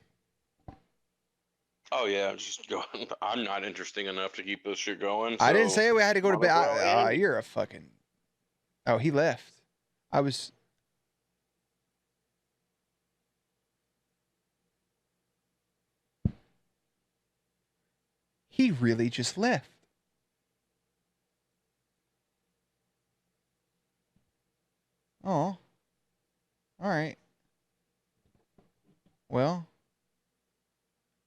Oh yeah, just go. I'm not interesting enough to keep this shit going. I didn't so- say we had to go to bed. Mother, bro, Andy. You're a fucking. Oh, he left. I was. He really just left. Oh. All right. Well,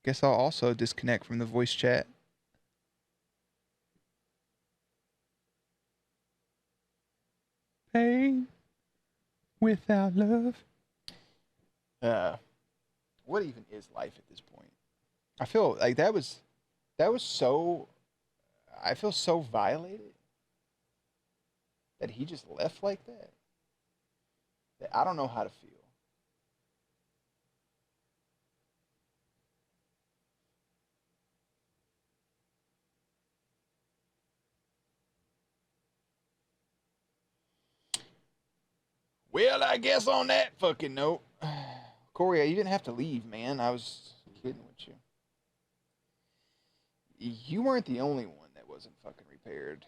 guess I'll also disconnect from the voice chat. Pain without love. What even is life at this point? I feel like that was so. I feel so violated that he just left like that. That I don't know how to feel. Well, I guess on that fucking note, Corey, you didn't have to leave, man. I was kidding with you. You weren't the only one that wasn't fucking repaired.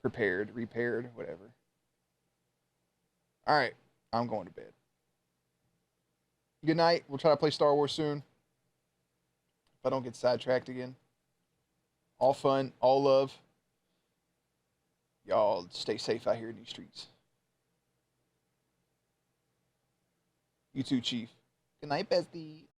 prepared, repaired, whatever. All right, I'm going to bed. Good night. We'll try to play Star Wars soon. If I don't get sidetracked again. All fun, all love. Y'all stay safe out here in these streets. You too, Chief. Good night, bestie.